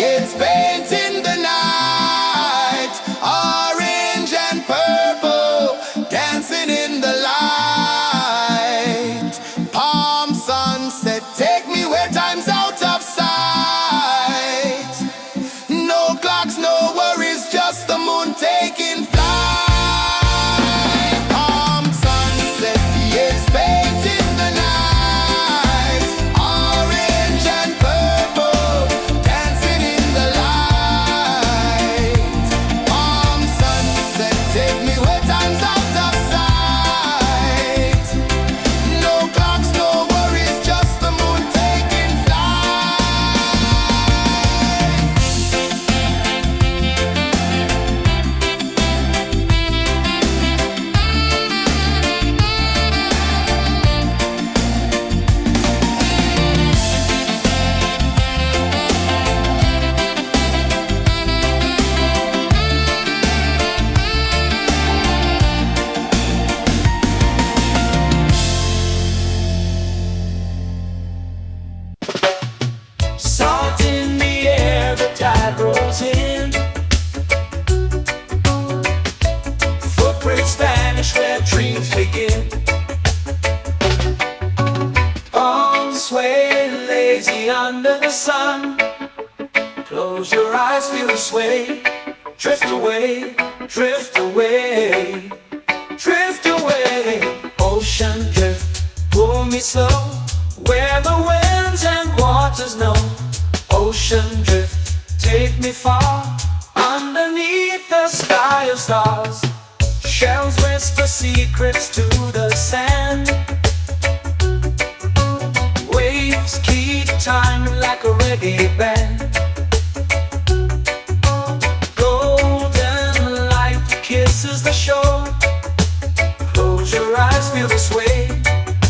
It's painting the night, orange and purple, dancing in the light. Palm sunset, take me where time's out of sight. No clocks, no worries, just the moon taking flight. Palm sunset, it's painting the night, orange and purple, dancing in the light. Palm sunset, take me where time's out of sight. No clocks, no worries, just the moon taking flight. Salt in the air, the tide rolls in. Footprints vanish where dreams begin. Arms swaying lazy under the sun. Close your eyes, feel the sway. Drift away, drift away, drift away. Ocean drift, pull me slow, where the winds and waters know. Ocean drift, take me far, underneath the sky of stars. Shells whisper secrets to the sand. Waves keep time like a reggae band. Golden light kisses the shore. Close your eyes, feel the sway.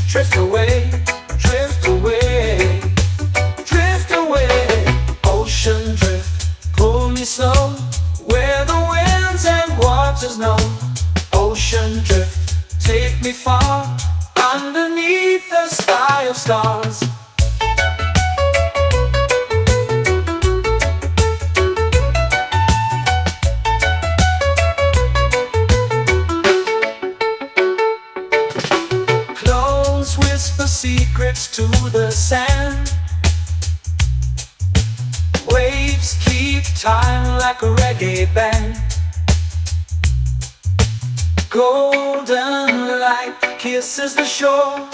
Drift away, drift away, drift away. Ocean drift, pull me slow, where the winds and waters know. Ocean drift, take me far, underneath the sky of stars. Clothes whisper secrets to the sand. Waves keep time like a reggae band. Golden light kisses the shore.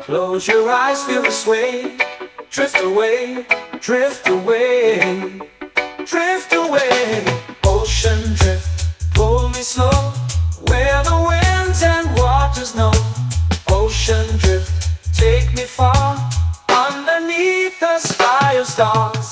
Close your eyes, feel the sway. Drift away, drift away, drift away. Ocean drift, pull me slow, where the winds and waters know. Ocean drift, take me far, underneath the sky of stars.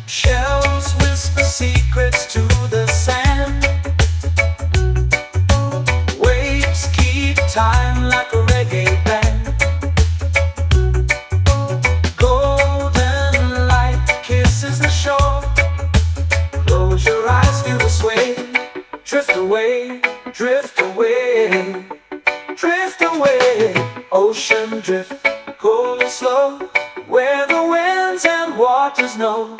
Shells whisper secrets to the sand. Waves keep time like a reggae band. Golden light kisses the shore. Close your eyes, feel the sway. Drift away, drift away, drift away. Ocean drift, cool and slow, where the winds and waters know.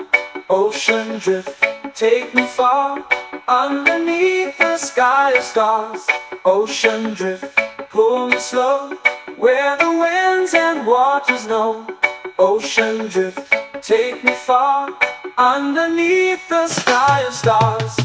Ocean drift, take me far, underneath the sky of stars. Ocean drift, pull me slow, where the winds and waters know. Ocean drift, take me far, underneath the sky of stars.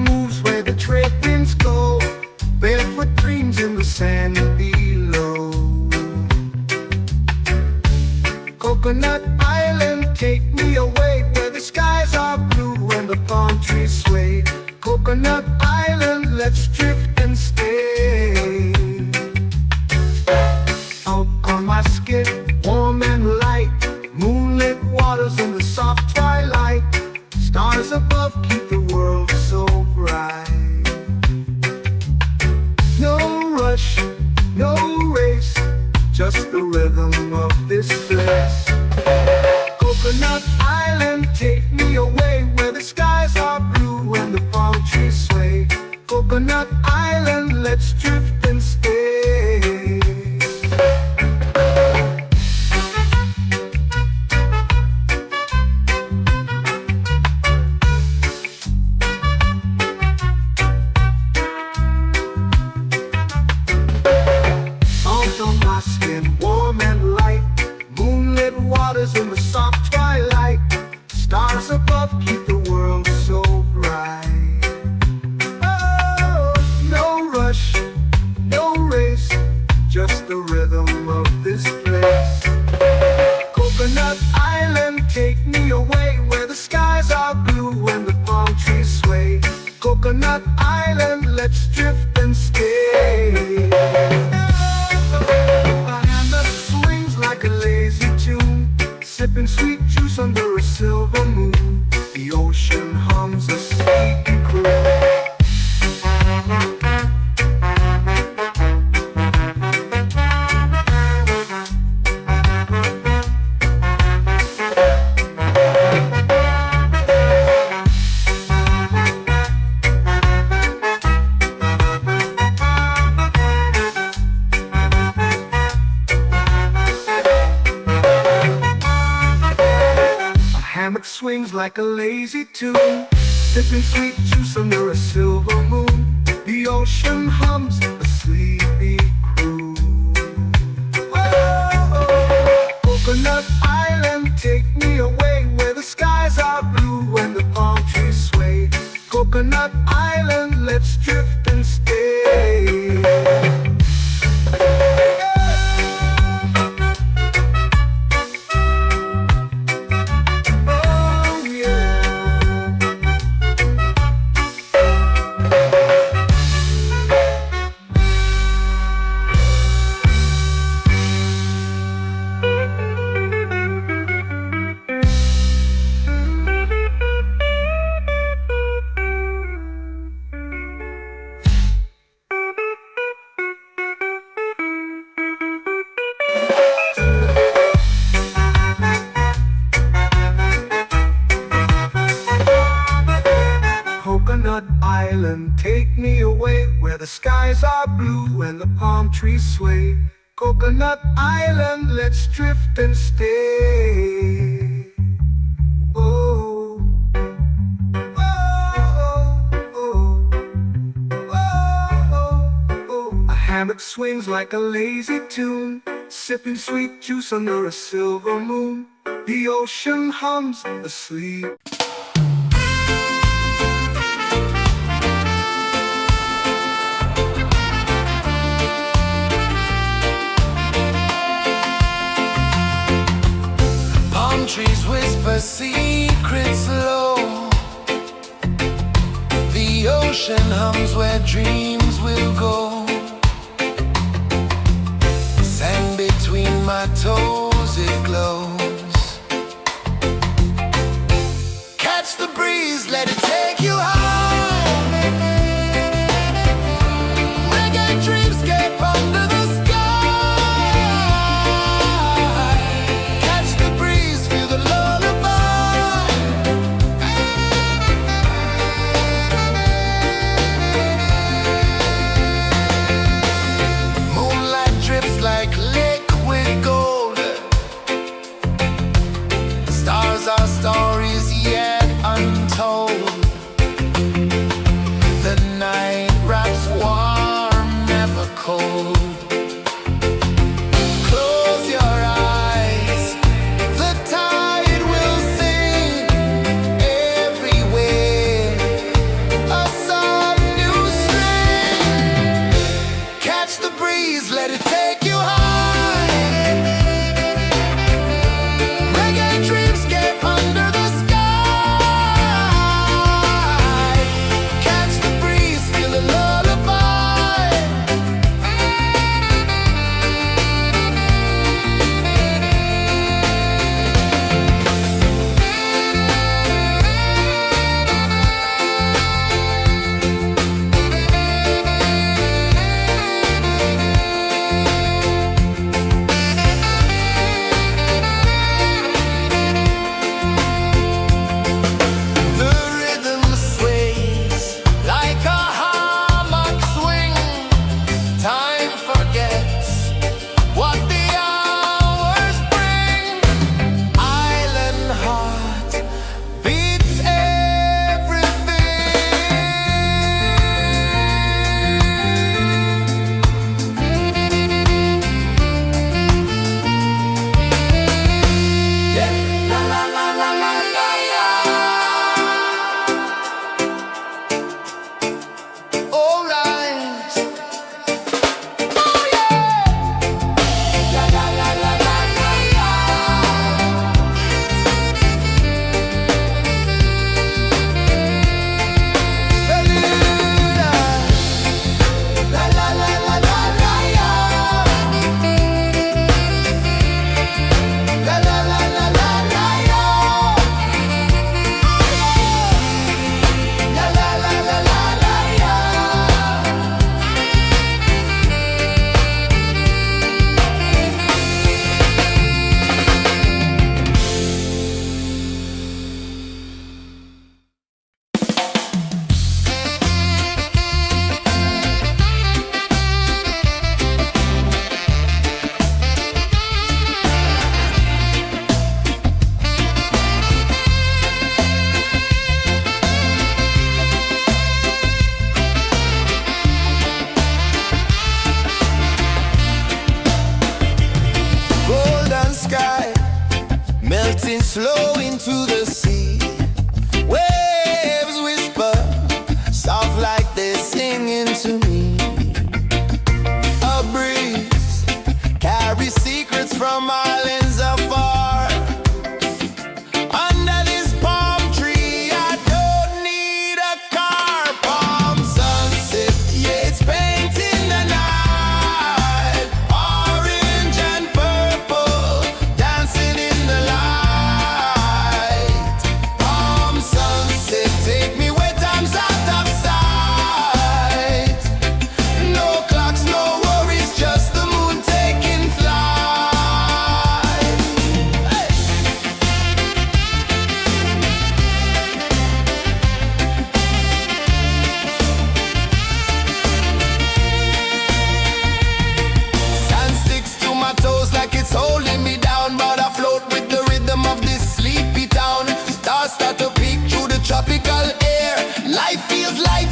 moves where the trade winds go, barefoot dreams in the sand below. Coconut Island, take me away where the skies are blue and the palm trees sway. Coconut Island, let's drift and stay. Out on my skin, warm and light, moonlit waters in the soft twilight. Stars above keep the world so bright. No rush, no race, just the rhythm of this place. Coconut Island, take me away where the skies are blue and the palm trees sway. Coconut Island, let's drift and stay. Salt on my skin, warm and light, moonlit waters in the soft twilight. Stars above keep the world so bright. Oh, no rush, no race, just the rhythm of this place. Coconut Island, take me away where the skies are blue and the palm trees sway. Coconut Island, let's drift and stay. A hand that swings like a lazy tune, sipping sweet juice under a silver moon. The ocean hums a sleepy croon. Hammock swings like a lazy tune, sipping sweet juice under a silver moon. The ocean hums a sleepy croon. Whoa, Coconut Island, take me away where the skies are blue and the palm trees sway. Coconut Island, let's drift and stay. Coconut Island, take me away where the skies are blue and the palm trees sway. Coconut Island, let's drift and stay. Oh, oh, oh, oh, oh. A hammock swings like a lazy tune, sipping sweet juice under a silver moon. The ocean hums asleep. Trees whisper secrets low. The ocean hums where dreams will go. Sand between my toes, it glows. Catch the breeze, let it take you high. Reggae dreamscape under the our stories yet untold.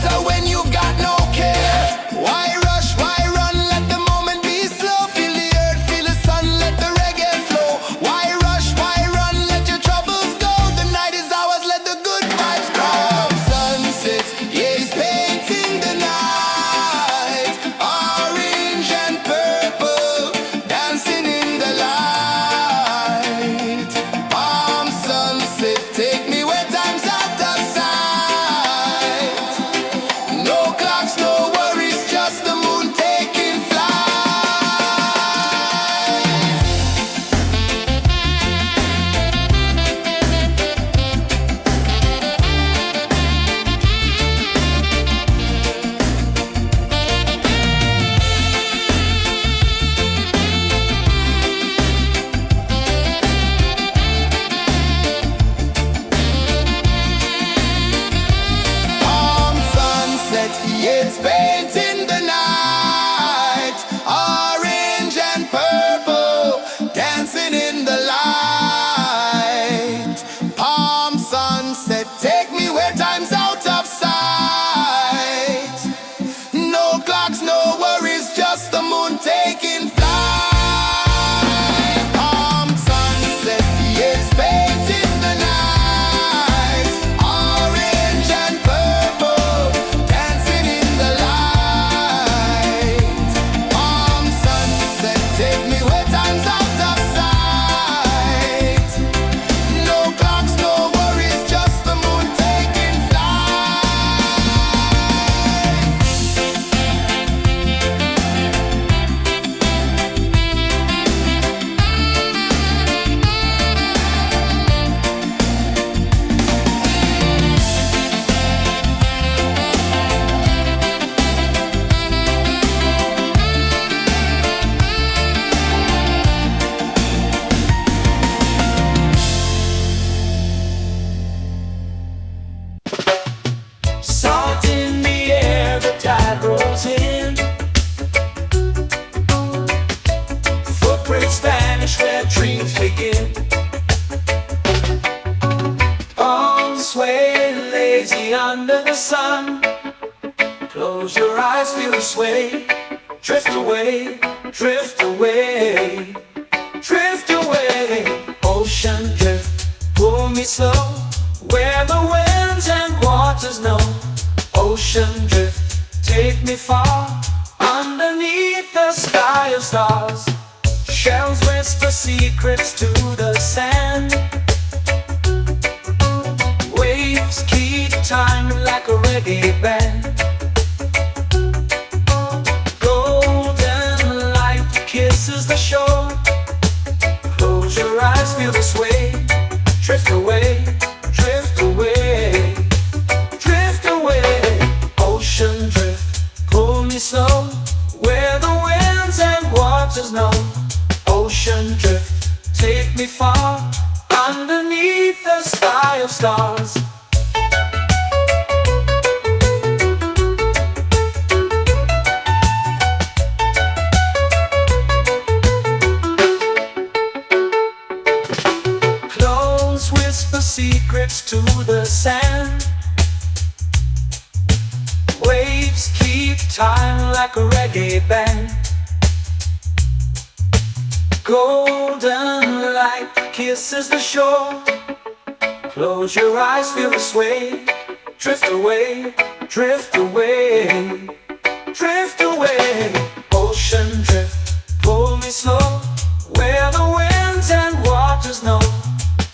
better when you've got no care. Why rush, why run, let the moment be slow. Feel the earth, feel the sun, let the reggae flow. Why rush, why run, let your troubles go. The night is ours, let the good vibes come. Sunset, yeah, it's painting the night. Orange and purple, dancing in the light. Palm sunset, take me where time's out of sight. No clocks, no worries, just the moon taking flight. Palm sunset, it's painting the night. Orange and purple, dancing in the light. Palm sunset, take me where time's out of sight. No clocks, no worries, just the moon taking flight. Palm sunset, it's painting the night. Orange and purple, dancing in the light. Palm sunset, take me where time's out of sight. No clocks, no worries, just the moon taking flight. Salt in the air, the tide rolls in. Footprints vanish where dreams begin. Arms sway lazy under the sun. Close your eyes, feel the sway. Drift away, drift away, drift away. Ocean drift, pull me slow. Where the winds and waters know. Ocean drift, take me far. Underneath the sky of stars. Shells whisper secrets to the sand. Waves keep time like a reggae band. Golden light kisses the shore. Close your eyes, feel the sway. Drift away, drift away, drift away. Ocean drift, pull me slow. Where the winds and waters know. Ocean drift, take me far. Underneath the sky of stars. Close whisper secrets to the sand. Waves keep time like a reggae band. Golden light kisses the shore. Close your eyes, feel the sway. Drift away, drift away, drift away. Ocean drift, pull me slow. Where the winds and waters know.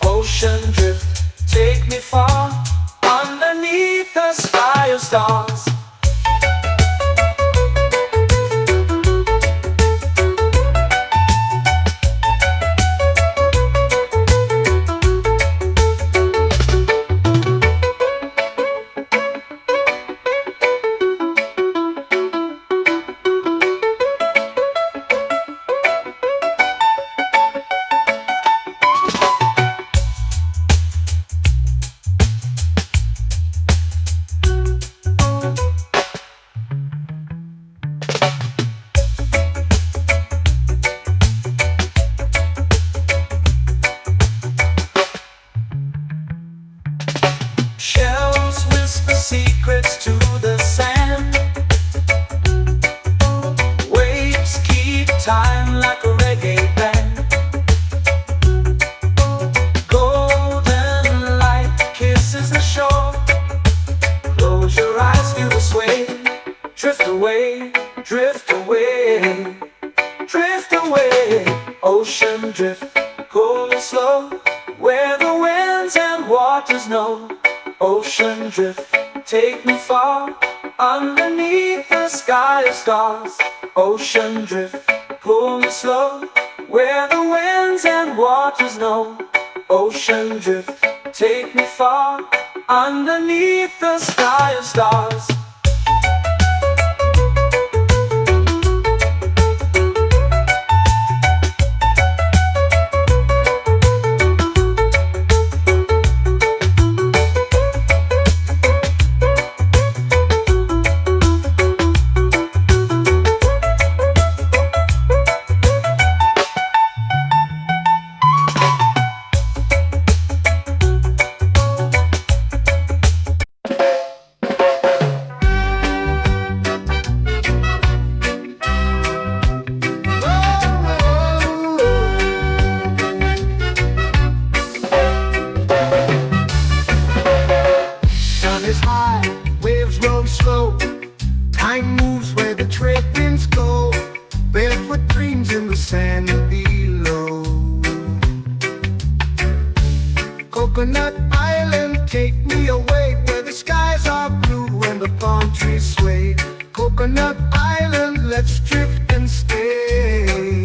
Ocean drift, take me far. Underneath the sky of stars. drift away, drift away. Ocean drift, cool and slow, where the winds and waters know. Ocean drift, take me far, underneath the sky of stars. Ocean drift, pull me slow, where the winds and waters know. Ocean drift, take me far, underneath the sky of stars. Sun is high, waves roll slow. Time moves where the trade winds go. Barefoot dreams in the sand below. Coconut Island, take me away, where the skies are blue and the palm trees sway. Coconut Island, let's drift and stay.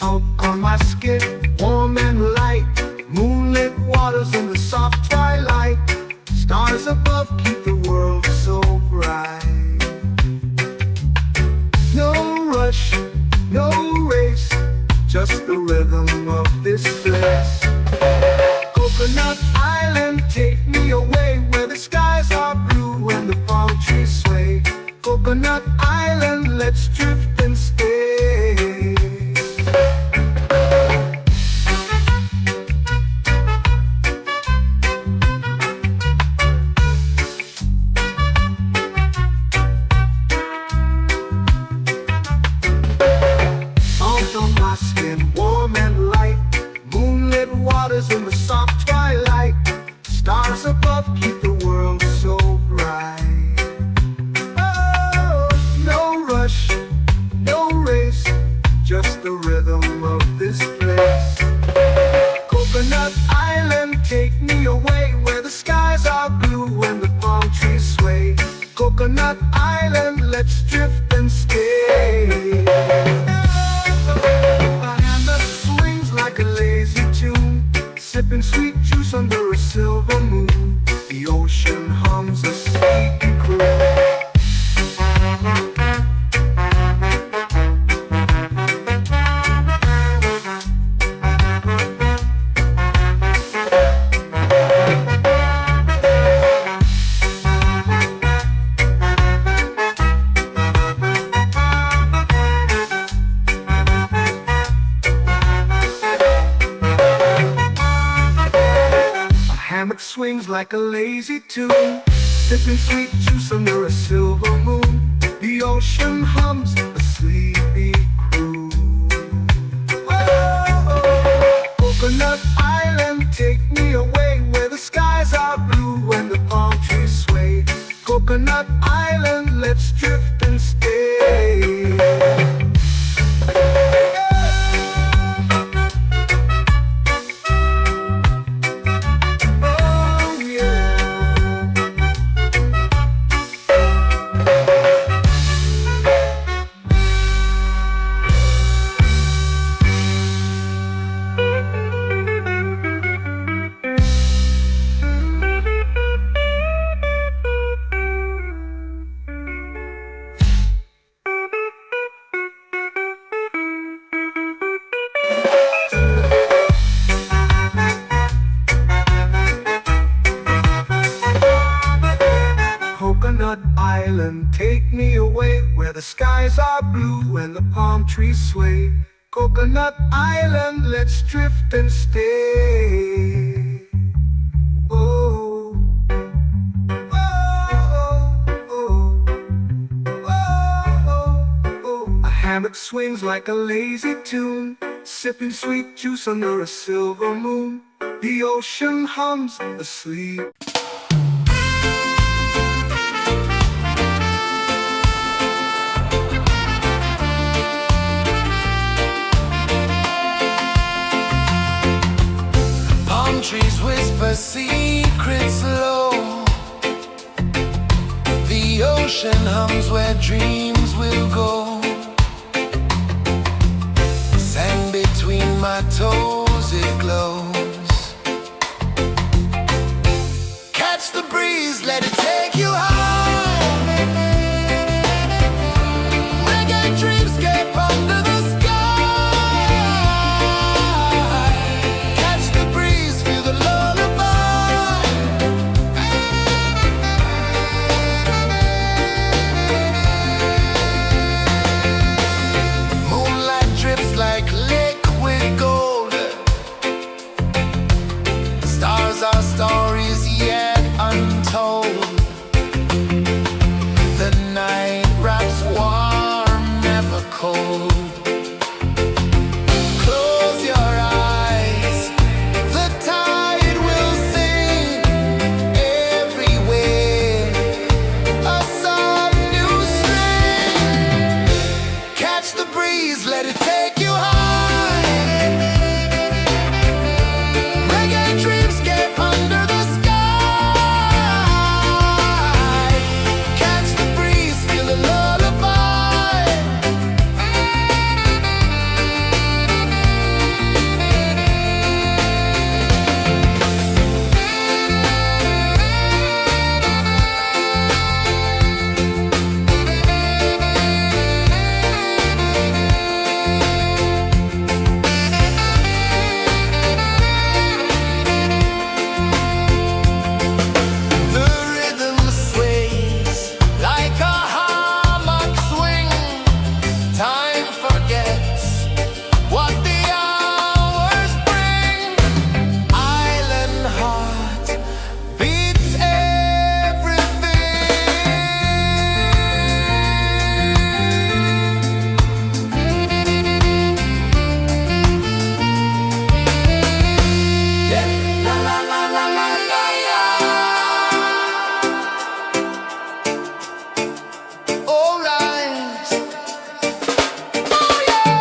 Out on my skin, warm and light, moonlit waters in the soft twilight. Stars above keep the world so bright. No rush, no race, just the rhythm of this place. Coconut Island, take me away, where the skies are blue and the palm trees sway. Coconut Island, let's drift and stay. Salt on my skin, warm and light, moonlit waters in the soft twilight. Stars above keep the world so bright. Oh, no rush, no race, just the rhythm of this place. Coconut Island, take me away, where the skies are blue and the palm trees sway. Coconut Island, let's drift and stay. A hand that swings like a lazy tune, sipping sweet juice under a silver moon. The ocean hums a sleepy croon. Hammock swings like a lazy tune, sipping sweet juice under a silver moon. The ocean hums a sleepy croon. Oh, Coconut Island, take me away, where the skies are blue and the palm trees sway. Coconut Island, let's drift and stay. Coconut Island, take me away, where the skies are blue and the palm trees sway. Coconut Island, let's drift and stay. Oh, oh, oh, oh, oh. A hammock swings like a lazy tune, sipping sweet juice under a silver moon. The ocean hums asleep. ocean hums where dreams will go. Sand between my toes, it glows. Catch the breeze, let it take you high. Reggae dreamscape under the sky. Catch the breeze, feel the lullaby. Moonlight drips like liquid gold. Stars are stories yet untold. The night wraps warm, never cold. Close your eyes, the tide will sing everywhere. A soft new string. Catch the breeze, let it take you high. Reggae dreamscape under the sky. Catch the breeze, feel the lullaby. The rhythm sways like a hammock swing. Time forgets what the hours bring. Island heart beats everything. Yeah. La la la la la la la. All right. Oh yeah.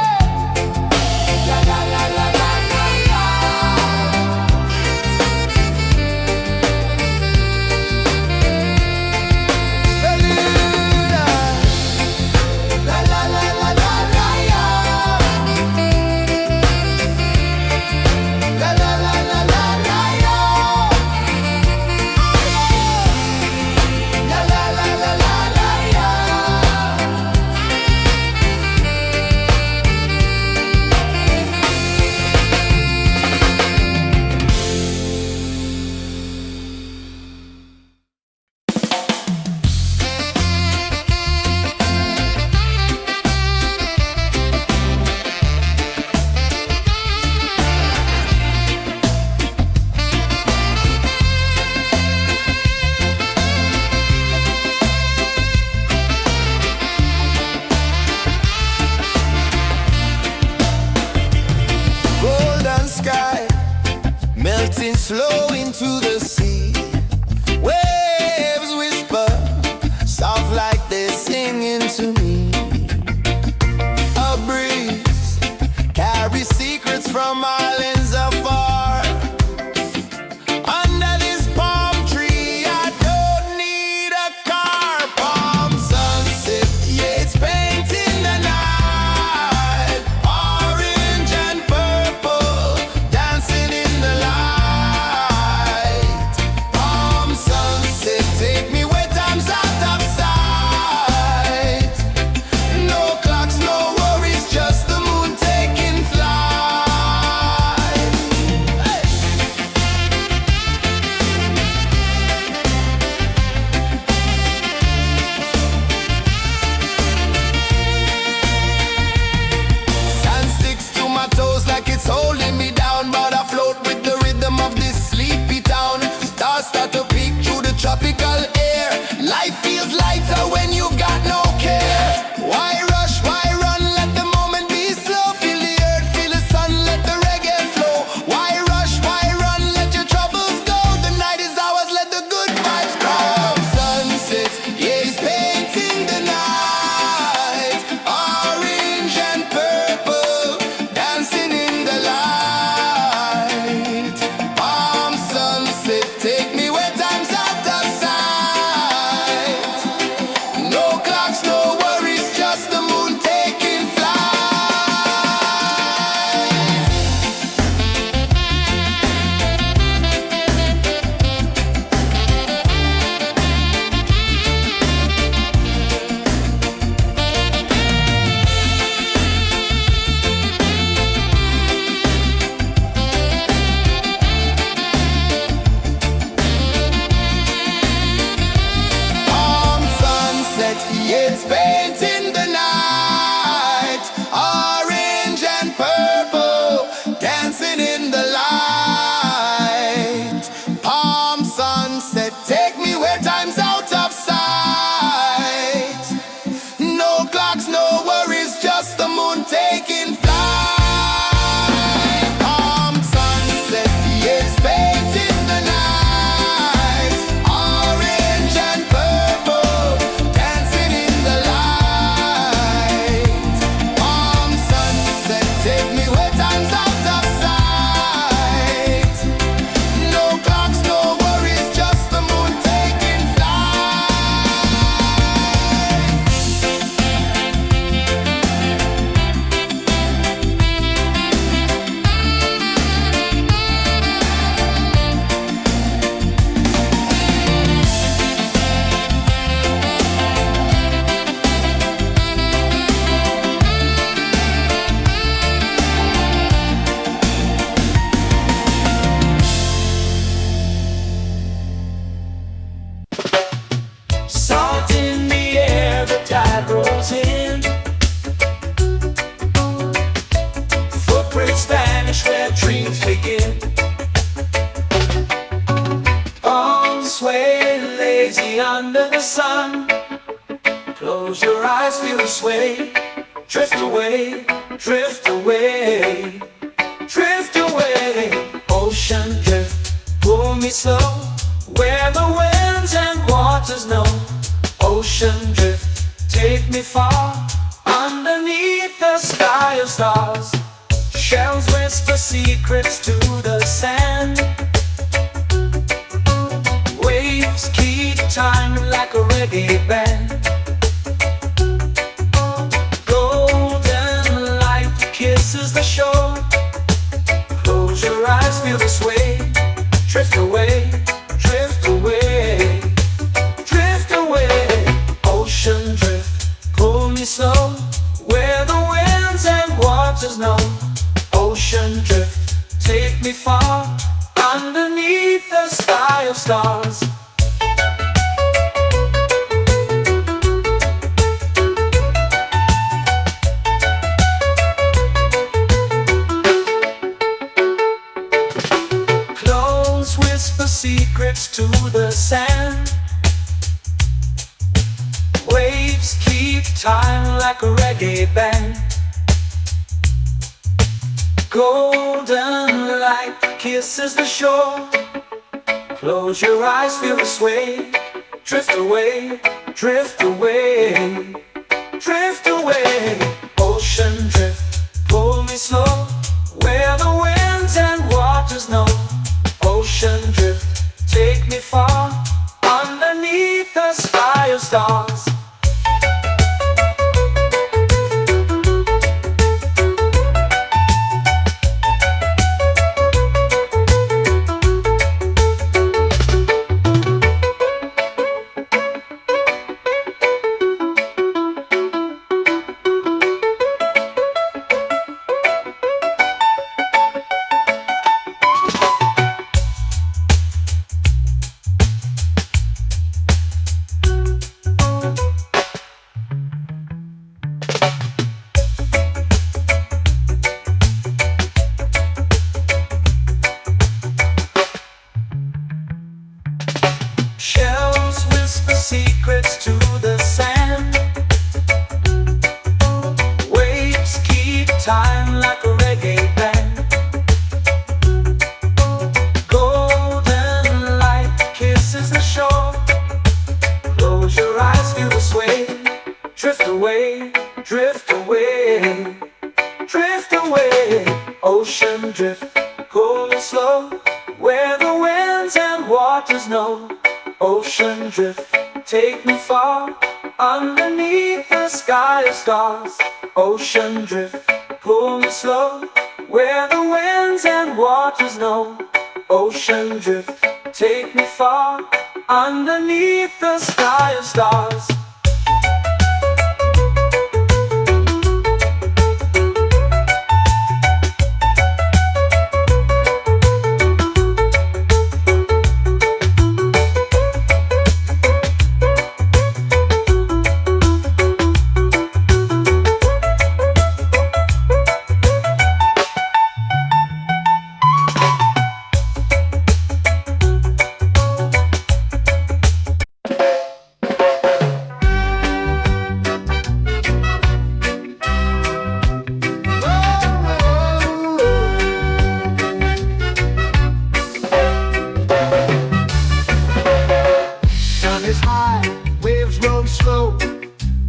La la la la la la la. La la la la la la la. La la la la la la la. La la la la la la la. Golden sky melting slow into the sea. Waves whisper soft like they're singing to me. A breeze carries secrets from islands afar. Under this palm tree, I don't need a car. Palm sunset, yeah, it's painting the night. Orange and purple, dancing in the light. Palm sunset, take me where time's out of sight. No clocks, no worries, just the moon taking flight. Hey. Sand sticks to my toes like it's holding me down, but I float with the rhythm of this sleepy town. Stars start to peek through the tropical air. Life feels lighter when you've got no care. Why rush, why run, let the moment be slow. Feel the earth, feel the sun, let the reggae flow. Why rush, why run, let your troubles go. The night is ours, let the good vibes grow. Sunset, yeah, it's painting the night. Orange and purple, dancing in the light. Palm sunset, take me where time's out of sight. ocean. Close your eyes, feel the sway. Drift away, drift away, drift away. Ocean drift, pull me slow, where the winds and waters know. Ocean drift, take me far, underneath the sky of stars. Shells whisper secrets to the sand. Waves keep time like a reggae band. Golden light kisses the shore. Close your eyes, feel the sway. Drift away, drift away, drift away. Ocean drift, pull me slow, where the winds and waters know. Ocean drift, take me far, underneath the sky of stars. Close whisper secrets to the sand. Waves keep time like a reggae band. Golden light kisses the shore. Close your eyes, feel the sway. Drift away, drift away, drift away. Ocean drift, pull me slow, where the winds and waters know. Ocean drift, take me far, underneath the sky of stars. Shells whisper secrets to the sand. Waves keep time like a reggae band. Golden light kisses the shore. Close your eyes, feel the sway. Drift away, drift away, drift away. Ocean drift, pull me slow, where the winds and waters know. Ocean drift, take me far, underneath the sky of stars. Ocean drift, pull me slow, where the winds and waters know. Ocean drift, take me far, underneath the sky of stars.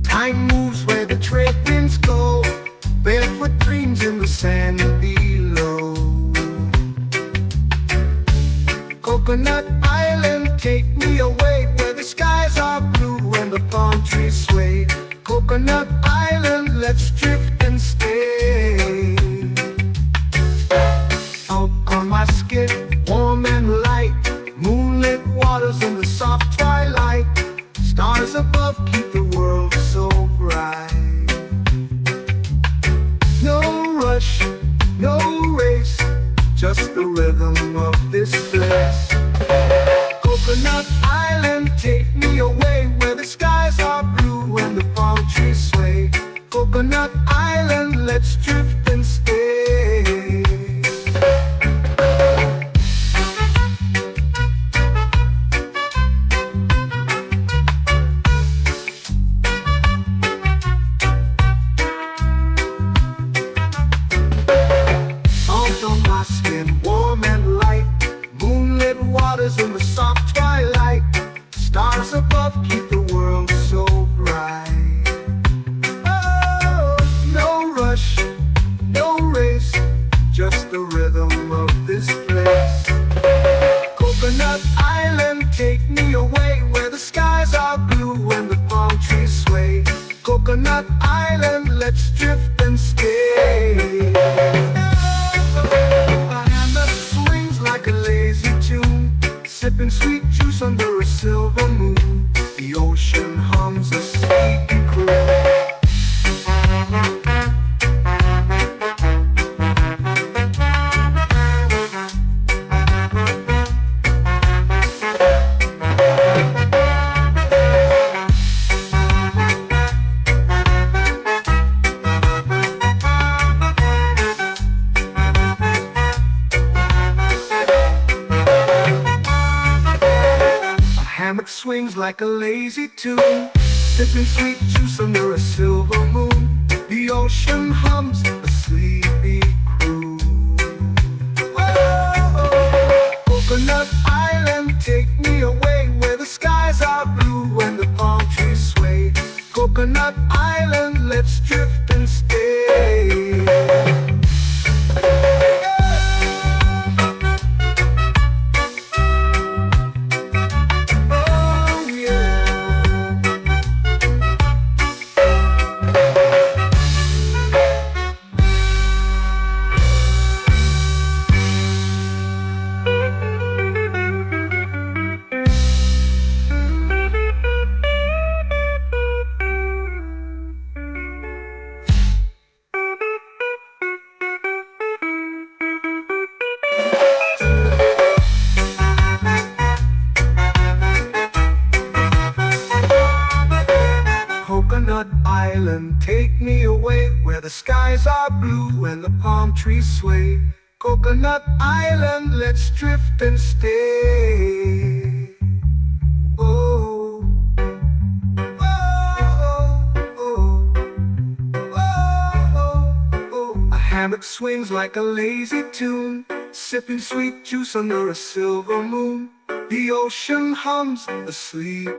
Time moves where the trade winds go. Barefoot dreams in the sand below. Coconut Island, take me away, where the skies are blue and the palm trees sway. Coconut Island, let's drift and stay. Out on my skin, warm and light, moonlit waters in the soft twilight. Stars above keep the world so bright. No rush, no race, just the rhythm of this place. Coconut Island, take me away, where the skies are blue and the palm trees sway. Coconut Island, let's drift and stay. Coconut Island, let's drift and stay. A hammock swings like a lazy tune, sipping sweet juice under a silver moon. The ocean hums a sleepy croon. Hammock swings like a lazy tune, sipping sweet juice under a silver moon. The ocean hums a sleepy croon. Whoa. Coconut Island, take me away where the skies are blue and the palm trees sway. Coconut Island, let's drift and stay. Coconut Island, take me away where the skies are blue and the palm trees sway. Coconut Island, let's drift and stay. Oh, oh, oh, oh, oh. A hammock swings like a lazy tune, sipping sweet juice under a silver moon. The ocean hums asleep.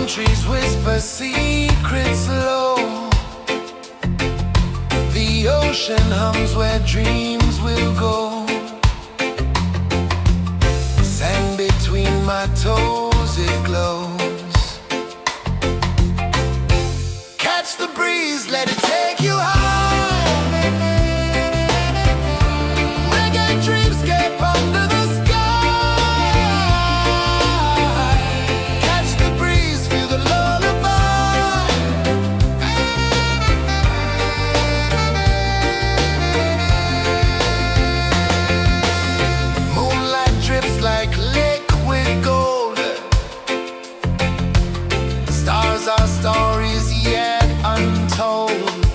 Trees whisper secrets low. The ocean hums where dreams will go. Sand between my toes, it glows. Catch the breeze, let it take you high. Reggae dreamscape under the sky. Our stories yet untold.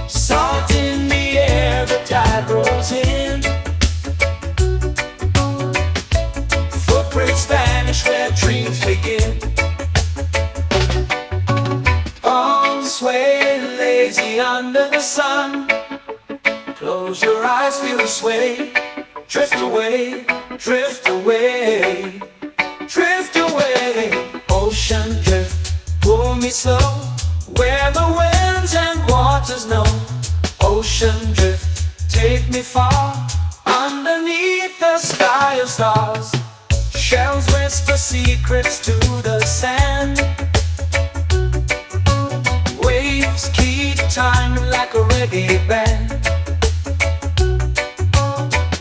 Salt in the air, the tide rolls in. Footprints vanish where dreams begin. Arms sway lazy under the sun. Close your eyes, feel the sway. Drift away, drift away, drift away. Ocean drift, pull me slow, where the winds and waters know. Ocean drift, take me far, underneath the sky of stars. Shells whisper secrets to the sand. Waves keep time like a reggae band.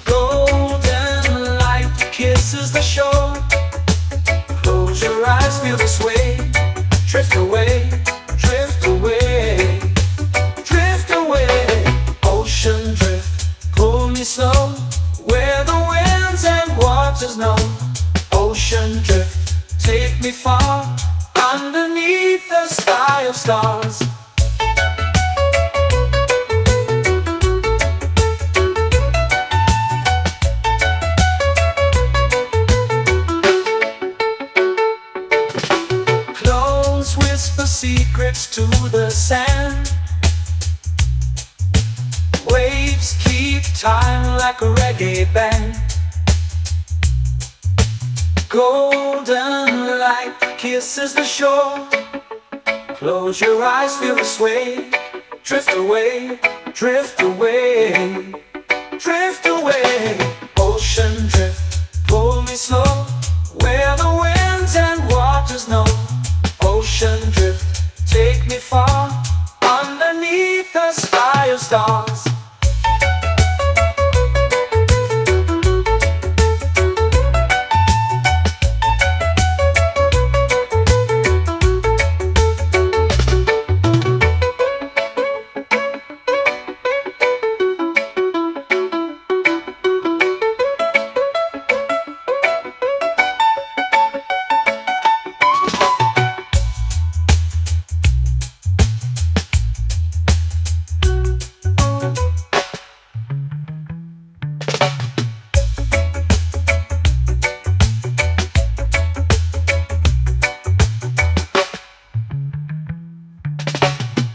Golden light kisses the shore. Close your eyes, feel the sway. Drift away, drift away, drift away. Ocean drift, pull me slow, where the winds and waters know. Ocean drift, take me far, underneath the sky of stars. Close whisper secrets to the sand. Waves keep time like a reggae band. Golden light kisses the shore. Close your eyes, feel the sway. Drift away, drift away, drift away. Ocean drift, pull me slow, where the winds and waters know. Ocean drift, take me far, underneath the sky of stars.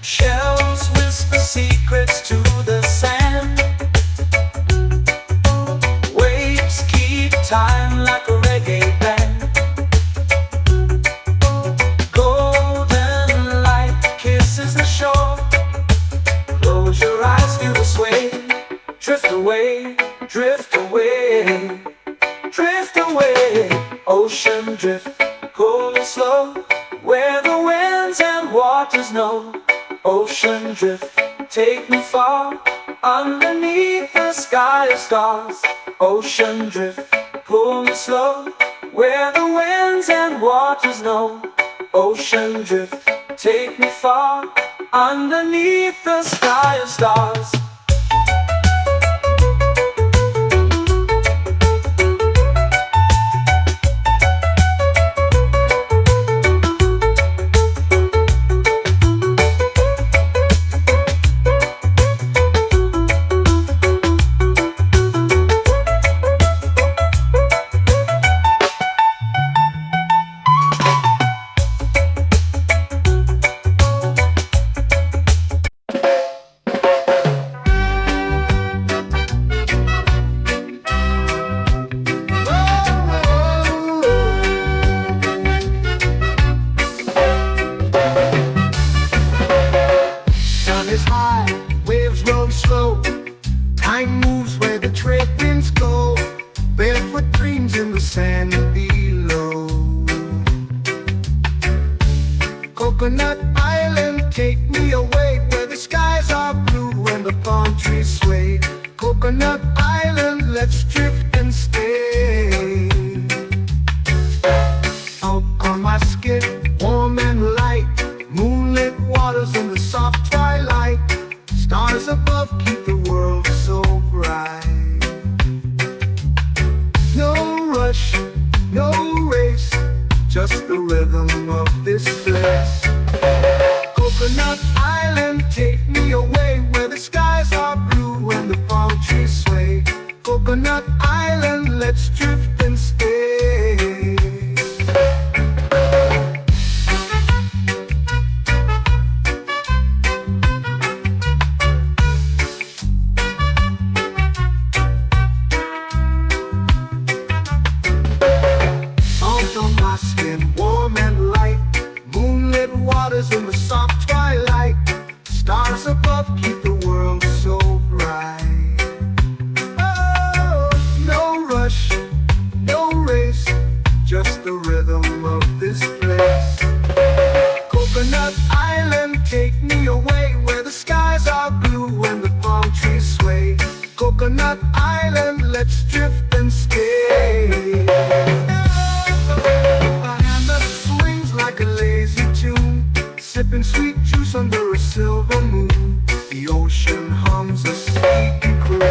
Shells whisper secrets to the sand. Waves keep time like a reggae band. Golden light kisses the shore. Close your eyes, feel the sway. Drift away, drift away, drift away. Ocean drift, pull me slow, where the winds and waters know. Ocean drift, take me far, underneath the sky of stars. Ocean drift, pull me slow, where the winds and waters know. Ocean drift, take me far, underneath the sky of stars. Time moves where the trade winds go. Barefoot dreams in the sand below. Coconut Island, take me away, where the skies are blue and the palm trees sway. Coconut Island, let's drift and stay. Out on my skin, warm and light, moonlit waters in the soft twilight. Stars above keep the world so bright. No rush, no race, just the rhythm of this place. Coconut Island, take me away, where above keep the world so bright. Oh, no rush, no race, just the rhythm of this place. Coconut Island, take me away where the skies are blue and the palm trees sway. Coconut Island, let's drift and stay. A hand that swings like a lazy tune, sipping sweet juice under a silver moon. The ocean hums a sleepy croon.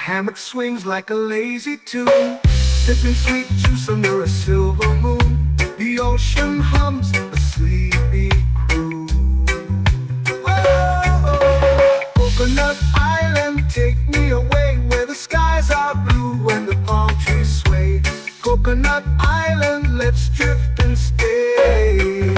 Hammock swings like a lazy tune, sipping sweet juice under a silver moon. The ocean hums a sleepy croon. Whoa, Coconut Island, take me away where the skies are blue and the palm trees sway. Coconut Island, let's drift and stay.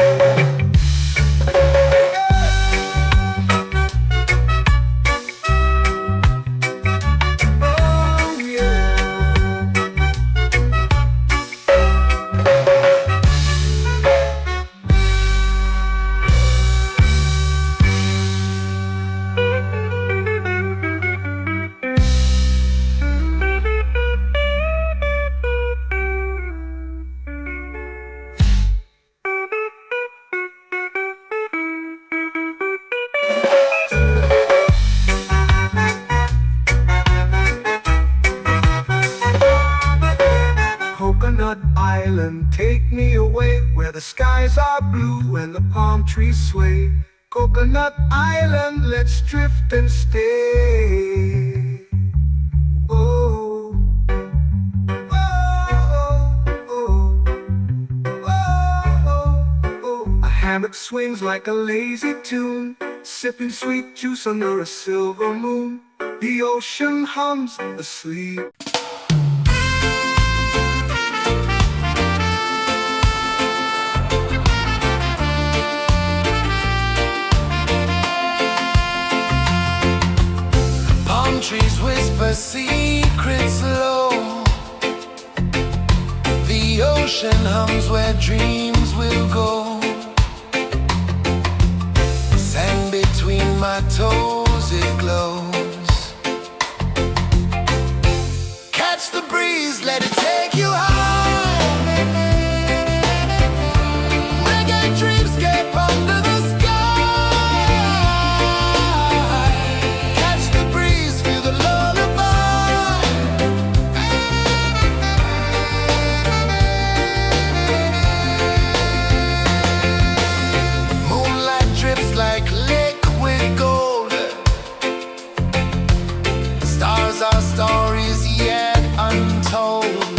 Coconut Island, take me away where the skies are blue and the palm trees sway. Coconut Island, let's drift and stay. Oh, oh, oh, oh, oh. A hammock swings like a lazy tune, sipping sweet juice under a silver moon. The ocean hums asleep. Trees whisper secrets low. The ocean hums where dreams will go. Sand between my toes, it glows. Catch the breeze, let it take you high. Reggae dreamscape under the sky. Like liquid gold, stars are stories yet untold.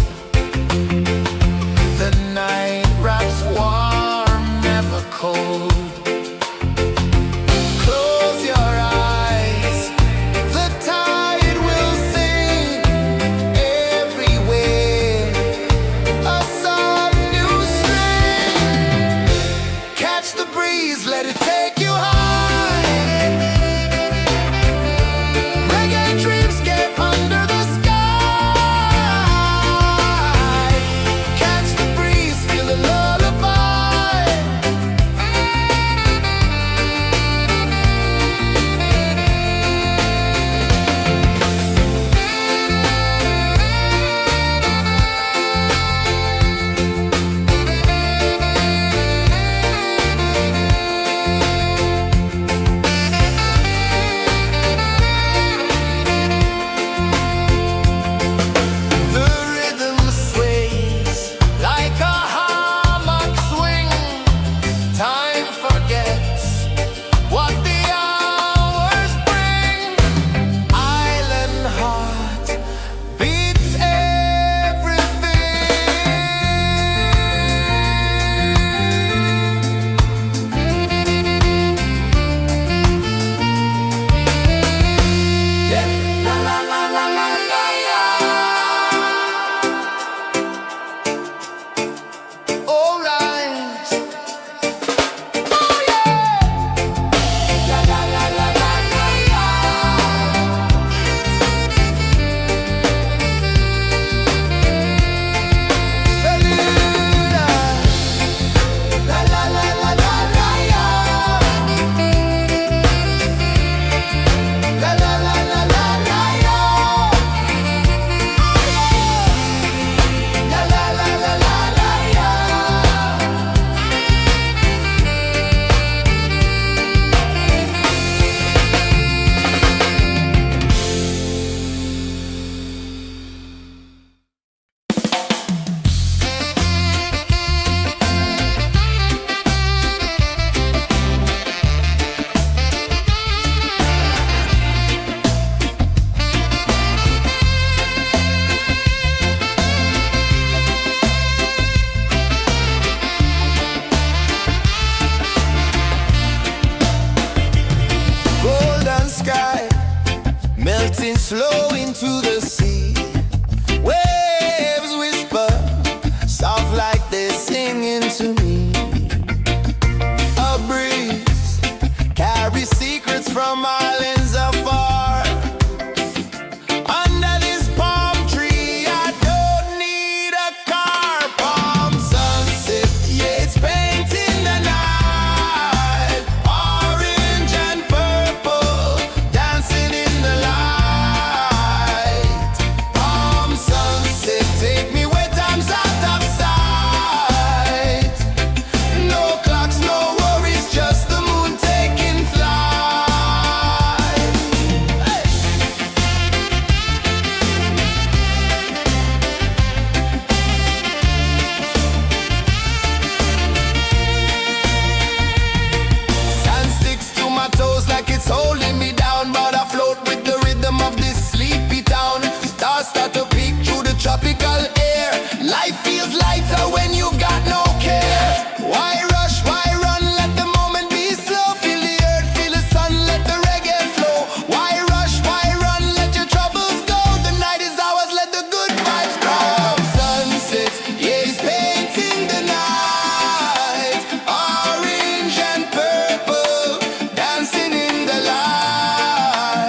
tropical air. Life feels lighter when you've got no care. Why rush, why run, let the moment be slow. Feel the earth, feel the sun, let the reggae flow. Why rush, why run, let your troubles go. The night is ours, let the good vibes come. Sunset, yeah, it's painting the night. Orange and purple, dancing in the light.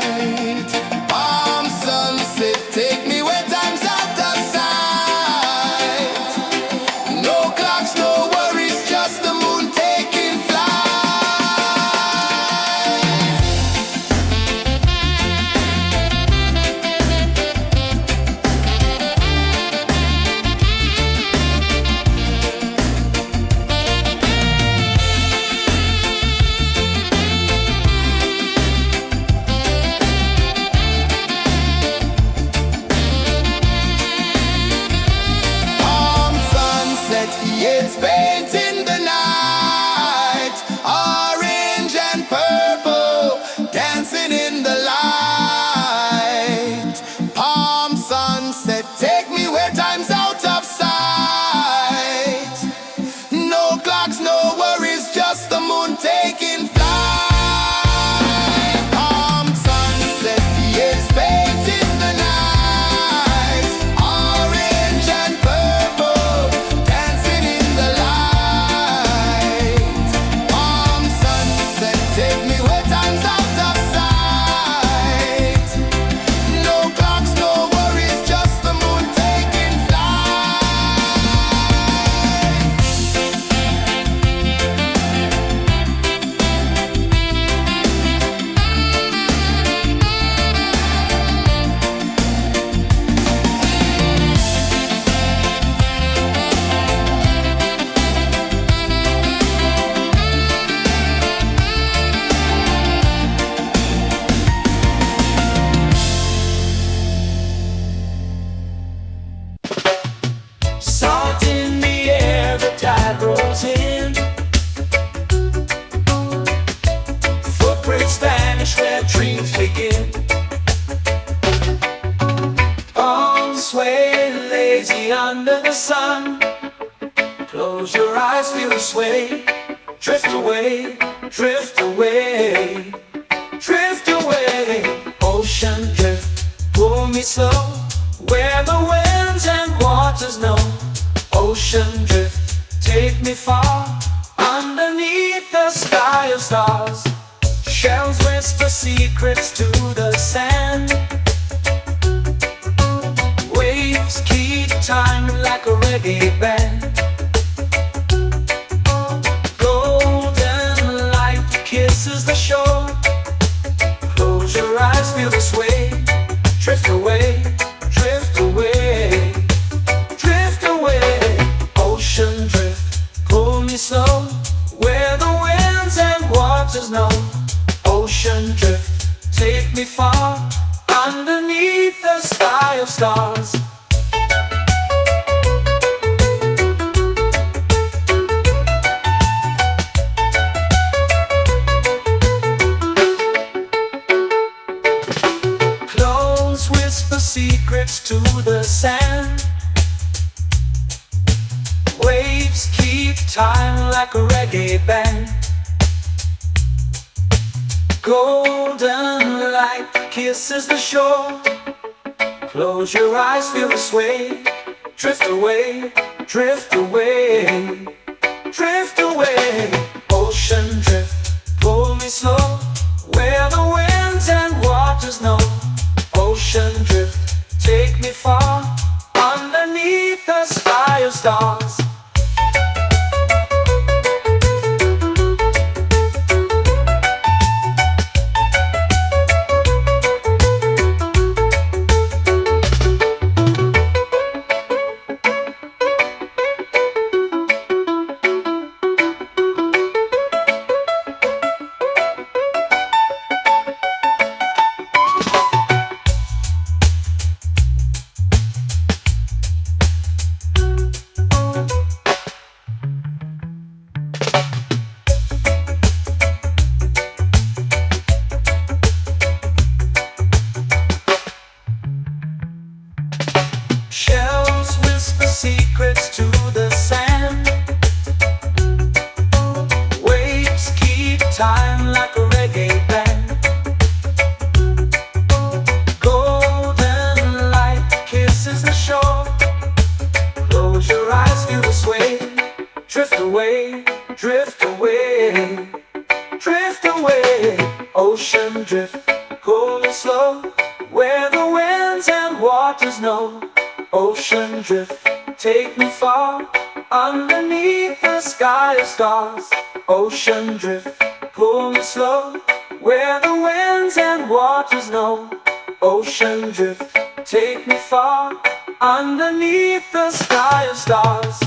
Palm sunset, take me where time's out of sight. No clocks, no worries, just the moon taking flight. Palm sunset, yeah, it's painting the night. Orange and purple, dancing in the light. Palm sunset, take me where time's out of sight. No clocks, no worries, just the moon taking flight. Palm sunset, yeah, it's painting the night. Orange and purple, dancing in the light. Palm sunset, take me where time's out of sight. No clocks, no worries, just the moon taking flight. Salt in the air, the tide rolls in. Footprints vanish where dreams begin. Arms sway lazy under the sun. Close your eyes, feel the sway. Drift away, drift away, drift away. Ocean drift, pull me slow. Where the winds and waters know. Ocean drift, take me far. Underneath the sky of stars. Shells whisper secrets to the sand. Waves keep time like a reggae band. Golden light kisses the shore. Close your eyes, feel the sway. Drift away, drift away, drift away. Ocean drift, pull me slow. Where the winds and waters know. Ocean drift, take me far. Underneath the sky of stars. Close whisper secrets to the sand. Waves keep time like a reggae band. Golden light kisses the shore. Close your eyes, feel the sway. Drift away, drift away, drift away. Ocean drift, pull me slow. Where the winds and waters know. Ocean drift, take me far. Underneath the sky of stars. secrets to the sand. Waves keep time like a reggae band. Golden light kisses the shore. Close your eyes, feel the sway. Drift away, drift away, drift away. Ocean drift, cool and slow, where the winds and waters know. Ocean drift, take me far, underneath the sky of stars. Ocean drift, pull me slow, where the winds and waters know. Ocean drift, take me far, underneath the sky of stars.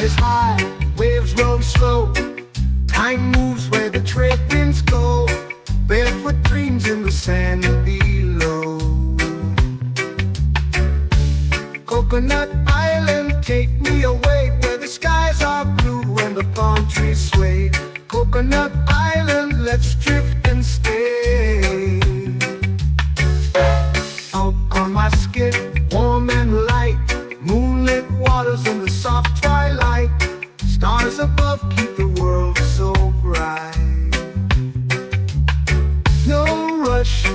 Is high, waves roll slow. Time moves where the trade winds go. Barefoot dreams in the sand below. Coconut Island, take me away, where the skies are blue and the palm trees sway. Coconut Island, let's drift and stay. Out on my skin, warm and light, moonlit waters in the soft twilight. Stars above keep the world so bright. No rush,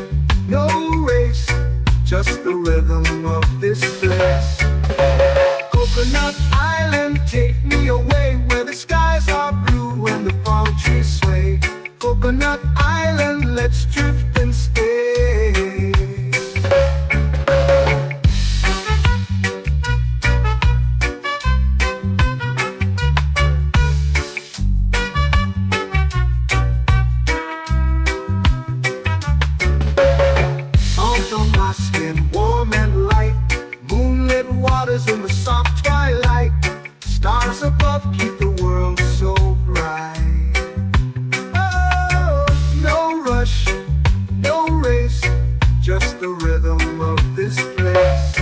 no race, just the rhythm of this place. Coconut Island, take me away, where the skies are blue and the palm trees sway. Coconut Island, let's drift and stay. Warm and light, moonlit waters in the soft twilight. Stars above keep the world so bright. Oh, no rush, no race, just the rhythm of this place.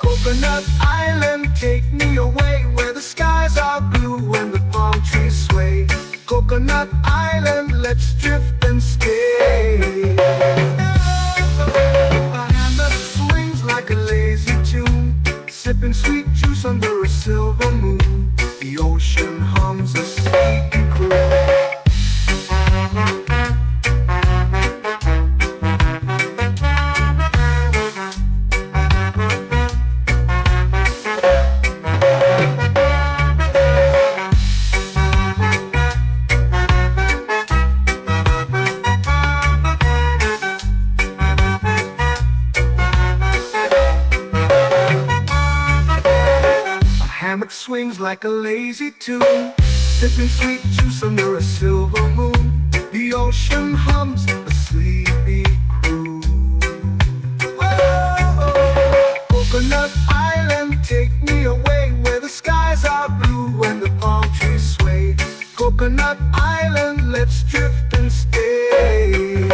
Coconut Island, take me away, where the skies are blue and the palm trees sway. Coconut Island, let's drift and stay. Like a lazy tune, sipping sweet juice under a silver moon. The ocean hums a sleepy croon. Hammock swings like a lazy tune, sipping sweet juice under a silver moon. The ocean hums a sleepy croon. Whoa, Coconut Island, take me away, where the skies are blue and the palm trees sway. Coconut Island, let's drift and stay.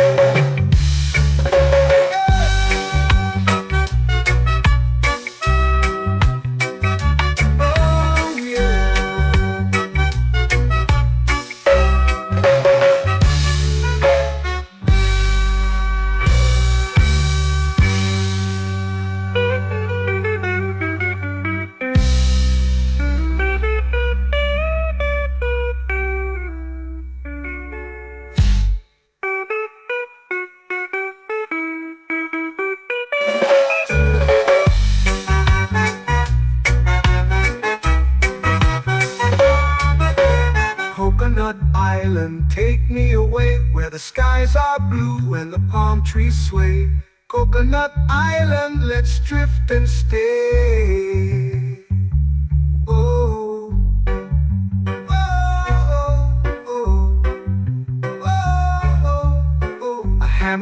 Coconut Island, take me away, where the skies are blue and the palm trees sway. Coconut Island, let's drift and stay. Oh,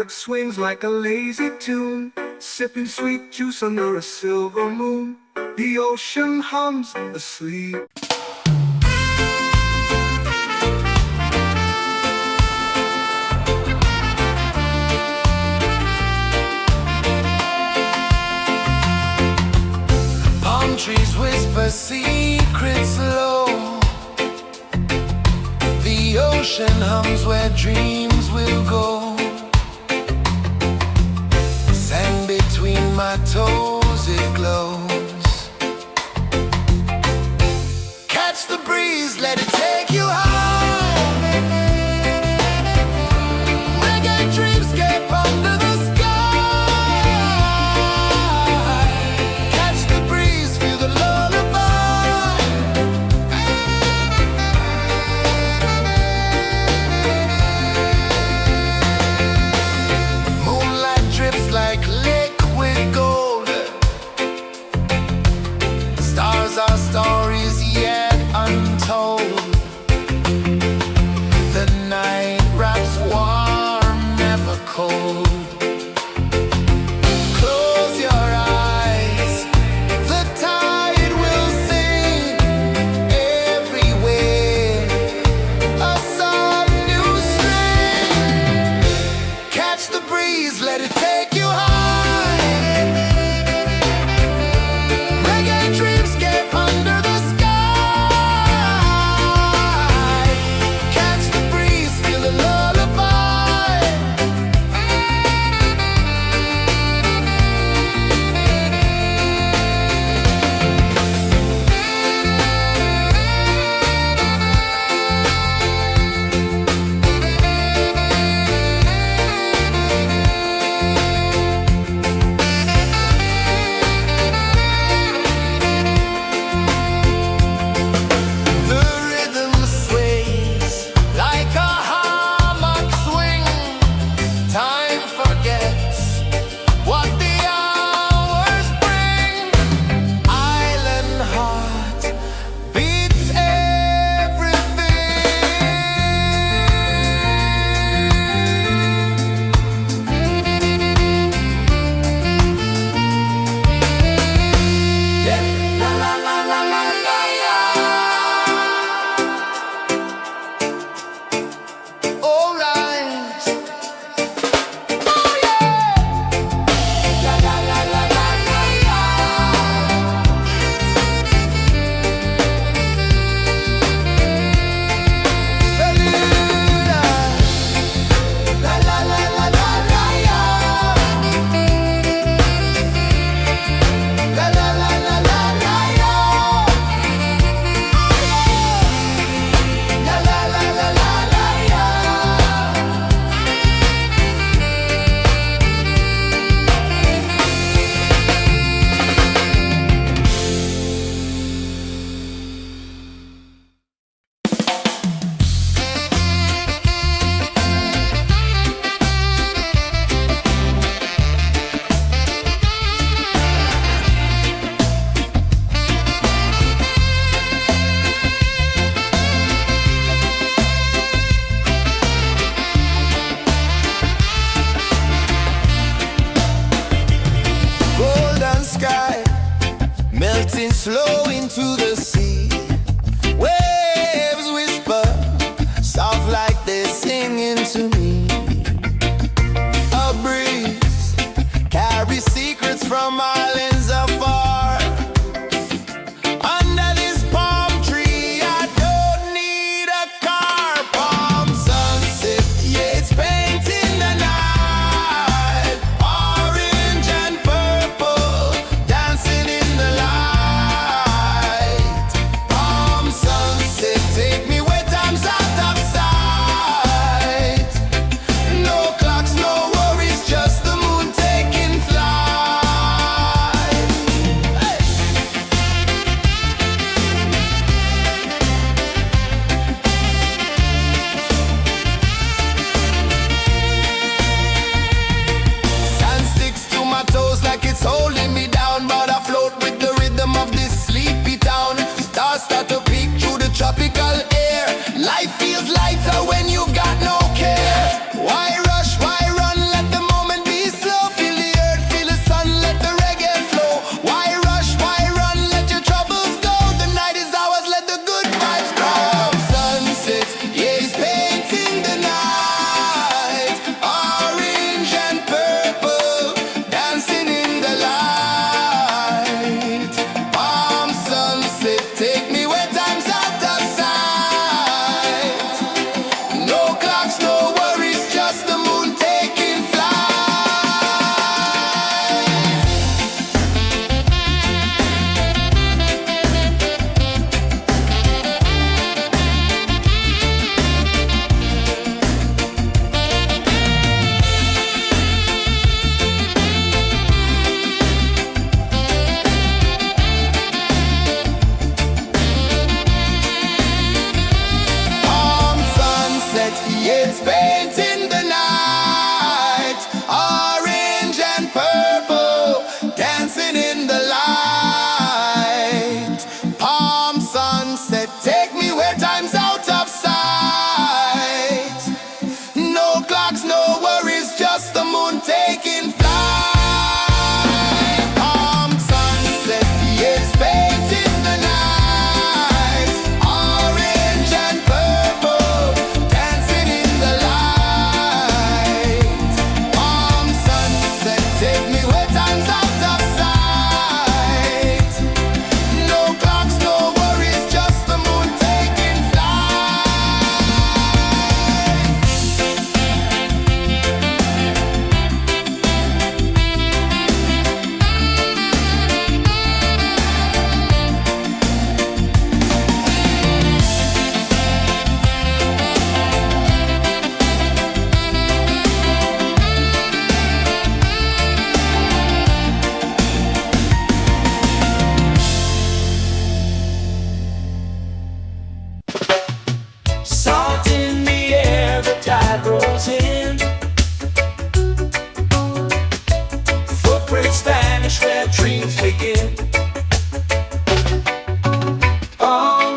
that swings like a lazy tune, sipping sweet juice under a silver moon. The ocean hums asleep. Palm trees whisper secrets low. The ocean hums where dreams will go. Sand between my toes, it glows. Catch the breeze, let it take you high. Reggae dreamscape under the sky. Catch the breeze, feel the lullaby. Moonlight drips like liquid gold. Stars are stories yet untold.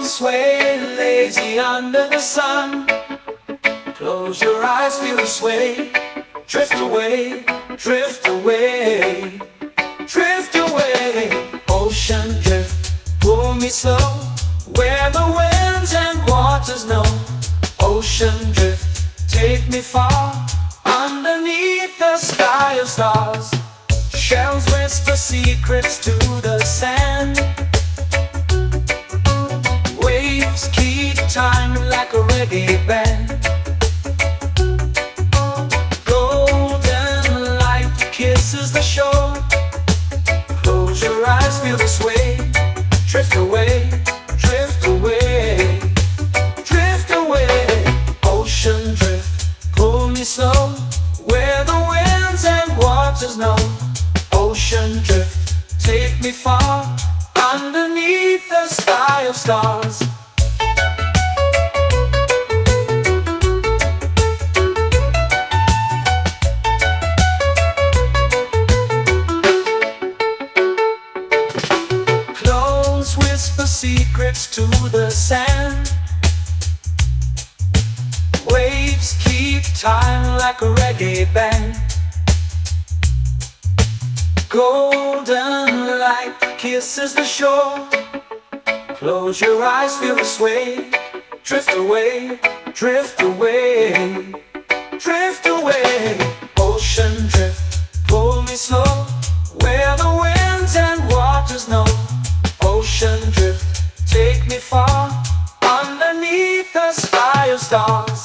sway lazy under the sun. Close your eyes, feel the sway. Drift away, drift away, drift away. Ocean drift, pull me slow, where the winds and waters know. Ocean drift, take me far, underneath the sky of stars. Shells whisper secrets to the sand. Waves keep time like a reggae band. Golden light kisses the shore. Close your eyes, feel the sway. Drift away, drift away, drift away. Ocean drift, pull me slow, where the winds and waters know. Ocean drift, take me far, underneath the sky of stars. Close whisper secrets to the sand. Waves keep time like a reggae band. Golden light kisses the shore. Close your eyes, feel the sway. Drift away, drift away, drift away. Ocean drift, pull me slow, where the winds and waters know. Ocean drift, take me far, underneath the sky of stars.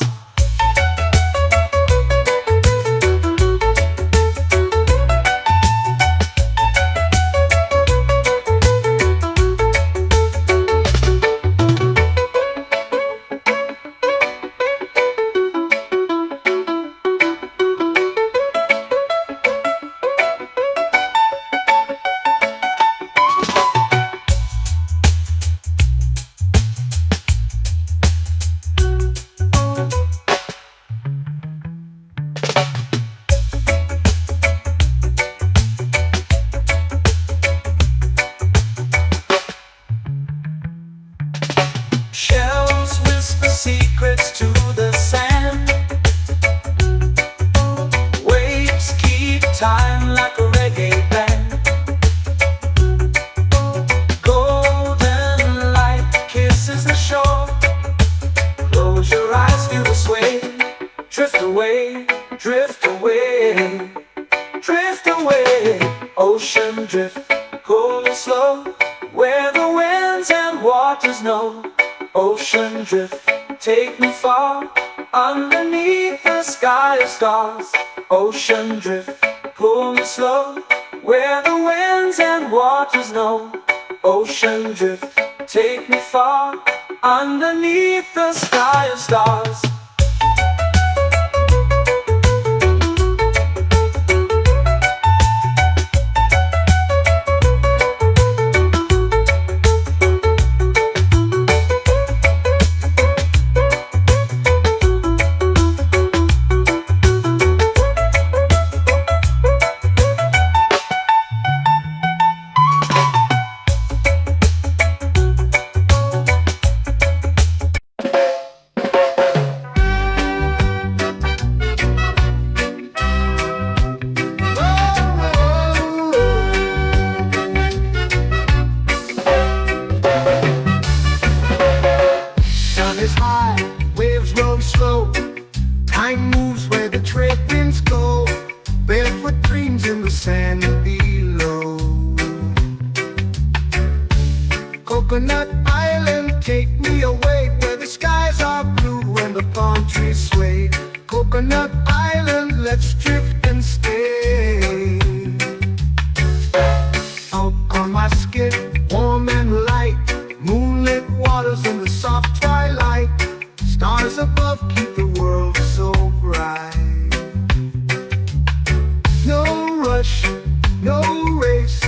Shells whisper secrets to the sand. Waves keep time like a reggae band. Golden light kisses the shore. Close your eyes, feel the sway. Drift away, drift away, drift away. Ocean drift, pull me slow, where the winds and waters know. Ocean drift, take me far, underneath the sky of stars. Ocean drift, pull me slow, where the winds and waters know. Ocean drift, take me far, underneath the sky of stars. Is high, waves roll slow. Time moves where the trade winds go. Barefoot dreams in the sand below. Coconut Island, take me away, where the skies are blue and the palm trees sway. Coconut Island, let's drift and stay. Out on my skin, warm and light, moonlit waters in the soft twilight. Stars above keep the world so bright. No rush, no race,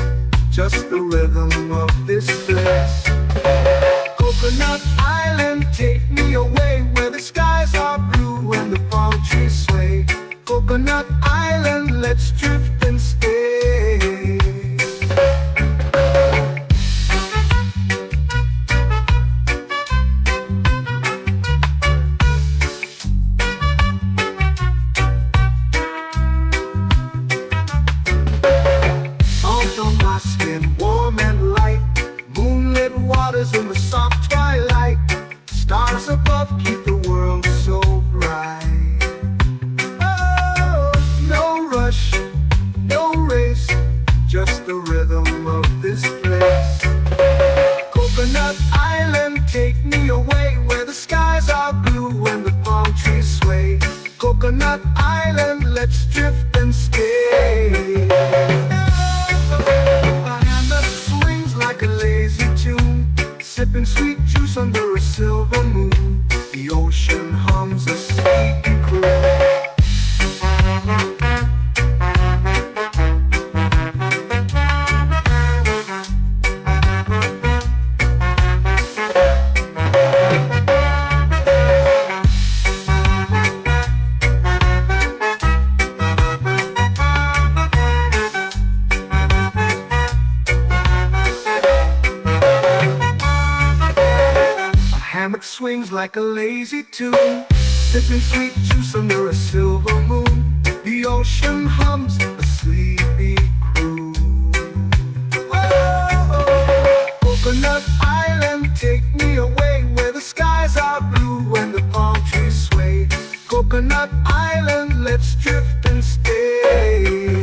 just the rhythm of this place. Coconut Island, take me away, where the skies are blue and the palm trees sway. Coconut Island, let's drift and stay. the soft twilight. Stars above keep the world so bright. Oh, no rush, no race, just the rhythm of this place. Coconut Island, take me away where the skies are blue and the palm trees sway. Coconut Island, let's drift and stay. A hand that swings like a lazy tune, sipping sweet juice under a silver moon. The ocean hums a sleepy croon. Hammock swings like a lazy tune, sipping sweet juice under a silver moon. The ocean hums a sleepy croon. Whoa, Coconut Island, take me away where the skies are blue and the palm trees sway. Coconut Island, let's drift and stay.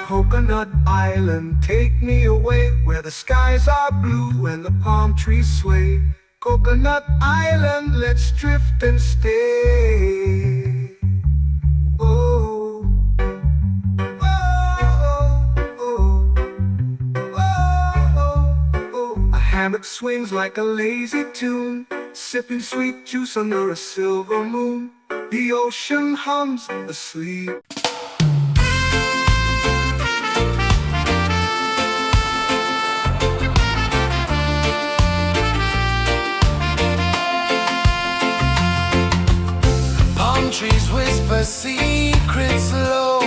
Coconut Island, take me away where the skies are blue and the palm trees sway. Coconut Island, let's drift and stay. Oh, oh, oh, oh, oh. A hammock swings like a lazy tune, sipping sweet juice under a silver moon. The ocean hums asleep. Trees whisper secrets low.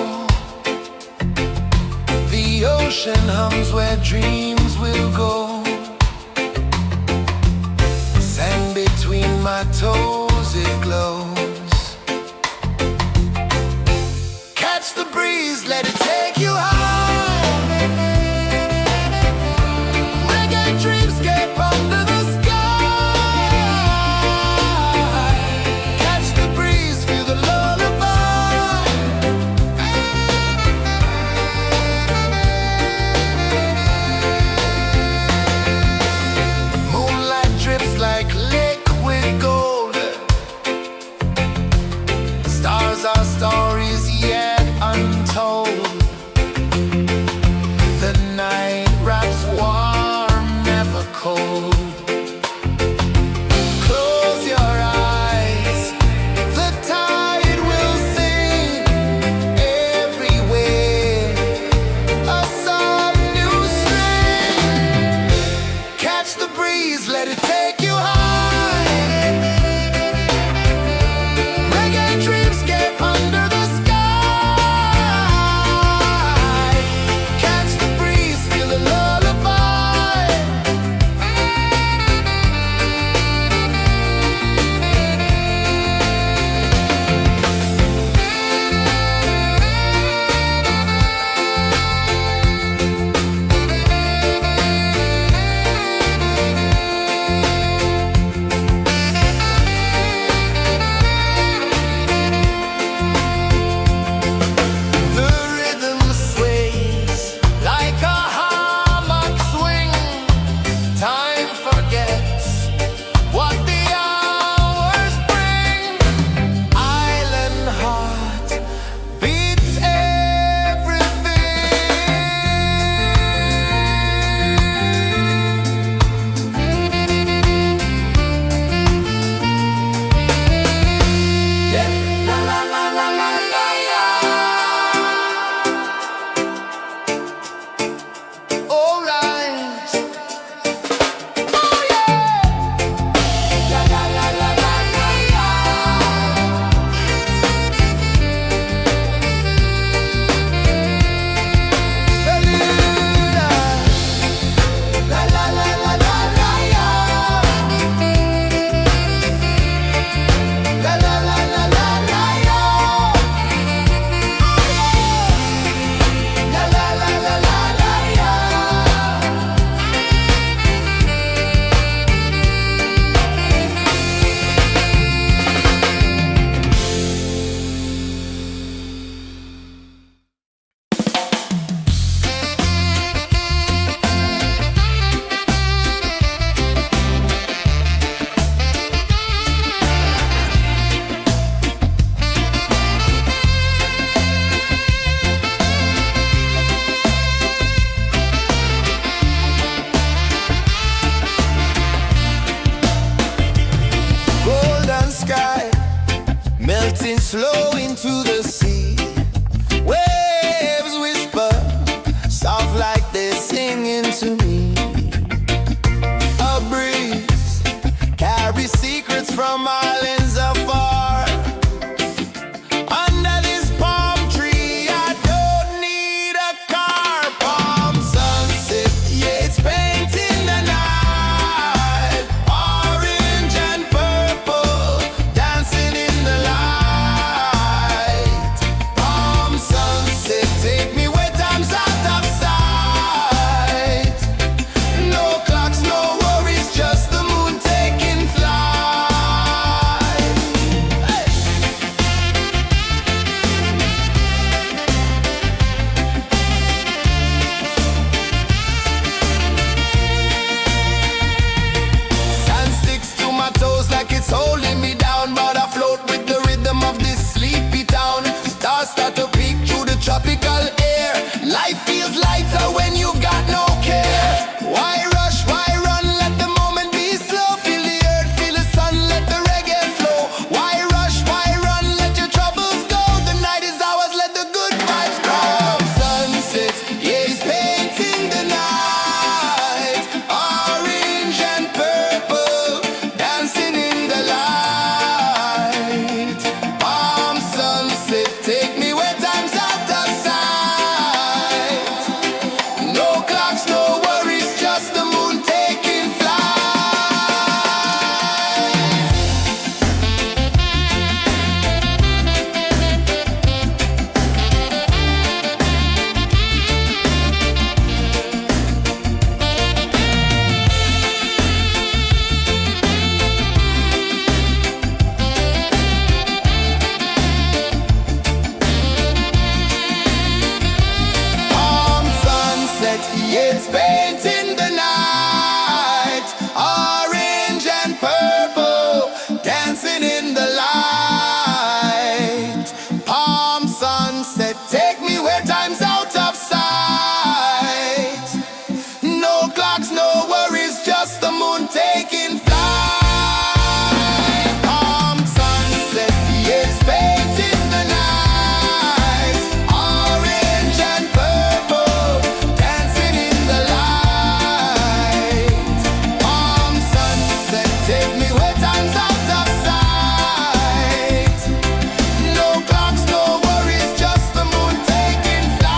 The ocean hums where dreams will go. Sand between my toes, it glows. Catch the breeze, let it take you high. Reggae dreamscape under the sky. flow into the sea. Waves whisper, soft like they're singing to me. A breeze carries secrets from islands afar. Under this palm tree, I don't need a car. Palm sunset, yeah, it's painting the night. Orange and purple, dancing in the light. Palm sunset, take me where time's out of sight. No clocks, no worries, just the moon taking flight. Hey! Sand sticks to my toes like it's holding me down, but I float with the rhythm of this sleepy town. Stars start to peek through the tropical air. Life feels lighter when you've got no care. Why rush, why run, let the moment be slow. Feel the earth, feel the sun, let the reggae flow. Why rush, why run, let your troubles go. The night is ours, let the good vibes grow. Sunset, yeah, it's painting the night. Orange and purple, dancing in the light. Palm sunset, take me where time's out of sight. No clocks, no worries, just the moon taking flight. Palm sunset, yeah, it's painting the night. Orange and purple, dancing in the light. Palm sunset, take me where time's out of sight. No clocks, no worries, just the moon taking flight. Palm sunset, yeah, it's painting the night. Orange and purple, dancing in the light. Palm sunset, take me where time's out of sight. No clocks, no worries, just the moon taking flight.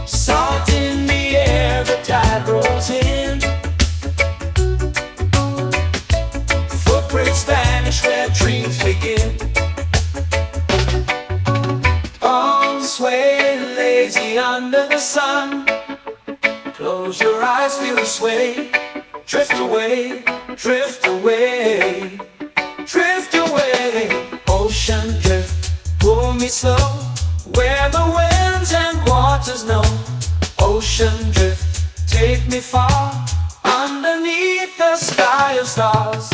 Salt in the air, the tide rolls in. Footprints vanish where dreams begin. Arms sway lazy under the sun. Close your eyes, feel the sway. Drift away, drift away, drift away. Ocean drift, pull me slow, where the winds and waters know. Ocean drift, take me far, underneath the sky of stars.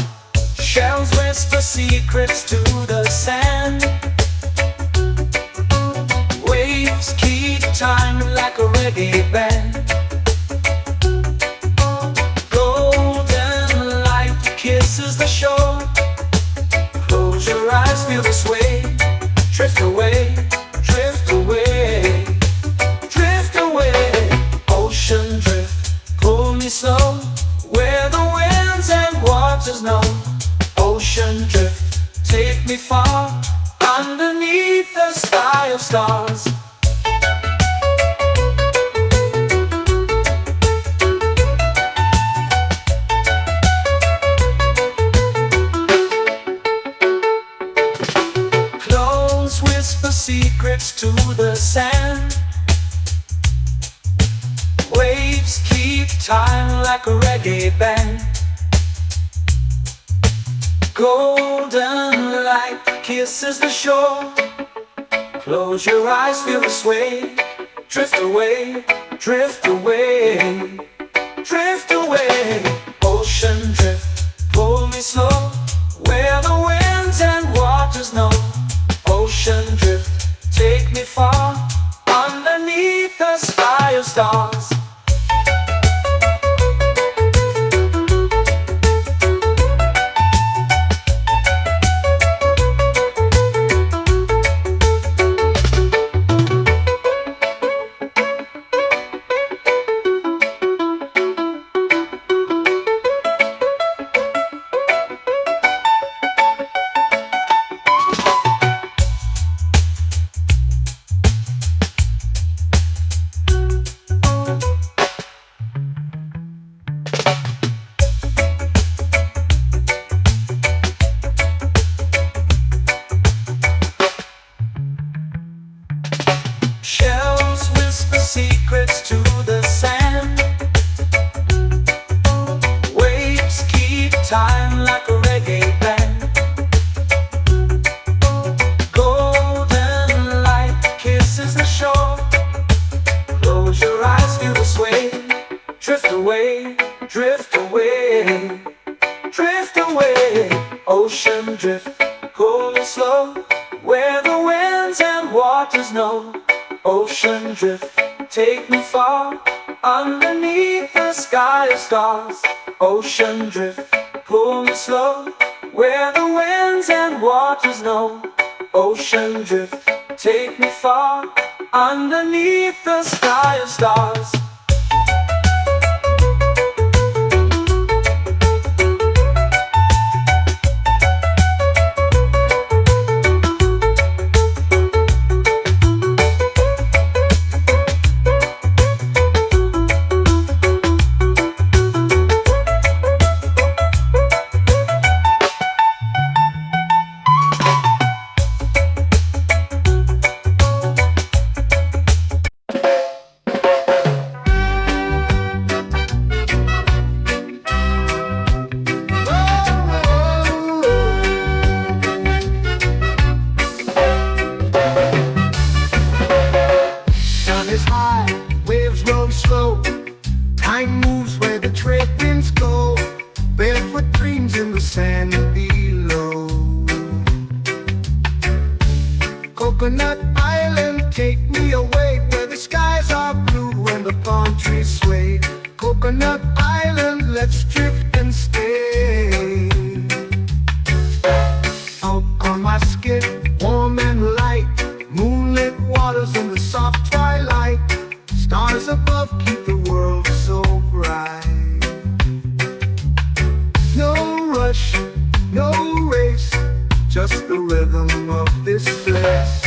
Shells whisper secrets to the sand. Waves keep time like a reggae band. Golden light kisses the shore. Close your eyes, feel the sway. Drift away, drift away, drift away. Ocean drift, pull me slow, where the winds and waters know. Ocean drift, take me far, underneath the sky of stars. Clones whisper secrets to the sand. Waves keep time like a reggae band. Golden light kisses the shore. Close your eyes, feel the sway. Drift away, drift away, drift away. Ocean drift, pull me slow, where the winds and waters know. Ocean drift, take me far, underneath the sky of stars. Shells whisper secrets to the sand. Waves keep time like a reggae band. Golden light kisses the shore. Close your eyes, feel the sway. Drift away, drift away, drift away. Ocean drift, cool and slow, where the winds and waters know. Ocean drift, take me far, underneath the sky of stars. Ocean drift, pull me slow, where the winds and waters know. Ocean drift, take me far, underneath the sky of stars. Time moves where the trade winds go. Barefoot dreams in the sand below. Coconut Island, take me away, where the skies are blue and the palm trees sway. Coconut Island, let's drift and stay. Out on my skin, warm and light, moonlit waters in the soft twilight. Stars above keep the world so bright. No rush, no race, just the rhythm of this place.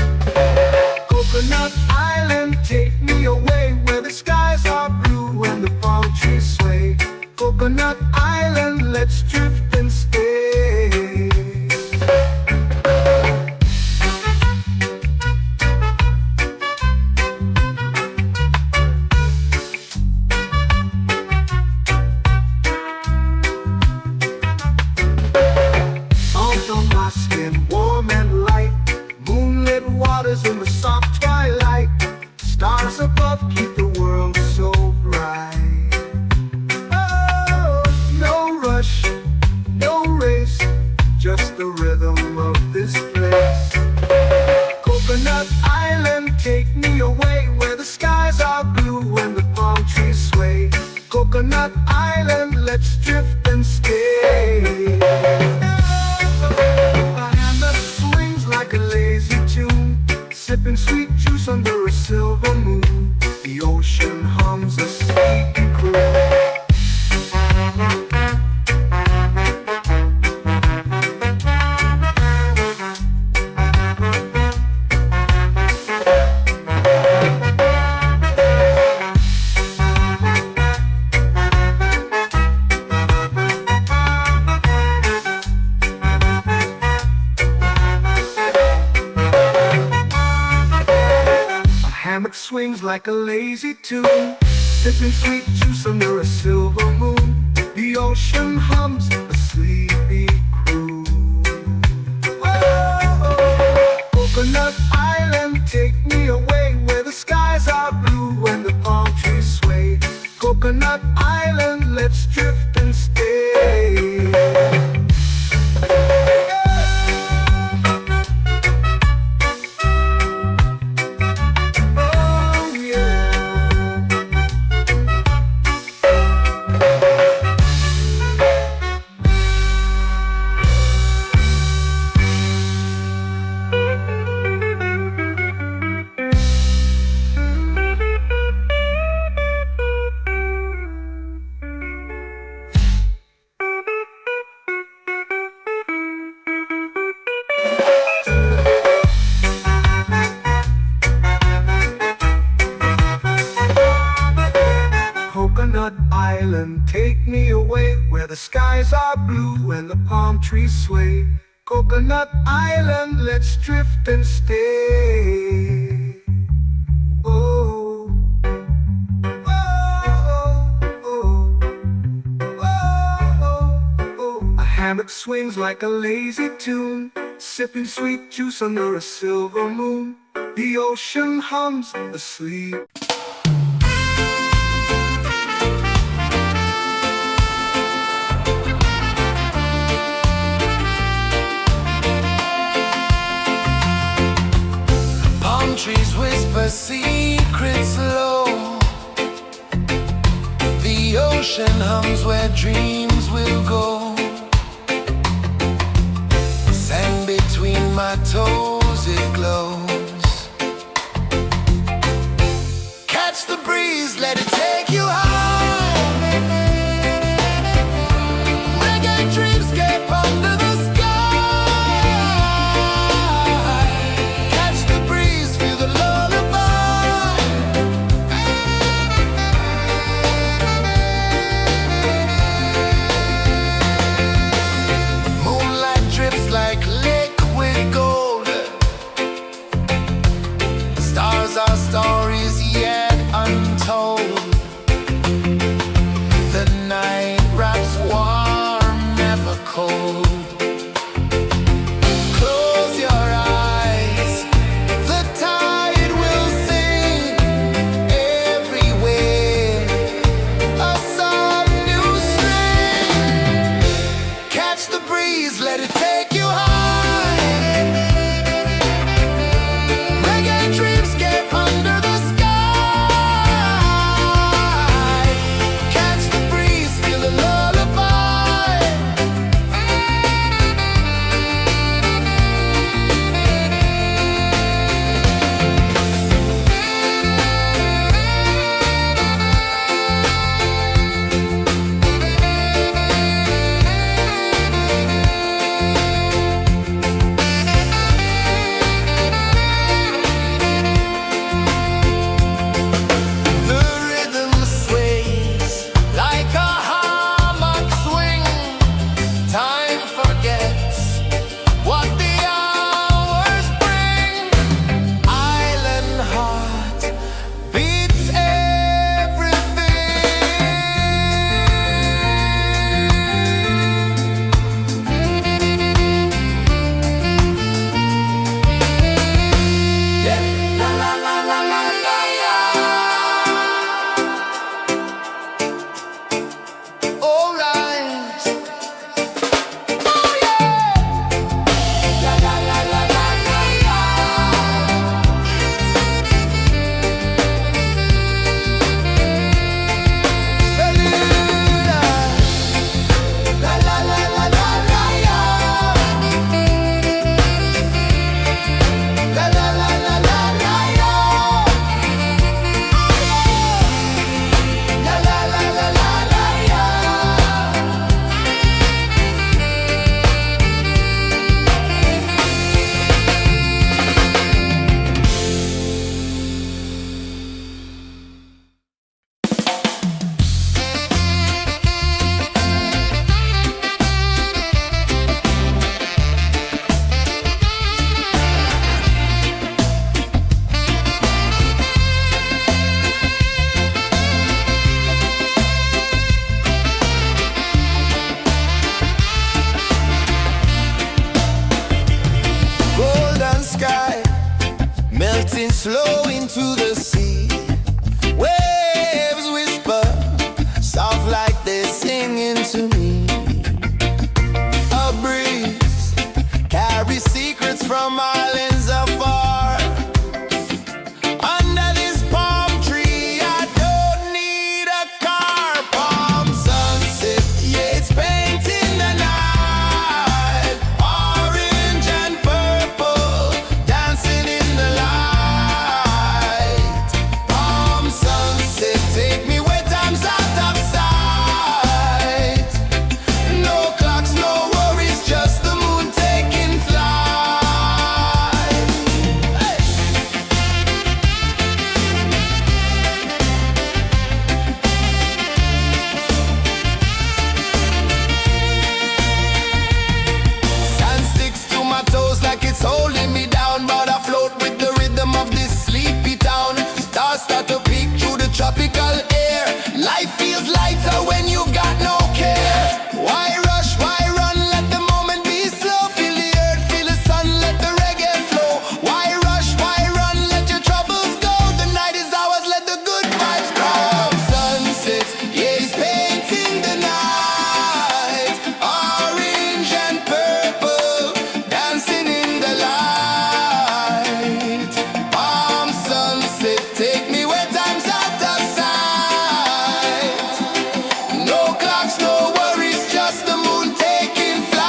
Coconut Island, take me away, where the skies are blue and the palm trees sway. Coconut Island, let's drift and stay. Warm and light, moonlit waters in the soft twilight. Stars above keep the world so bright. Oh, no rush, no race, just the rhythm of this place. Coconut Island, take me away, where the skies are blue and the palm trees sway. Coconut Island, let's drift and stay. Like a lazy tune, sipping sweet juice under a silver moon. The ocean hums a sleepy croon. Swings like a lazy tune, sipping sweet juice under a silver moon. The ocean hums a sleepy croon. island, take me away where the skies are blue and the palm trees sway. Coconut Island, let's drift and stay. Oh yeah. Coconut Island, take me away where the skies are blue and the palm trees sway. Coconut Island, let's drift and stay. Oh, oh, oh, oh, oh, oh. A hammock swings like a lazy tune, sipping sweet juice under a silver moon. The ocean hums asleep. Trees whisper secrets low. The ocean hums where dreams will go. Sand between my toes, it glows. Catch the breeze, let it take you high. Reggae dreamscape under the sky. Our stories yet untold. The night wraps warm, never cold. Close your eyes, the tide will sing everywhere. A soft new string. Catch the breeze, let it take you high. Reggae dreamscape under the sky. floating slow into the sea. Waves whisper, soft like they're singing to me. A breeze carries secrets from islands afar. Under this palm tree, I don't need a car. Palm sunset, yeah, it's painting the night. Orange and purple, dancing in the light. Palm sunset, take me where time's out of sight. No clocks, no worries, just the moon taking flight. Hey! Sand sticks to my toes like it's holding me down, but I float with the rhythm of this sleepy town. Stars start to peek through the tropical air. Life feels lighter when you've got no care. Why rush, why run, let the moment be slow. Feel the earth, feel the sun, let the reggae flow. Why rush, why run, let your troubles go. The night is ours, let the good vibes grow. Sunset, yeah, it's painting the night. Orange and purple, dancing in the light. Palm sunset, take me where time's out of sight. No clocks, no worries, just the moon taking flight.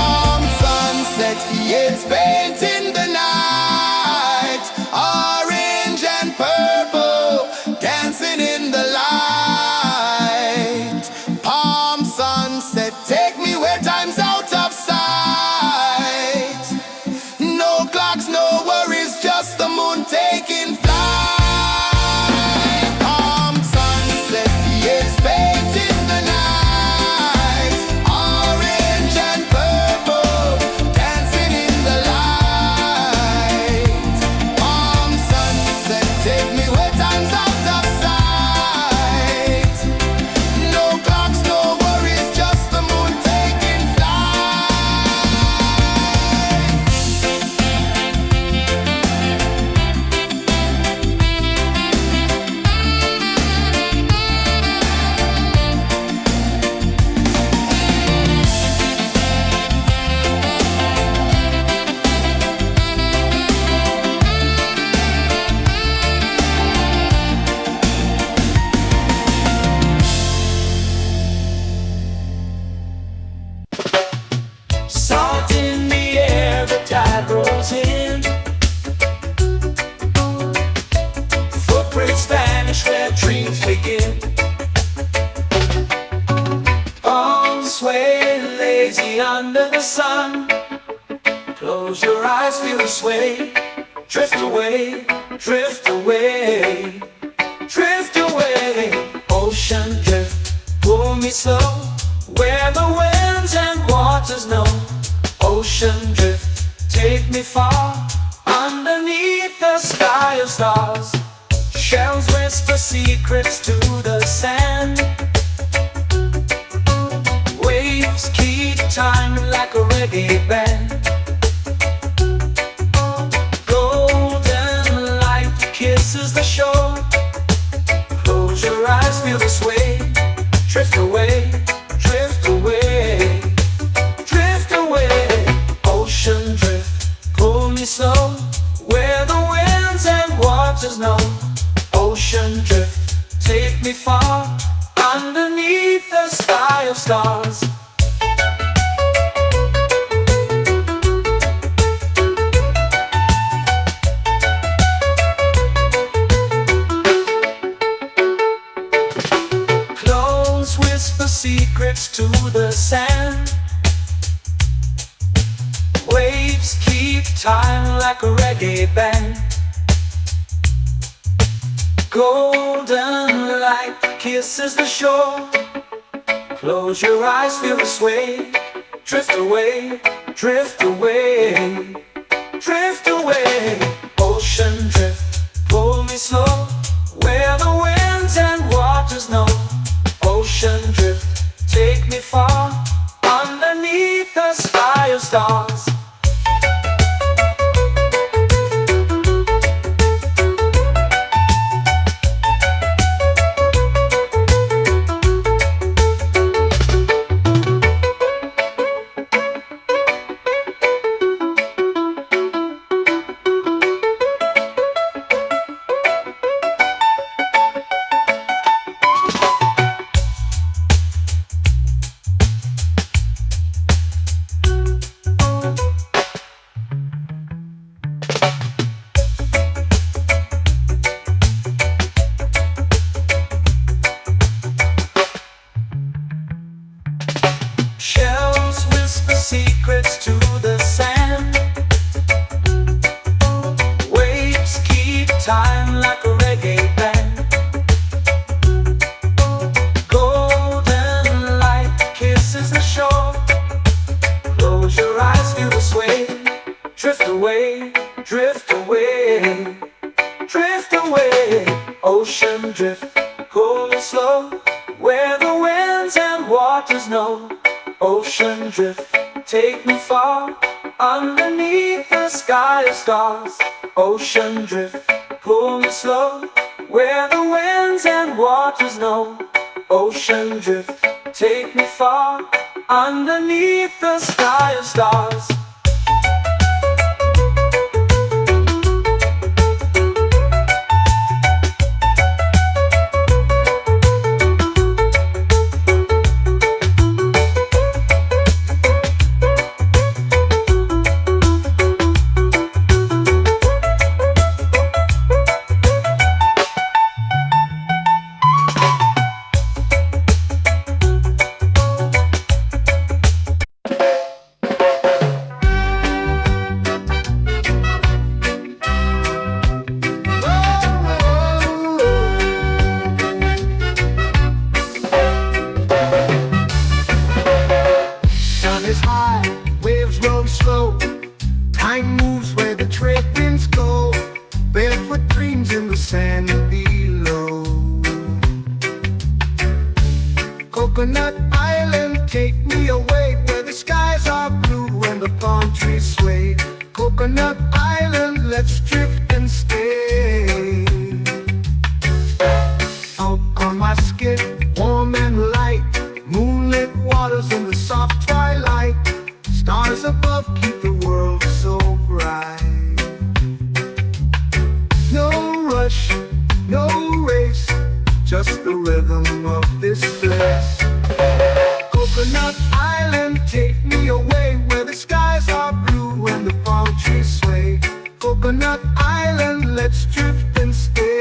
Palm sunset, yeah, it's painting the night. Orange and purple, dancing in the light. Palm sunset, take me where time's out of sight. No clocks, no worries, just the moon taking flight. Palm sunset, yeah, it's painting the night. Orange and purple, dancing in the light. Palm sunset, take me where time's out of sight. No clocks, no worries, just the moon taking flight. Salt in the air, the tide rolls in. Footprints vanish where dreams begin. Palms sway lazy under the sun. Close your eyes, feel the sway. Drift away, drift away, drift away. Ocean drift, pull me slow, where the winds and waters know. Ocean drift, take me far, underneath the sky of stars. Shells whisper secrets to the sand. Waves keep time like a reggae band. Golden light kisses the shore. Close your eyes, feel the sway. Drift away, drift away, drift away. Ocean drift, pull me slow, where the winds and waters know. Ocean drift, take me far, underneath the sky of stars. Close whisper secrets to the sand. Waves keep time like a reggae band. Golden light kisses the shore. Close your eyes, feel the sway. Drift away, drift away, drift away. Ocean drift, pull me slow, where the winds and waters know. Ocean drift, take me far, underneath the sky of stars. Shells whisper secrets to the sand. Waves keep time like a reggae band. Golden light kisses the shore. Close your eyes, feel the sway. Drift away, drift away, drift away. Ocean drift, pull me slow, where the winds and waters know. Ocean drift, take me far, underneath the sky of stars. Ocean drift, pull me slow, where the winds and waters know. Ocean drift, take me far, underneath the sky of stars. Sun is high, waves roll slow. Time moves where the trade winds go. Barefoot dreams in the sand below. Coconut Island, take me away, where the skies are blue and the palm trees sway. Coconut Island, let's drift and stay. Out on my skin, warm and light, moonlit waters in the soft twilight. Stars above keep the world so bright. No rush, no race, just the rhythm of this place. Coconut Island, take me away, where the skies are blue and the palm trees sway. Coconut Island, let's drift and stay.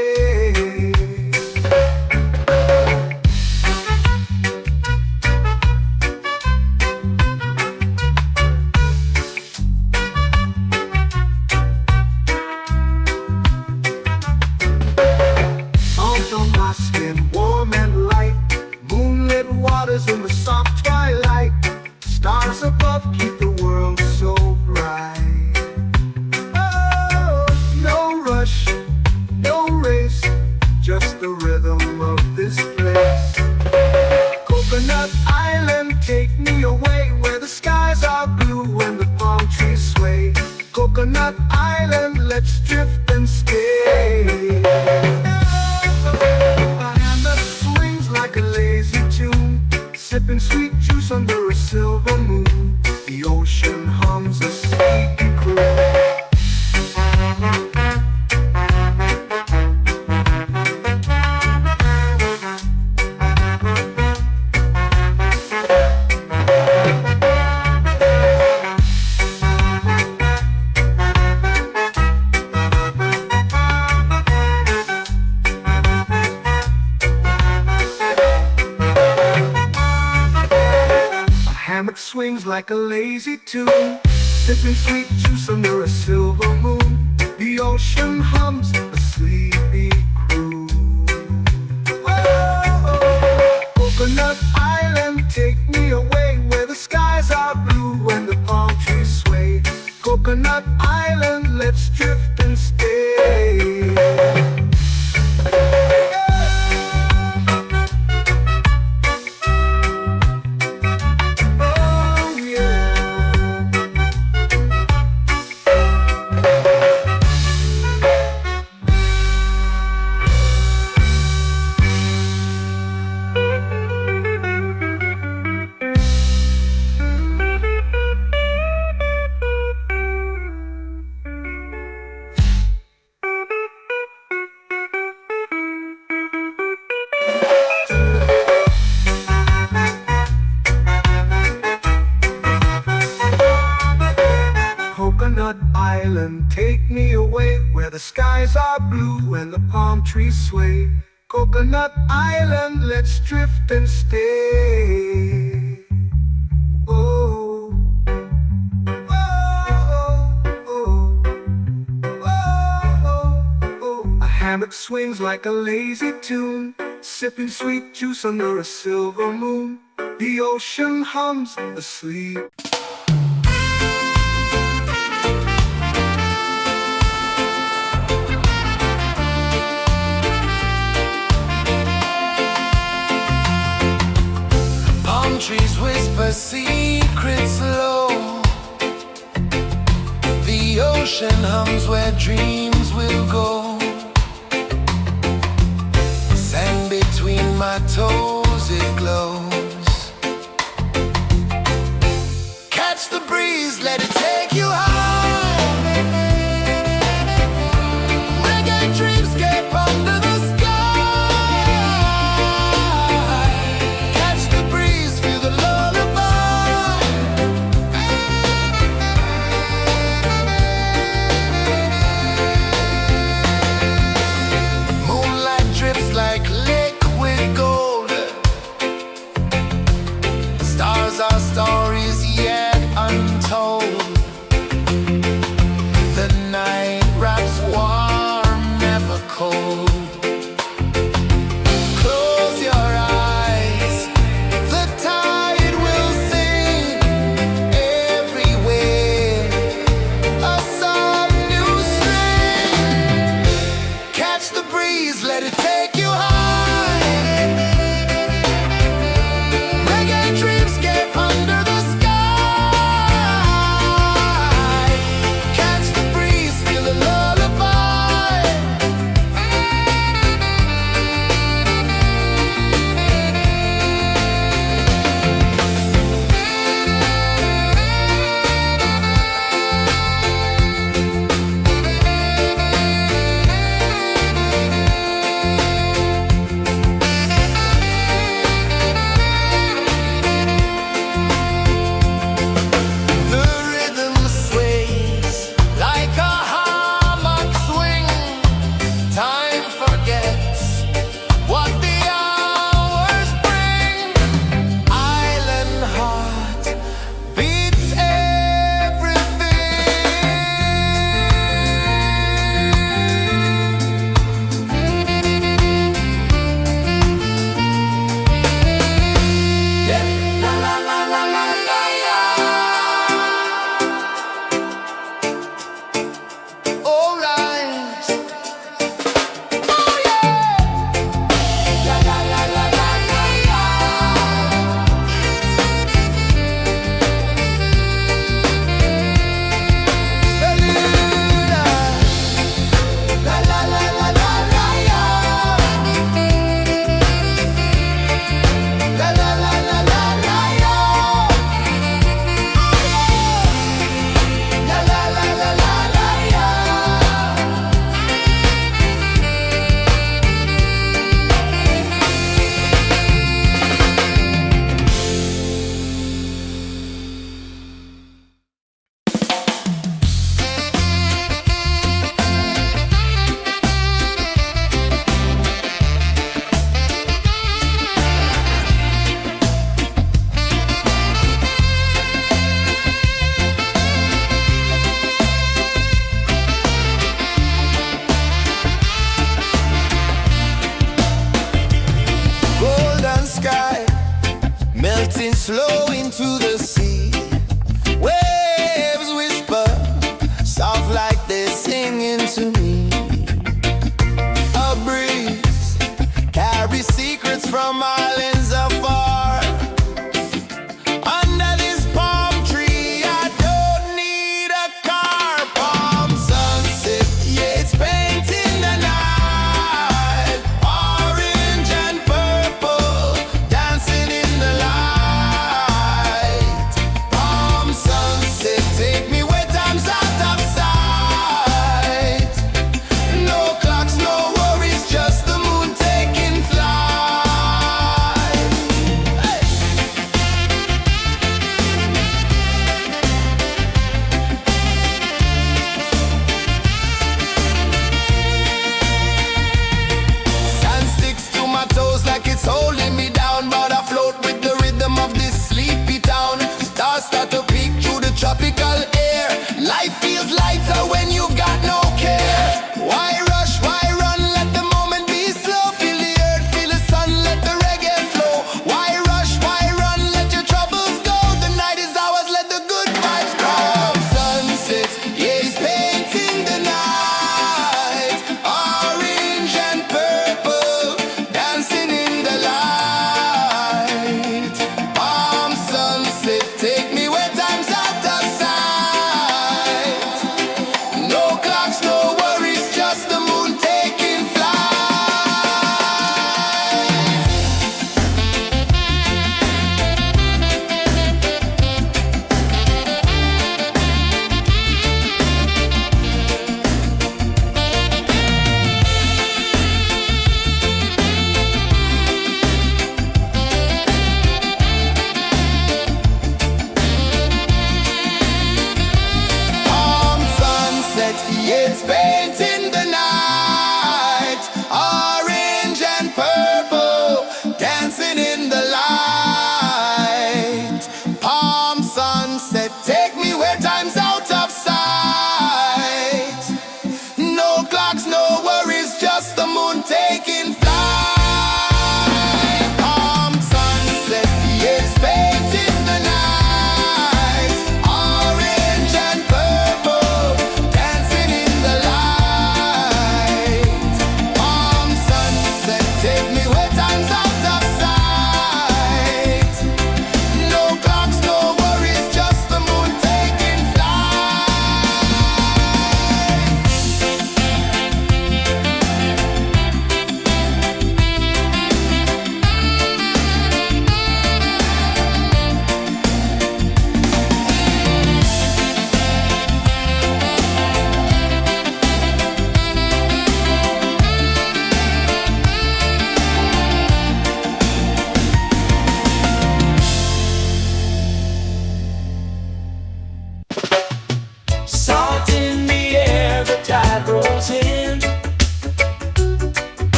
My skin warm and light, moonlit waters in the soft twilight. Stars above keep the world so bright. Oh, no rush, no race, just the rhythm of this place. Coconut Island, take me away, where the skies are blue and the palm trees sway. Coconut Island, let's drift and stay. Sipping sweet juice under a silver moon. The ocean hums a sleepy croon. Hammock swings like a lazy tune, sipping sweet juice under a silver moon. The ocean hums a sleepy croon. trees sway. Coconut Island, let's drift and stay. Oh, oh, oh, oh, oh. A hammock swings like a lazy tune, sipping sweet juice under a silver moon. The ocean hums asleep. Palm trees whisper secrets low. The ocean hums where dreams will go. Sand between my toes, it glows. Catch the breeze, let it take you high. Reggae dreamscape under the sky. Catch the breeze, feel the lullaby. Moonlight drips like liquid gold. Stars are stories yet untold. The night wraps warm, never cold. Close your eyes, the tide will sing everywhere. A soft new string. Catch the breeze, let it take you high. Reggae dreamscape under the sky. Catch the breeze, feel the lullaby. The rhythm sways like a hammock swing. Time forgets what the hours bring. Island heart beats everything. Yeah. La la la la la la la. All right. Oh yeah. La la la la la la la. Beluga. La la la la la la la. La la la la la la la. La la la la la la la. Golden sky melting slow into the sea. Waves whisper soft like they're singing to me. A breeze carries secrets from islands afar. Under this palm tree, I don't need a car. Palm sunset, yeah, it's painting the night. Orange and purple dancing in the light.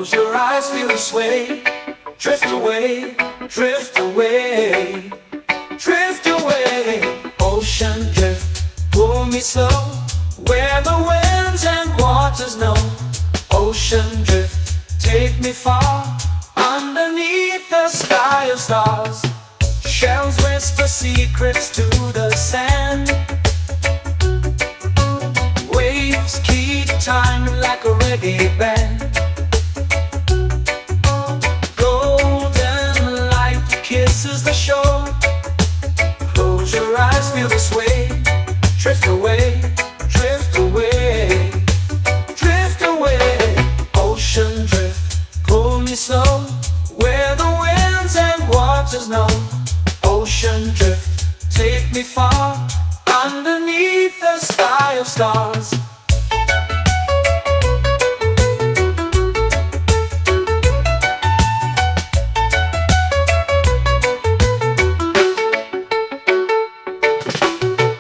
Close your eyes, feel the sway. Drift away, drift away, drift away. Ocean drift, pull me slow, where the winds and waters know. Ocean drift, take me far, underneath the sky of stars. Shells whisper secrets to the sand. Waves keep time like a reggae band. Golden light kisses the shore. Close your eyes, feel the sway. Drift away, drift away, drift away. Ocean drift, pull me slow, where the winds and waters know. Ocean drift, take me far, underneath the sky of stars.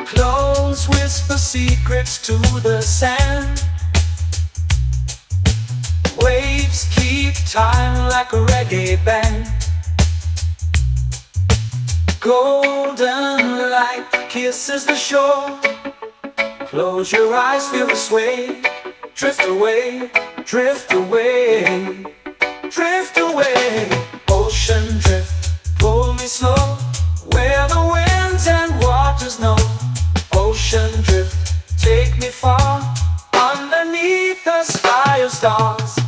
Close whisper secrets to the sand. Waves keep time like a reggae band. Golden light kisses the shore. Close your eyes, feel the sway. Drift away, drift away, drift away. Ocean drift, pull me slow, where the winds and waters know. Ocean drift, take me far, underneath the sky of stars.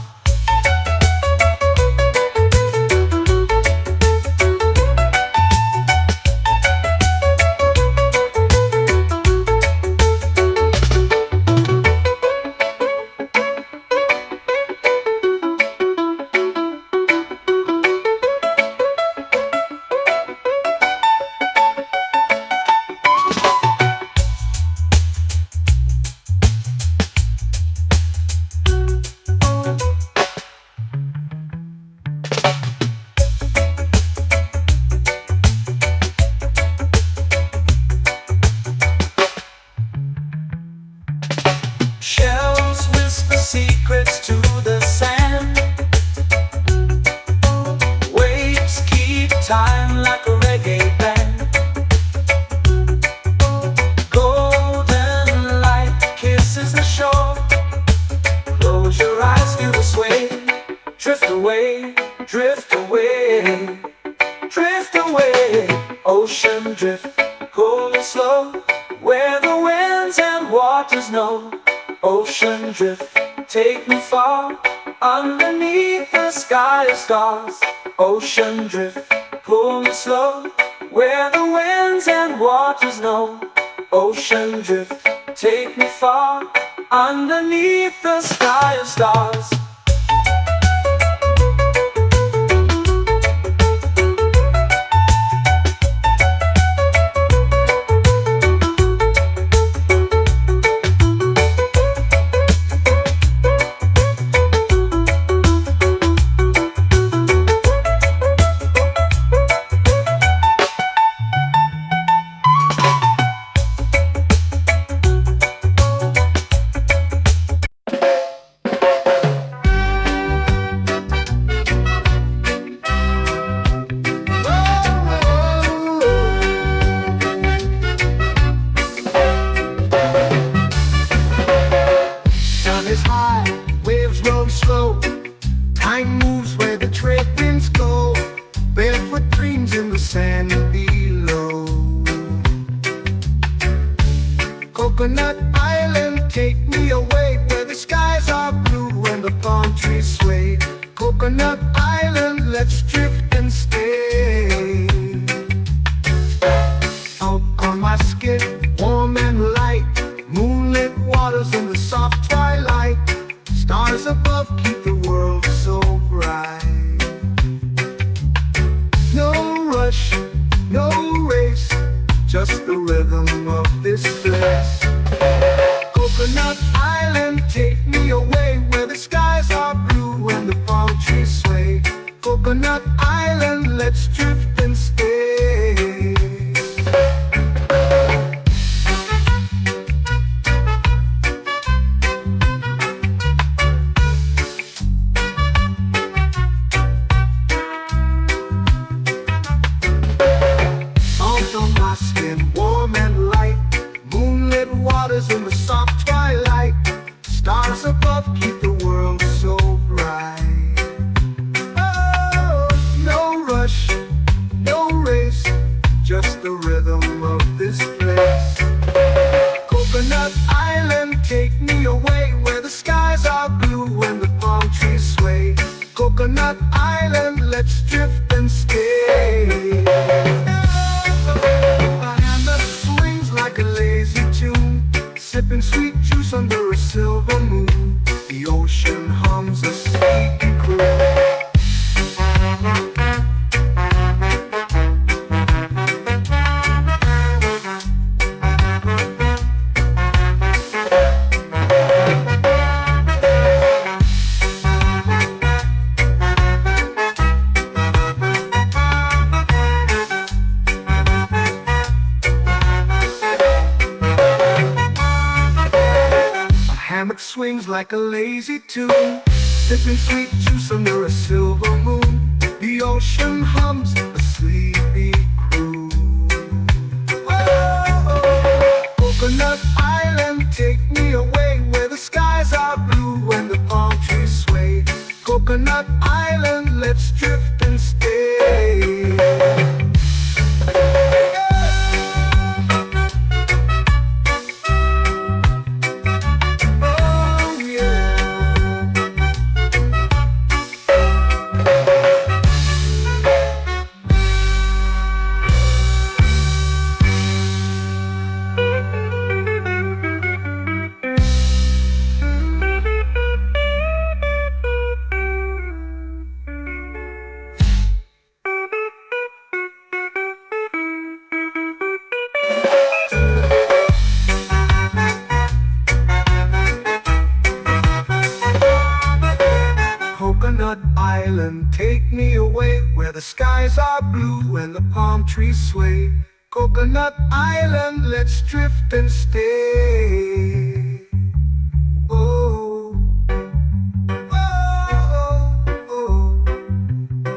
Shells whisper secrets to the sand. Waves keep time like a reggae band. Golden light kisses the shore. Close your eyes, feel the sway. Drift away, drift away, drift away. Ocean drift, pull me slow, where the winds and waters know. Ocean drift, take me far, underneath the sky of stars. Ocean drift, pull me slow, where the winds and waters know. Ocean drift, take me far, underneath the sky of stars. Sun is high, waves roll slow. Time moves where the trade winds go. Barefoot dreams in the sand below. Coconut Island, take me away, where the skies are blue and the palm trees sway. Coconut Island, let's drift and stay. Out on my skin, warm and light, moonlit waters in the soft twilight. Stars above keep the world so bright. No rush, no race, just the rhythm of this place. Coconut Island, take me away, where the skies are blue and the palm trees sway. Coconut Island, let's drift and stay. sipping sweet juice under a silver moon. The ocean hums a sleepy croon. Hammock swings like a lazy tune, sipping sweet juice under a silver moon. The ocean hums a sleepy croon. Whoa, Coconut Island, take me away where the skies are blue and the palm trees sway. Coconut Island, let's drift and stay. Coconut Island, take me away where the skies are blue and the palm trees sway. Coconut Island, let's drift and stay. Oh, oh, oh,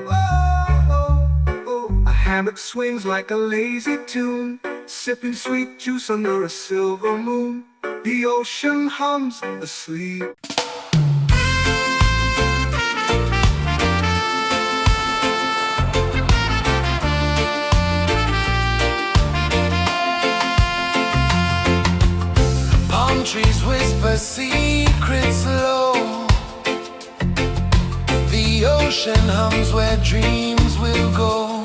oh, oh. A hammock swings like a lazy tune, sipping sweet juice under a silver moon. The ocean hums asleep. Trees whisper secrets low. The ocean hums where dreams will go.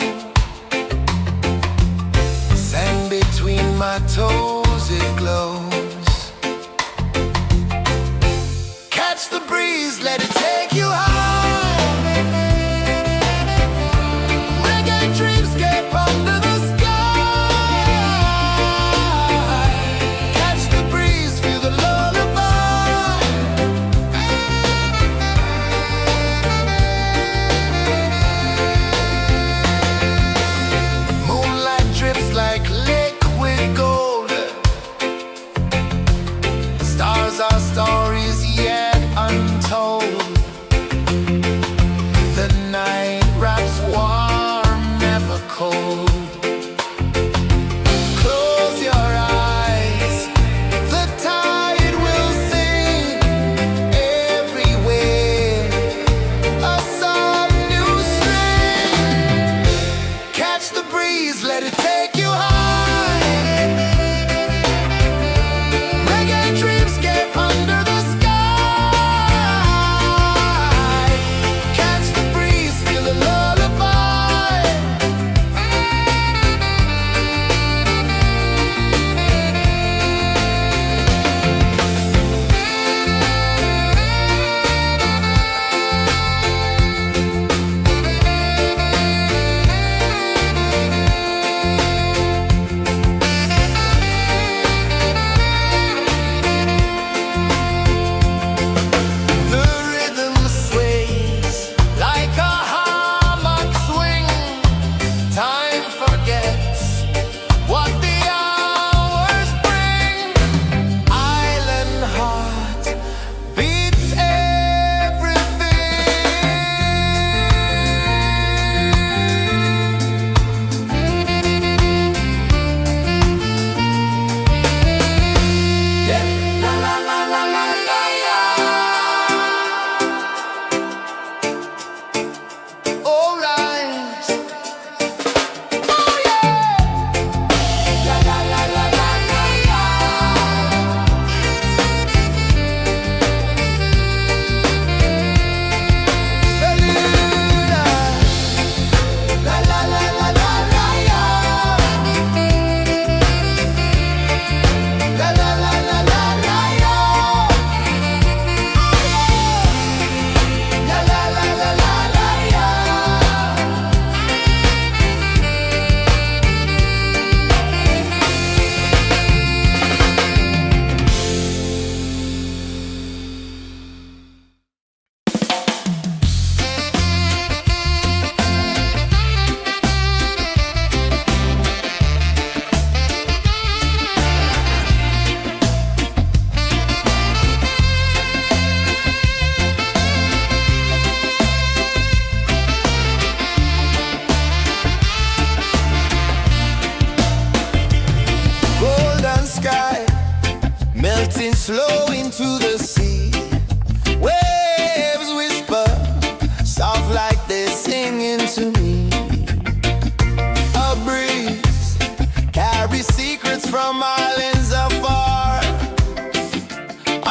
Sand between my toes, it glows. Catch the breeze, let it take you high. Reggae dreamscape under the sky. melting slow into the sea. Waves whisper, soft like they're singing to me. A breeze carries secrets from islands afar.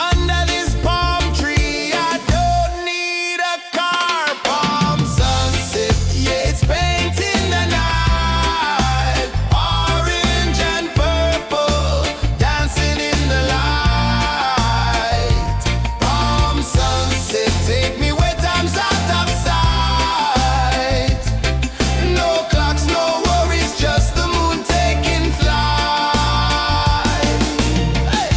Under this palm tree, I don't need a car. Palm sunset, yeah, it's painting the night. Orange and purple, dancing in the light. Palm sunset, take me where time's out of sight. No clocks, no worries, just the moon taking flight. Hey!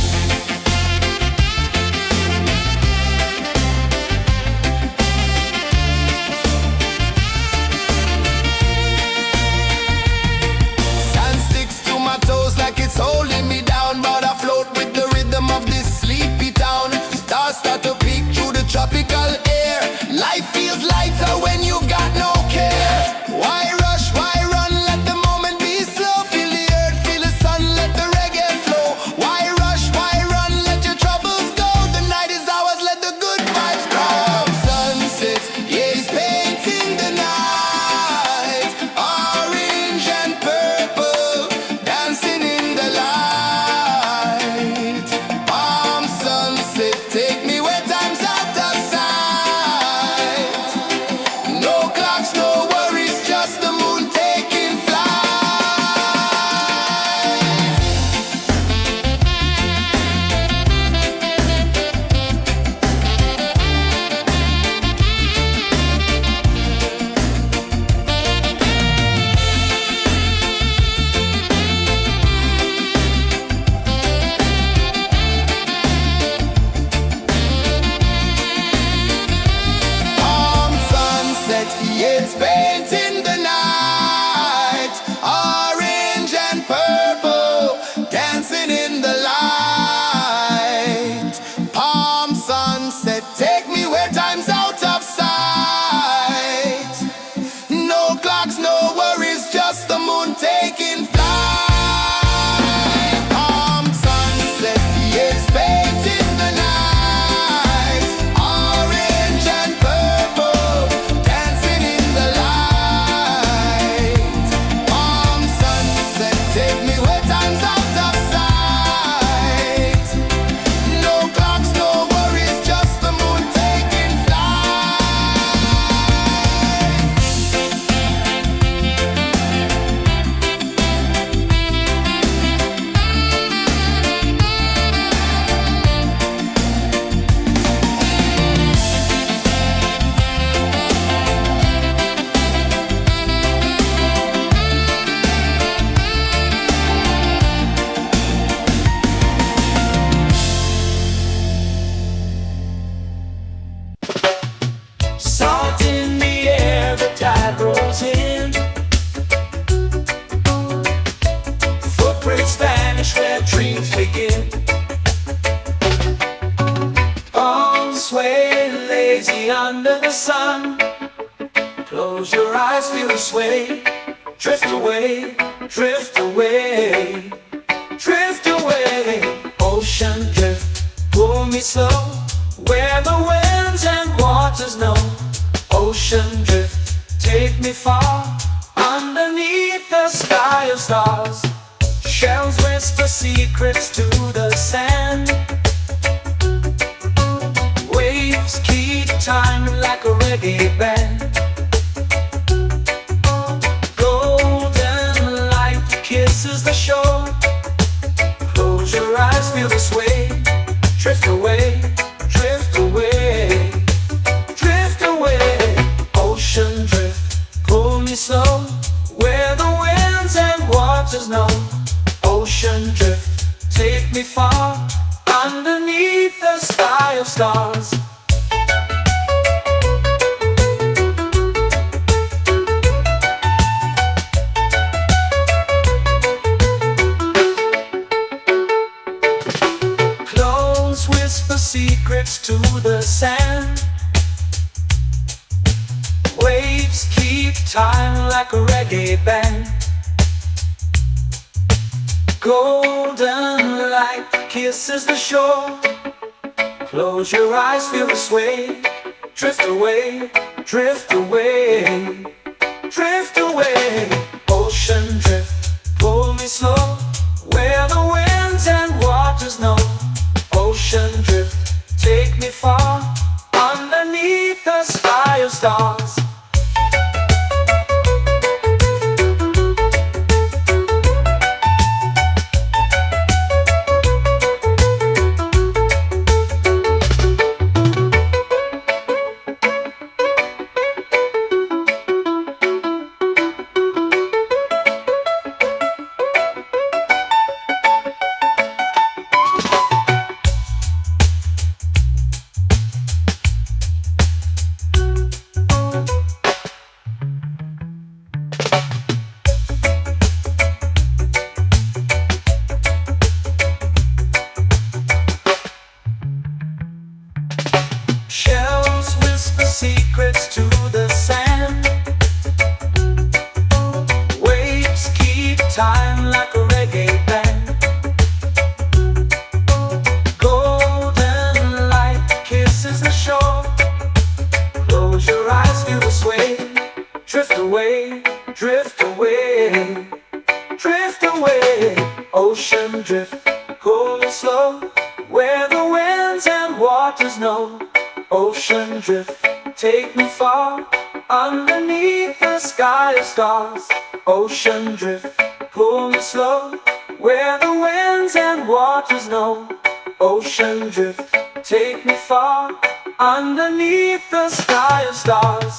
Sand sticks to my toes like it's holding me down, but I float with the rhythm of this sleepy town. Stars start to peek through the tropical air. Life feels lighter when you've got no care. Why rush, why run, let the moment be slow. Feel the earth, feel the sun, let the reggae flow. Why rush, why run, let your troubles go. The night is ours, let the good vibes come. Sunset, yeah, it's painting the night. Orange and purple, dancing in the light. Palm sunset, take me where time's out of sight. No clocks, no worries, just the moon taking flight. Palm sunset, yeah, it's painting the night. Orange and purple, dancing in the light. Palm sunset, take me where time's out of sight. No clocks, no worries, just the moon taking flight. Palm sunset, yeah, it's painting the night. Orange and purple, dancing in the light. Palm sunset, take me where time's out of sight. No clocks, no worries, just the moon taking flight. Salt in the air, the tide rolls in. Footprints vanish where dreams begin. Arms sway lazy under the sun. Close your eyes, feel the sway. Drift away, drift away, drift away. Ocean drift, pull me slow. Where the winds and waters know. Ocean drift, take me far. Underneath the sky of stars. Shells whisper secrets to the sand. Waves keep time like a reggae band. Golden light kisses the shore. Close your eyes, feel the sway. Drift away, drift away, drift away. Ocean drift, pull me slow. Where the winds and waters know. Ocean drift, take me far. Underneath the sky of stars. Close whisper secrets to the sand. Waves keep time like a reggae band. Golden light kisses the shore. Close your eyes, feel the sway. Drift away, drift away, drift away. Ocean drift, pull me slow, where the winds and waters know. Ocean drift, take me far, underneath the sky of stars. Shells whisper secrets to the sand. Waves keep time like a reggae band. Golden light kisses the shore. Close your eyes, feel the sway. Drift away, drift away, drift away. Ocean drift, pull me slow, where the winds and waters know. Ocean drift, take me far, underneath the sky of stars. Ocean drift, pull me slow, where the winds and waters know. Ocean drift, take me far, underneath the sky of stars.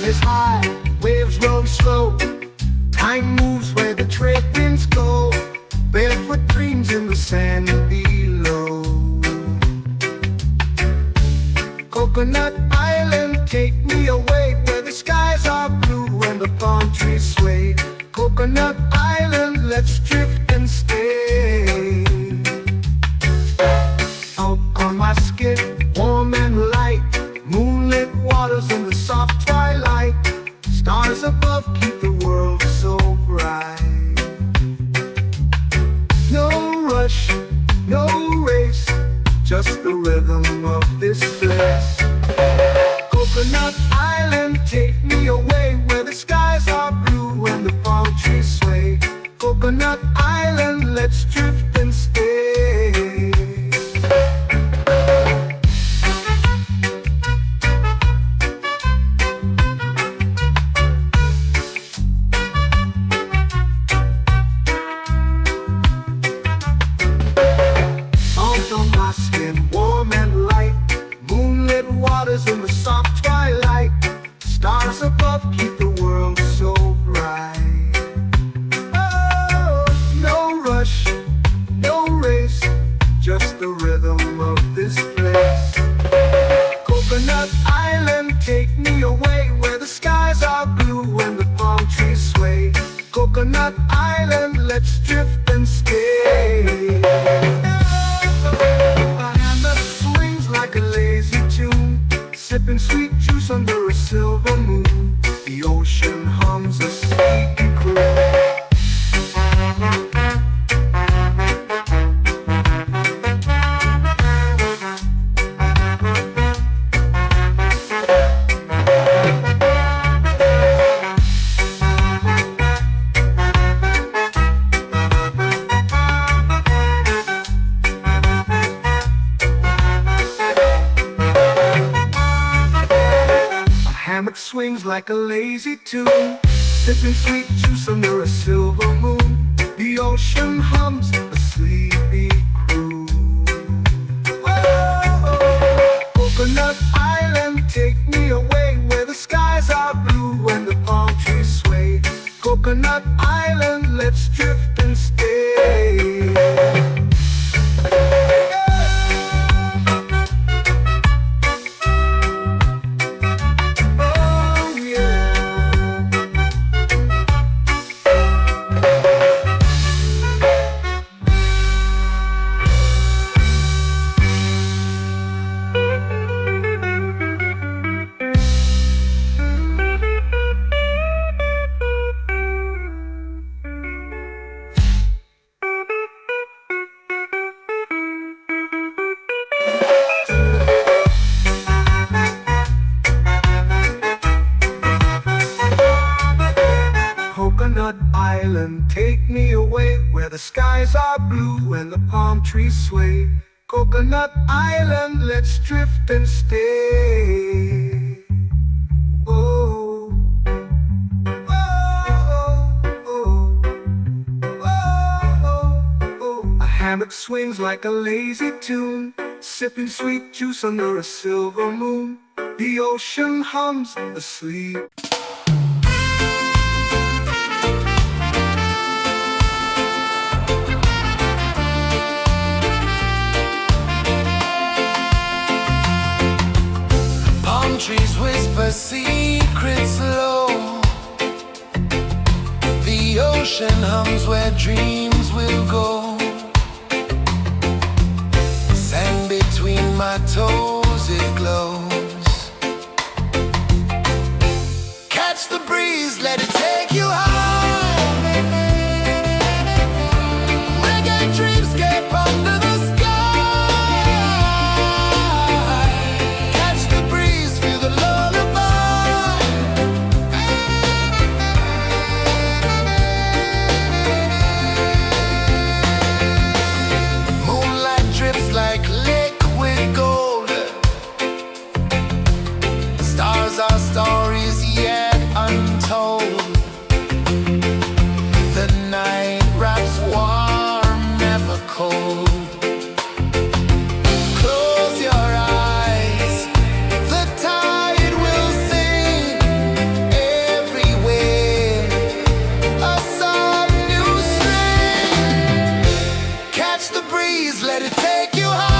Is high, waves roll slow. Time moves where the trade winds go. Barefoot dreams in the sand below. Coconut Island, take me away, where the skies are blue and the palm trees sway. Coconut Island, let's drift and stay. Out on my skin, warm and light, moonlit waters in the soft twilight. Stars above keep the world so bright. No rush, no race, just the rhythm of this place. Coconut Island, take me away, where the skies are blue and the palm trees sway. Coconut Island, let's drift and stay. In the soft twilight, stars above keep the world so bright. Oh, no rush, no race, just the rhythm of this place. Coconut Island, take me away, where the skies are blue and the palm trees sway. Coconut Island, let's drift and stay. My hand that swings like a lazy tune, sipping sweet juice under a silver moon. The ocean hums a sleepy croon. Hammock swings like a lazy tune, sipping sweet juice under a silver moon. The ocean hums a sleepy croon. Whoa. Coconut Island, let's drift and stay. Oh yeah. Coconut Island, take me away where the skies are blue and the palm trees sway. Coconut Island, let's drift and stay. Oh, oh, oh, oh, oh. A hammock swings like a lazy tune, sipping sweet juice under a silver moon. The ocean hums asleep. Trees whisper secrets low. The ocean hums where dreams will go. Sand between my toes, it glows. Catch the breeze, let it take you high. Reggae dreamscape under the sky. Our stories yet untold. The night wraps warm, never cold. Close your eyes, the tide will sing everywhere. A soft new string. Catch the breeze, let it take you high.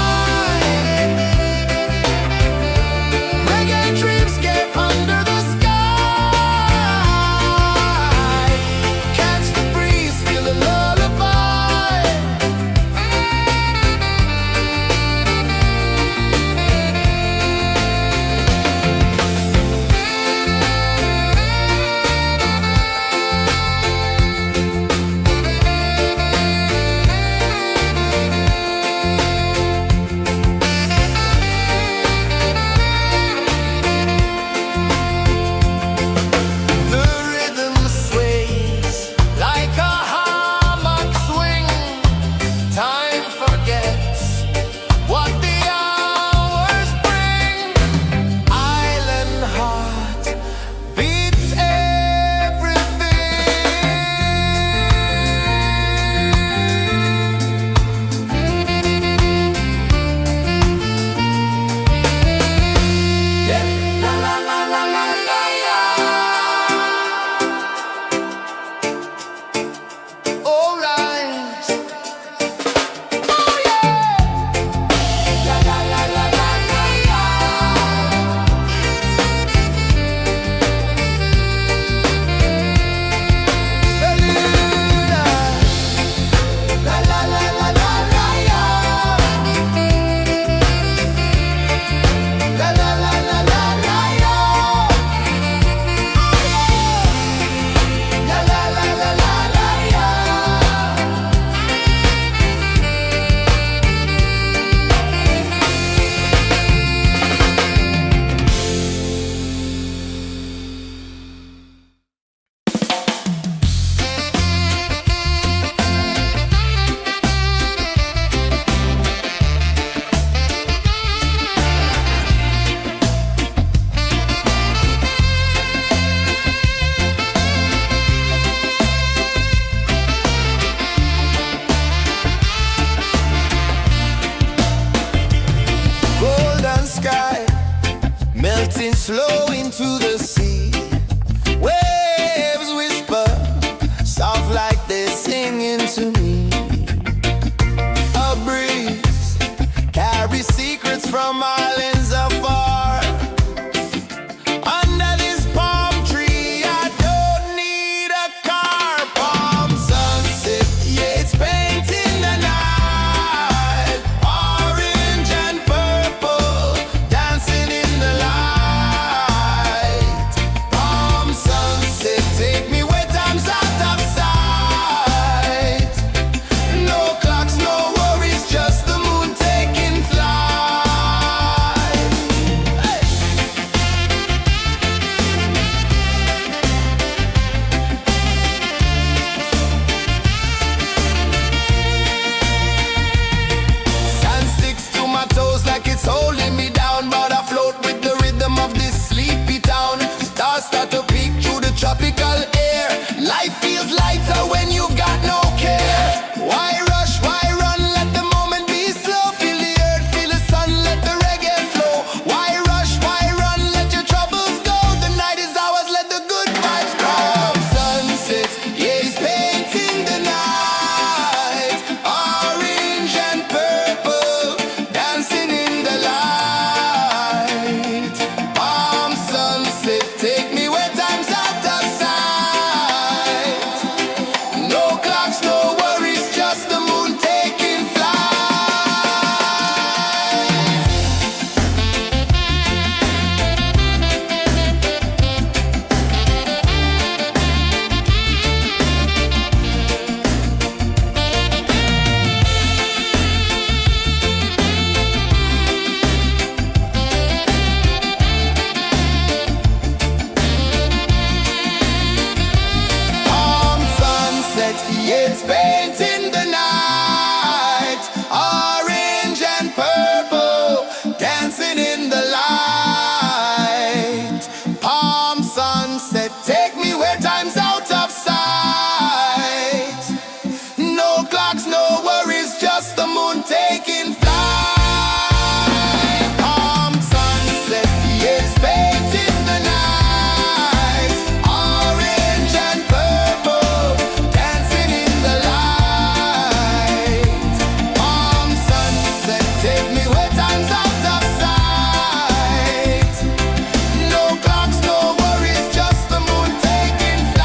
melting slow into the sea. Waves whisper friends from islands afar. Under this palm tree, I don't need a car. Palm sunset, yeah, it's painting the night. Orange and purple, dancing in the light. Palm sunset, take me where time's out of sight. No clocks, no worries, just the moon taking flight. Hey! Sand sticks to my toes like it's holding me down, but I float with the rhythm of this sleepy town. Stars start to peek through the tropical air. Life feels lighter when you've got no care. Why rush, why run, let the moment be slow. Feel the earth, feel the sun, let the reggae flow. Why rush, why run, let your troubles go. The night is ours, let the good vibes grow. Sunset, yeah, it's painting the night. Orange and purple, dancing in the light. Palm sunset, take me where time's out of sight. No clocks, no worries, just the moon taking flight. Palm sunset, yeah, it's painting the night. Orange and purple, dancing in the light. Palm sunset, take me where time's out of sight. No clocks, no worries, just the moon taking flight. Palm sunset, yeah, it's painting the night. Orange and purple, dancing in the light. Palm sunset, take me where time's out of sight. No clocks, no worries, just the moon taking flight.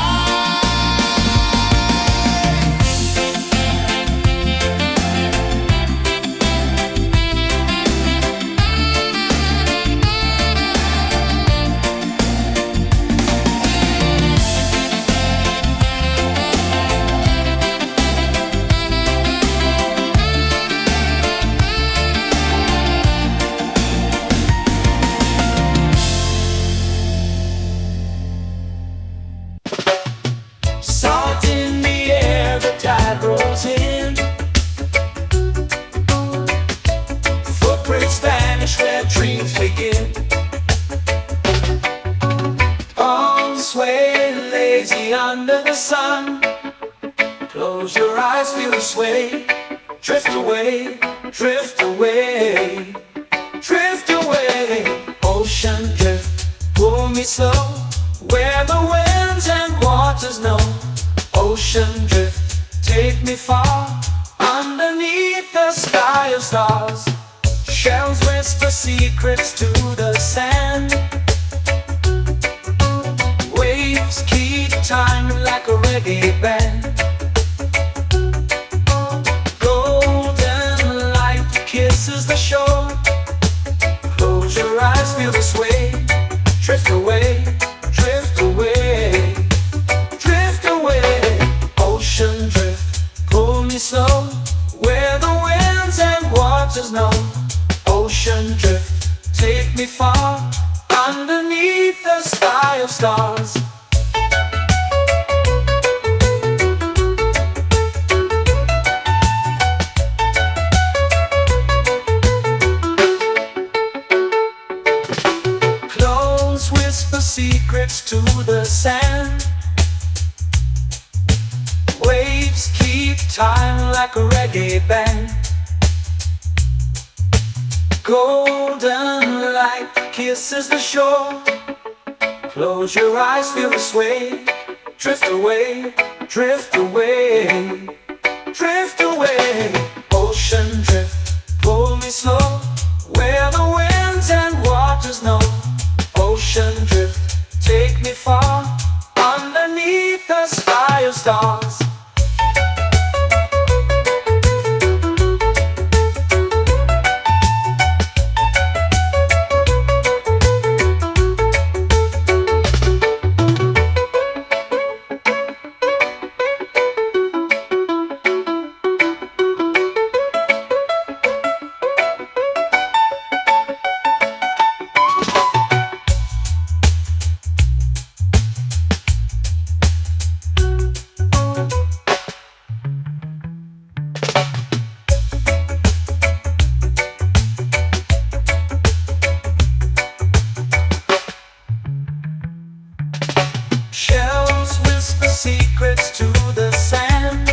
Salt in the air, the tide rolls in. Footprints vanish where dreams begin. Arms sway lazy under the sun. Close your eyes, feel the sway. Drift away, drift away, drift away. Ocean drift, pull me slow, where the winds and waters know. Ocean drift, take me far, underneath the sky of stars. Shells whisper secrets to the sand. Waves keep time like a reggae band. Golden light kisses the shore. Close your eyes, feel the sway. Drift away, drift away, drift away. Ocean drift, pull me slow, where the winds and waters know. Ocean drift, take me far, underneath the sky of stars. Close whisper secrets to the sand. Waves keep time like a reggae band. Golden light kisses the shore. Close your eyes, feel the sway. Drift away, drift away, drift away. Ocean drift, pull me slow, where the snow. Ocean drift, take me far, underneath the sky of stars. Shells whisper secrets to the sand.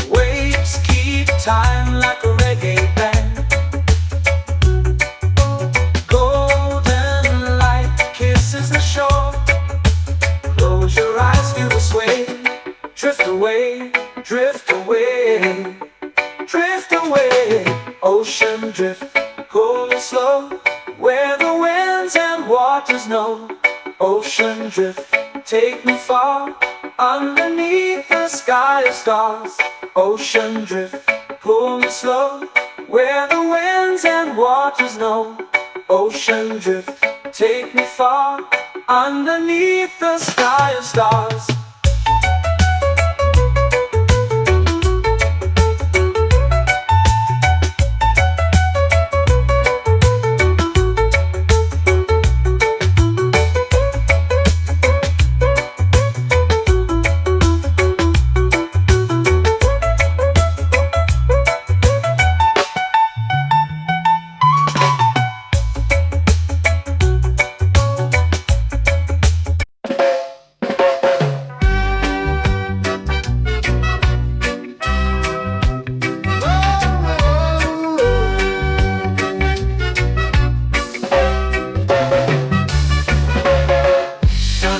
Waves keep time like a reggae band. Golden light kisses the shore. Close your eyes, feel the sway. Drift away, drift away, drift away. Ocean drift, cool and slow, where the winds and waters know. Ocean drift, take me far, underneath the sky of stars. Ocean drift, pull me slow, where the winds and waters know. Ocean drift, take me far, underneath the sky of stars.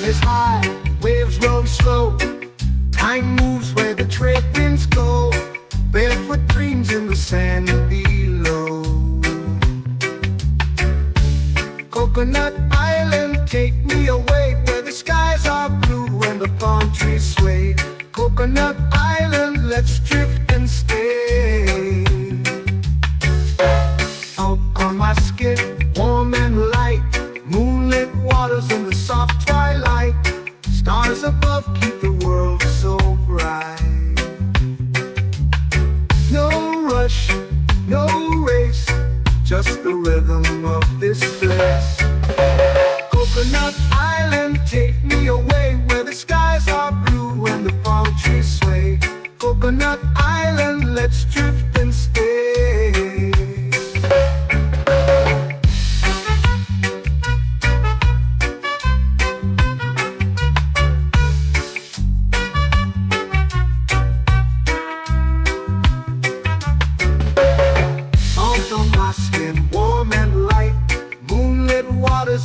Is high, waves roll slow. Time moves where the trade winds go. Barefoot dreams in the sand below. Coconut Island, take me away, where the skies are blue and the palm trees sway. Coconut Island, let's drift and stay. Out on my skin, warm and light, moonlit waters in the soft twilight. Stars above keep the world so bright. No rush, no race, just the rhythm of this place. Coconut Island, take me away, where the skies are blue and the palm trees sway. Coconut Island, let's drift and stay.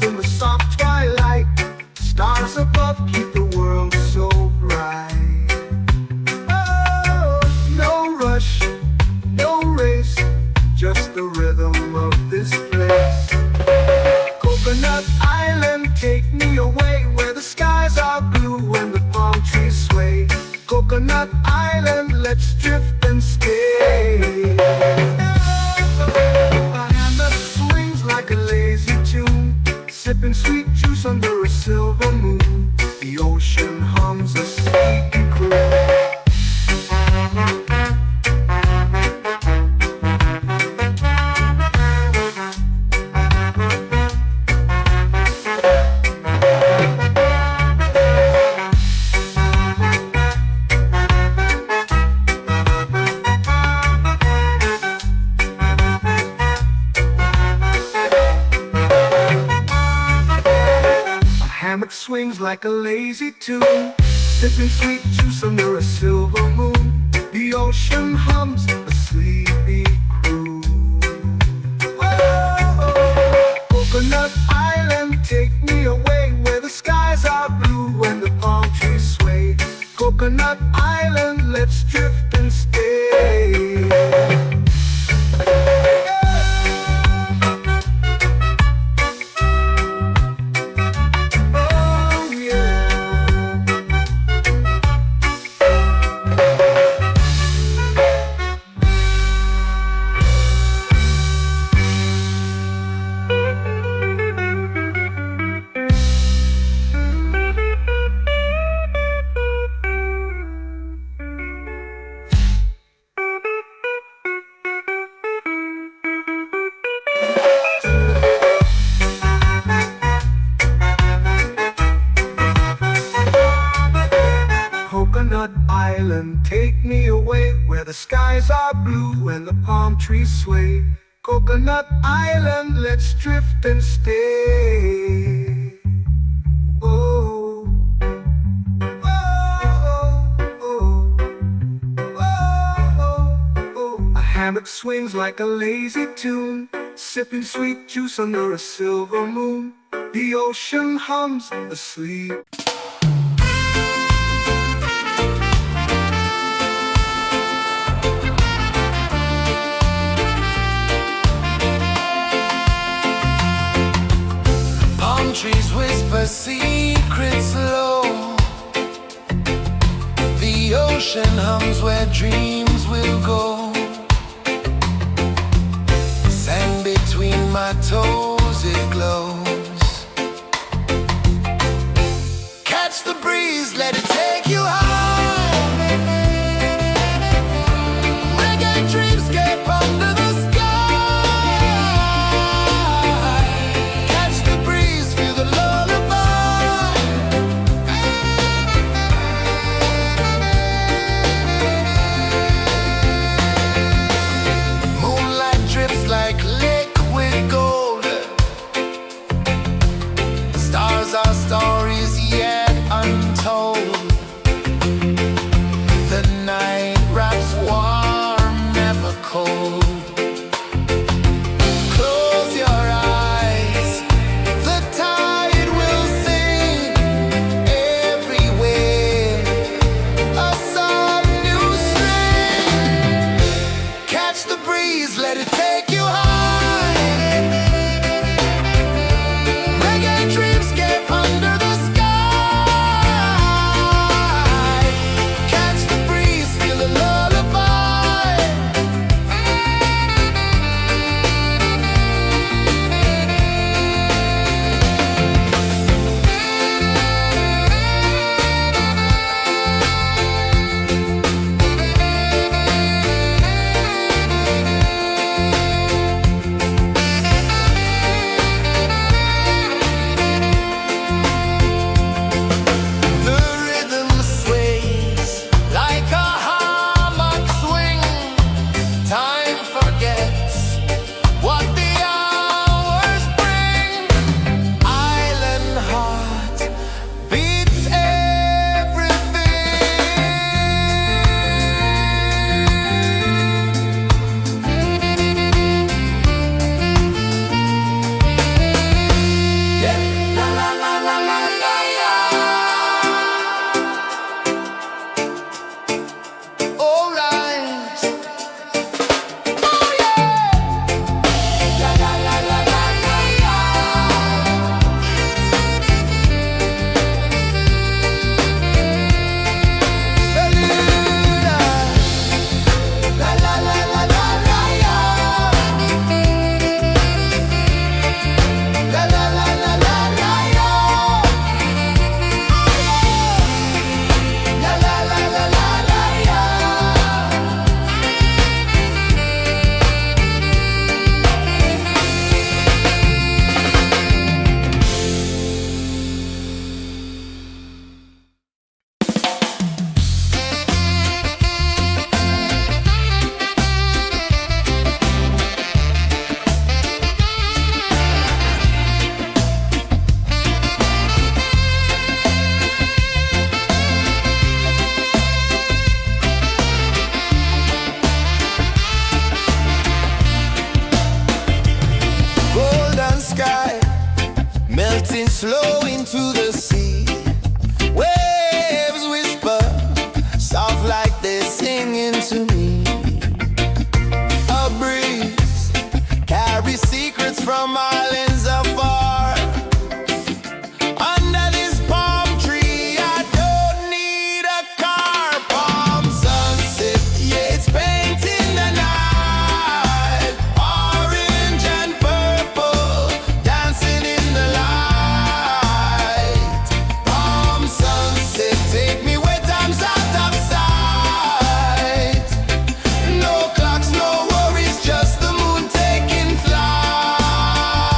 In the soft twilight, stars above keep the world so bright. Oh, no rush, no race, just the rhythm of this place. Coconut Island, take me away, where the skies are blue and the palm trees sway. Coconut Island, let's drift and stay. My hand that swings like a lazy tune, sipping sweet juice under a silver moon. The ocean hums a sleepy croon. Hammock swings like a lazy tune, sipping sweet juice under a silver moon. The ocean hums a sleepy croon. Oh, Coconut Island, take me away, where the skies are blue and the palm trees sway. Coconut Island, let's drift and stay. The skies are blue and the palm trees sway. Coconut Island, let's drift and stay. Oh, oh, oh, oh, oh. A hammock swings like a lazy tune, sipping sweet juice under a silver moon. The ocean hums asleep. Trees whisper secrets low. The ocean hums where dreams will go. Sand between my toes, it glows. Catch the breeze, let it take you high. Reggae dreamscape under the sky. Our stories yet untold. The night wraps warm, never cold. Close your eyes, the tide will sing everywhere. A soft new string. Catch the breeze, let it take you high. Melting slow into the sea. Waves whisper, soft like they're singing to me. A breeze carries secrets from islands afar. Under this palm tree, I don't need a car. Palm sunset, yeah, it's painting the night. Orange and purple, dancing in the light. Palm sunset, take me where time's out of sight. No clocks, no worries, just the moon taking flight.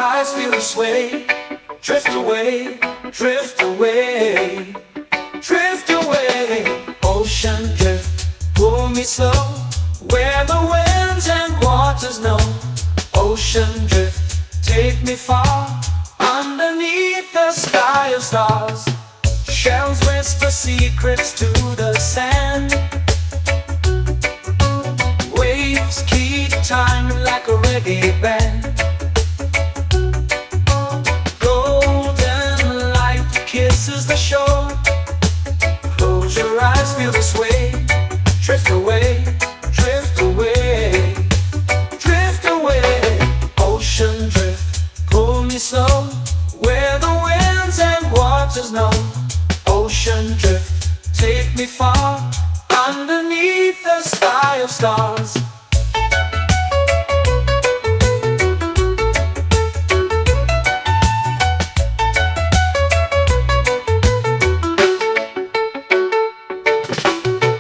eyes feel the sway. Drift away, drift away, drift away. Ocean drift, pull me slow, where the winds and waters know. Ocean drift, take me far, underneath the sky of stars. Shells whisper secrets to the sand. Waves keep time like a reggae band. Golden light kisses the shore. Close your eyes, feel the sway. Drift away, drift away, drift away. Ocean drift, pull me slow, where the winds and waters know. Ocean drift, take me far, underneath the sky of stars.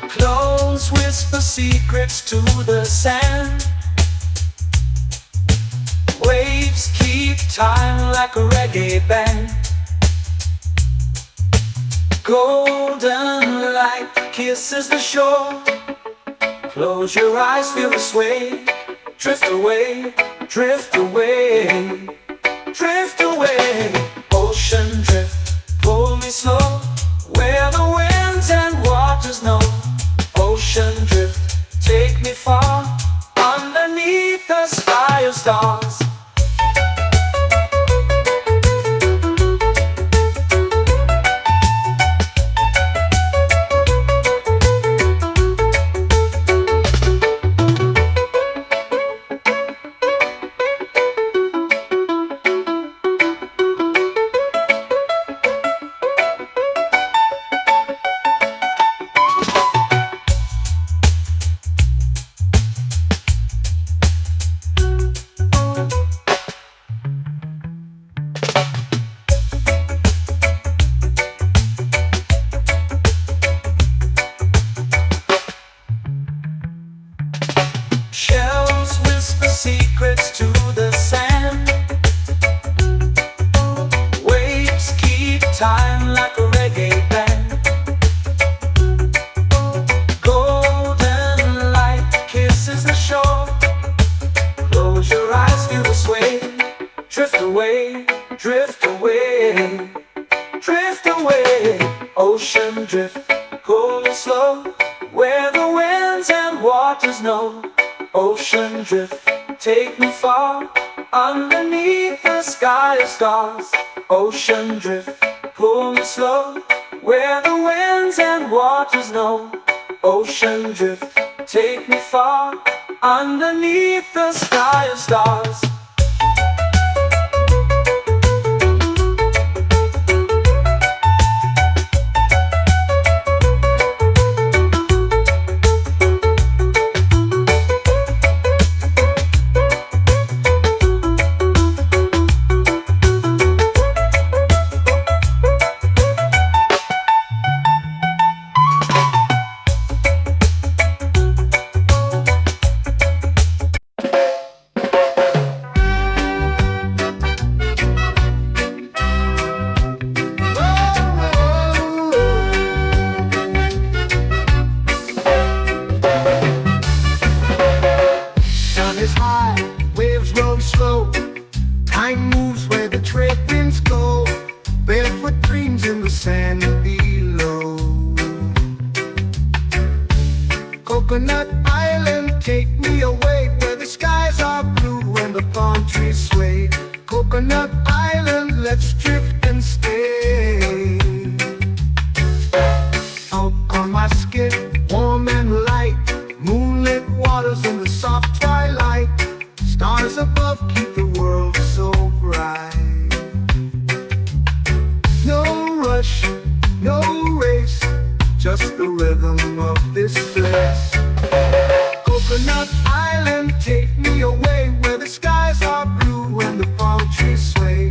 Clones whisper secrets to the sand. Waves keep time like a reggae band. Golden light kisses the shore. Close your eyes, feel the sway. Drift away, drift away, drift away. Ocean drift, pull me slow, where the winds and waters know. Ocean drift, take me far, underneath the sky of stars. Shells whisper secrets to the sand. Waves keep time like a reggae band. Golden light kisses the shore. Close your eyes, feel the sway. Drift away, drift away, drift away. Ocean drift, pull me slow, where the winds and waters know. Ocean drift, take me far, underneath the sky of stars. Ocean drift, pull me slow, where the winds and waters know. Ocean drift, take me far, underneath the sky of stars. Time moves where the trade winds go. Barefoot dreams in the sand below. Coconut Island, take me away, where the skies are blue and the palm trees sway. Coconut Island, let's drift and stay. Out on my skin, warm and light, moonlit waters in the soft twilight. Stars above keep the world so bright. No rush, no race, just the rhythm of this place. Coconut Island, take me away, where the skies are blue and the palm trees sway.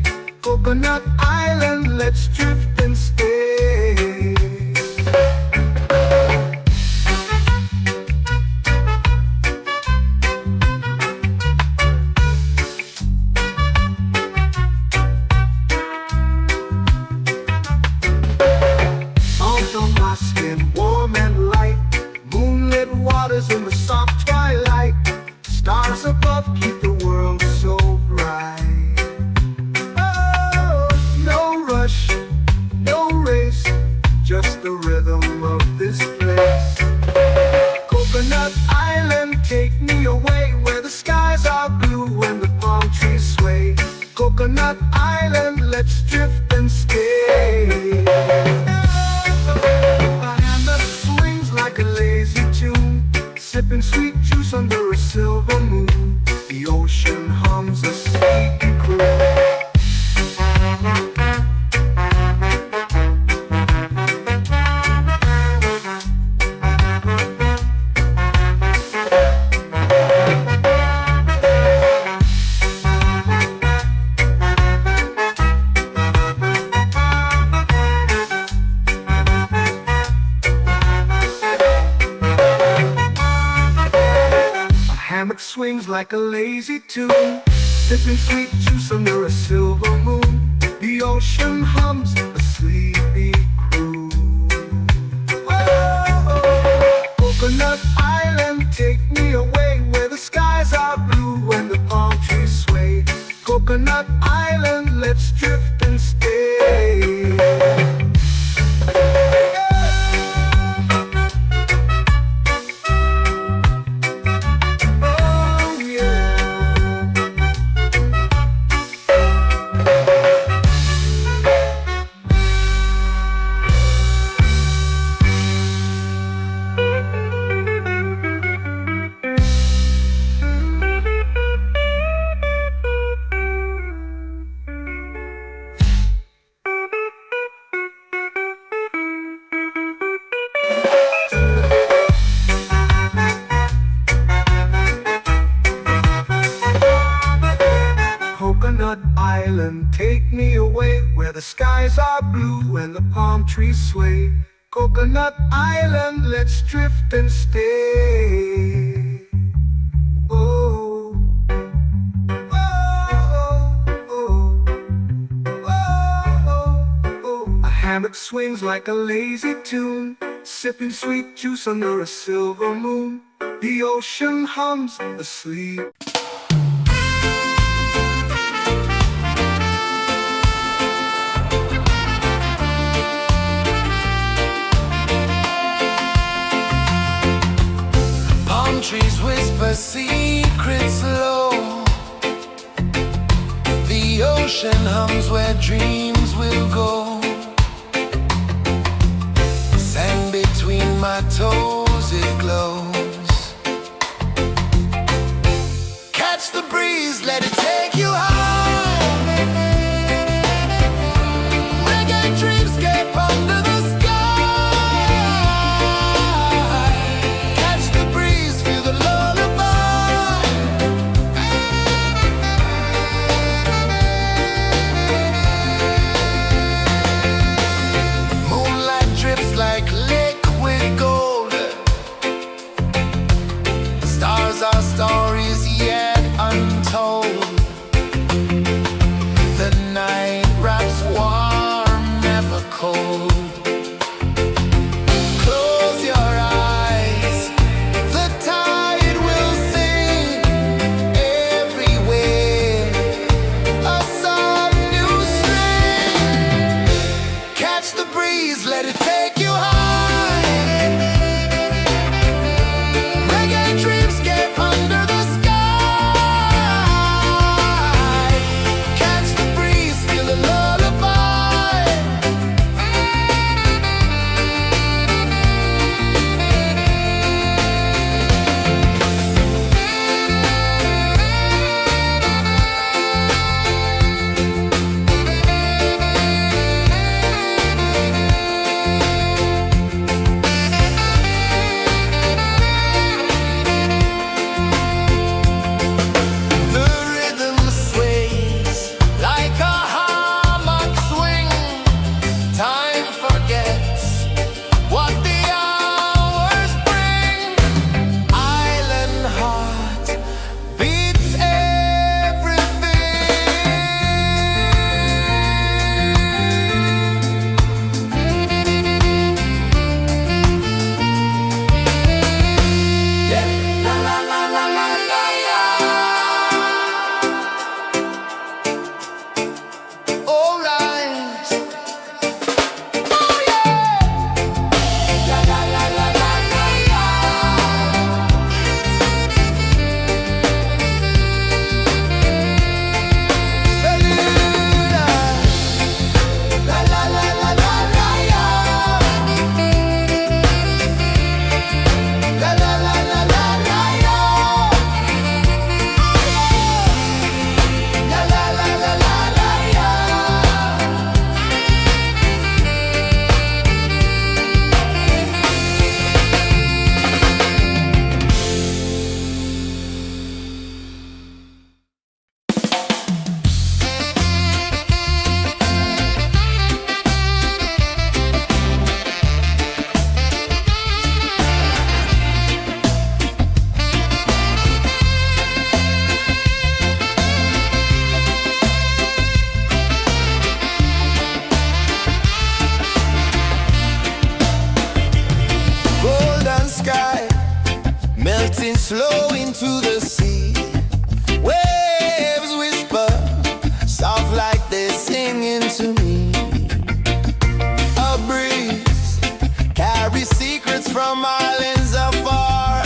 hammock swings like a lazy tune, sipping sweet juice under a silver moon. The ocean hums a sleepy crew. Oh, Coconut Island, take me away where the skies are blue and the palm trees sway. Coconut Island, let's drift and stay. Oh yeah. Coconut Island, take me away where the skies are blue and the palm trees sway. Coconut Island, let's drift and stay. Oh, oh, oh, oh, oh. A hammock swings like a lazy tune, sipping sweet juice under a silver moon. The ocean hums asleep. Trees whisper secrets low. The ocean hums where dreams will go. Sand between my toes, it glows. Catch the breeze, let it take you high. Reggae dreamscape under the sky. Our stories yet untold. The night wraps warm, never cold. Close your eyes, the tide will sing everywhere. A soft new string. Catch the breeze, let it take you high. flow into the sea. Waves whisper, soft like they're singing to me. A breeze carries secrets from islands afar.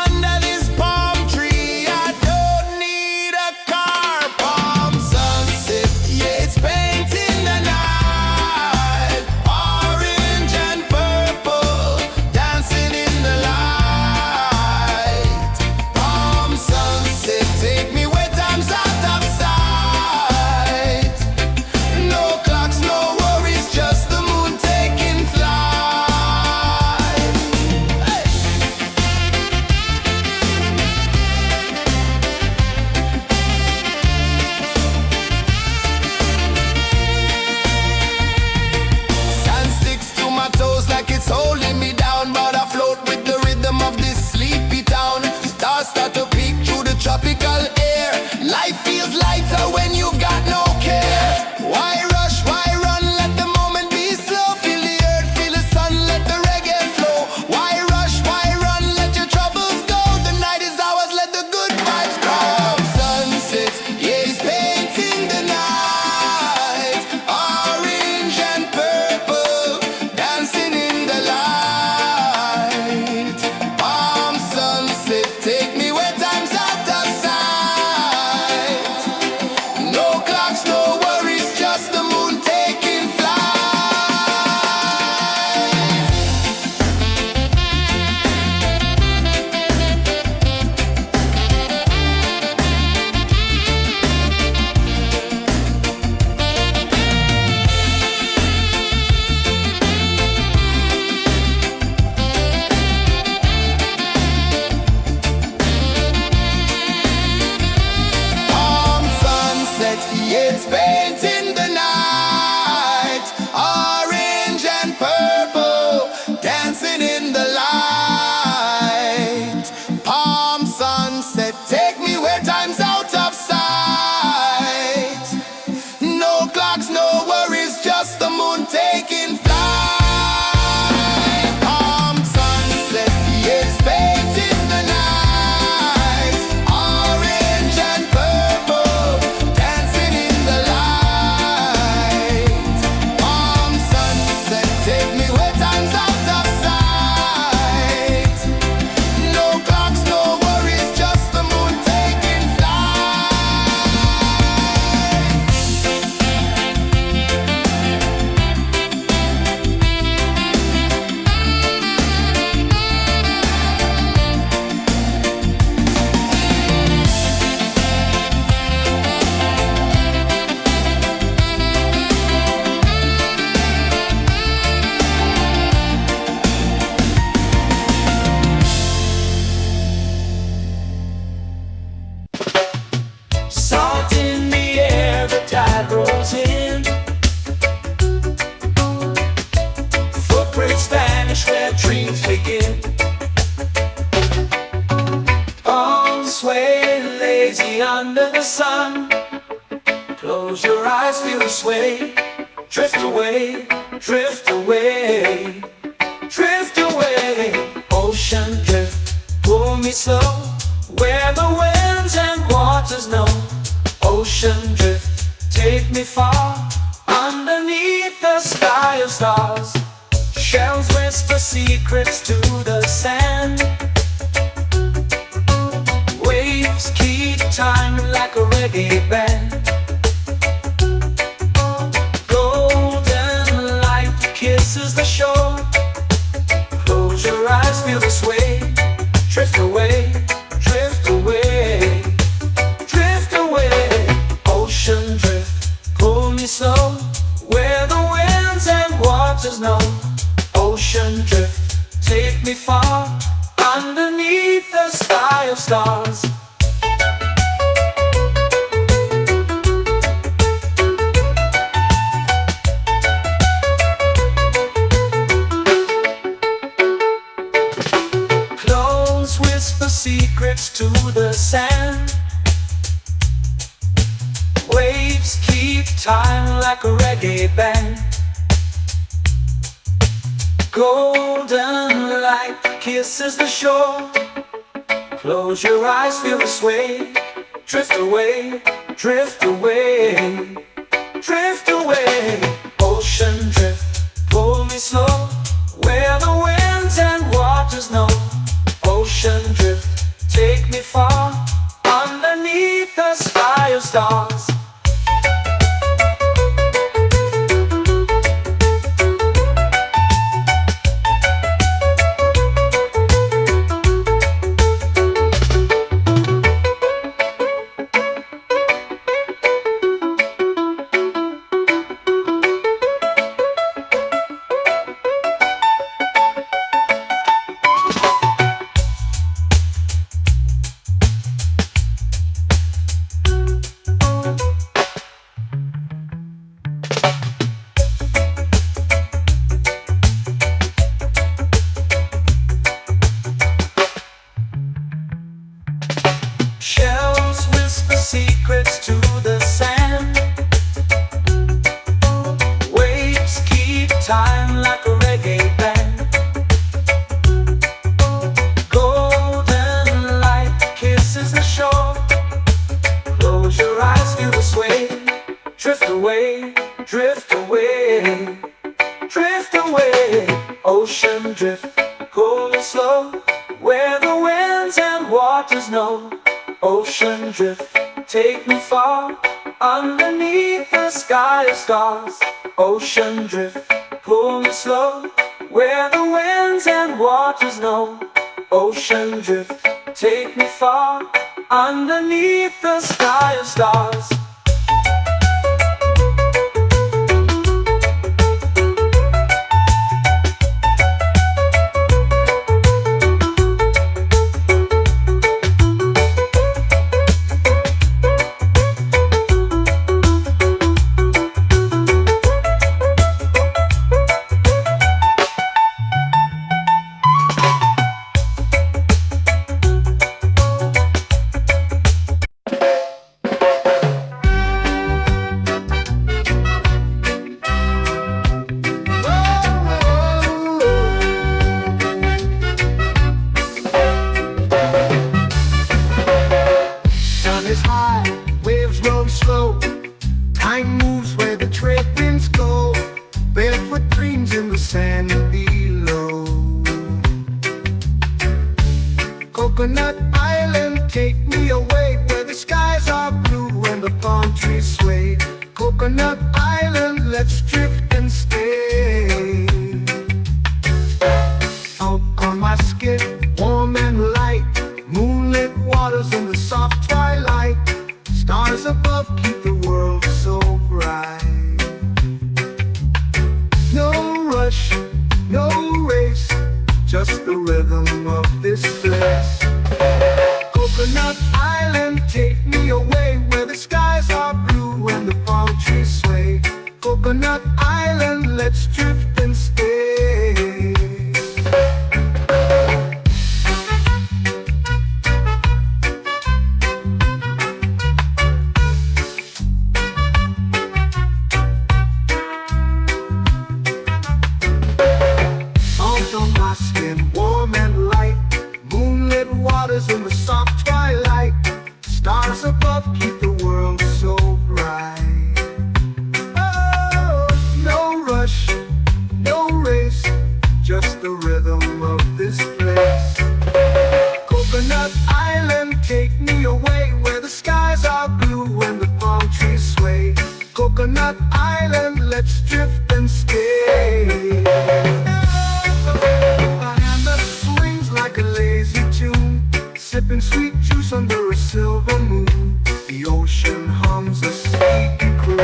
Under this palm tree, I don't need a car. Palm sunset, yeah, it's painting the night. Orange and purple, dancing in the light. Palm sunset, take me where time's out of sight. No clocks, no worries, just the moon taking flight. Hey! Sand sticks to my toes like it's holding me down, but I float with the rhythm of this sleepy town. Stars start to peek through the tropical air. Life feels lighter when you've got no care. Why rush, why run, let the moment be slow. Feel the earth, feel the sun, let the reggae flow. Why rush, why run, let your troubles go. The night is ours, let the good vibes come. Sunset, yeah, it's painting the night. Orange and purple, dancing in the light. Palm sunset, take me where time's out of sight. No clocks, no worries, just the moon taking flight. Palm sunset, yeah, it's painting the night. Orange and purple, dancing in the light. Palm sunset, take me where time's out of sight. No clocks, no worries, just the moon taking flight. Palm sunset, yeah, it's painting the night. Orange and purple, dancing in the light. Palm sunset, take me where time's out of sight. No clocks, no worries, just the moon taking flight. Salt in the air, the tide rolls in. Footprints vanish where dreams begin. Palms sway lazy under the sun. Close your eyes, feel the sway. Drift away, drift away, drift away. Ocean drift, pull me slow, where the winds and waters know. Ocean drift, take me far, underneath the sky of stars. Shells whisper secrets to the sand. Waves keep time like a reggae band. Golden light kisses the shore. Close your eyes, feel the sway. Drift away, drift away, drift away. Ocean drift, pull me slow, where the winds and waters know. Ocean drift, take me far, underneath the sky of stars. Clones whisper secrets to the sand. Waves keep time like a reggae band. Golden light kisses the shore. Close your eyes, feel the sway. Drift away, drift away, drift away. Ocean drift, pull me slow, where the winds and waters know. Ocean drift, take me far, underneath the sky of stars. Shells whisper secrets to the sand. Waves keep time like a reggae band. Golden light kisses the shore. Close your eyes, feel the sway. Drift away, drift away, drift away. Ocean drift, cool and slow, where the winds and waters know. Ocean drift, take me far, underneath the sky of stars. Ocean drift, pull me slow, where the winds and waters know. Ocean drift, take me far, underneath the sky of stars. Sun is high, waves roll slow. Time moves where the trade winds go. Barefoot dreams in the sand below. Coconut Island, take me away, where the skies are blue and the palm trees sway. Coconut Island, let's drift and stay. Out on my skin, warm and light, moonlit waters in the soft twilight. Stars above keep the world so bright. No rush, no race, just the rhythm of this place. Coconut Island, take me away, where the skies are blue and the palm trees sway. Coconut Island, let's drift and stay. Salt on my skin, warm and light, moonlit waters in the soft twilight. Stars above keep the world so bright. Oh, no rush, no race, just the rhythm of this place. Coconut Island, take me away, where the skies are blue and the palm trees sway. Coconut Island, let's drift and stay. A hand that swings like a lazy tune, sipping sweet juice under a silver moon. The ocean hums a sleepy croon.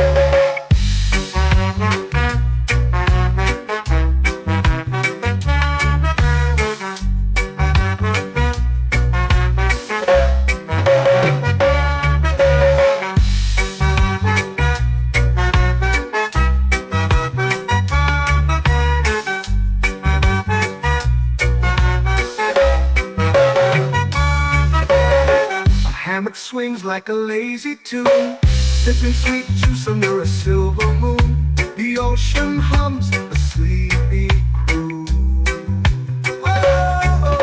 Hammock swings like a lazy tune, sipping sweet juice under a silver moon. The ocean hums a sleepy croon. Whoa,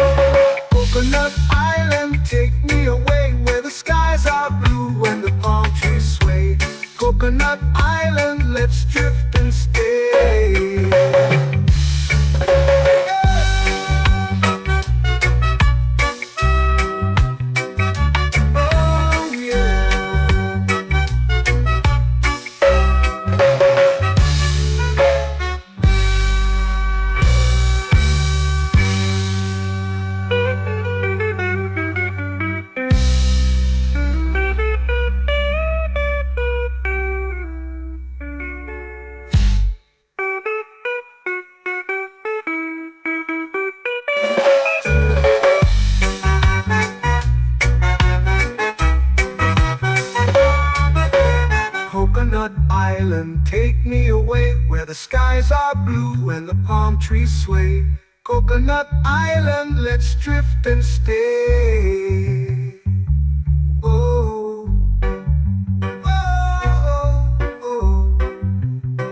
the skies are blue and the palm trees sway. Coconut Island, let's drift and stay. Oh, oh, oh,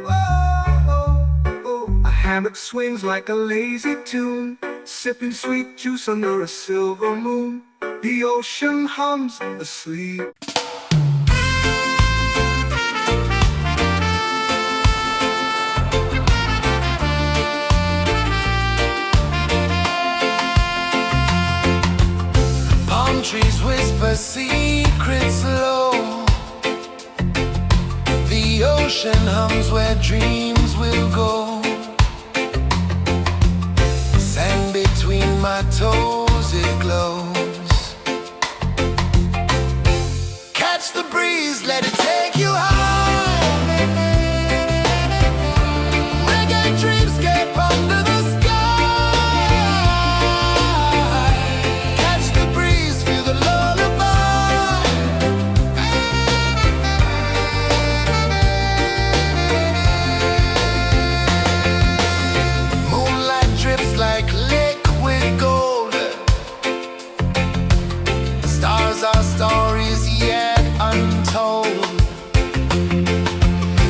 oh, oh. A hammock swings like a lazy tune, sipping sweet juice under a silver moon. The ocean hums asleep. Palm trees whisper secrets low. The ocean hums where dreams will go. Sand between my toes, it glows. Catch the breeze, let it take you high. Reggae dreamscape under the sky. Catch the breeze, feel the lullaby. Moonlight drips like liquid gold. Stars are stories yet untold.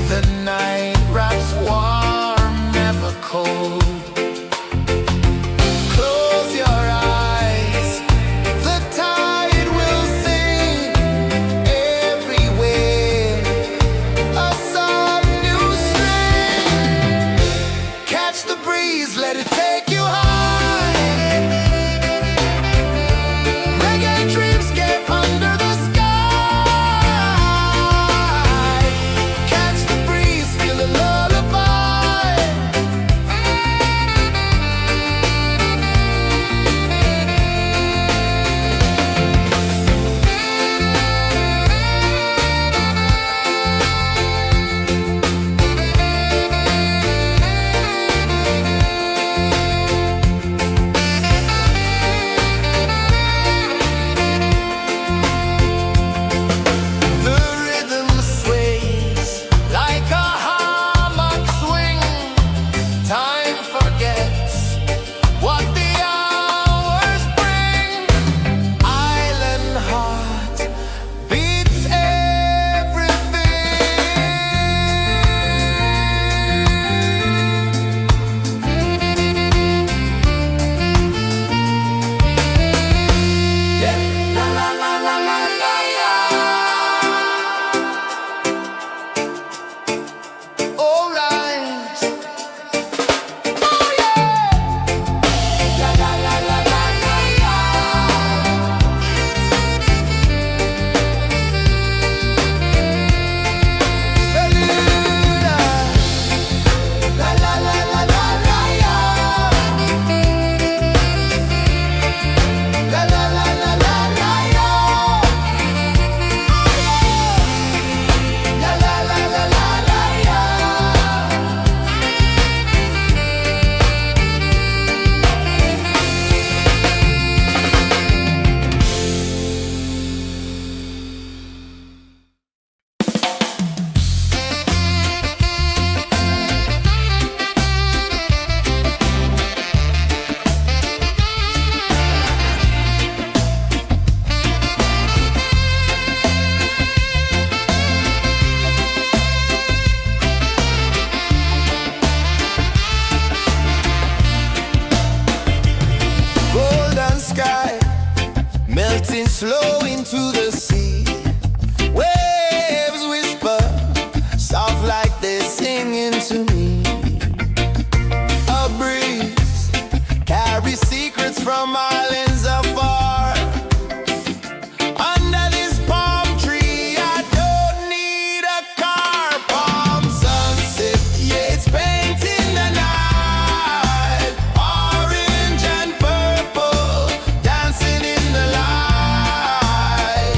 The night wraps warm, never cold. Close your eyes, the tide will sing everywhere. A soft new string. Catch the breeze, let it take you high. Reggae dreamscape under the sky. Catch the breeze, feel the lullaby. The rhythm sways like a hammock swing. Time forgets what the hours bring. Island heart beats everything. Yeah. La la la la la la la. All right. Oh yeah. La la la la la la la. Beluga. La la la la la la la. La la la la la la la. La la la la la la la. Golden sky melting slow into the sea. Waves whisper soft like they're singing to me. A breeze carries secrets from islands afar. Under this palm tree, I don't need a car. Palm sunset, yeah, it's painting the night. Orange and purple dancing in the light.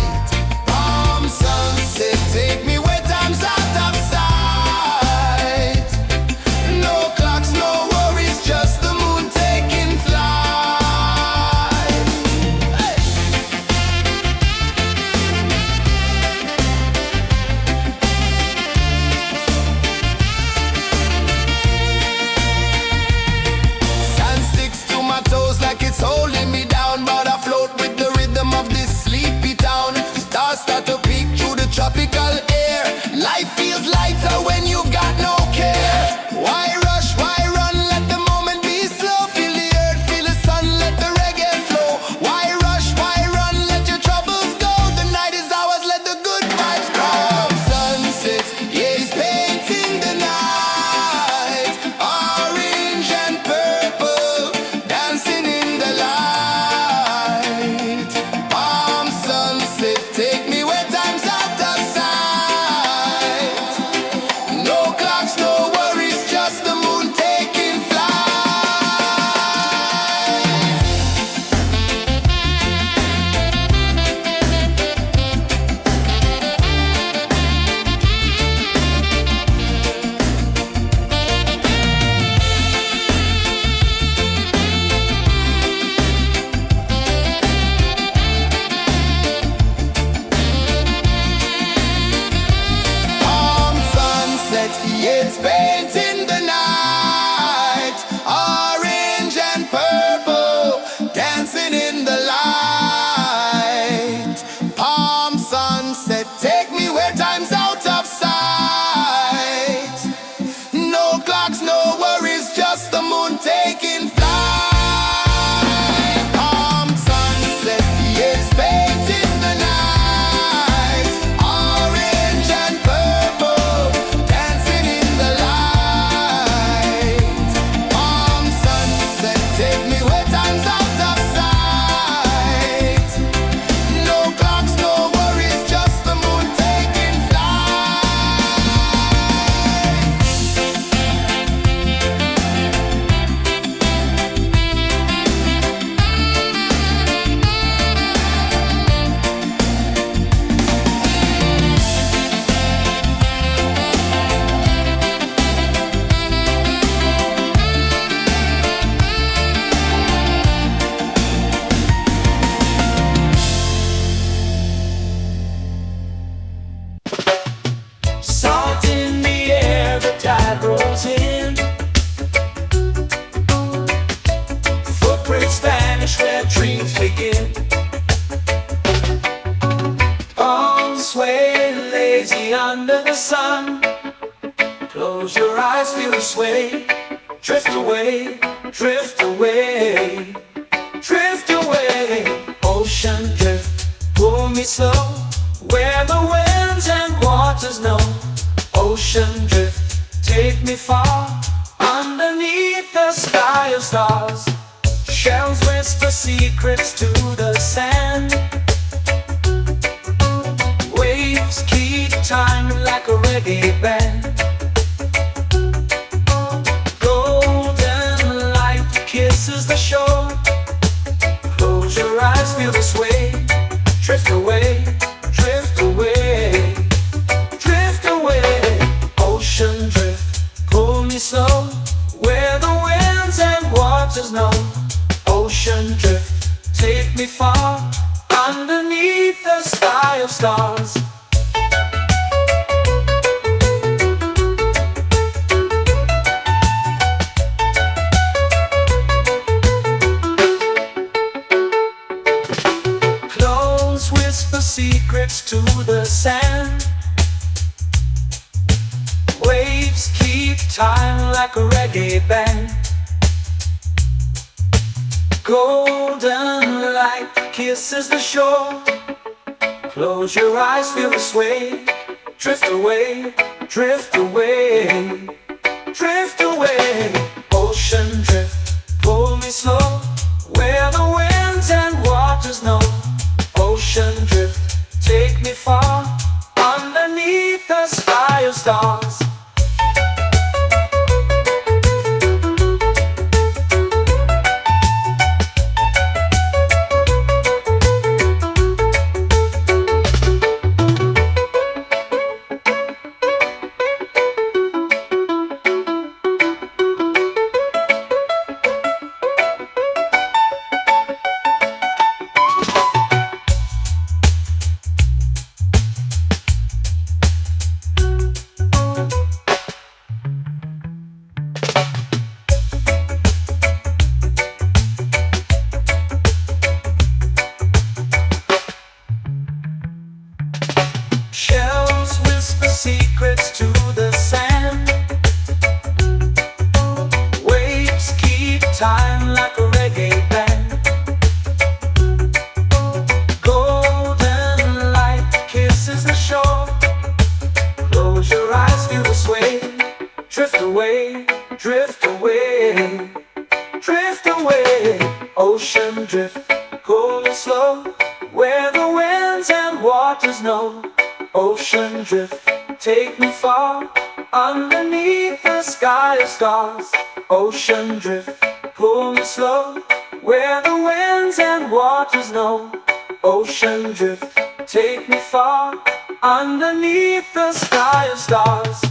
dreams begin. All sway lazy under the sun. Close your eyes, feel the sway. Drift away, drift away, drift away. Ocean drift, pull me slow, where the winds and waters know. Ocean drift, take me far, underneath the sky of stars. Shells whisper secrets to the sand. Waves keep time like a reggae band. Golden light kisses the shore. Close your eyes, feel the sway. Drift away, drift away, drift away. Ocean drift, pull me slow, where the winds and waters know. Ocean drift, take me far, underneath the sky of stars. Close whisper secrets to the sand. Waves keep time like a reggae band. Golden light kisses the shore. Close your eyes, feel the sway. Drift away, drift away, drift away. Ocean drift, pull me slow, where the winds and waters know. Ocean drift, take me far, underneath the sky of stars. Shells whisper secrets to the sand. Waves keep time like a reggae band. Golden light kisses the shore. Close your eyes, feel the sway. Drift away, drift away, drift away. Ocean drift, pull me slow, where the winds and waters know. Ocean drift, take me far, underneath the sky of stars. Ocean drift, pull me slow, where the winds and waters know. Ocean drift, take me far, underneath the sky of stars.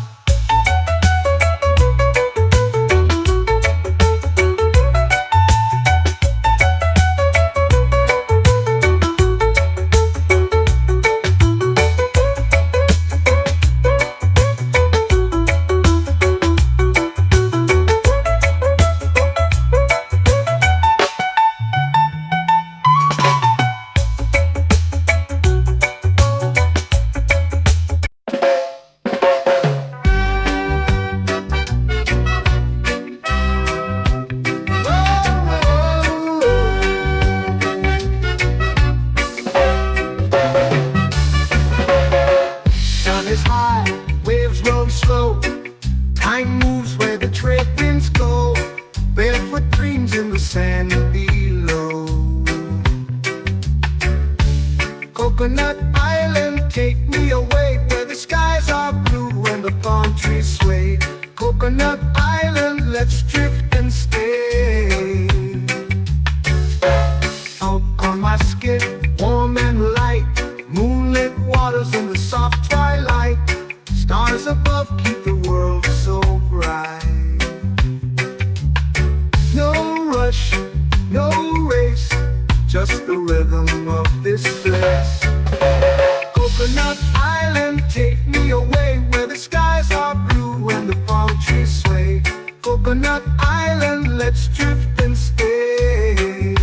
Sun is high, waves roll slow. Time moves where the trade winds go. Barefoot dreams in the sand below. Coconut Island, take me away, where the skies are blue and the palm trees sway. Coconut Island, let's drift and stay. Out on my skin, warm and light, moonlit waters in the soft twilight. Stars above keep the world so bright. No rush, no race, just the rhythm of this place. Coconut Island, take me away, where the skies are blue and the palm trees sway. Coconut Island, let's drift and stay.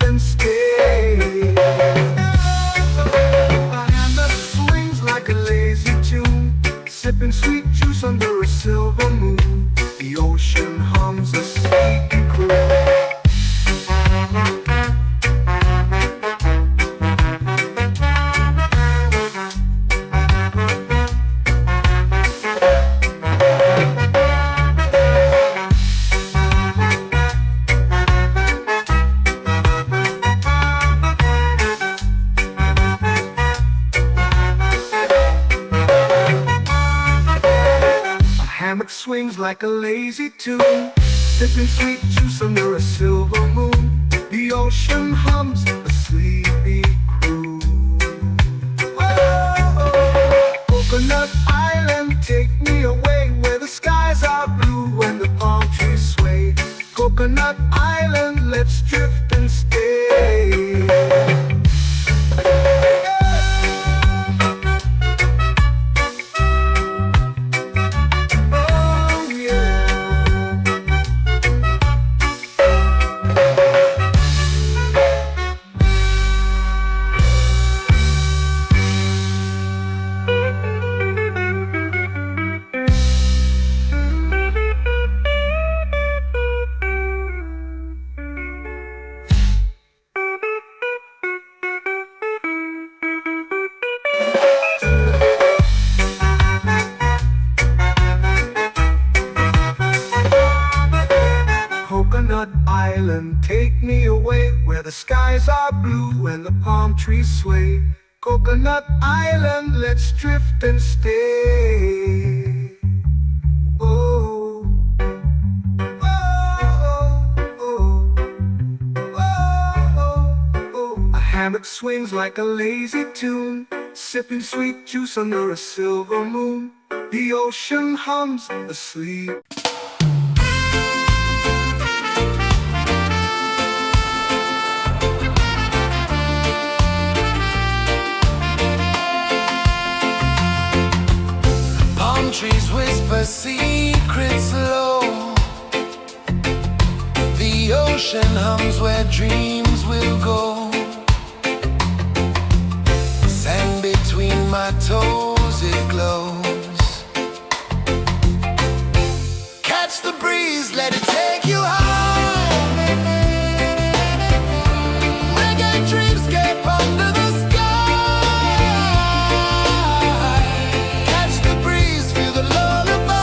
and stay. A hand that swings like a lazy tune, sipping sweet juice under a silver moon. The ocean hums a sleepy croon. Hammock swings like a lazy tune, sipping sweet juice under a silver moon. The ocean hums a sleepy croon. Whoa, Coconut Island, take me away where the skies are blue and the palm trees sway. Coconut Island, let's drift and stay. Coconut Island, take me away where the skies are blue and the palm trees sway. Coconut Island, let's drift and stay. Oh, oh, oh, oh, oh. A hammock swings like a lazy tune, sipping sweet juice under a silver moon. The ocean hums asleep. Trees whisper secrets low. The ocean hums where dreams will go. Sand between my toes, it glows. Catch the breeze, let it take you high. Reggae dreamscape under the sky. Catch the breeze, feel the lullaby.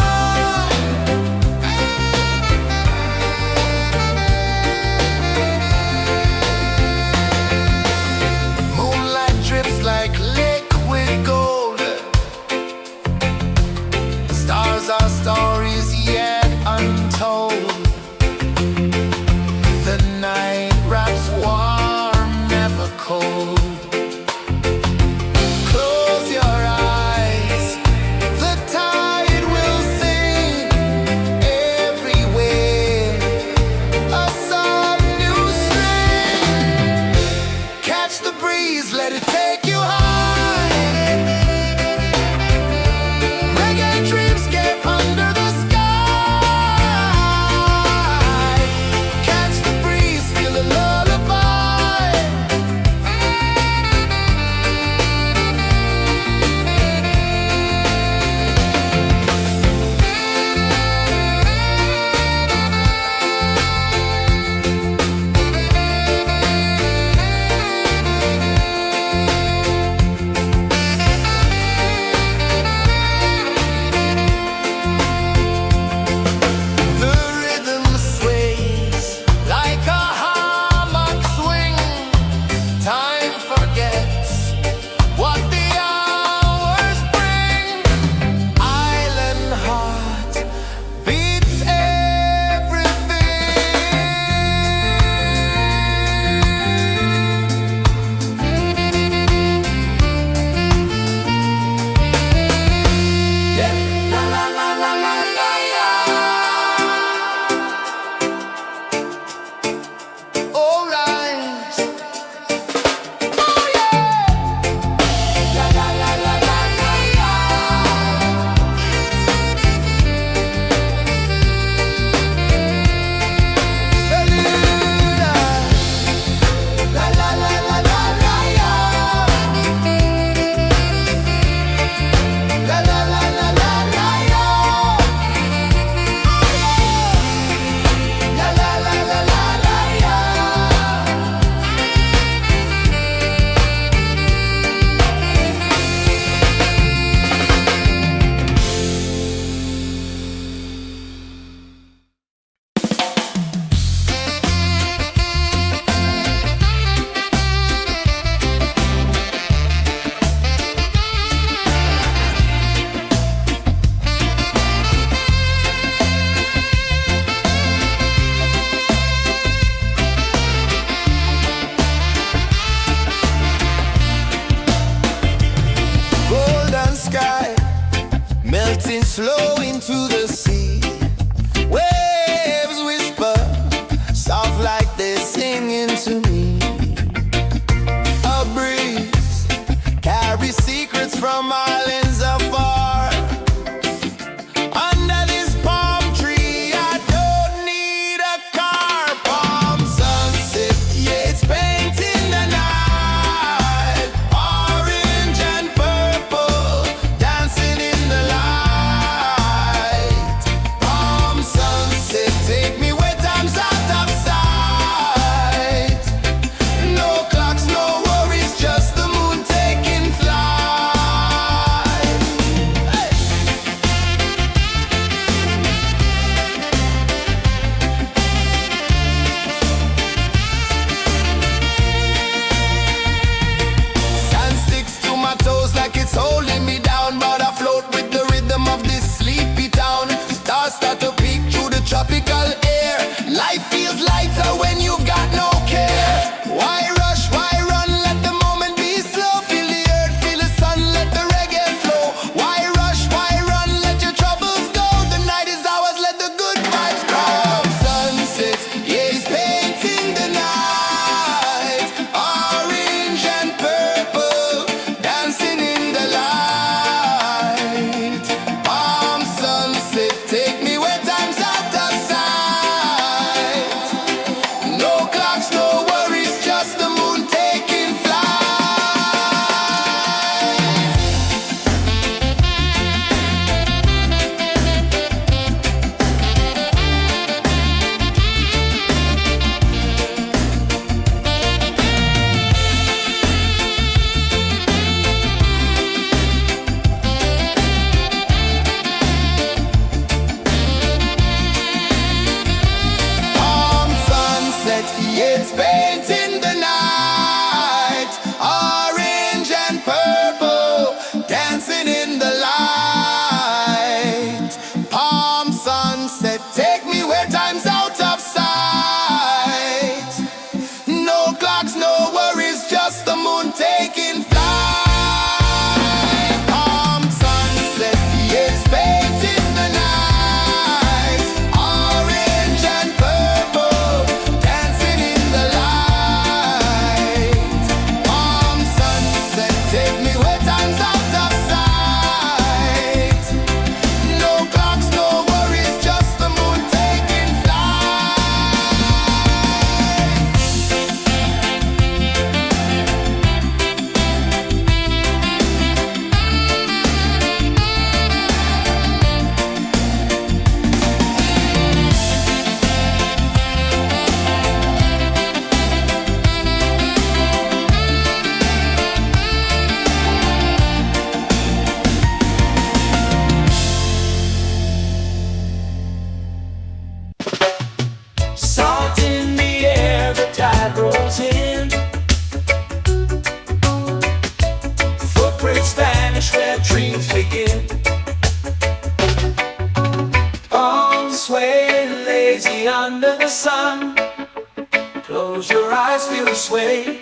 eyes feel the sway.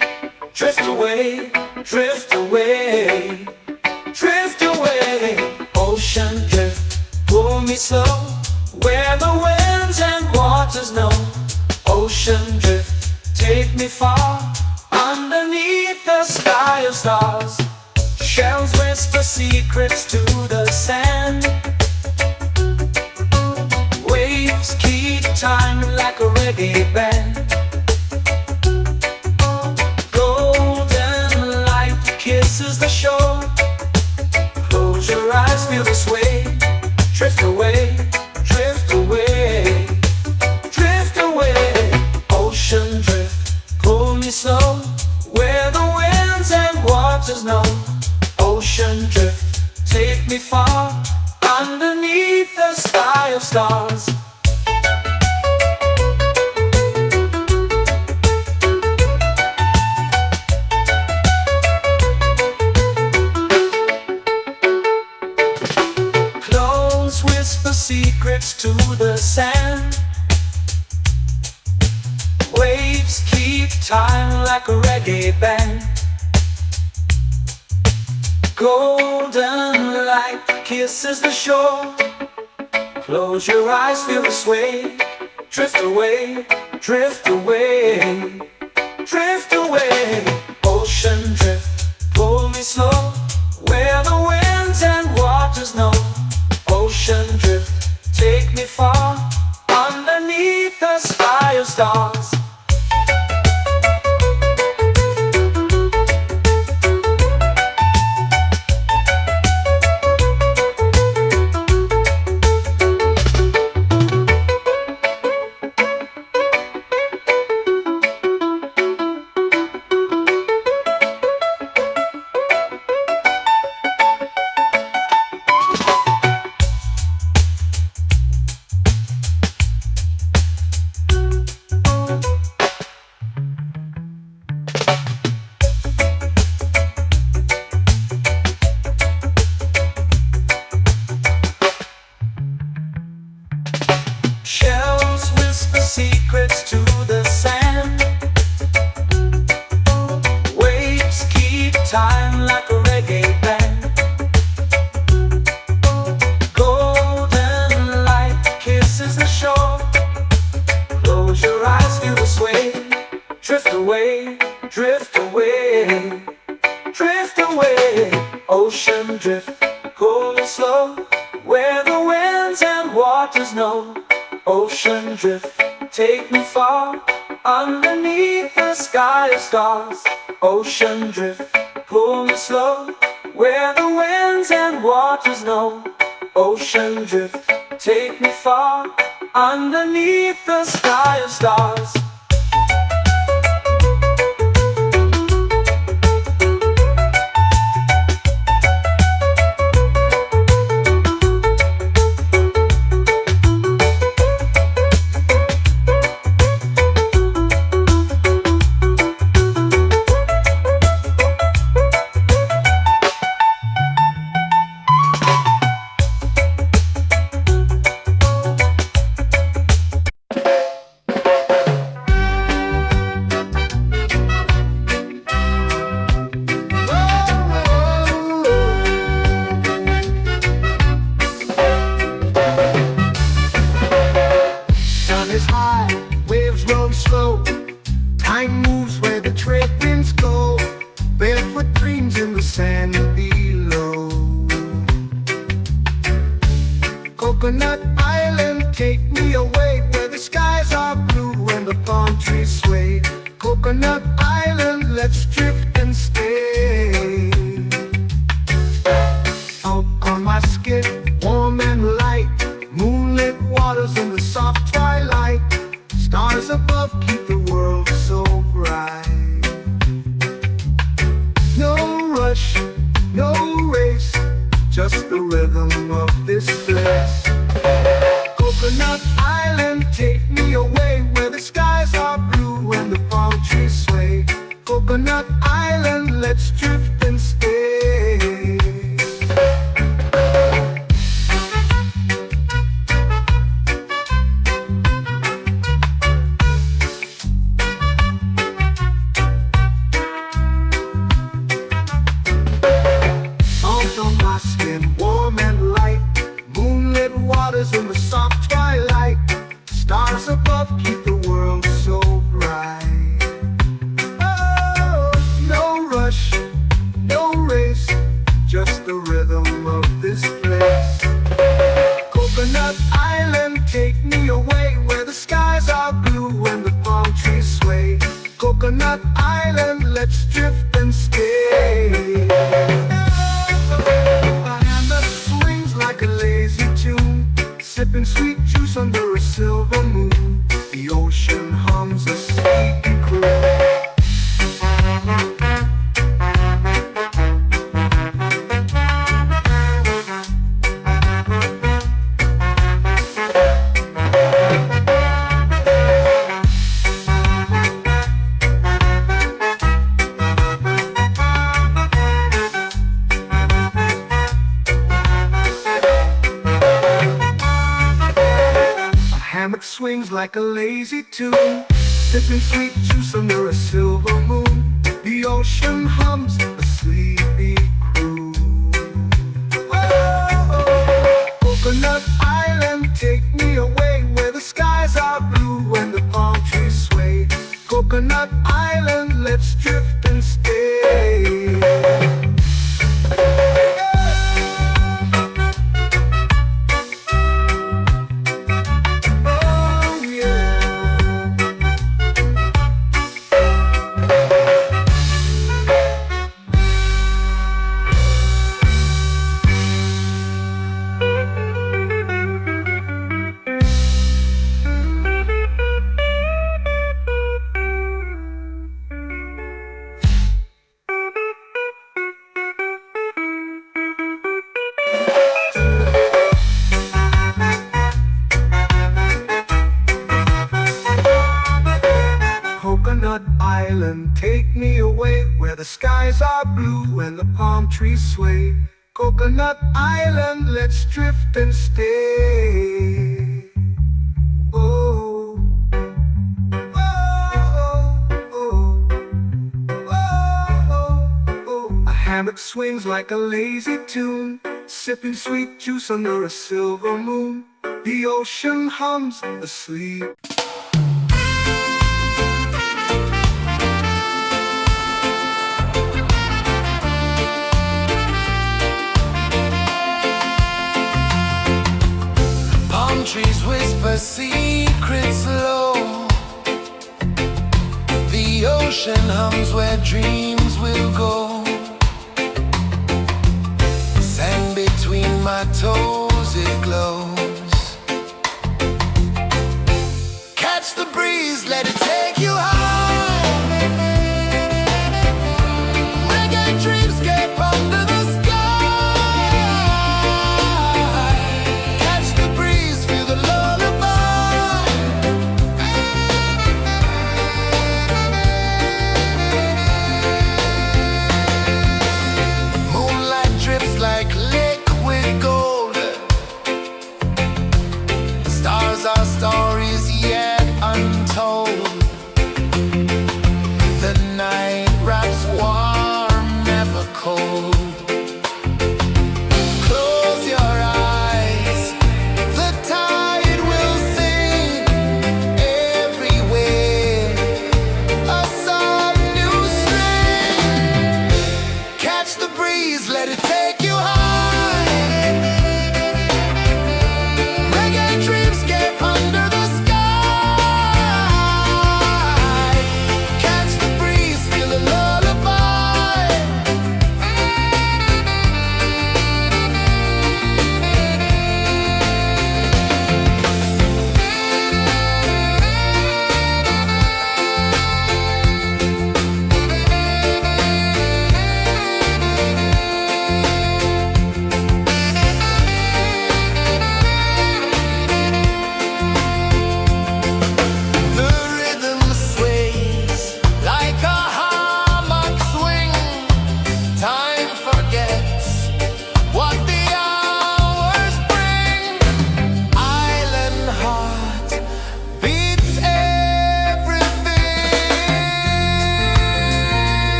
Drift away, drift away, drift away. Ocean drift, pull me slow, where the winds and waters know. Ocean drift, take me far, underneath the sky of stars. Shells whisper secrets to the sand. Waves keep time like a reggae band. Golden light kisses the shore. Close your eyes, feel the sway. Drift away, drift away, drift away. Ocean drift, pull me slow, where the winds and waters know. Ocean drift, take me far, underneath the sky of stars. Close whisper secrets to the sand. Waves keep time like a reggae band. Golden light kisses the shore. Close your eyes, feel the sway. Drift away, drift away, drift away. Ocean drift, pull me slow, where the winds and waters know. Ocean drift, take me far, underneath the sky of stars. Shells whisper secrets to the sand. Waves keep time like a reggae band. Golden light kisses the shore. Close your eyes, feel the sway. Drift away, drift away, drift away. Ocean drift, pull me slow, where the winds and waters know. Ocean drift, take me far, underneath the sky of stars. Ocean drift, pull me slow, where the winds and waters know. Ocean drift, take me far, underneath the sky of stars. Is high, waves roll slow. Time moves where the trade winds go. Barefoot dreams in the sand below. Coconut Island, take me away, where the skies are blue and the palm trees sway. Coconut Island, let's drift and stay. Out on my skin, warm and light, moonlit waters in the soft twilight. Stars above keep the world so bright. No rush, no race, just the rhythm of this place. Coconut Island, take me away, where the skies are blue and the palm trees sway. Coconut Island, let's drift and stay. let's drift and stay. A hand that swings like a lazy tune, sipping sweet juice under a silver moon. The ocean hums a sleepy croon. Hammock swings like a lazy tune, sipping sweet juice under a silver moon. The ocean hums a sleepy croon. Whoa, Coconut Island, take me away where the skies are blue and the palm trees sway. Coconut Island, let's drift and stay. Coconut Island, take me away where the skies are blue and the palm trees sway. Coconut Island, let's drift and stay. Oh, oh, oh, oh, oh. A hammock swings like a lazy tune, sipping sweet juice under a silver moon. The ocean hums asleep. Trees whisper secrets low. The ocean hums where dreams will go. Sand between my toes, it glows. Catch the breeze, let it take you high. Reggae dreamscape under the our stories yet untold.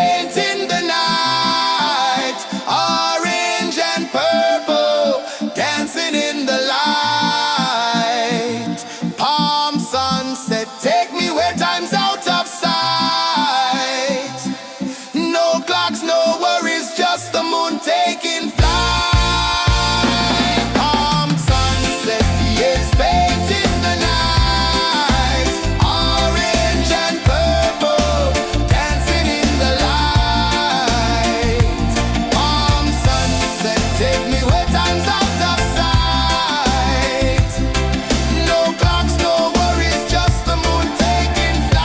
paint in the night, orange and purple, dancing in the light. Palm sunset, take me where time's out of sight. No clocks, no worries, just the moon taking flight. Palm sunset, yes, paint in the night, orange and purple, dancing in the light. Palm sunset, take me where time's out of sight. No clocks, no worries, just the moon taking flight.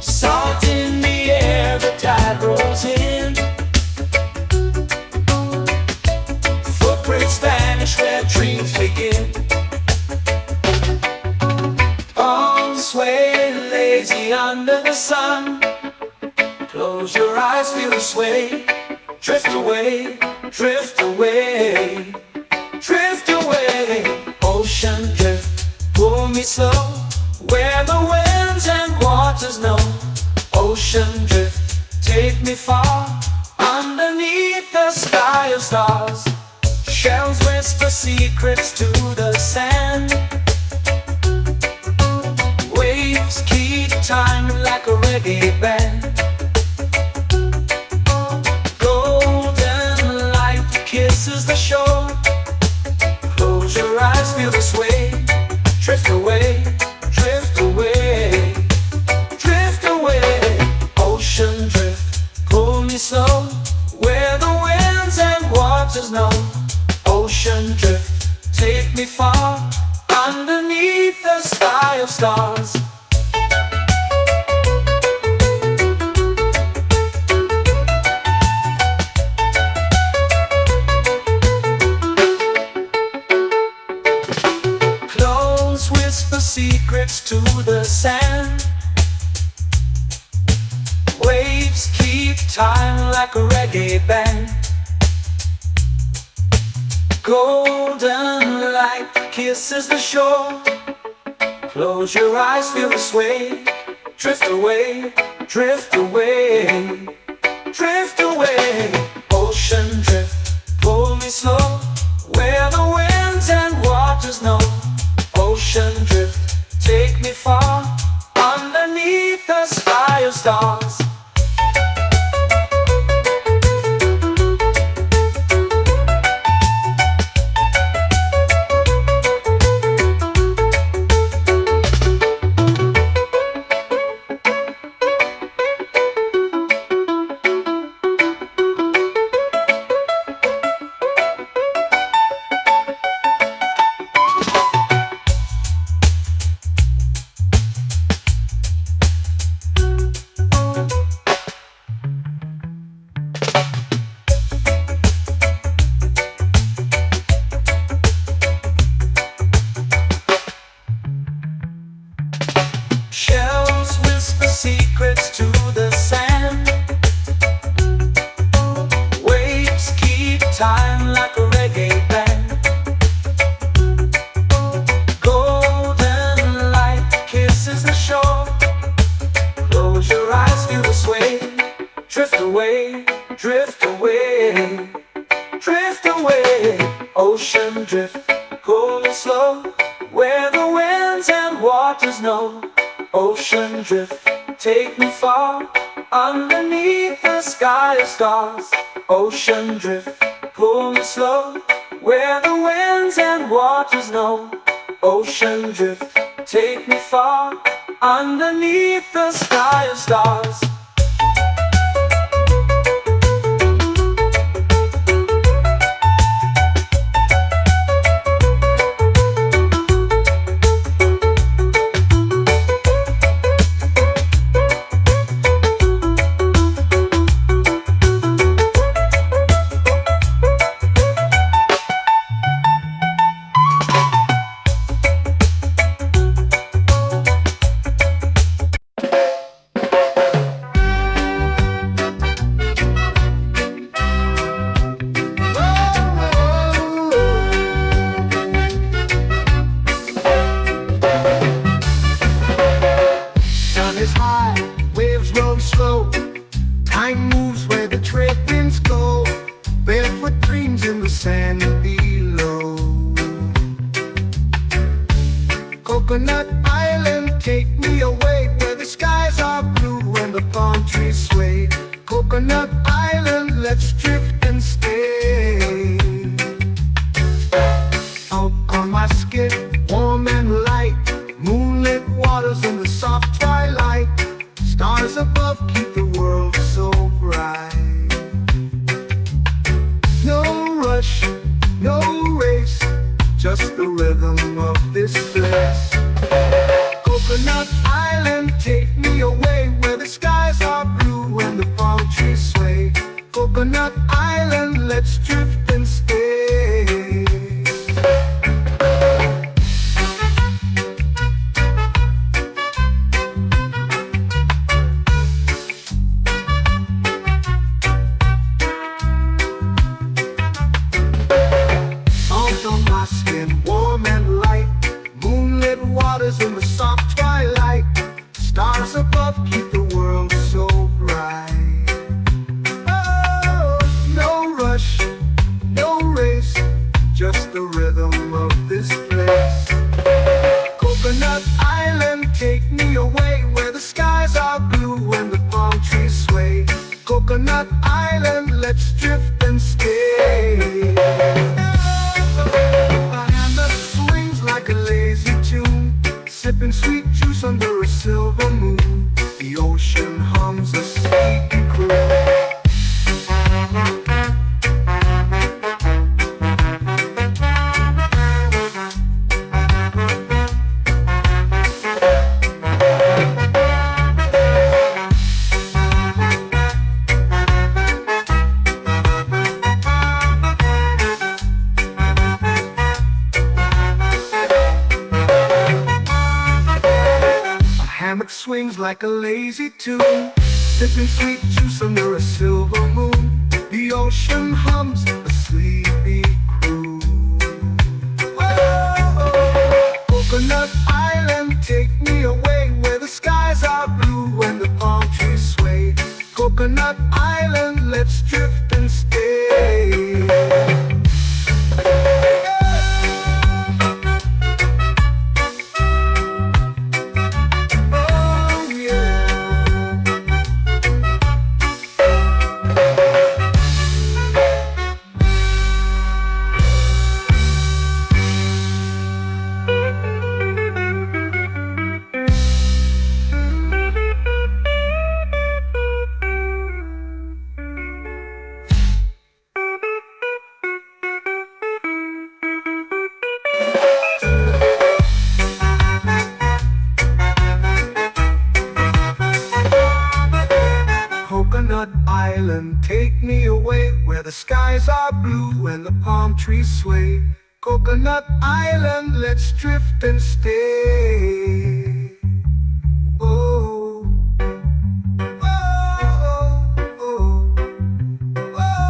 Salt in the air, the tide rolls in. Footprints vanish where dreams begin. Arms sway lazy under the sun. Close your eyes, feel the sway. Drift away, drift away, drift away. Ocean drift, pull me slow, where the winds and waters know. Ocean drift, take me far, underneath the sky of stars. Shells whisper secrets to the sand. Waves keep time like a reggae band. Golden light kisses the shore. Close your eyes, feel the sway. Drift away, drift away, drift away. Ocean drift, pull me slow, where the winds and waters know. Ocean drift, take me far, underneath the sky of stars. Close whisper secrets to the sand. Waves keep time like a reggae band. Golden light kisses the shore. Close your eyes, feel the sway. Drift away, drift away, drift away. Ocean drift, pull me slow, where the winds and waters know. Ocean drift, take me far, underneath the sky of stars. Shells whisper secrets to the sand. Waves keep time like a reggae band. Golden light kisses the shore. Close your eyes, feel the sway. Drift away, drift away, drift away. Ocean drift, pull me slow, where the winds and waters know. Ocean drift, take me far, underneath the sky of stars. Ocean drift, pull me slow, where the winds and waters know. Ocean drift, take me far, underneath the sky of stars. sand below. Coconut Island, take me away where the skies are blue and the palm trees sway. Coconut Island, let's drift and stay. Out on my skin, warm and light, moonlit waters in the soft twilight. Stars above keep the world so bright. No rush, no race, just the rhythm of this place. Coconut Island, take me away where the skies are blue and the palm trees sway. Coconut Island, let's drift and stay. Salt on my skin, warm and light, moonlit waters in the soft twilight. Stars above keep the world so bright. Oh, no rush, no race, just the rhythm of this place. Coconut Island, take me away where the skies are blue and the palm trees sway. Coconut Island, let's drift and stay. A hand that swings like a lazy tune, sipping sweet juice under a silver moon. The ocean hums a sleepy croon. Hammock swings like a lazy tune, sipping sweet juice under a silver moon. The ocean hums a sleepy croon. Whoa, Coconut Island, take me away where the skies are blue and the palm trees sway. Coconut Island, let's drift and stay. Coconut Island, take me away where the skies are blue and the palm trees sway. Coconut Island, let's drift and stay. Oh, oh, oh, oh,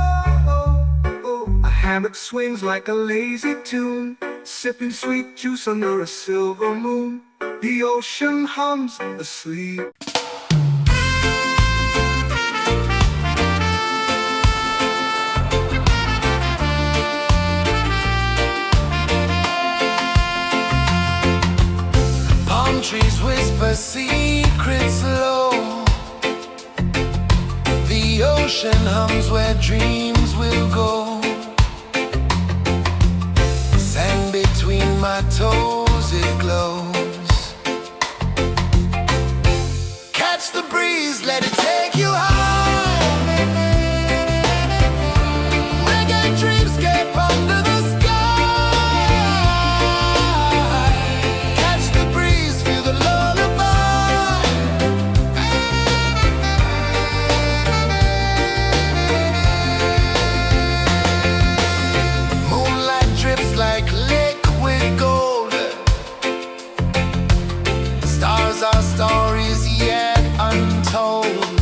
oh. A hammock swings like a lazy tune, sipping sweet juice under a silver moon. The ocean hums asleep. Trees whisper secrets low. The ocean hums where dreams will go. Sand between my toes, it glows. Catch the breeze, let it take you high. Reggae dreamscape under the sky. Our stories yet untold.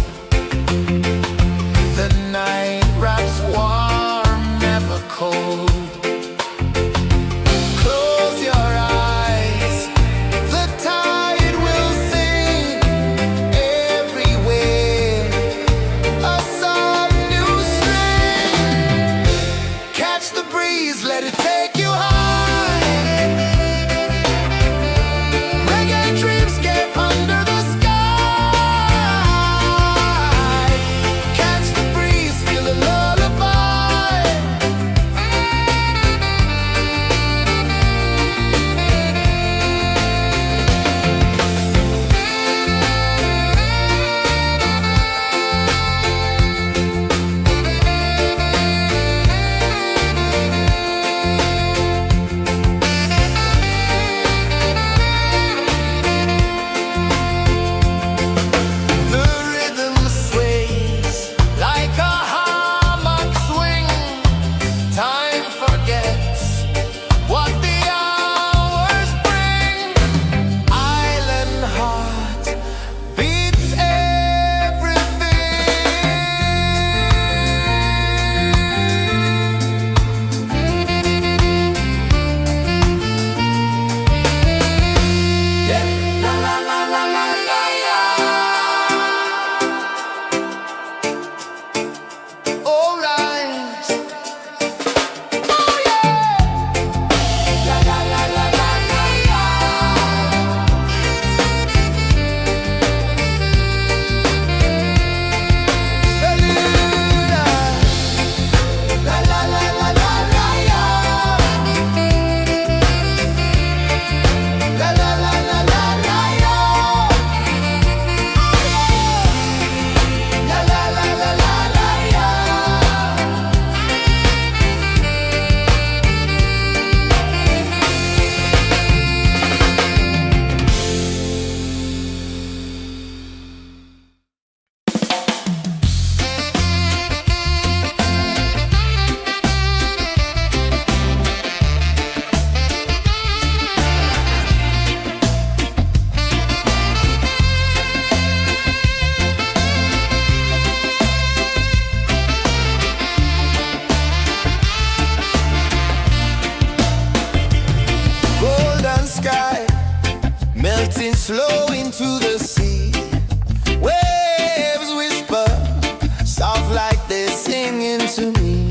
to me.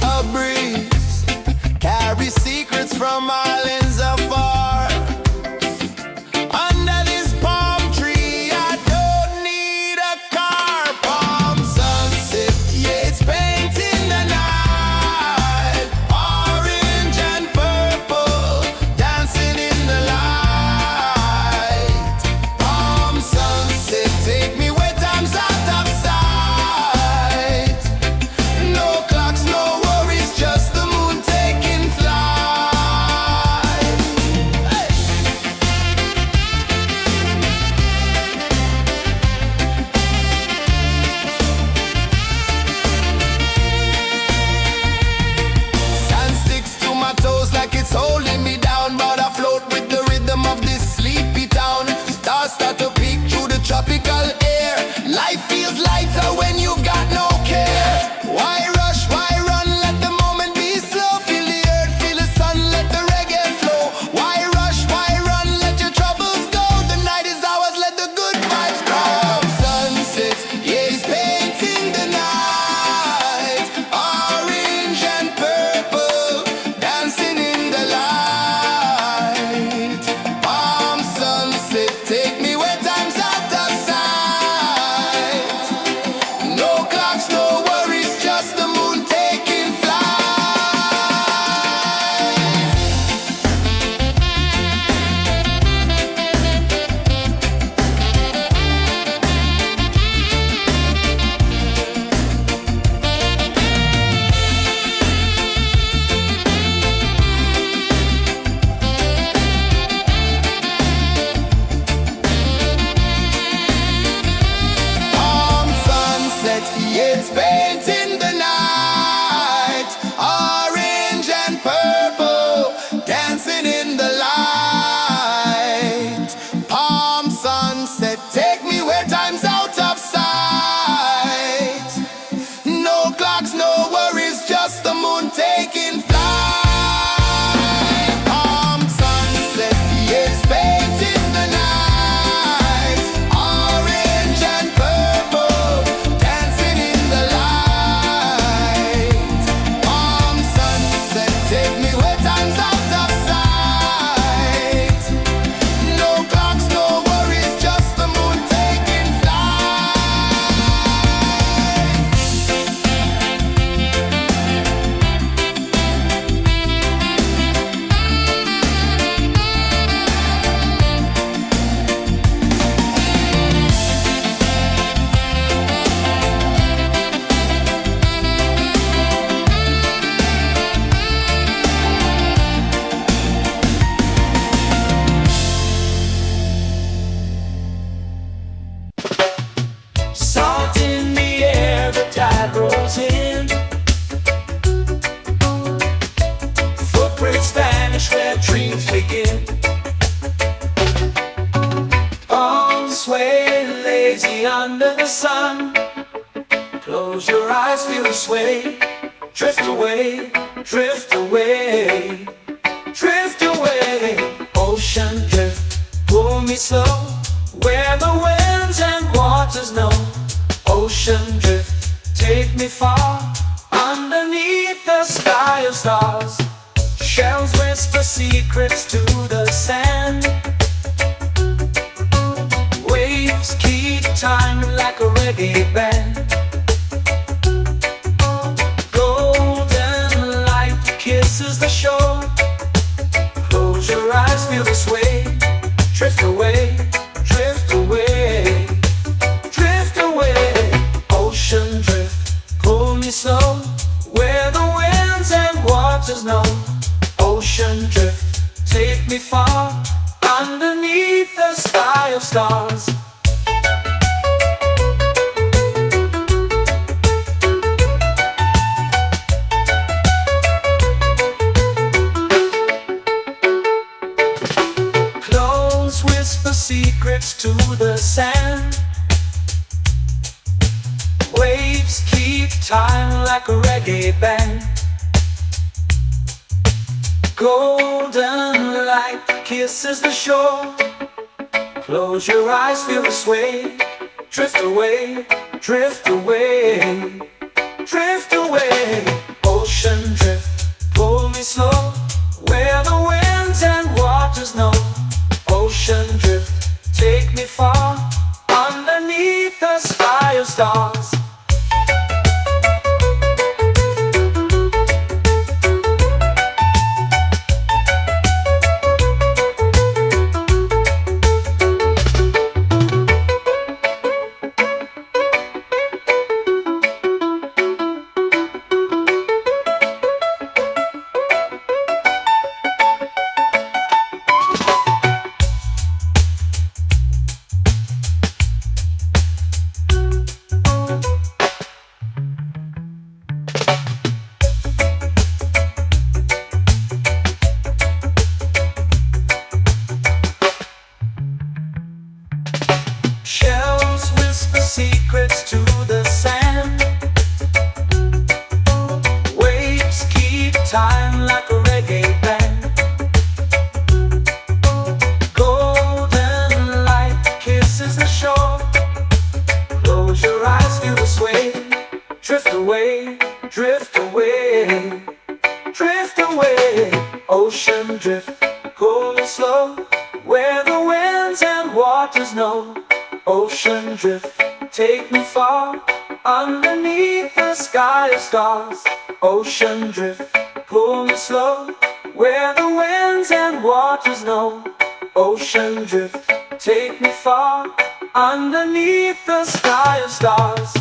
A breeze carries secrets from islands afar. Under this palm tree, I don't need a car. Palm sunset, yeah, it's painting the night. Orange and purple, dancing in the light. Palm sunset, take me where time's out of sight. No clocks, no worries, just the moon taking flight. Hey. Sand sticks to my toes like it's holding me down, but I float with the rhythm of this sleepy town. Stars start to peek through the tropical air. Life feels lighter when you've got no care. Why rush, why run, let the moment be slow. Feel the earth, feel the sun, let the reggae flow. Why rush, why run, let your troubles go. The night is ours, let the good vibes grow. Sunset, yeah, it's painting the night. Orange and purple, dancing in the light. Palm sunset, take me where time's out of sight. No clocks, no worries, just the moon taking flight. Palm sunset, yeah, it's painting the night. Orange and purple, dancing in the light. Palm sunset, take me where time's out of sight. No clocks, no worries, just the moon taking flight. Palm sunset, yeah, it's painting the night. Orange and purple, dancing in the light. Palm sunset, take me where time's out of sight. No clocks, no worries, just the moon taking flight. Salt in the air, the tide rolls in. Footprints vanish where dreams begin. Arms sway lazy under the sun. Close your eyes, feel the sway. Drift away, drift away, drift away. Ocean drift, pull me slow, where the winds and waters know. Ocean drift, take me far, underneath the sky of stars. Shells whisper secrets to the sand. Waves keep time like a reggae band. Golden light kisses the shore. Close your eyes, feel the sway. Drift away, drift away, drift away. Ocean drift, pull me slow, where the winds and waters know. Ocean drift, take me far, underneath the sky of stars. Clothes whisper secrets to the sand. Waves keep time like a reggae band. Golden light kisses the shore. Close your eyes, feel the sway. Drift away, drift away, drift away. Ocean drift, pull me slow, where the winds and waters know. Ocean drift, take me far, underneath the sky of stars. Shells whisper secrets to the sand. Waves keep time like a reggae band. Golden light kisses the shore. Close your eyes, feel the sway. Drift away, drift away, drift away. Ocean drift, cool and slow, where the winds and waters know. Ocean drift, take me far, underneath the sky of stars. Ocean drift, pull me slow, where the winds and waters know. Ocean drift, take me far, underneath the sky of stars.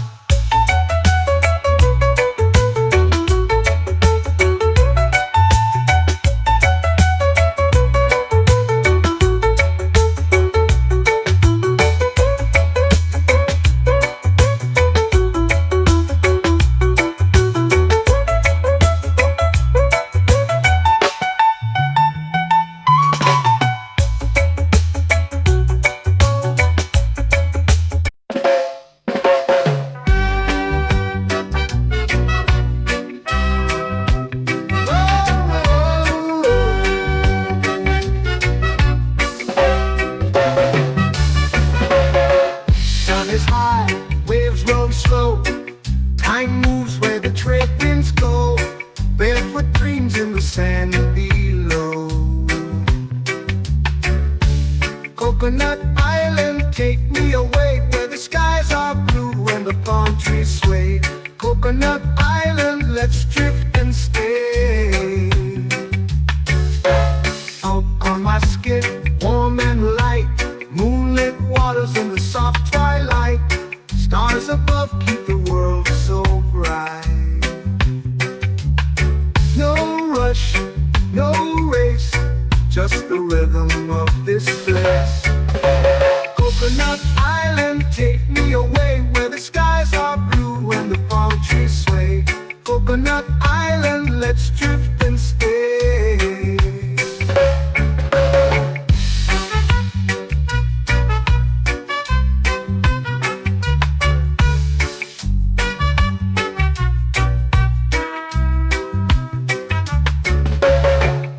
Sun is high, waves roll slow. Time moves where the trade winds go. Barefoot dreams in the sand below. Coconut Island, take me away, where the skies are blue and the palm trees sway. Coconut Island, let's drift and stay. Out on my skin, warm and light, moonlit waters in the soft twilight. Stars above keep the world so bright. No rush, no race, just the rhythm of this place. Coconut Island, take me away, where the skies are blue and the palm trees sway. Coconut Island, let's drift and stay.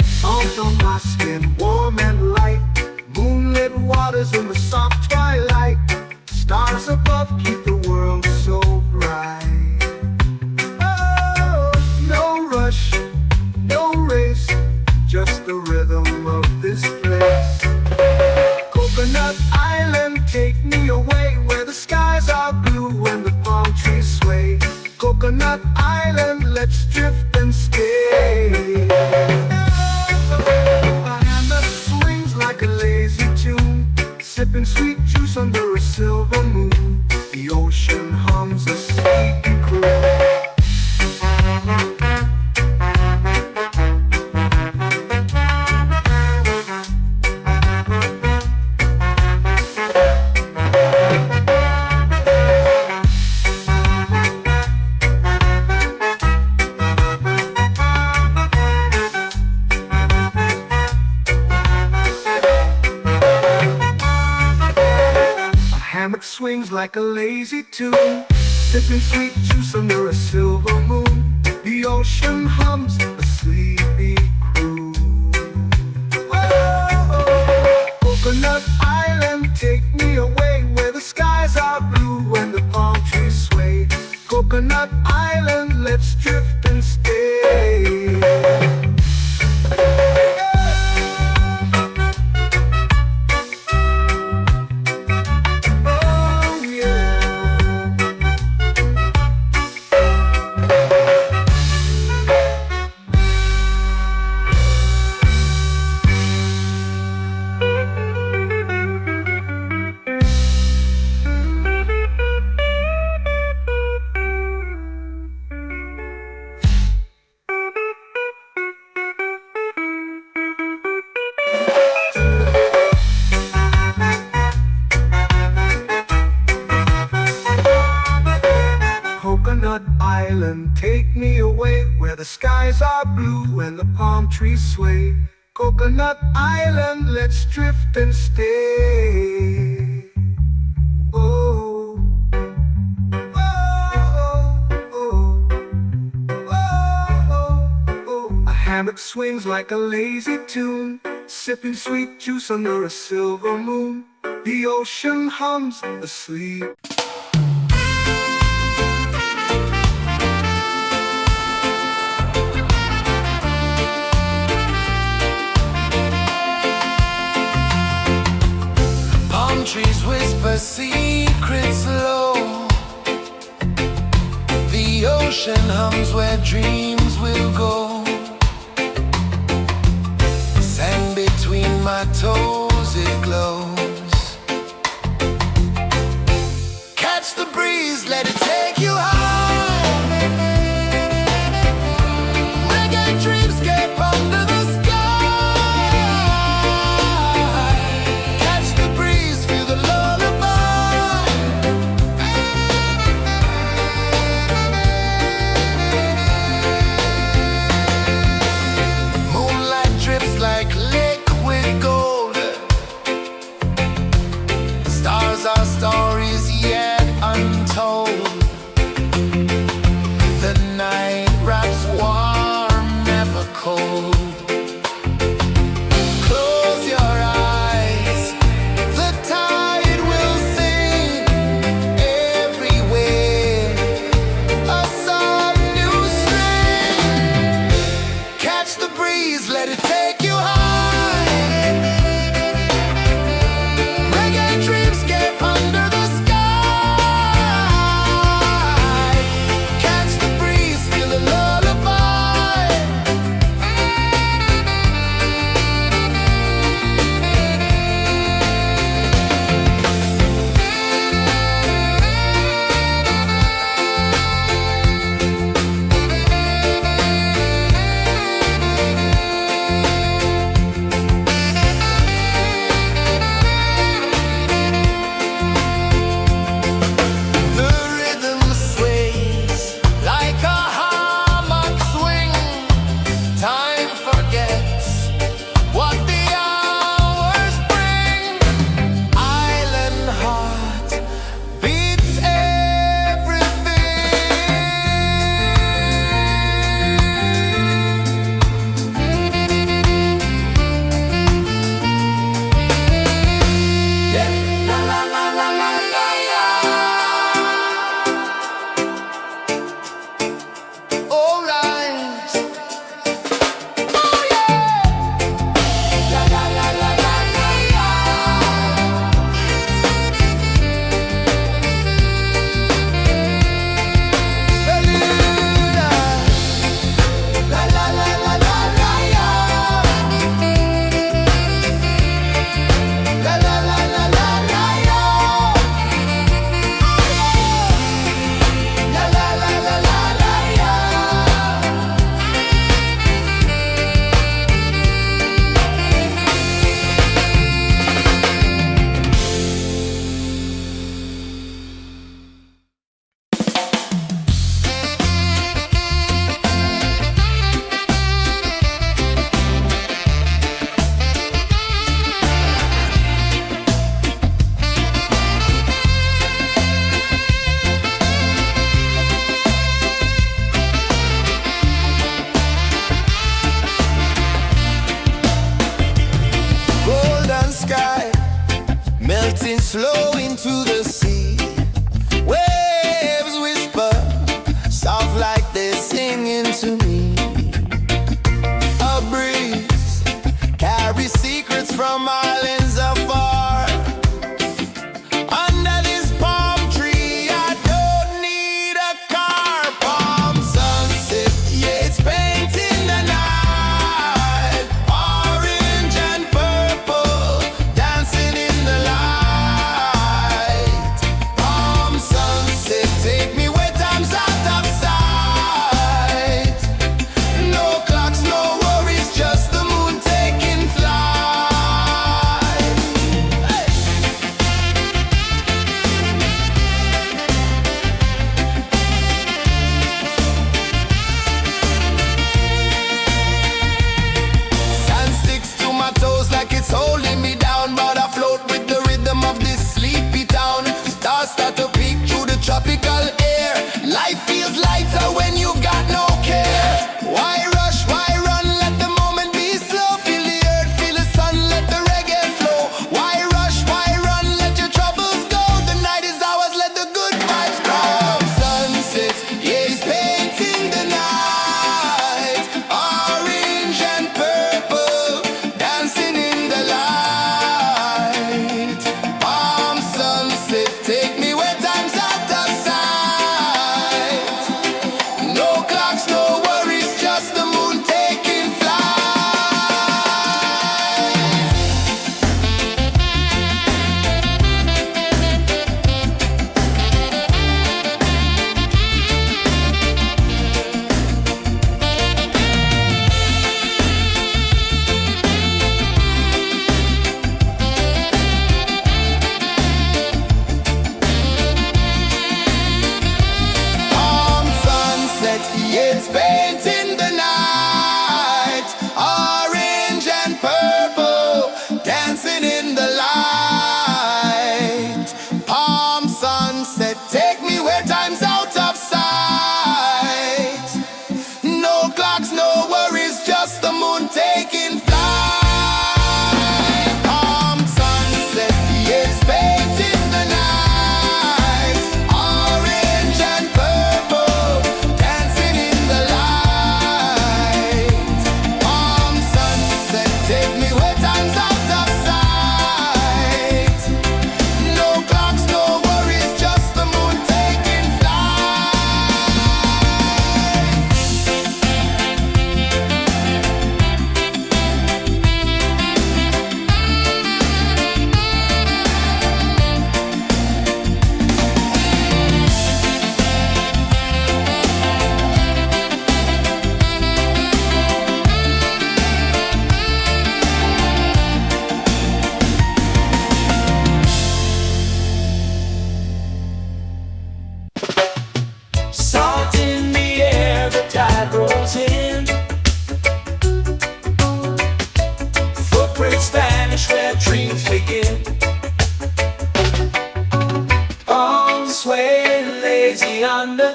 Salt on my skin, warm and light, moonlit waters in the soft twilight. Stars above keep the world so bright. Oh, no rush, no race, just the rhythm of this place. Coconut Island, take me away, where the skies are blue and the palm trees sway. Coconut Island, let's drift and stay. A hand that swings like a lazy tune, sipping sweet juice under a silver moon. The ocean hums a sleepy croon. Hammock swings like a lazy tune, sipping sweet juice under a silver moon. The ocean hums a sleepy croon. Whoa, Coconut Island, take me away, where the skies are blue and the palm trees sway. Coconut Island, let's drift and stay. Oh yeah. Coconut Island, take me away where the skies are blue and the palm trees sway. Coconut Island, let's drift and stay. Oh, oh, oh, oh, oh. A hammock swings like a lazy tune, sipping sweet juice under a silver moon. The ocean hums asleep. Trees whisper secrets low. The ocean hums where dreams will go. Sand between my toes, it glows. Catch the breeze, let it take you high. Reggae dreamscape under the sky.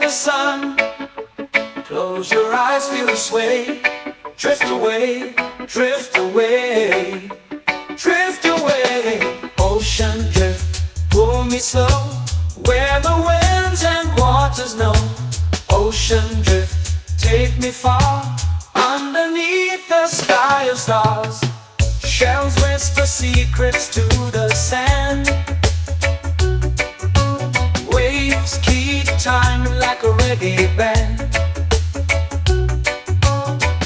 the sun. Close your eyes, feel the sway. Drift away, drift away, drift away. Ocean drift, pull me slow, where the winds and waters know. Ocean drift, take me far, underneath the sky of stars. Shells whisper secrets to the sand. Waves keep time like a reggae band.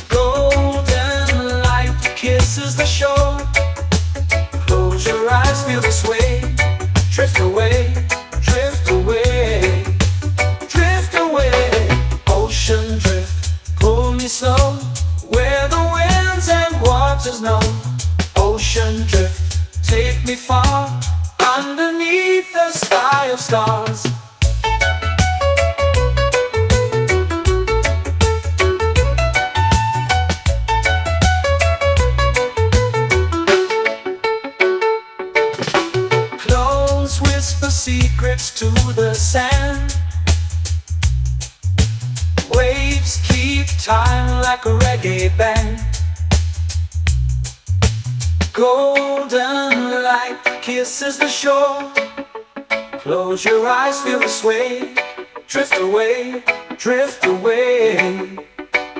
Golden light kisses the shore. Close your eyes, feel the sway. Drift away, drift away, drift away. Ocean drift, pull me slow, where the winds and waters know. Ocean drift, take me far, underneath the sky of stars. Close whisper secrets to the sand. Waves keep time like a reggae band. Golden light kisses the shore. Close your eyes, feel the sway. Drift away, drift away,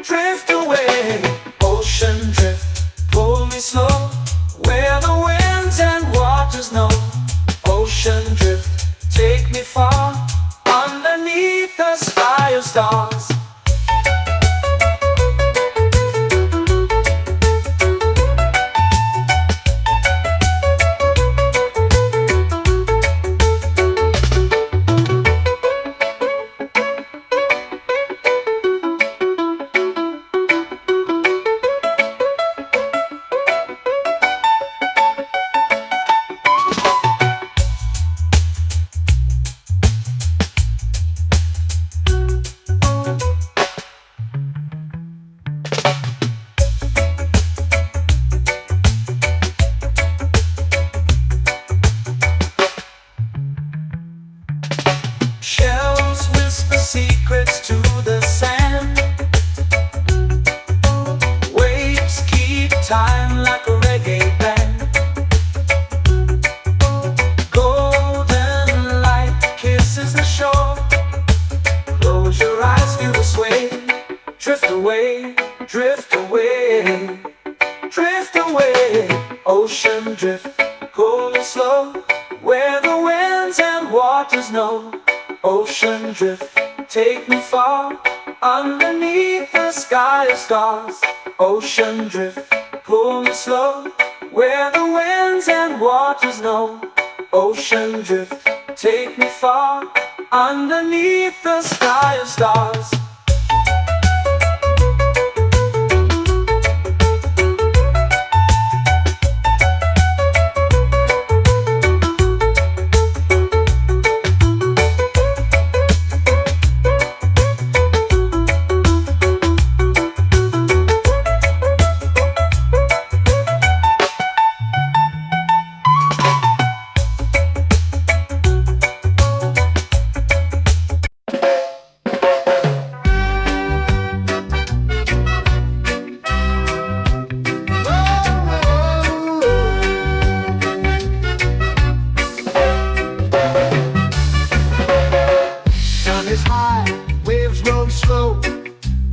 drift away. Ocean drift, pull me slow, where the winds and waters know. Ocean drift, take me far, underneath the sky of stars. Shells whisper secrets to the sand. Waves keep time like a reggae band. Golden light kisses the shore. Close your eyes, feel the sway. Drift away, drift away, drift away. Ocean drift, cool and slow, where the winds and waters know. Ocean drift, take me far, underneath the sky of stars. Ocean drift, pull me slow, where the winds and waters know. Ocean drift, take me far, underneath the sky of stars.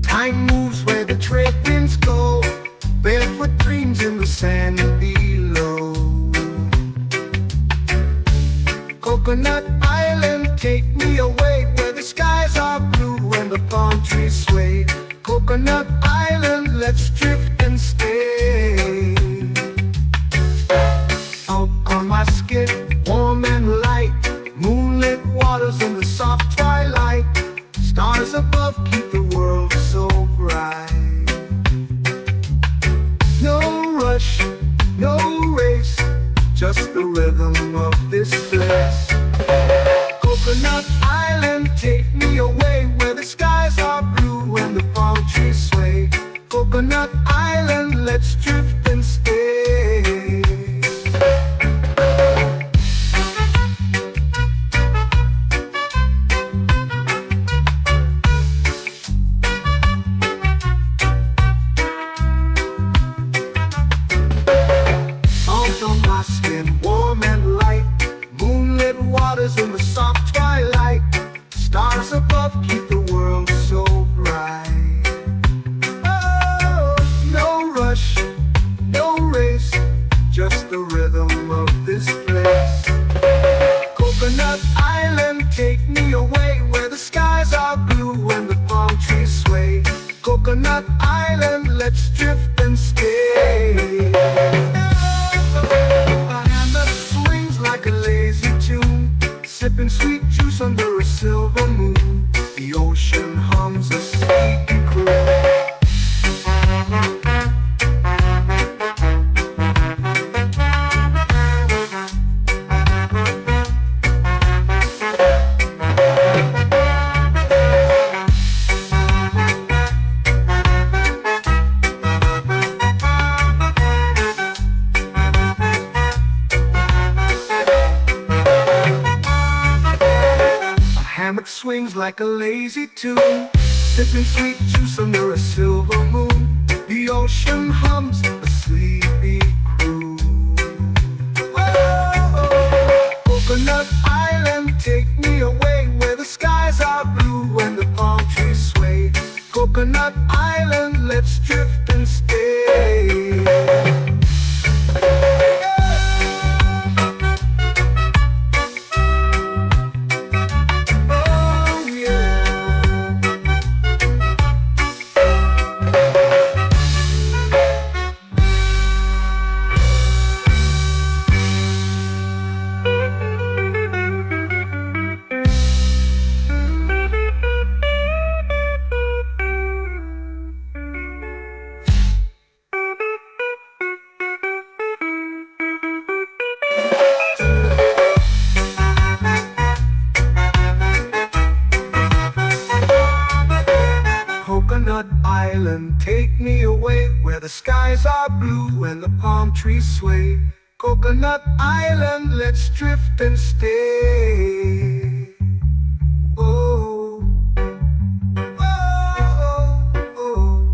Time moves where the trade winds go. Barefoot dreams in the sand below. Coconut Island, take me away, where the skies are blue and the palm trees sway. Coconut Island, let's drift and stay. Out on my skin, warm and light, moonlit waters in the soft twilight. Stars above keep the world so bright. No rush, no race, just the rhythm of this place. Coconut Island, take me away, where the skies are blue and the palm trees sway. Coconut Island, let's drift and stay. Coconut Island, let's drift and stay. A hand that swings like a lazy tune, sipping sweet juice under a silver moon. The ocean hums a sleepy croon. Hammock swings like a lazy tune, sipping sweet juice under a silver moon. The ocean hums a sleepy croon. Whoa, Coconut Island, take me away where the skies are blue and the palm trees sway. Coconut Island, let's drift and stay. Coconut Island, take me away where the skies are blue and the palm trees sway. Coconut Island, let's drift and stay. Oh, oh, oh,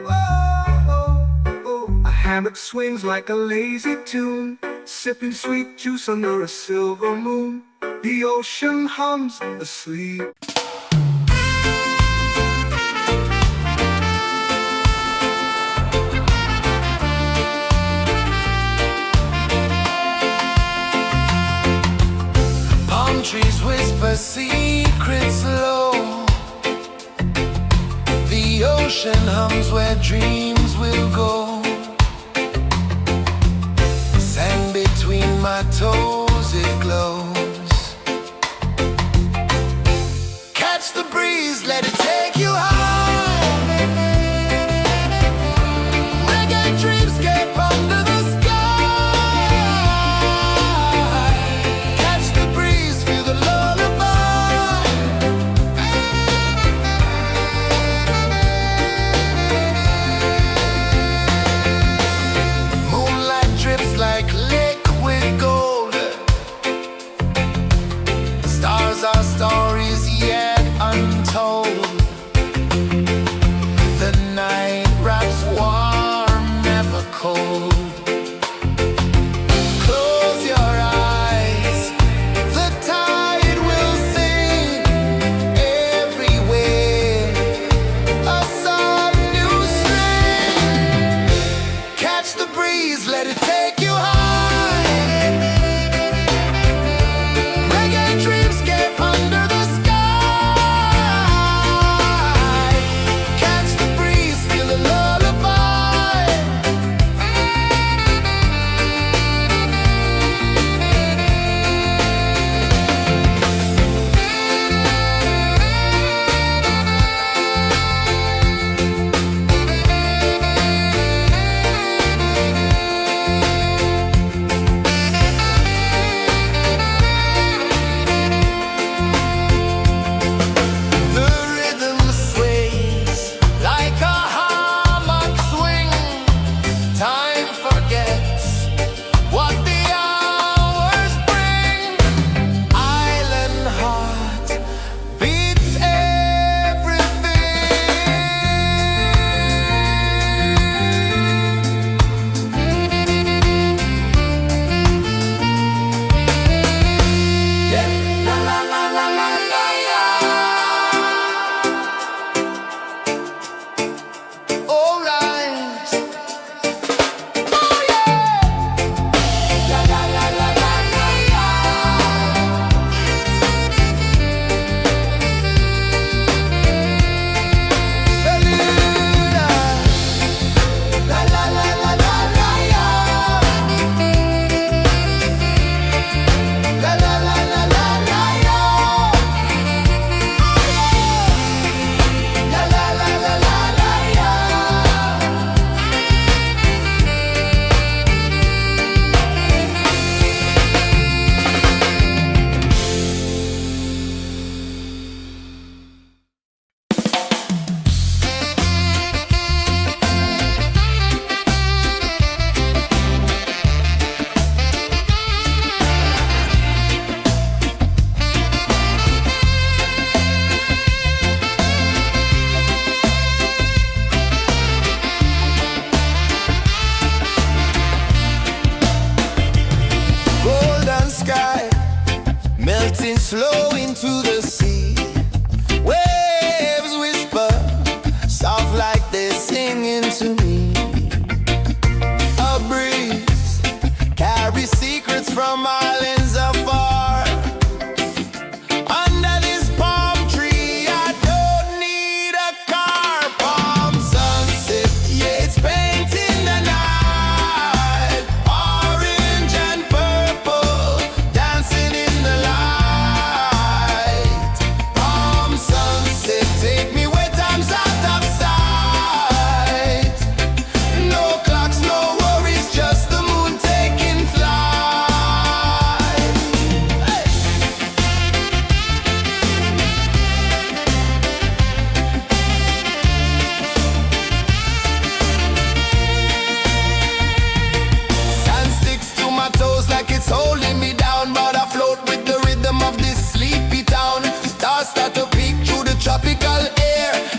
oh, oh. A hammock swings like a lazy tune, sipping sweet juice under a silver moon. The ocean hums asleep. Trees whisper secrets low. The ocean hums where dreams will go. Sand between my toes, it glows. Catch the breeze, let it take you high. Reggae dreamscape under the sky. Our stories yet untold.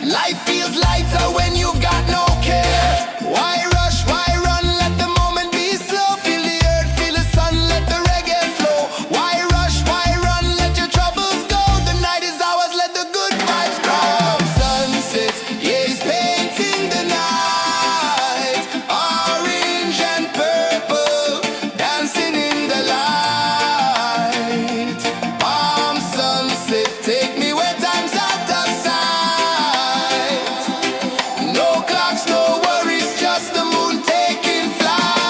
Life feels lighter when you've got no care. Why rush, why run, let the moment be slow. Feel the earth, feel the sun, let the reggae flow. Why rush, why run, let your troubles go. The night is ours, let the good vibes grow. Sunset, yeah, it's painting the night. Orange and purple, dancing in the light. Palm sunset, take me where time's out of sight. No clocks, no worries, just the moon taking flight.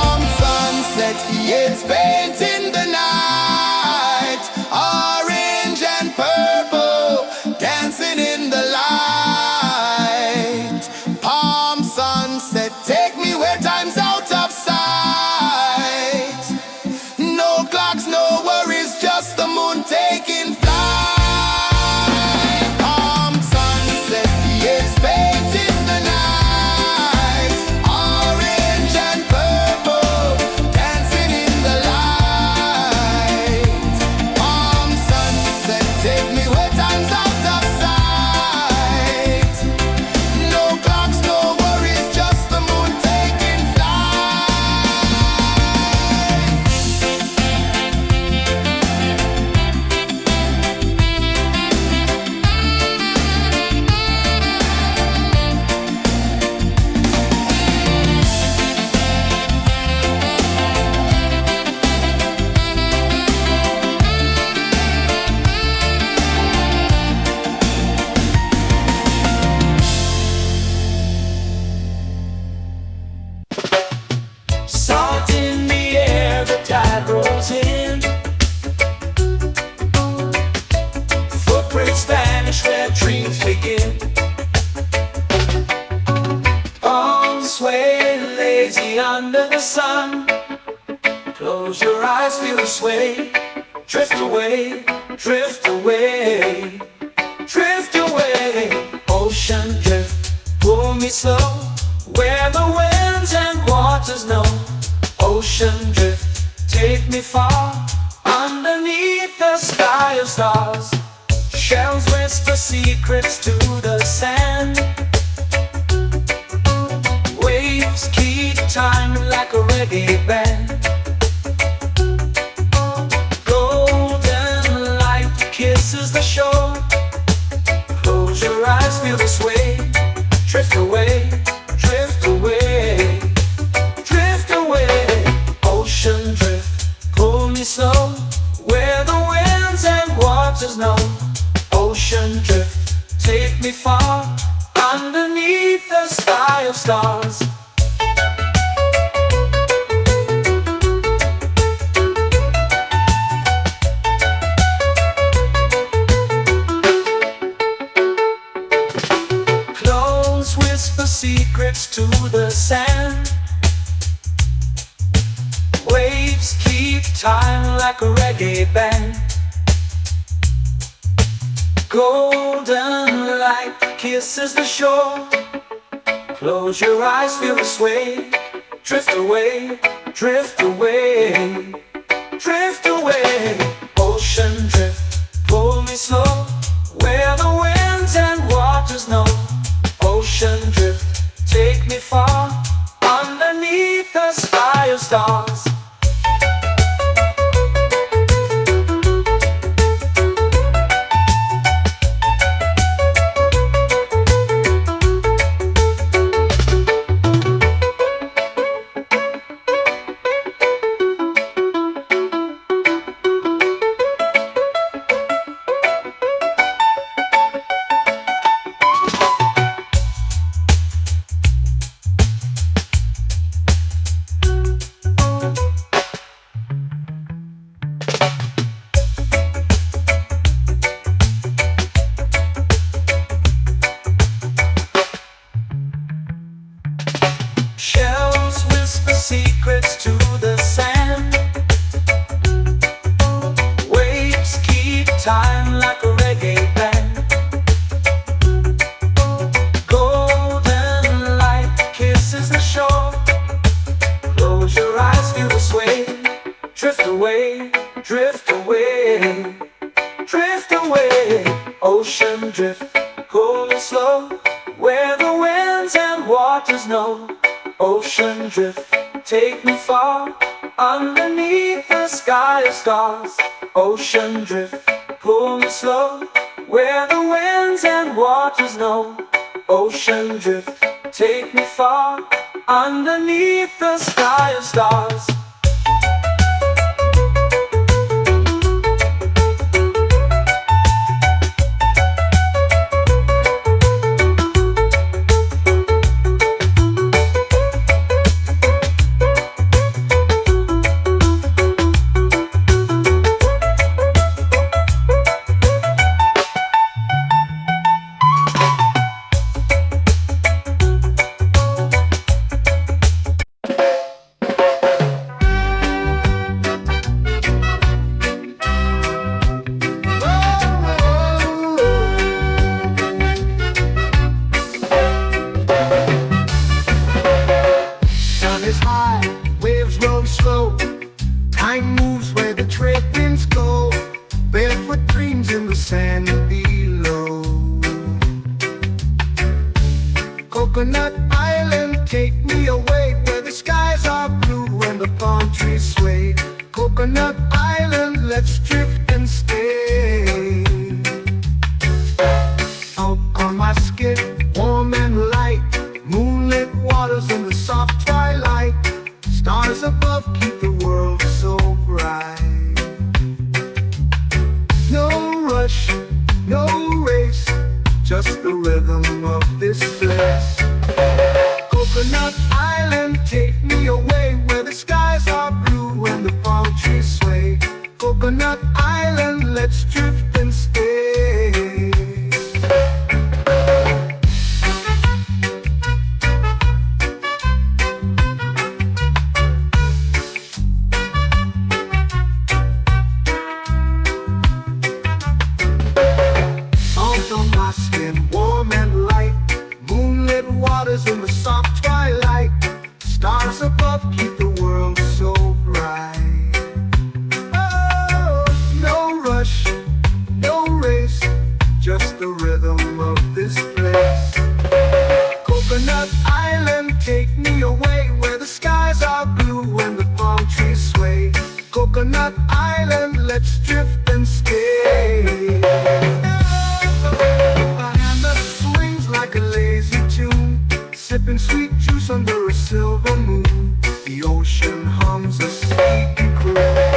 Palm sunset, yeah, it's painting the night. Orange and purple, dancing in the light. Palm sunset, take me where time's out of sight. No clocks, no worries, just the moon taking flight. Palm sunset, yeah, it's painting the night. Orange and purple, dancing in the light. Palm sunset, take me where time's out of sight. No clocks, no worries, just the moon taking flight. Salt in the air, the tide rolls in. Footprints vanish where dreams begin. Arms sway lazy under the sun. Close your eyes, feel the sway. Drift away, drift away, drift away. Ocean drift, pull me slow, where the winds and waters know. Ocean drift, take me far, underneath the sky of stars. Shells whisper secrets to the sand. Waves keep time like a reggae band. Golden light kisses the shore. Close your eyes, feel the sway. Drift away, drift away, drift away. Ocean drift, pull me slow, where the winds and waters know. Ocean drift, take me far, underneath the sky of stars. Close whisper secrets to the sand. Waves keep time like a reggae band. Golden light kisses the shore. Close your eyes, feel the sway. Drift away, drift away, drift away. Ocean drift, pull me slow, where the winds and waters know. Ocean drift, take me far, underneath the sky of stars. drift away, drift away. Ocean drift, pull me slow, where the winds and waters know. Ocean drift, take me far, underneath the sky of stars. Ocean drift, pull me slow, where the winds and waters know. Ocean drift, take me far, underneath the sky of stars. Sun is high, waves roll slow. Time moves where the trade winds go. Barefoot dreams in the sand below. Coconut Island, take me away, where the skies are blue and the palm trees sway. Coconut Island, let's drift and stay. Out on my skin, warm and light, moonlit waters in the soft twilight. Stars above keep the world so bright. No rush, no race, just the rhythm of this place. Coconut Island, take me away, where the skies are blue and the palm trees sway. Coconut Island, let's drift and stay. Salt on my skin, warm and light, moonlit waters in the soft twilight. Stars above keep the world so bright. Oh, no rush, no race, just the rhythm of this place. Coconut Island, take me away, where the skies are blue and the palm trees sway. Coconut Island, let's drift and stay. A hand that swings like a lazy tune, sipping sweet juice under a silver moon. The ocean hums a sleepy croon.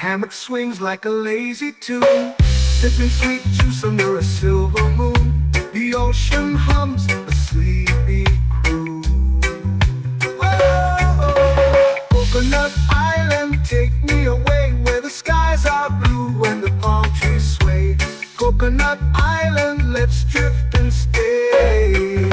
Hammock swings like a lazy tune, sipping sweet juice under a silver moon. The ocean hums a sleepy croon. Whoa, Coconut Island, take me away, where the skies are blue and the palm trees sway. Coconut Island, let's drift and stay.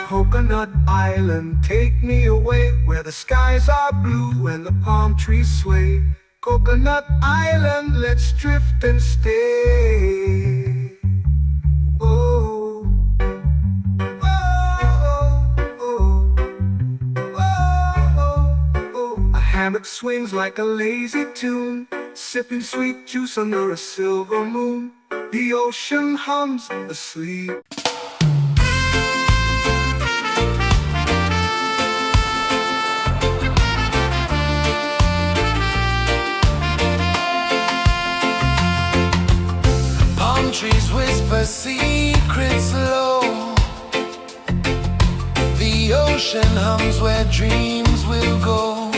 Coconut Island, take me away, where the skies are blue and the palm trees sway. Coconut Island, let's drift and stay. Oh, oh, oh, oh, oh. A hammock swings like a lazy tune, sipping sweet juice under a silver moon. The ocean hums asleep. secrets low. The ocean hums where dreams will go.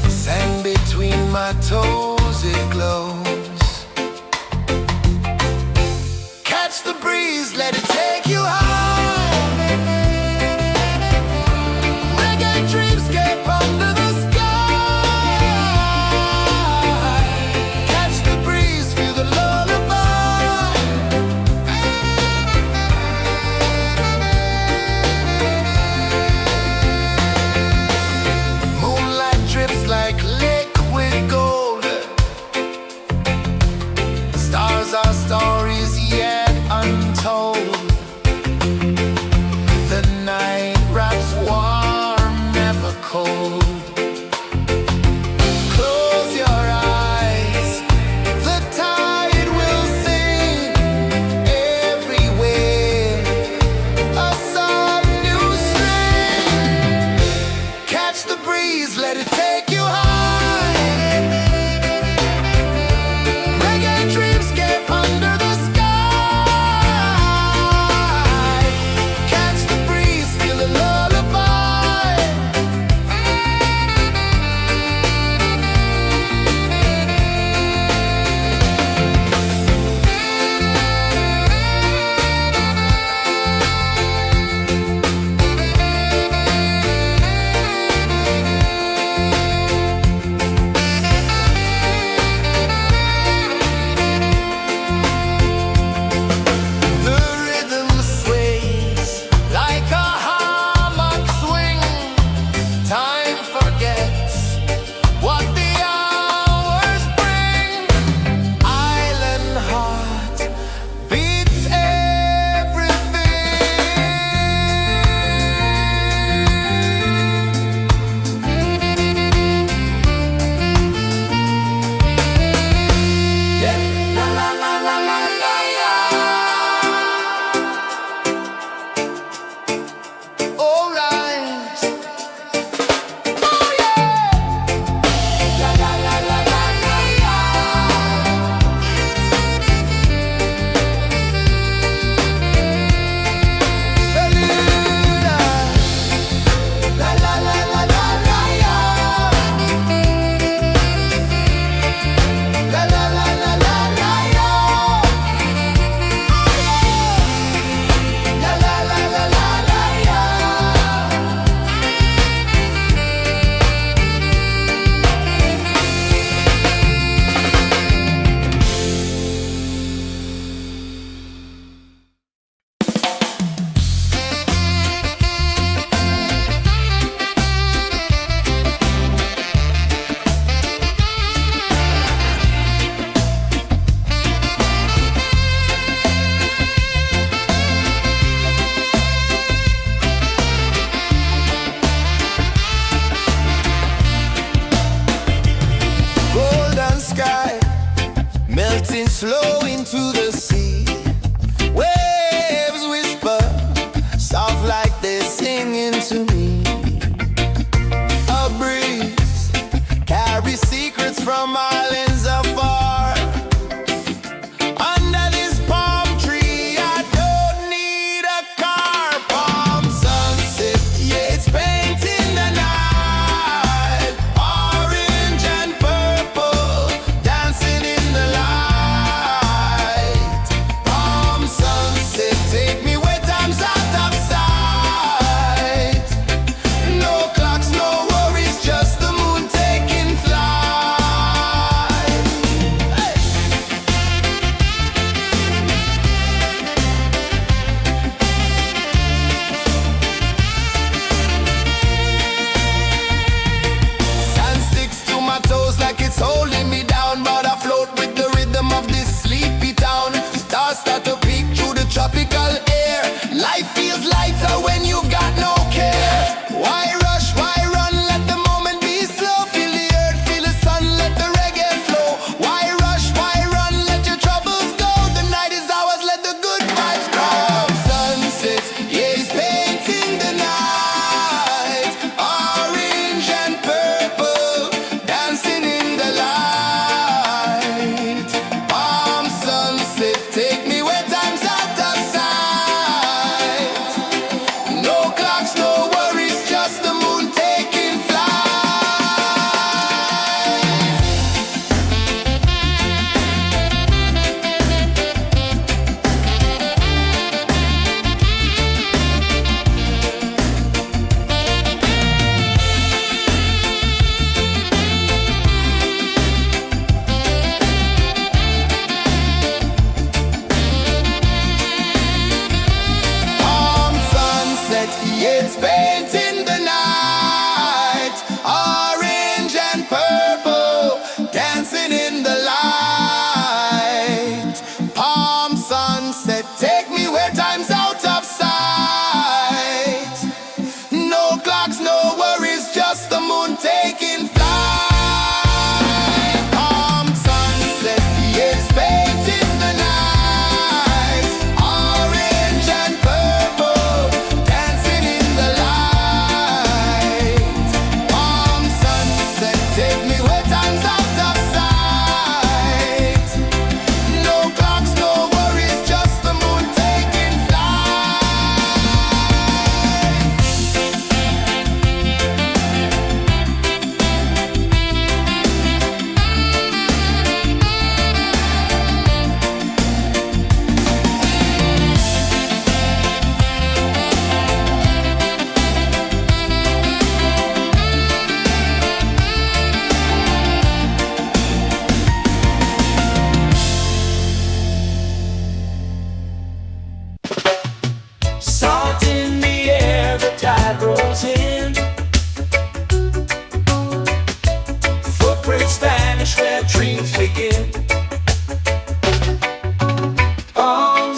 Sand between my toes, it glows. Catch the breeze, let it take you high. Reggae dreamscape under the sky. Catch the breeze, feel the lullaby. Moonlight drips like liquid gold. Stars are stories yet untold.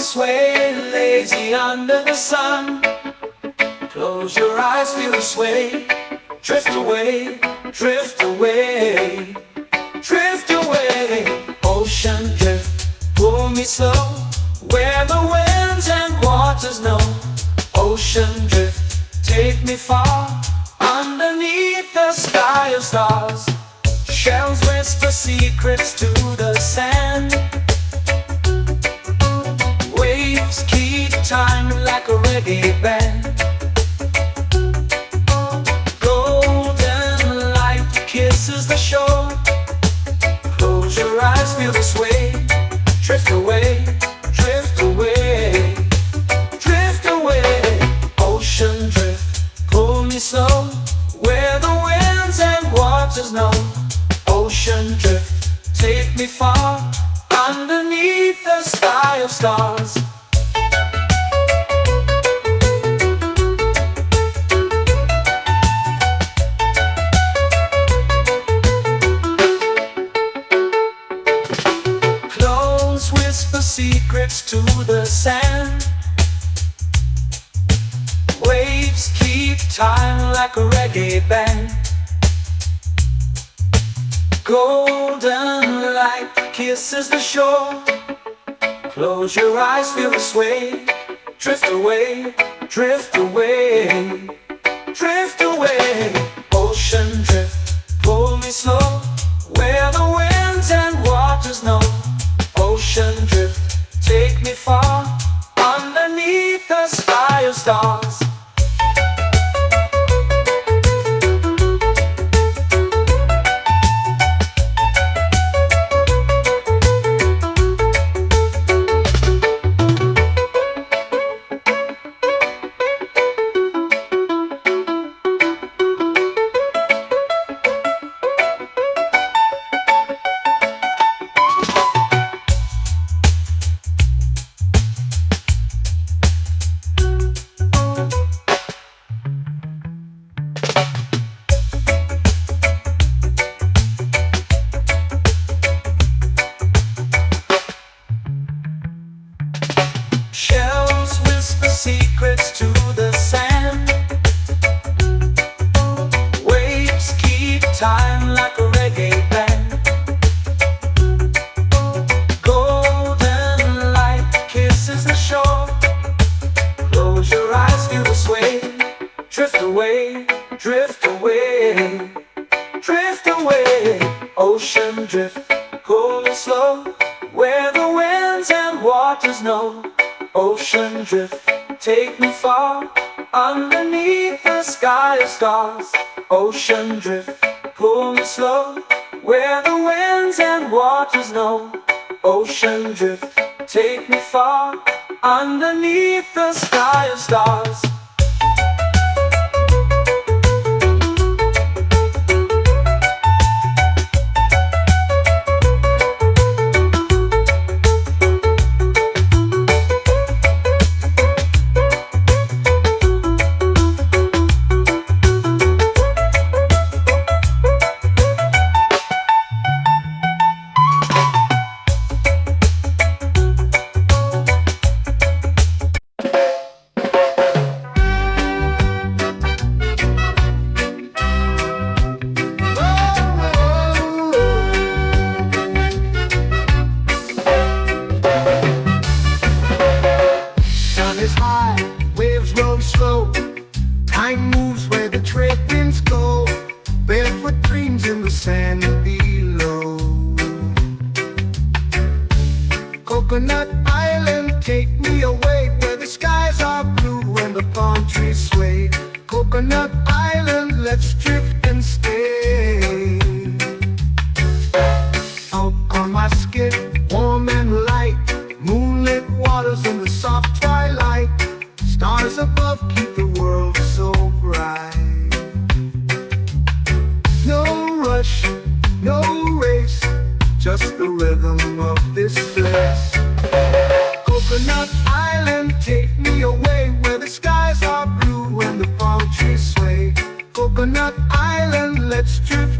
sway, lazy under the sun. Close your eyes, feel the sway. Drift away, drift away, drift away. Ocean drift, pull me slow, where the winds and waters know. Ocean drift, take me far, underneath the sky of stars. Shells whisper secrets to the sand. Waves keep time like a reggae band. Golden light kisses the shore. Close your eyes, feel the sway. Drift away, drift away, drift away. Ocean drift, pull me slow, where the winds and waters know. Ocean drift, take me far, underneath the sky of stars. Close whisper secrets to the sand. Waves keep time like a reggae band. Golden light kisses the shore. Close your eyes, feel the sway. Drift away, drift away, drift away. Ocean drift, pull me slow, where the winds and waters know. Ocean drift, take me far, underneath the sky of stars. Shells whisper secrets to the sand. Waves keep time like a reggae band. Golden light kisses the shore. Close your eyes, feel the sway. Drift away, drift away, drift away. Ocean drift, pull me slow, where the winds and waters know. Ocean drift, take me far, underneath the sky of stars. Ocean drift, pull me slow, where the winds and waters know. Ocean drift, take me far, underneath the sky of stars. Time moves where the trade winds go. Barefoot dreams in the sand below. Coconut Island, take me away, where the skies are blue and the palm trees sway. Coconut Island, let's drift and stay. Out on my skin, warm and light, moonlit waters in the soft twilight. Stars above keep the world so bright. No rush, no race, just the rhythm of this place. Coconut Island, take me away, where the skies are blue and the palm trees sway. Coconut Island, let's drift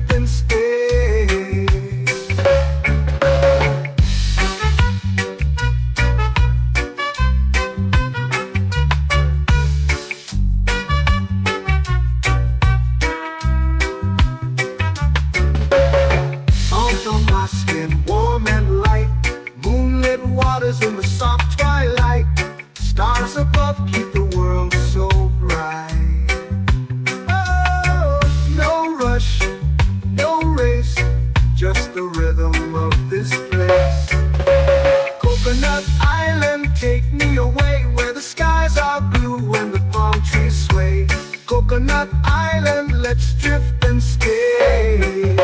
keep the world so bright. Oh, no rush, no race, just the rhythm of this place. Coconut Island, take me away where the skies are blue and the palm trees sway. Coconut Island, let's drift and stay.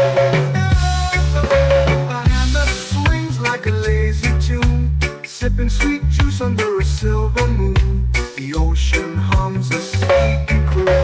A hand that swings like a lazy tune, sipping sweet juice under a silver moon. The ocean hums a sleepy croon.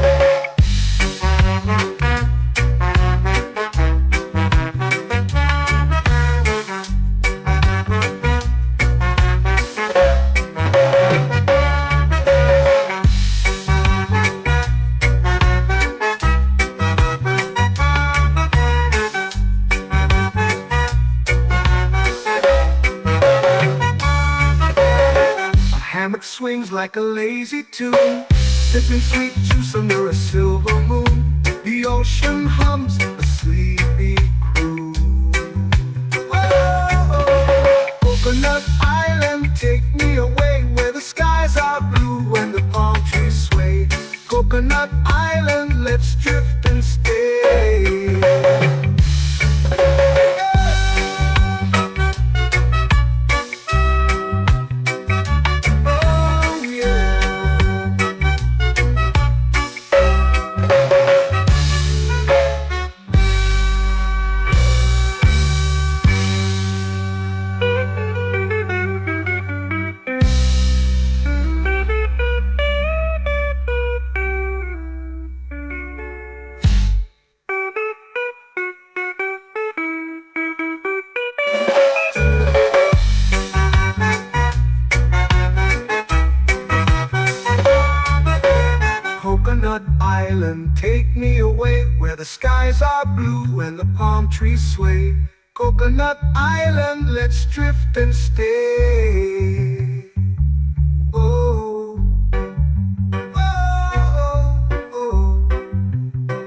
Hammock swings like a lazy tune, sipping sweet juice under a silver moon. The ocean hums a sleepy croon. Whoa, Coconut Island, take me away where the skies are blue and the palm trees sway. Coconut Island, let's drift and stay. Coconut Island, take me away where the skies are blue and the palm trees sway. Coconut Island, let's drift and stay. Oh, oh, oh,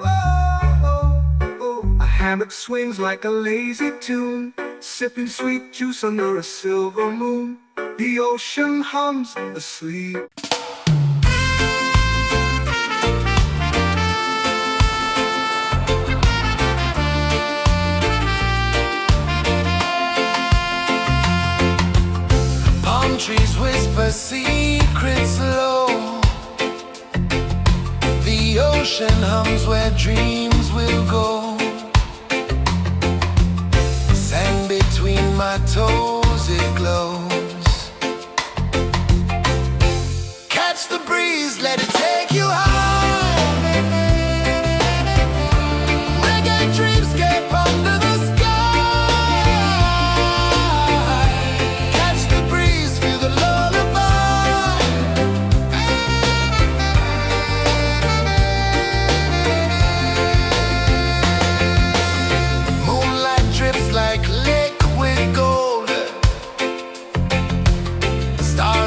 oh, oh. A hammock swings like a lazy tune, sipping sweet juice under a silver moon. The ocean hums asleep. Trees whisper secrets low. The ocean hums where dreams will go. Sand between my toes, it glows. Catch the breeze, let it take you high. Reggae dreamscape under the sky.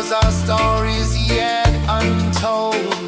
Our stories yet untold.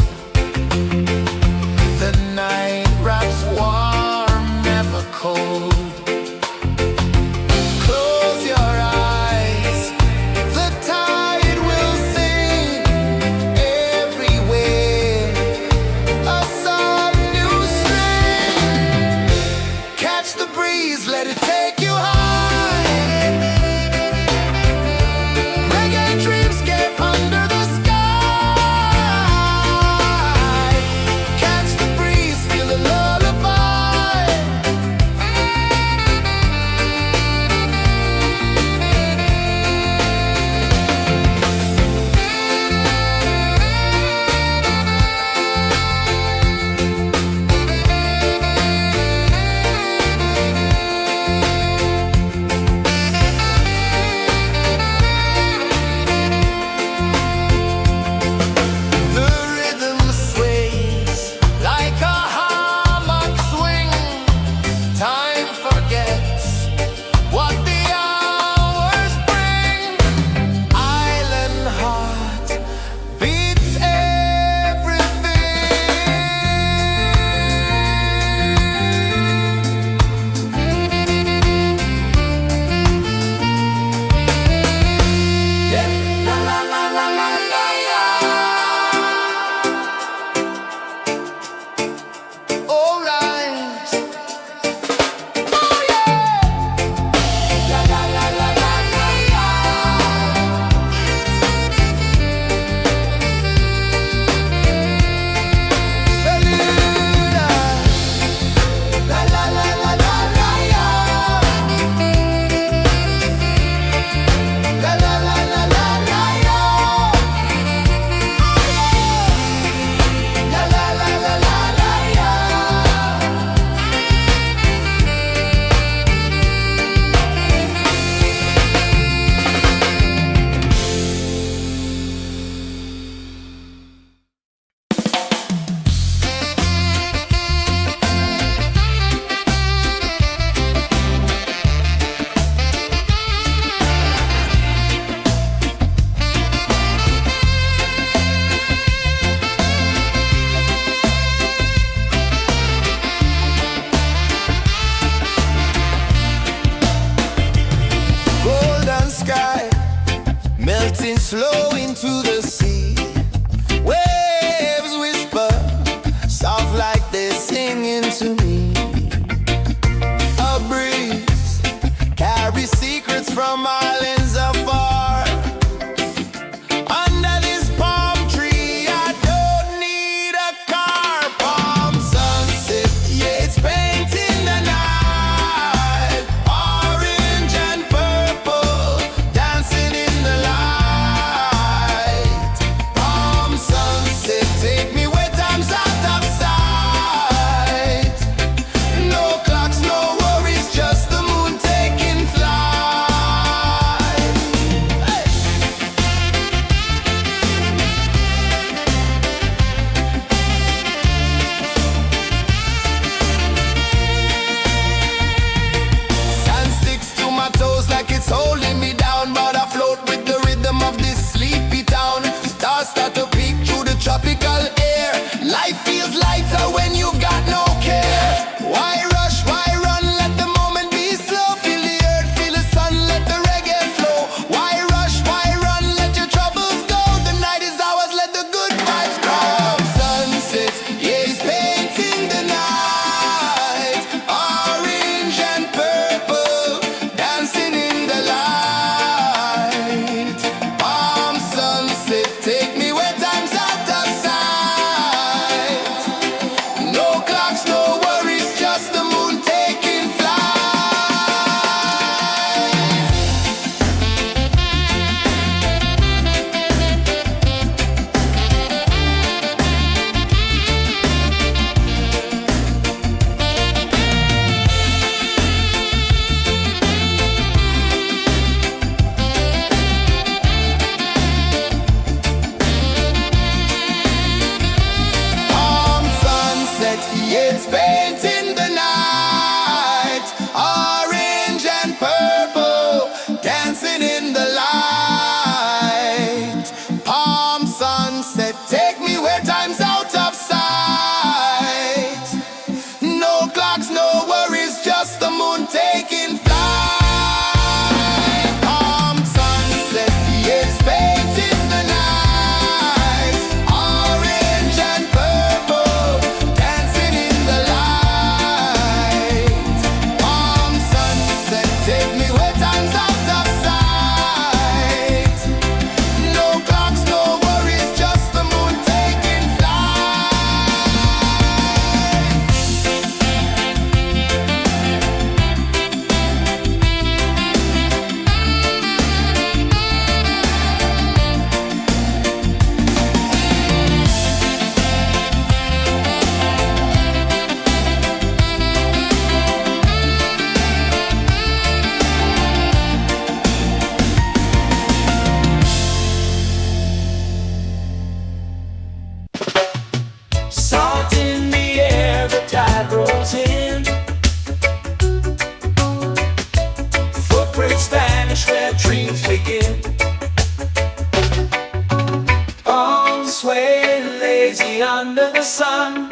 sway, lazy under the sun.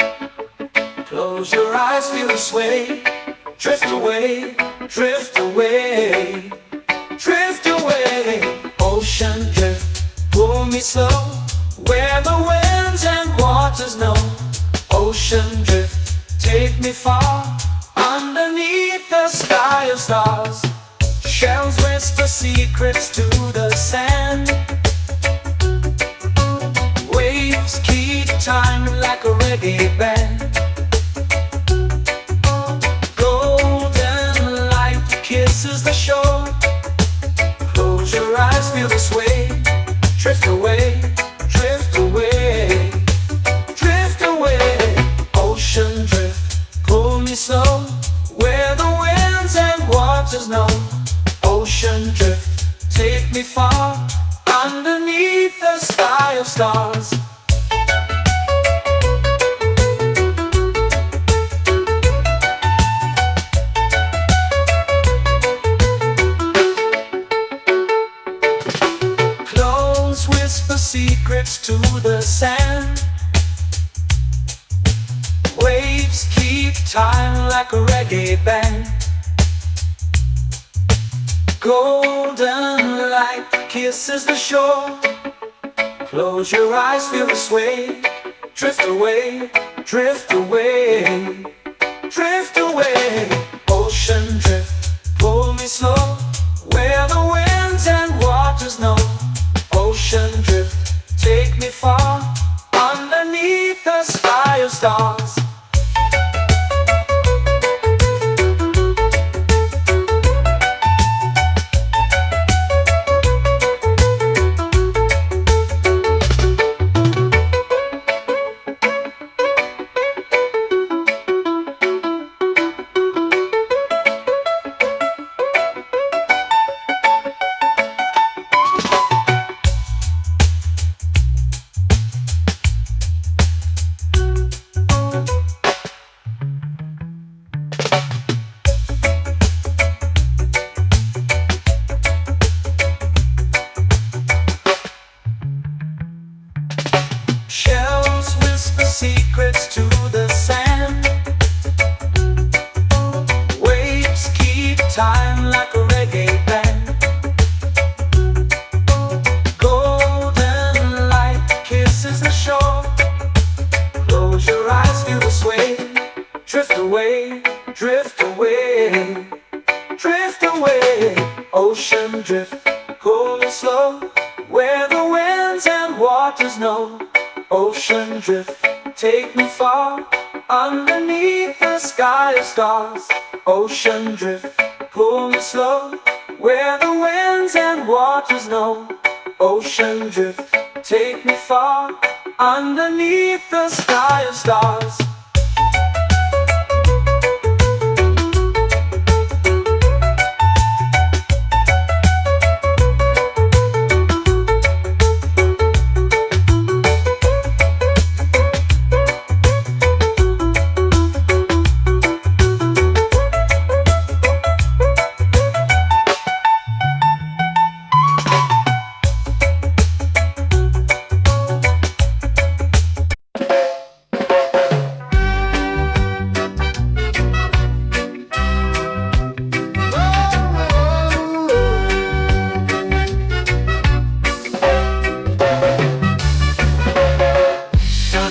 Close your eyes, feel the sway. Drift away, drift away, drift away. Ocean drift, pull me slow, where the winds and waters know. Ocean drift, take me far, underneath the sky of stars. Shells whisper secrets to the sand. Waves keep time like a reggae band. Golden light kisses the shore. Close your eyes, feel the sway. Drift away, drift away, drift away. Ocean drift, pull me slow, where the winds and waters know. Ocean drift, take me far, underneath the sky of stars. Close whisper secrets to the sand. Waves keep time like a reggae band. Golden light kisses the shore. Close your eyes, feel the sway. Drift away, drift away, drift away. Ocean drift, pull me slow, where the winds and waters know. Ocean drift, take me far, underneath the sky of stars. Shells whisper secrets to the sand. Waves keep time like a reggae band. Golden light kisses the shore. Close your eyes, feel the sway. Drift away, drift away, drift away. Ocean drift, pull me slow, where the winds and waters know. Ocean drift, take me far, underneath the sky of stars. Ocean drift, pull me slow, where the winds and waters know. Ocean drift, take me far, underneath the sky of stars.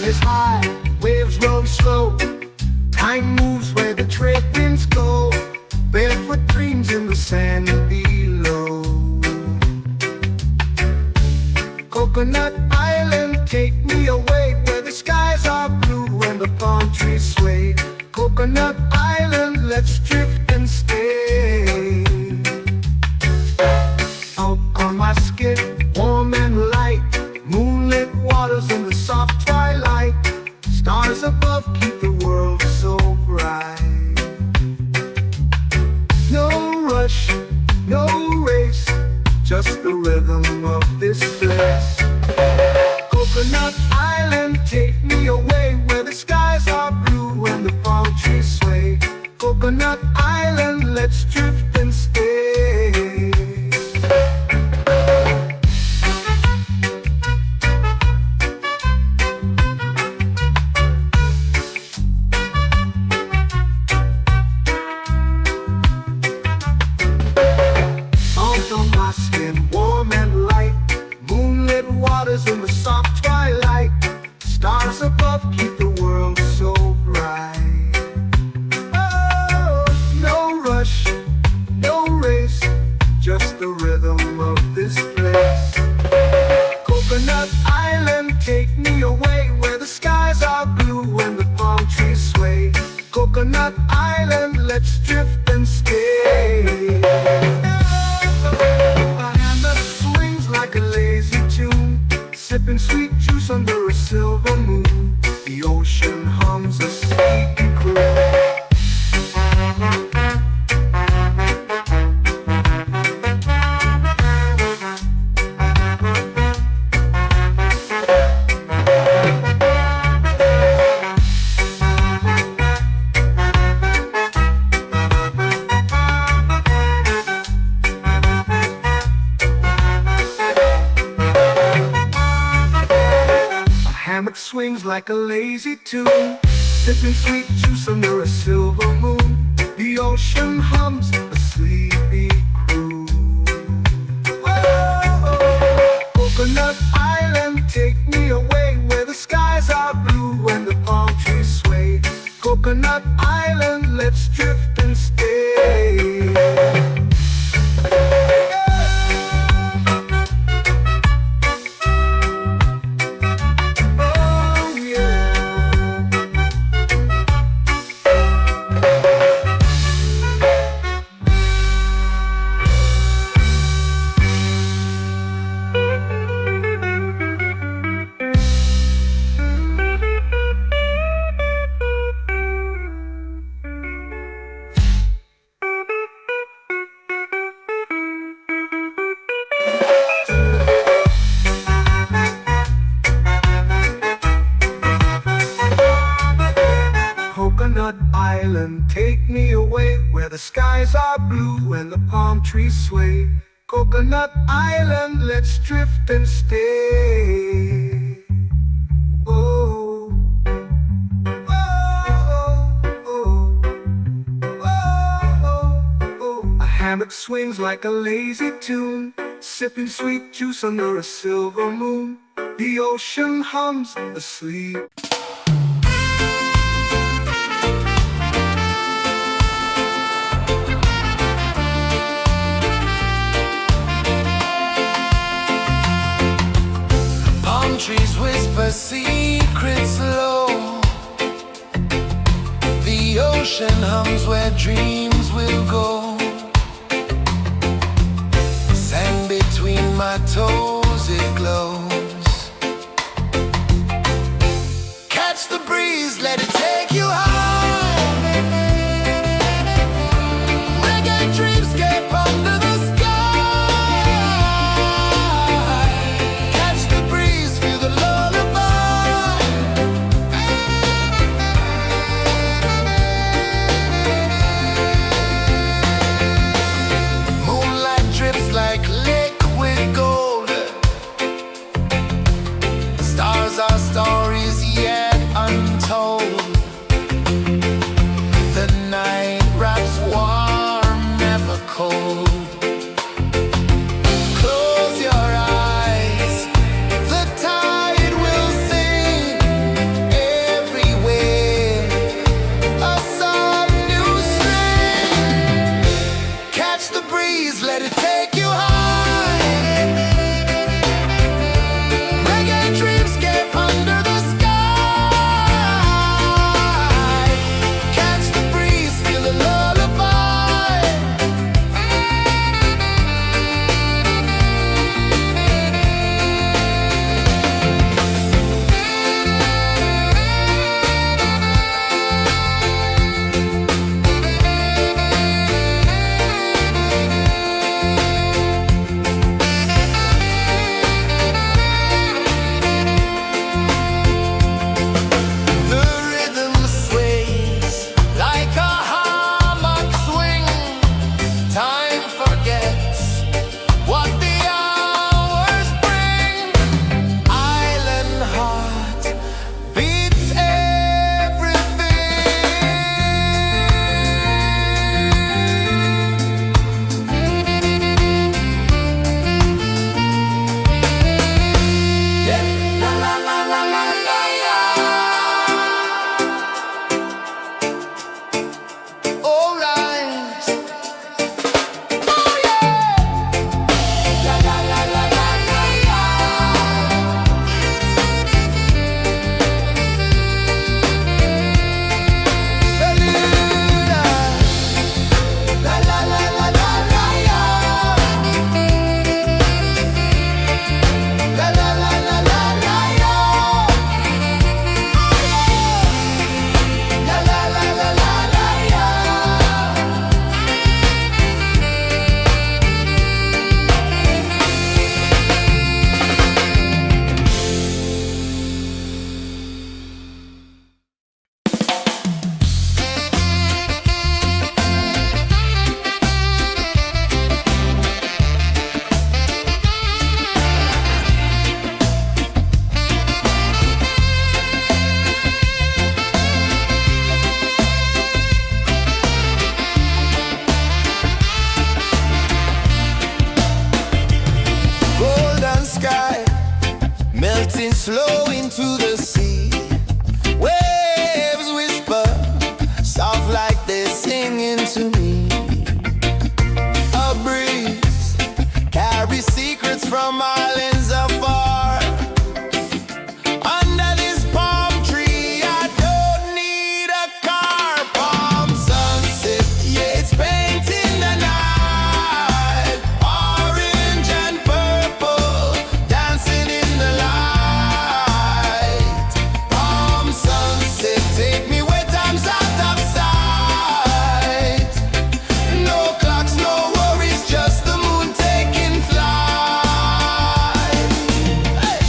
Is high, waves roll slow. Time moves where the trade winds go. Barefoot dreams in the sand below. Coconut Island, take me away, where the skies are blue and the palm trees sway. Coconut Island, let's drift and stay. Out on my skin, warm and light, moonlit waters in the soft twilight. Stars above keep the world so bright. No rush, no race, just the rhythm of this place. Coconut Island, take me away, where the skies are blue and the palm trees sway. Coconut Island, let's drift and stay. away where the skies are blue and the palm trees sway. Coconut Island, let's drift and stay. A hand that swings like a lazy tune, sipping sweet juice under a silver moon. The ocean hums a sleepy croon. Hammock swings like a lazy tune, sipping sweet juice under a silver moon. The ocean hums a sleepy croon. Whoa, Coconut Island, take me away where the skies are blue and the palm trees sway. Coconut Island, let's drift and stay. Coconut Island, take me away where the skies are blue and the palm trees sway. Coconut Island, let's drift and stay. Oh, oh, oh, oh, oh. A hammock swings like a lazy tune, sipping sweet juice under a silver moon. The ocean hums asleep. Trees whisper secrets low. The ocean hums where dreams will go. Sand between my toes, it glows. Catch the breeze, let it take you high. Reggae dreamscape under the sky. Our stories yet untold. The night wraps warm, never cold. Close your eyes, the tide will sing everywhere. A soft new string. Catch the breeze, let it take you high. Under the to the sea. Waves whisper, soft like they're singing to me. A breeze carries secrets from islands afar. Under this palm tree, I don't need a car. Palm sunset, yeah, it's painting the night. Orange and purple, dancing in the light. Palm sunset, take me where time's out of sight. No clocks, no worries, just the moon taking flight. Hey!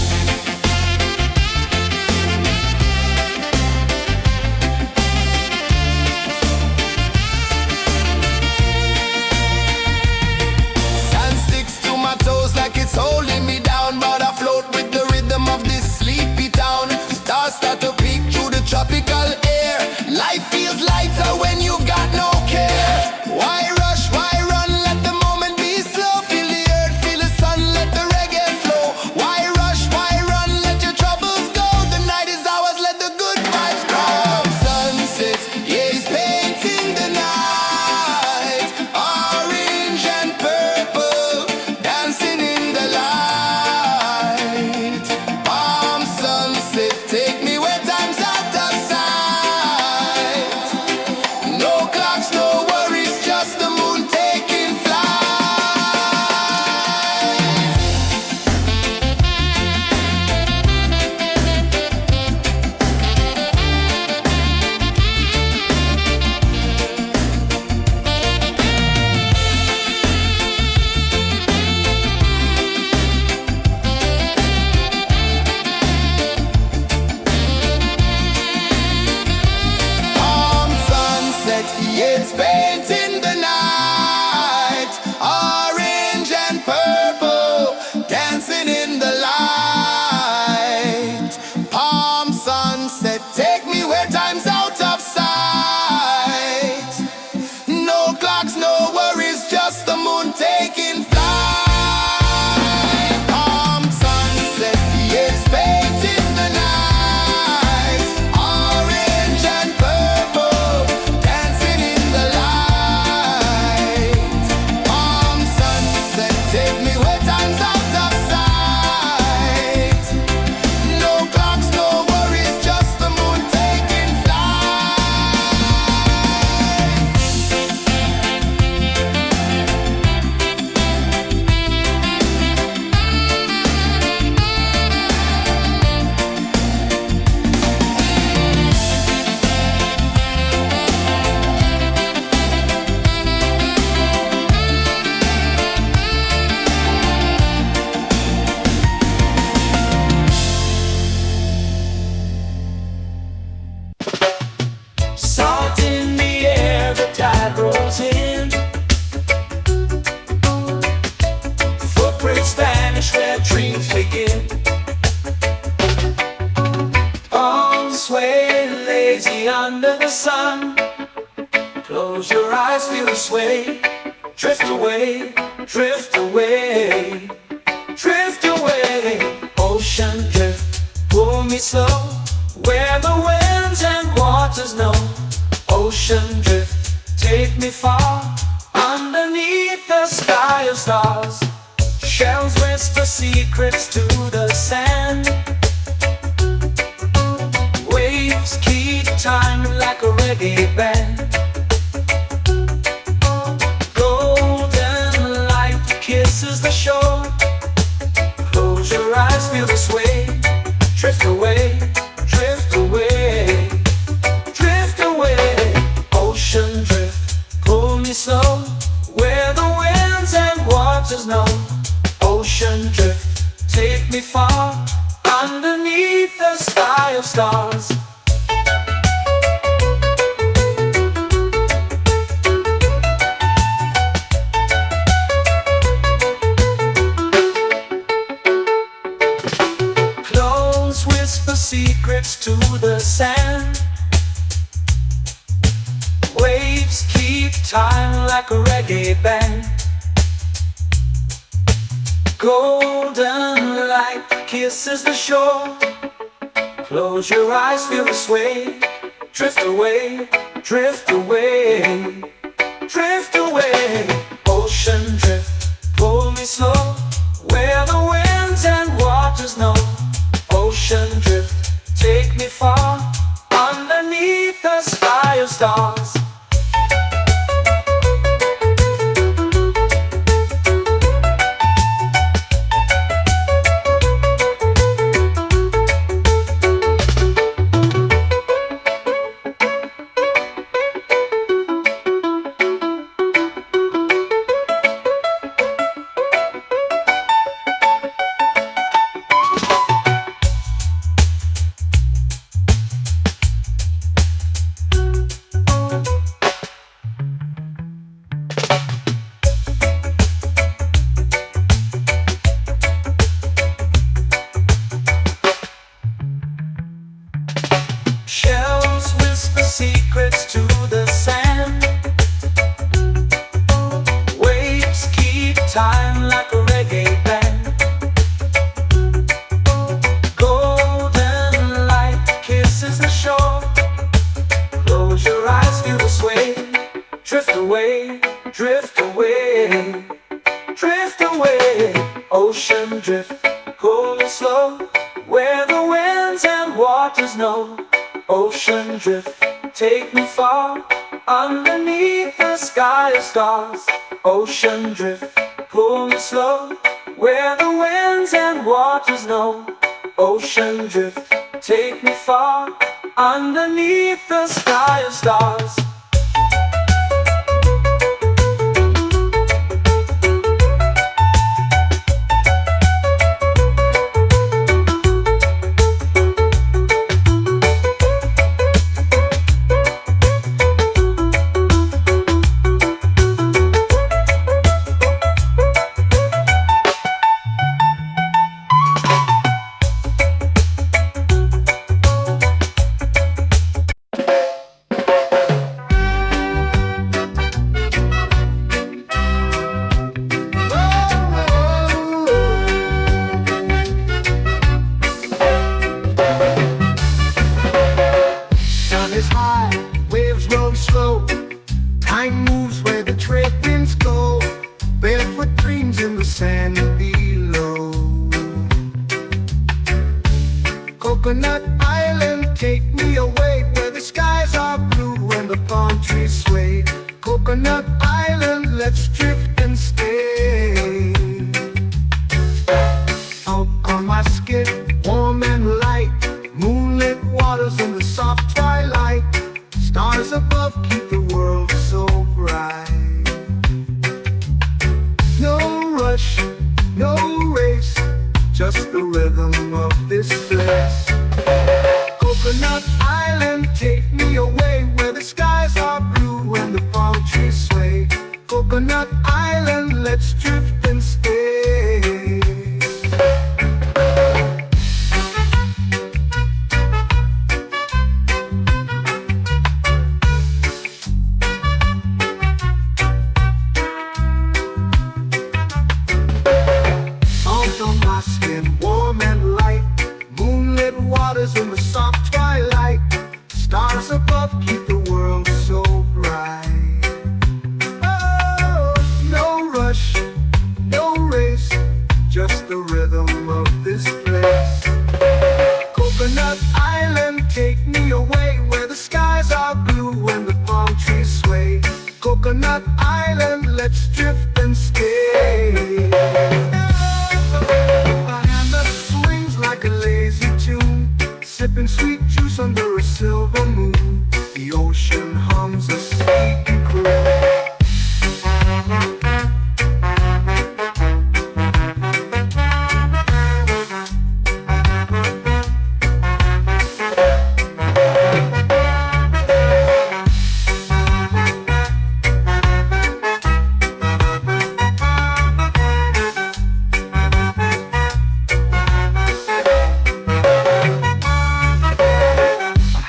Sand sticks to my toes like it's holding me down, but I float with the rhythm of this sleepy town. Stars start to peek through the tropical air. Life feels lighter when you've got no care. Why rush, why run, let the moment be slow. Feel the earth, feel the sun, let the reggae flow. Why rush, why run, let your troubles go. The night is ours, let the good vibes grow. Sunset, yeah, it's painting the night. Orange and purple, dancing in the light. Palm sunset, take me where time's out of sight. No clocks, no worries, just the moon taking flight. Palm sunset, yeah, it's painting the night. Orange and purple, dancing in the light. Palm sunset, take me where time's out of sight. No clocks, no worries, just the moon taking flight. Palm sunset, yeah, it's painting the night. Orange and purple, dancing in the light. Palm sunset, take me where time's out of sight. No clocks, no worries, just the moon taking flight. Salt in the air, the tide rolls in. Footprints vanish where dreams begin. On sway lazy under the sun. Close your eyes, feel the sway. Drift away, drift away, drift away. Ocean drift, pull me slow. Where the winds and waters know. Ocean drift, take me far. Underneath the sky of stars. Shells whisper secrets to the sand. Waves keep time like a reggae band. Golden light kisses the shore. Close your eyes, feel the sway. Drift away, drift away, drift away. Ocean drift, pull me slow. Where the winds and waters know. Ocean drift, take me far. Underneath the sky of stars. Clones whisper secrets to the sand. Waves keep time like a reggae band. Golden light kisses the shore. Close your eyes, feel the sway. Drift away, drift away, drift away. Ocean drift, pull me slow, where the winds and waters know. Ocean drift, take me far, underneath the sky of stars. Shells whisper secrets to the sand. Waves keep time like a reggae band. Golden light kisses the shore. Close your eyes, feel the sway. Drift away, drift away, drift away. Ocean drift, pull me slow, where the winds and waters know. Ocean drift, take me far, underneath the sky of stars. Ocean drift, pull me slow, where the winds and waters know. Ocean drift, take me far, underneath the sky of stars. Sun is high, waves roll slow. Time moves where the trade winds go. Barefoot dreams in the sand below. Coconut Island, take me away, where the skies are blue and the palm trees sway. Coconut Island, let's drift and stay. Out on my skin, warm and light, moonlit waters in the soft twilight. Stars above keep the world so bright. No rush, no race, just the rhythm of this place. Coconut Island, take me away, where the skies are blue and the palm trees sway. Coconut Island, let's drift and stay. Salt on my skin, warm and light, moonlit waters in the soft twilight. Stars above keep the world so bright. Oh, no rush, no race, just the rhythm of this place. Coconut Island, take me away, where the skies are blue and the palm trees sway. Coconut Island, let's drift and stay. My hand that swings like a lazy tune, sipping sweet juice under a silver moon. The ocean hums a sleepy croon.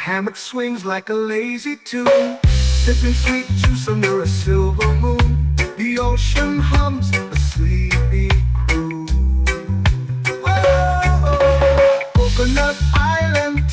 Hammock swings like a lazy tune, sipping sweet juice under a silver moon. The ocean hums a sleepy croon. Whoa, Coconut Island,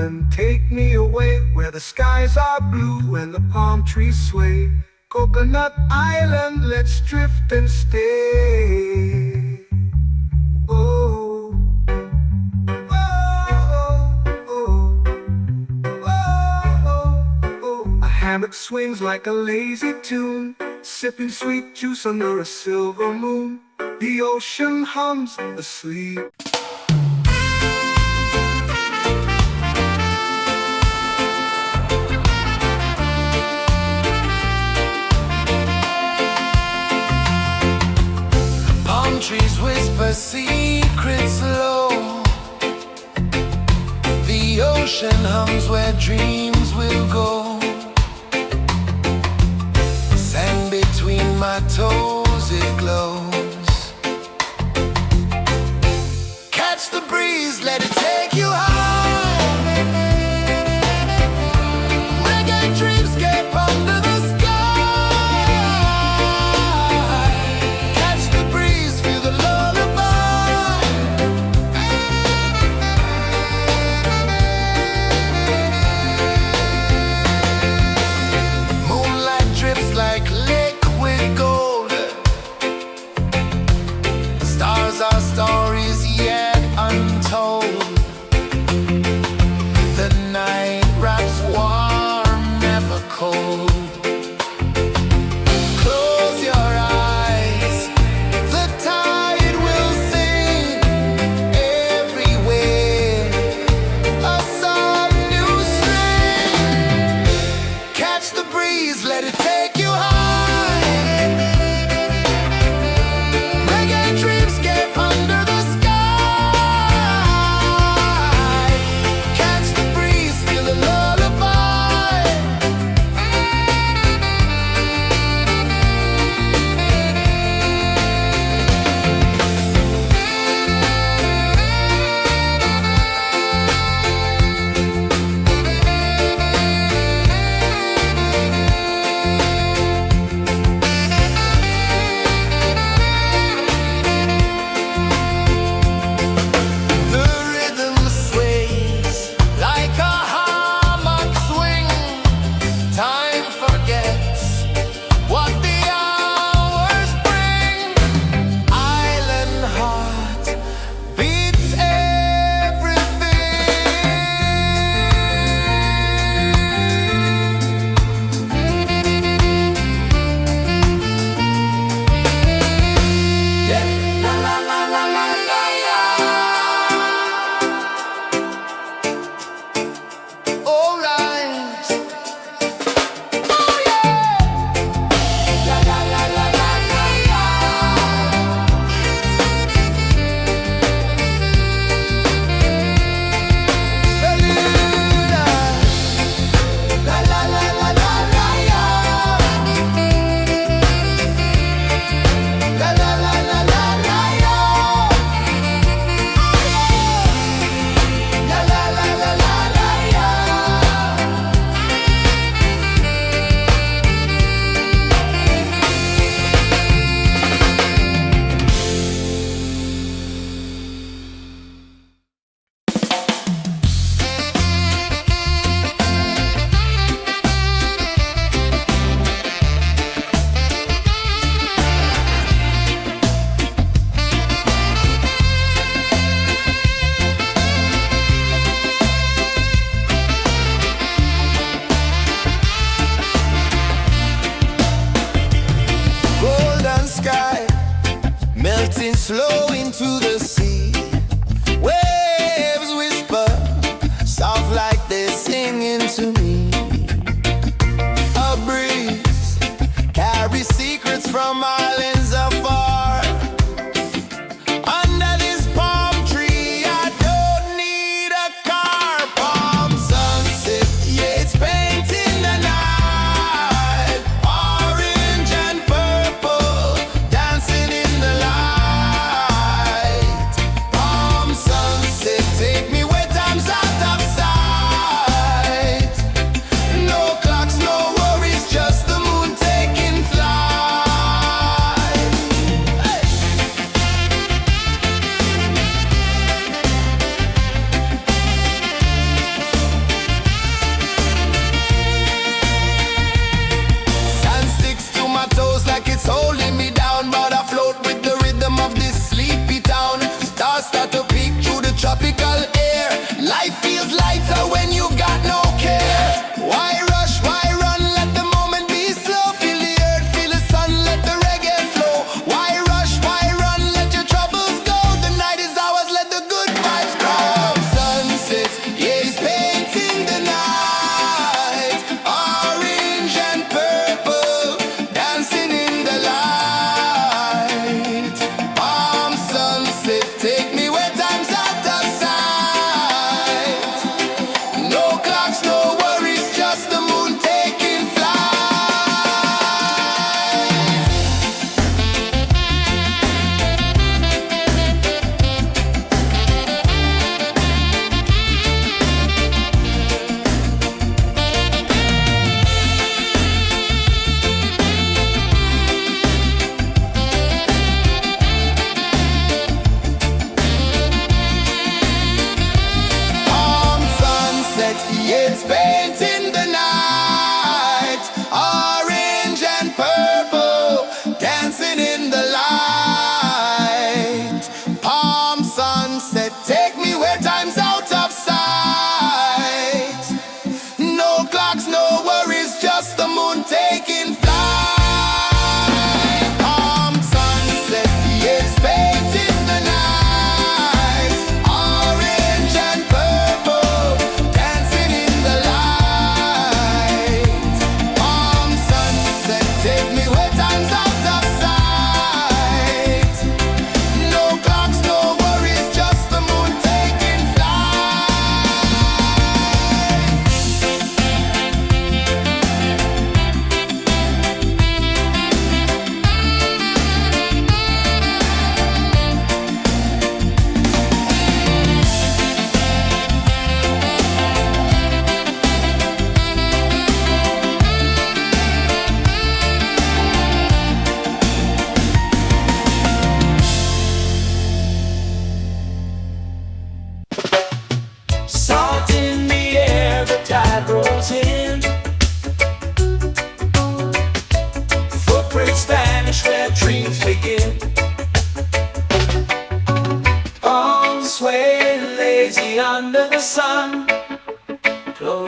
island, take me away where the skies are blue and the palm trees sway. Coconut Island, let's drift and stay. Oh, oh, oh, oh, oh. A hammock swings like a lazy tune, sipping sweet juice under a silver moon. The ocean hums asleep. Trees whisper secrets low. The ocean hums where dreams will go. Sand between my toes, it glows. Catch the breeze, let it take you high. Reggae dreamscape under the sky. Our stories yet untold. The night wraps warm, never cold. Close your eyes, the tide will sing everywhere. A soft new string. Catch the breeze, let it take you high. Slow into the sea. Waves whisper, soft like they're singing to me. A breeze carries secrets from islands afar. Under this palm tree, I don't need a car. Palm sunset, yeah, it's painting the night. Orange and purple, dancing in the light.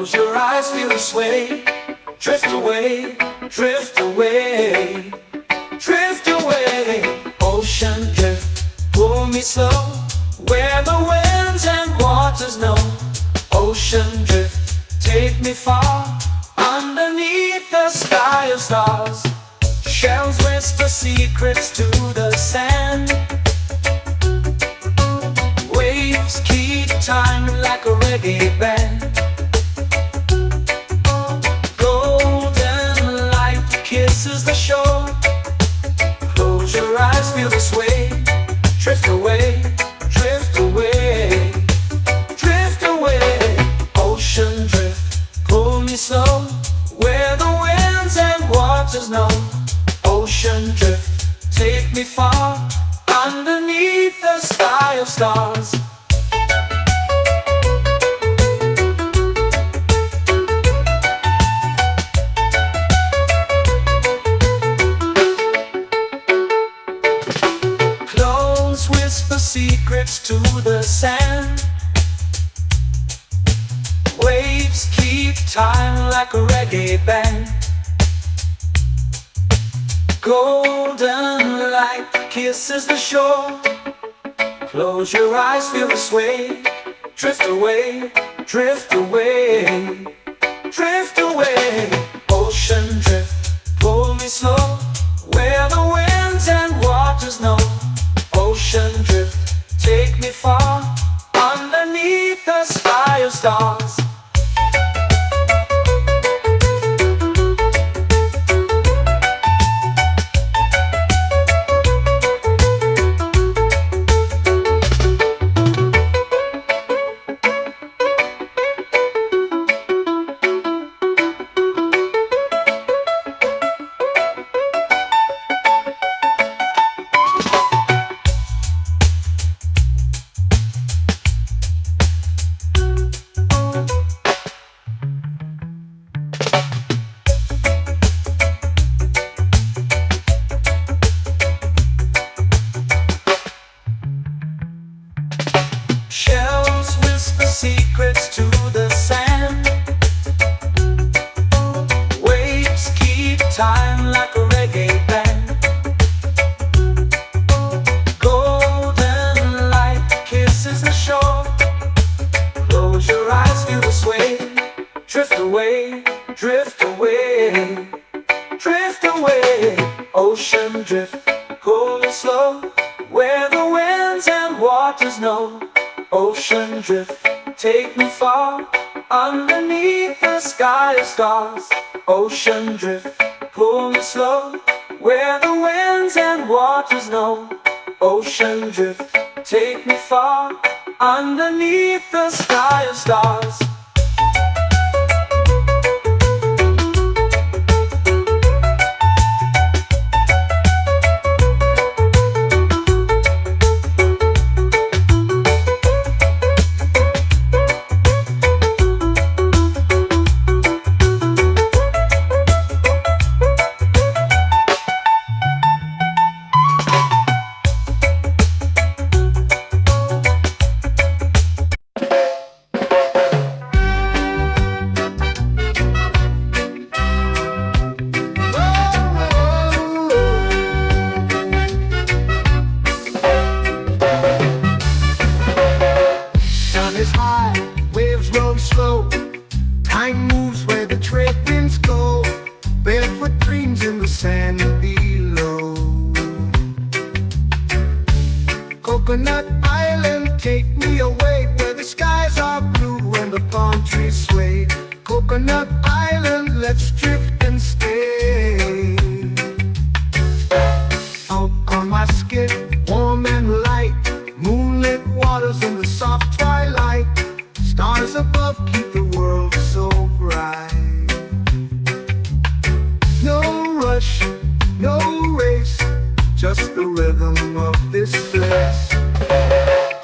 Close your eyes, feel the sway. Drift away, drift away, drift away. Ocean drift, pull me slow, where the winds and waters know. Ocean drift, take me far, underneath the sky of stars. Shells whisper secrets to the sand. Waves keep time like a reggae band. Golden light kisses the shore. Close your eyes, feel the sway. Drift away, drift away, drift away. Ocean drift, pull me slow, where the winds and waters know. Ocean drift, take me far, underneath the sky of stars. Clones whisper secrets to the sand. Waves keep time like a reggae band. Golden light kisses the shore. Close your eyes, feel the sway. Drift away, drift away, drift away. Ocean drift, pull me slow, where the winds and waters know. Ocean drift, take me far, underneath the sky of stars. Shells whisper secrets to the sand. Waves keep time like a reggae band. Golden light kisses the shore. Close your eyes, feel the sway. Drift away, drift away, drift away. Ocean drift, pull me slow, where the winds and waters know. Ocean drift, take me far, underneath the sky of stars. Ocean drift, pull me slow, where the winds and waters know. Ocean drift, take me far, underneath the sky of stars. Sun is high, waves roll slow. Time moves where the trade winds go. Barefoot dreams in the sand below. Coconut Island, take me away, where the skies are blue and the palm trees sway. Coconut Island, let's drift and stay. Out on my skin, warm and light, moonlit waters in the soft twilight. Stars above keep the world so bright. No rush, no race, just the rhythm of this place.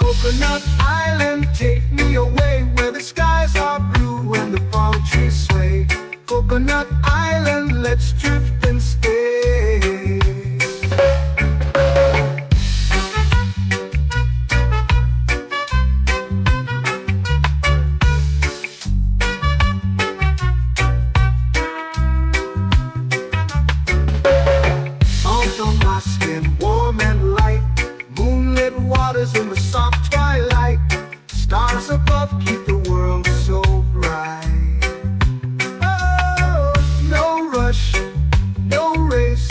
Coconut Island, take me away, where the skies are blue and the palm trees sway. Coconut Island. waters in the soft twilight. Stars above keep the world so bright. Oh, no rush, no race,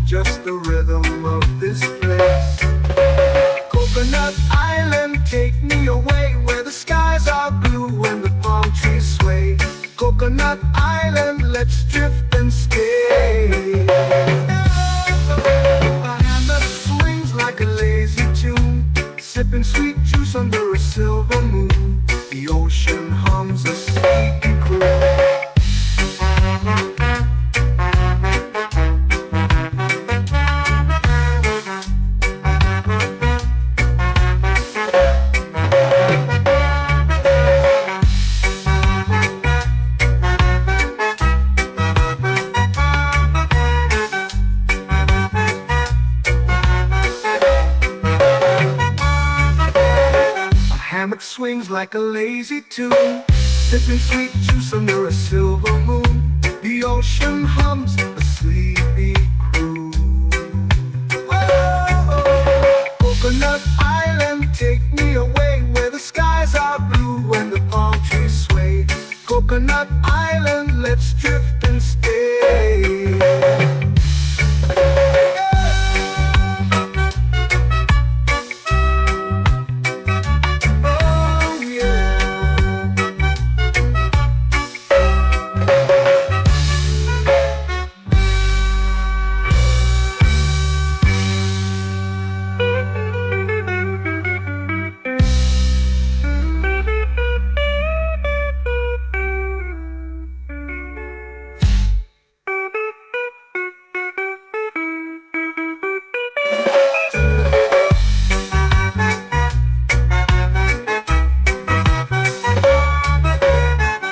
just the rhythm of this place. Coconut Island, take me away where the skies are blue and the palm trees sway. Coconut Island, let's drift and stay. A hand that swings like a lazy tune, sipping sweet juice under a silver moon. The ocean hums a sleepy croon. Hammock swings like a lazy tune, sipping sweet juice under a silver moon. The ocean hums a sleepy croon. Whoa, Coconut Island, take me away where the skies are blue and the palm trees sway. Coconut Island, let's drift and stay.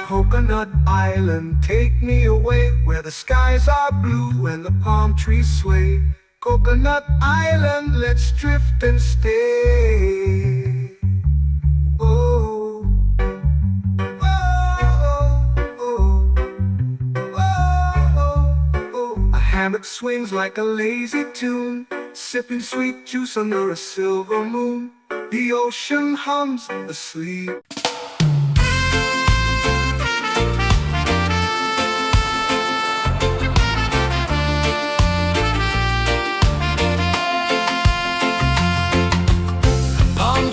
Coconut Island, take me away where the skies are blue and the palm trees sway. Coconut Island, let's drift and stay. Oh, oh, oh, oh, oh. A hammock swings like a lazy tune, sipping sweet juice under a silver moon. The ocean hums asleep.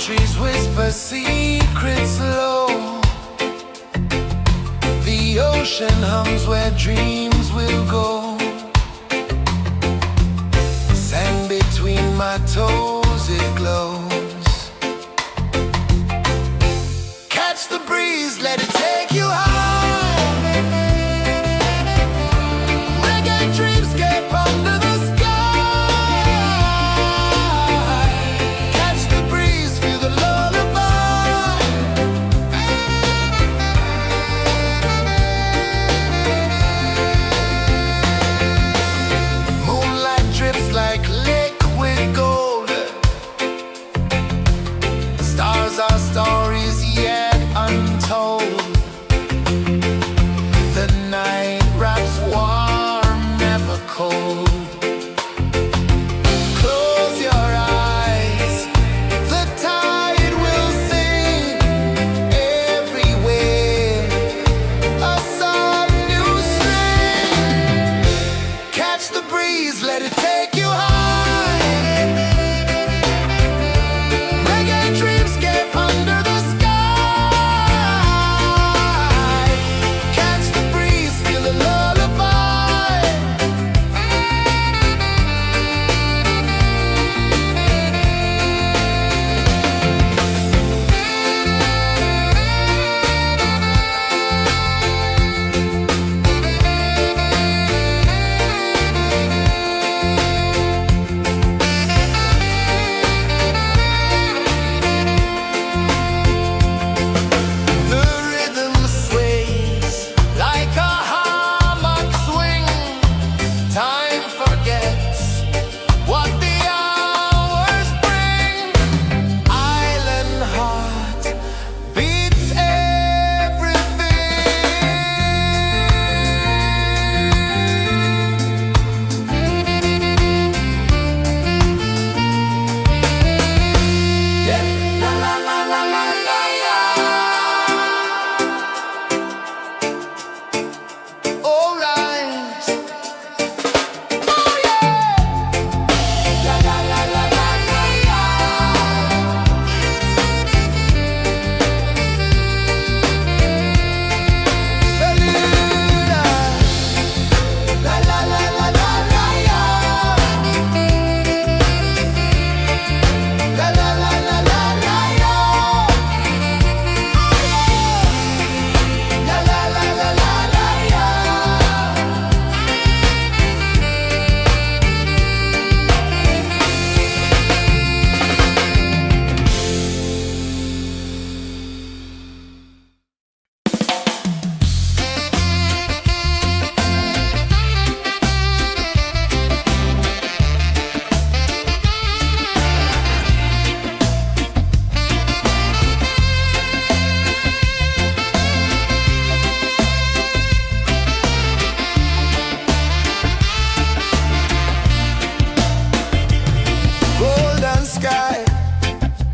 Trees whisper secrets low. The ocean hums where dreams will go. Sand between my toes, it glows. Catch the breeze, let it take you high. Reggae dreamscape under the sky. Like liquid gold,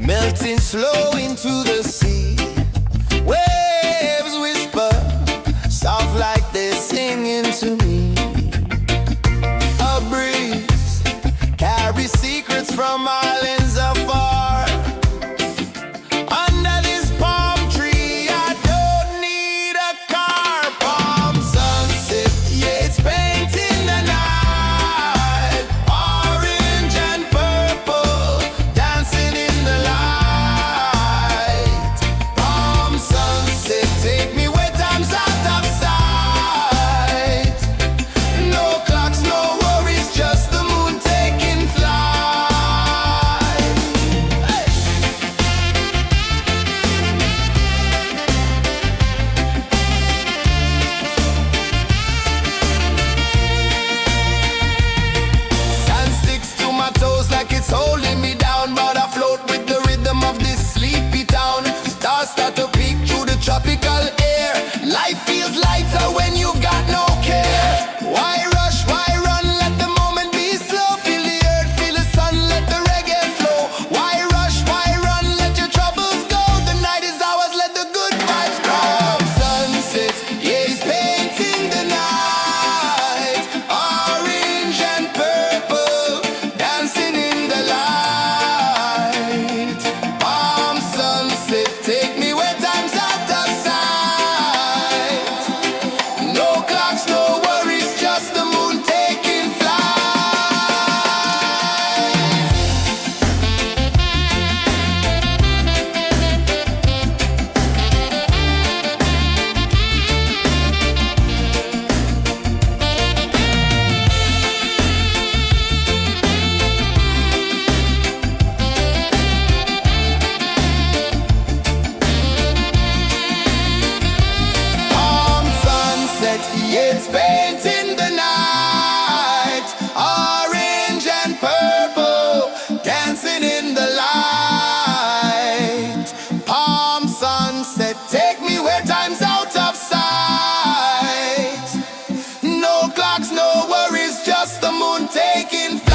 melting slow into the sea. Waves whisper, soft like they're singing to me. A breeze carries secrets from islands afar. Under this palm tree, I don't need a car. Palm sunset, yeah, it's painting the night. Orange and purple, dancing in the light. Palm sunset, take me where time's out of sight. No clocks, no worries, just the moon taking flight. Hey! Sand sticks to my toes like it's holding me down, but I float with the rhythm of this sleepy town. Stars start to peek through the tropical air. Life feels lighter when you've got no care. Why rush, why run, let the moment be slow. Feel the earth, feel the sun, let the reggae flow. Why rush, why run, let your troubles go. The night is ours, let the good vibes grow. Sunset, yeah, it's painting the night. Orange and purple, dancing in the light. Palm sunset, take me where time's out of sight. No clocks, no worries, just the moon taking flight. Palm sunset, yeah, it's painting the night. Orange and purple, dancing in the light. Palm sunset, take me where time's out of sight. No clocks, no worries, just the moon taking flight.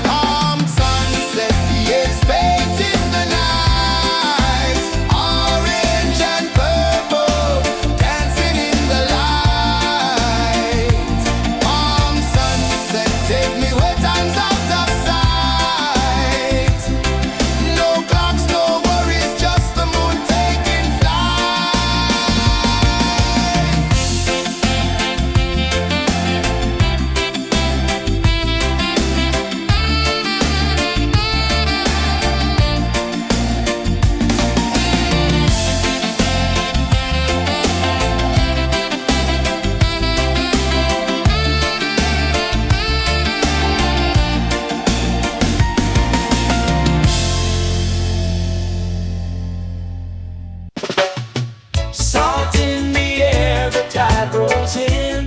Palm sunset, yeah, it's painting the night. Orange and purple, dancing in the light. Palm sunset, take me where time's out of sight. No clocks, no worries, just the moon taking flight. Salt in the air, the tide rolls in.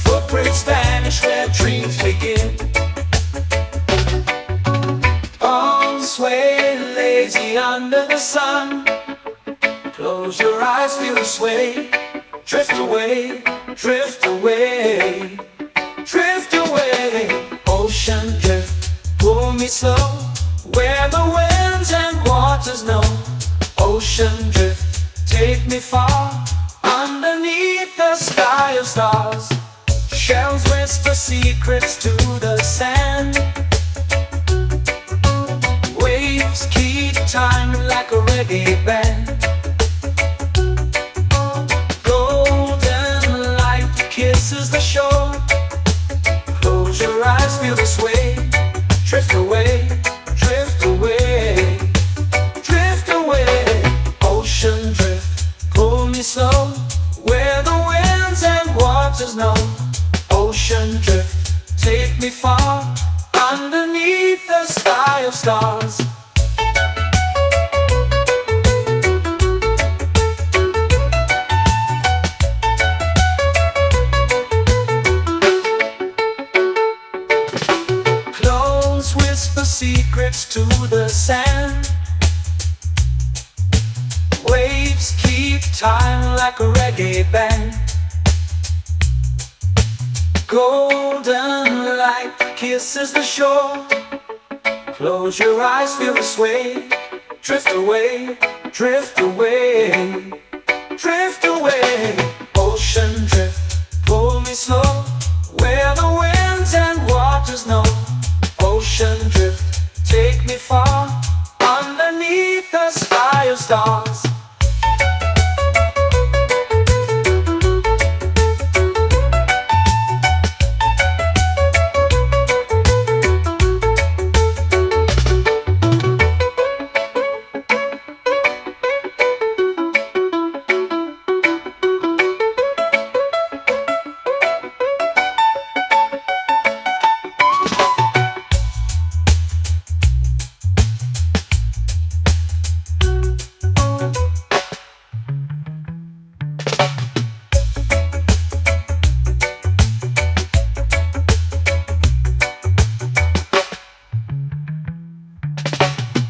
Footprints vanish where dreams begin. All sway lazy under the sun. Close your eyes, feel the sway. Drift away, drift away, drift away. Ocean drift, pull me slow. Where the winds and waters know. Ocean drift, take me far. Underneath the sky of stars. Shells whisper secrets to the sand. Waves keep time like a reggae band. Golden light kisses the shore. Close your eyes, feel the sway. Drift away, drift away, drift away. Ocean drift, pull me slow. Where the winds and waters know. Ocean drift, take me far. Underneath the sky of stars. Close whisper secrets to the sand. Waves keep time like a reggae band. Golden light kisses the shore. Close your eyes, feel the sway. Drift away, drift away, drift away. Ocean drift, pull me slow, where the winds and waters know. Ocean drift, take me far, underneath the sky of stars.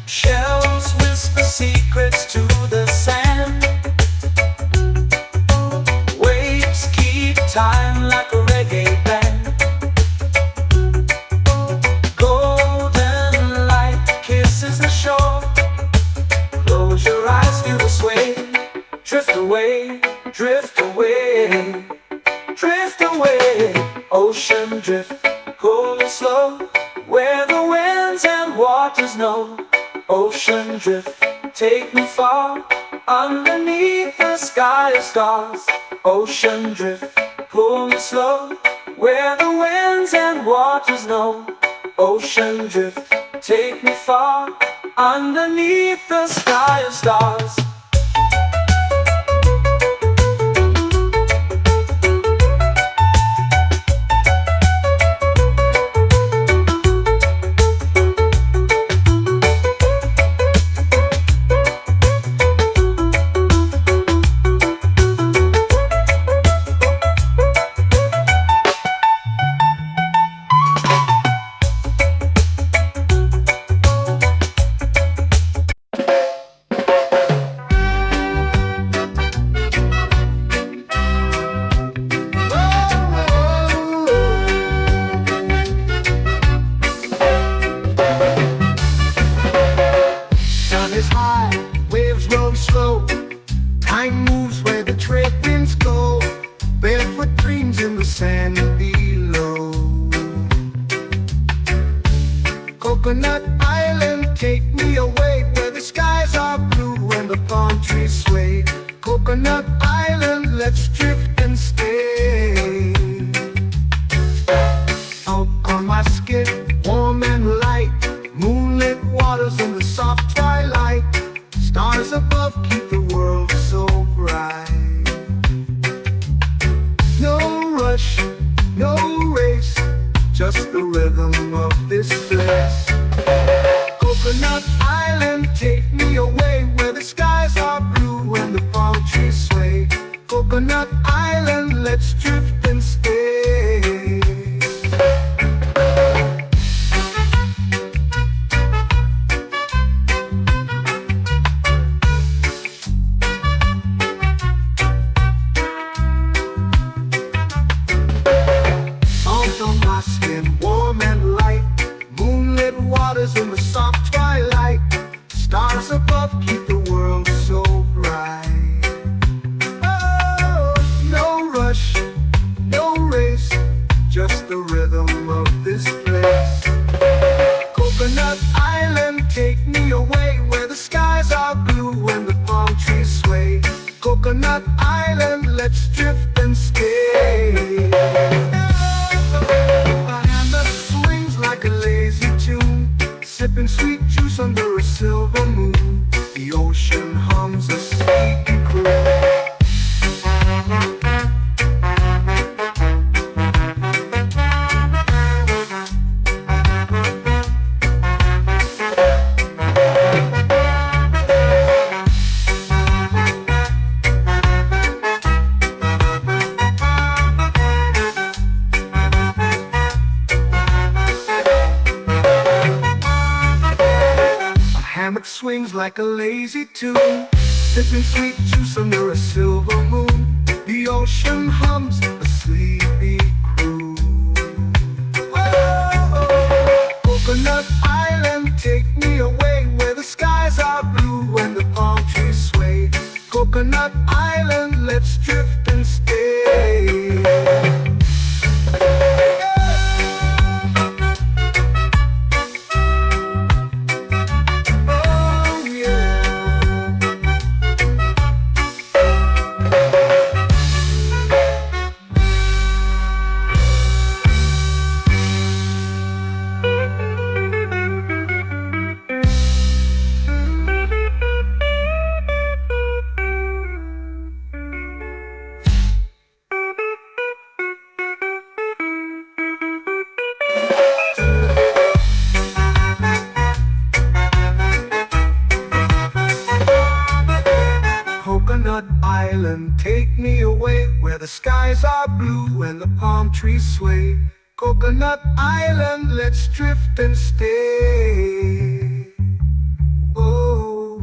Shells whisper secrets to the sand. Waves keep time like a reggae band. Golden light kisses the shore. Close your eyes, feel the sway. Drift away, drift away, drift away. Ocean drift, pull me slow, where the winds and waters know. Ocean drift, take me far, underneath the sky of stars. Ocean drift, pull me slow, where the winds and waters know. Ocean drift, take me far, underneath the sky of stars. Sun is high, waves roll slow. Time moves where the trade winds go. Barefoot dreams in the sand below. Coconut Island, take me away, where the skies are blue and the palm trees sway. Coconut Island, let's drift and stay. Out on my skin, warm and light, moonlit waters in the soft twilight. Stars above keep the world so bright. No rush, no race, just the rhythm of this place. Coconut Island, take me away, where the skies are blue and the palm trees sway. Coconut Island, let's drift and stay. Warm and light, moonlit waters in the soft twilight. Stars above keep the world so bright. Oh, no rush, no race, just the rhythm of this place. Coconut Island, take me away, where the skies are blue and the palm trees sway. Coconut Island, let's drift and stay. Like a lazy tune, sipping sweet juice under a silver moon. The ocean hums a sleepy croon. Swings like a lazy tune, sipping sweet juice under a silver moon. The ocean hums a sleepy croon. Island, take me away where the skies are blue and the palm trees sway. Coconut Island, let's drift and stay. Oh,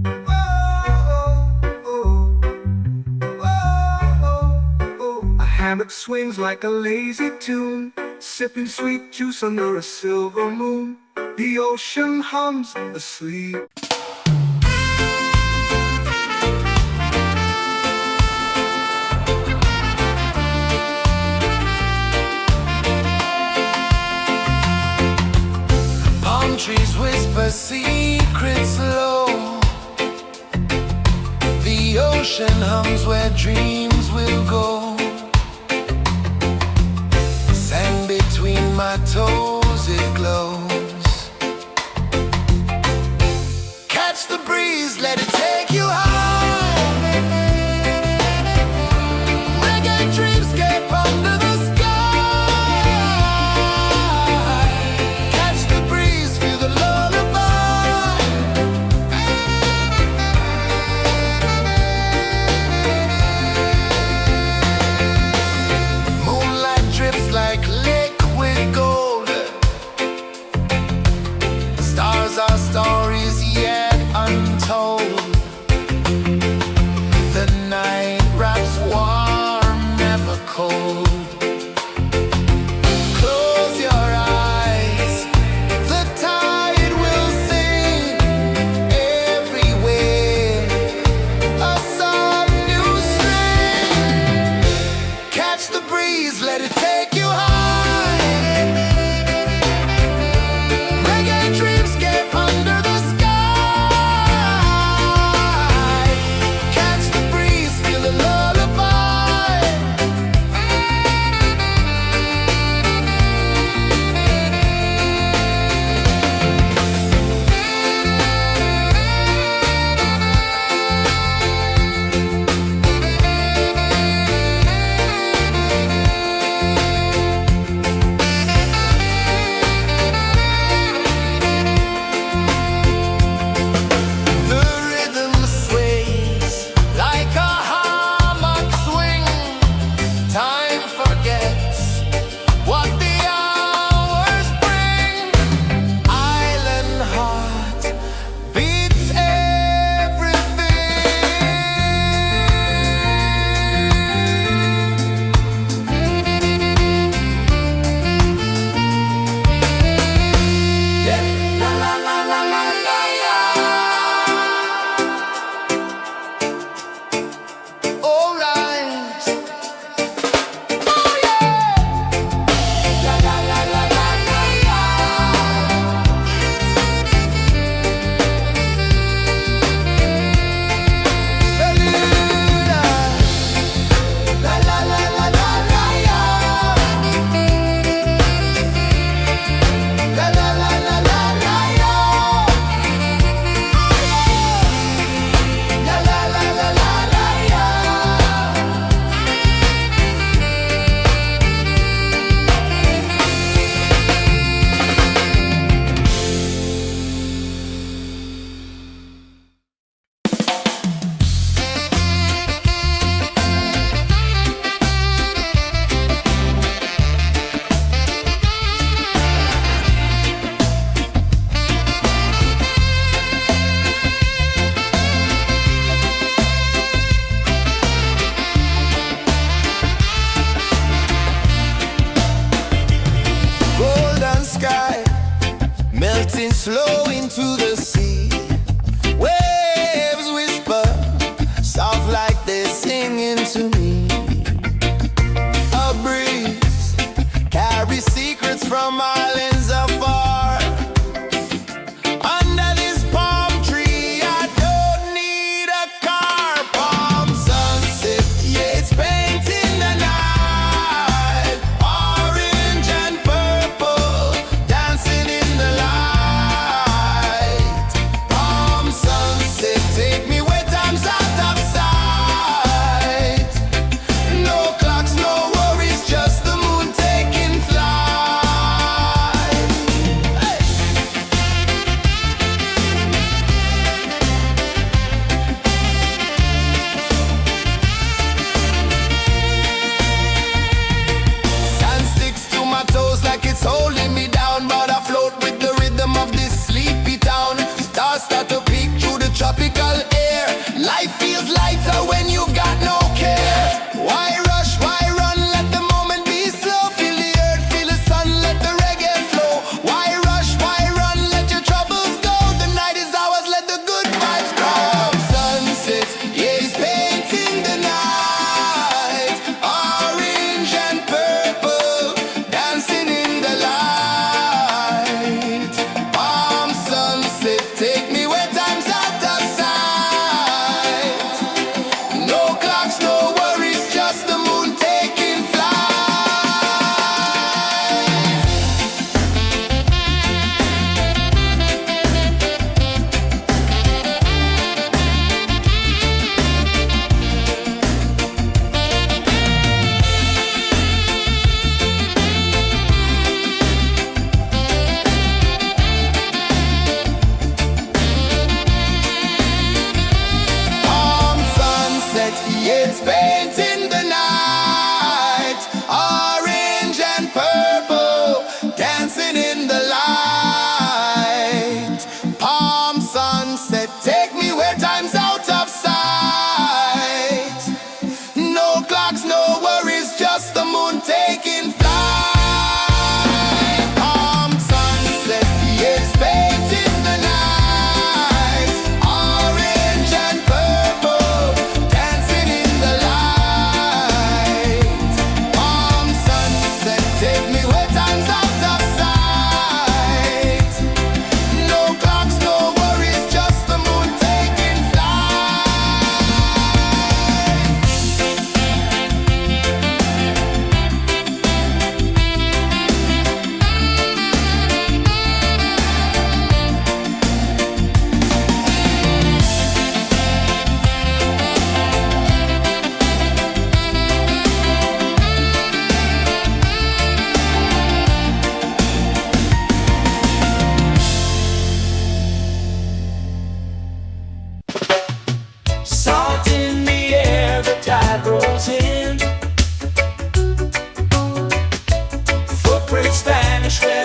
oh, oh, oh, oh. A hammock swings like a lazy tune, sipping sweet juice under a silver moon. The ocean hums asleep. Palm trees whisper secrets low. The ocean hums where dreams will go. Sand between my toes, it glows. Catch the breeze, let it take you high. Reggae dreamscape under the sky. Catch the breeze, feel the lullaby. Moonlight drips like liquid gold. Stars are stories yet untold. The night wraps warm, never cold. Close your eyes, the tide will sing everywhere. A soft new string. Catch the breeze, let it take you high. Reggae dreamscape under the sky. Catch the breeze, feel the lullaby. The rhythm sways like a hammock swing. Time forgets what the hours bring. Island heart beats everything. Yeah. La la la la la la la. All right. Oh yeah. La la la la la la la. Bermuda. La la la la la la la. La la la la la la la. La la la la la la la. Golden sky melting slow into the sea. Waves whisper soft like they're singing to me. A breeze carries secrets from islands afar. Under this palm tree, I don't need a car. Palm sunset, yeah, it's painting the night. Orange and purple dancing in the light.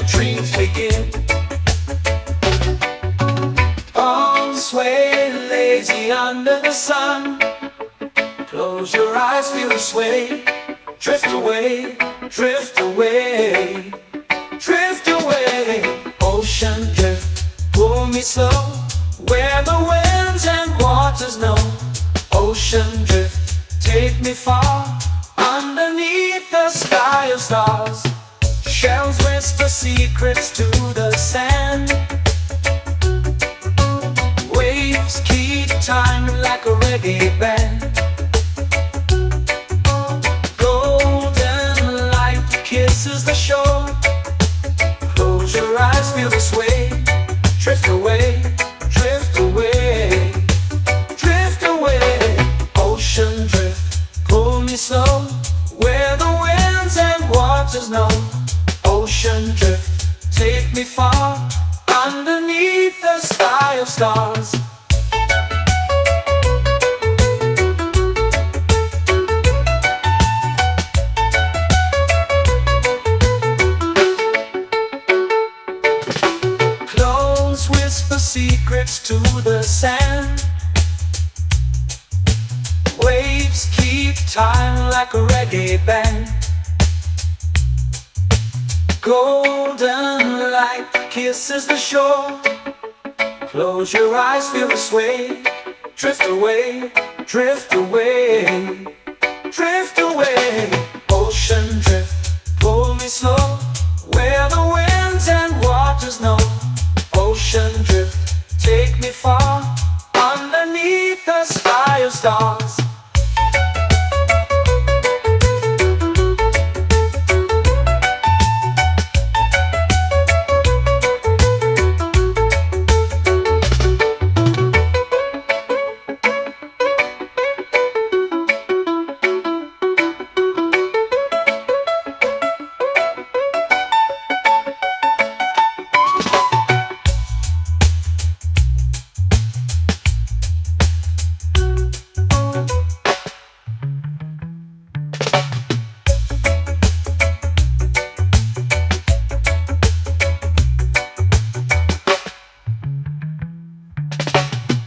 dreams begin. Arms sway lazy under the sun. Close your eyes, feel the sway. Drift away, drift away, drift away. Ocean drift, pull me slow, where the winds and waters know. Ocean drift, take me far, underneath the sky of stars. Shells whisper secrets to the sand. Waves keep time like a reggae band. Golden light kisses the shore. Close your eyes, feel the sway. Drift away, drift away, drift away. Ocean drift, pull me slow, where the winds and waters know. Ocean drift, take me far, underneath the sky of stars. Close whisper secrets to the sand. Waves keep time like a reggae band. Golden light kisses the shore. Close your eyes, feel the sway. Drift away, drift away, drift away. Ocean drift, pull me slow, where the winds and waters know. Ocean drift, take me far, underneath the sky of stars.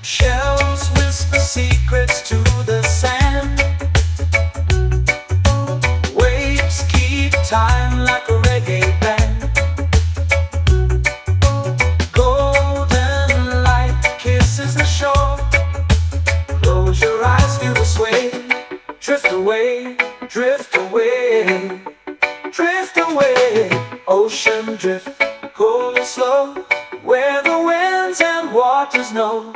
Shells whisper secrets to the sand. Waves keep time like a reggae band. Golden light kisses the shore. Close your eyes, feel the sway. Drift away, drift away, drift away. Ocean drift, pull me slow, where the winds and waters know.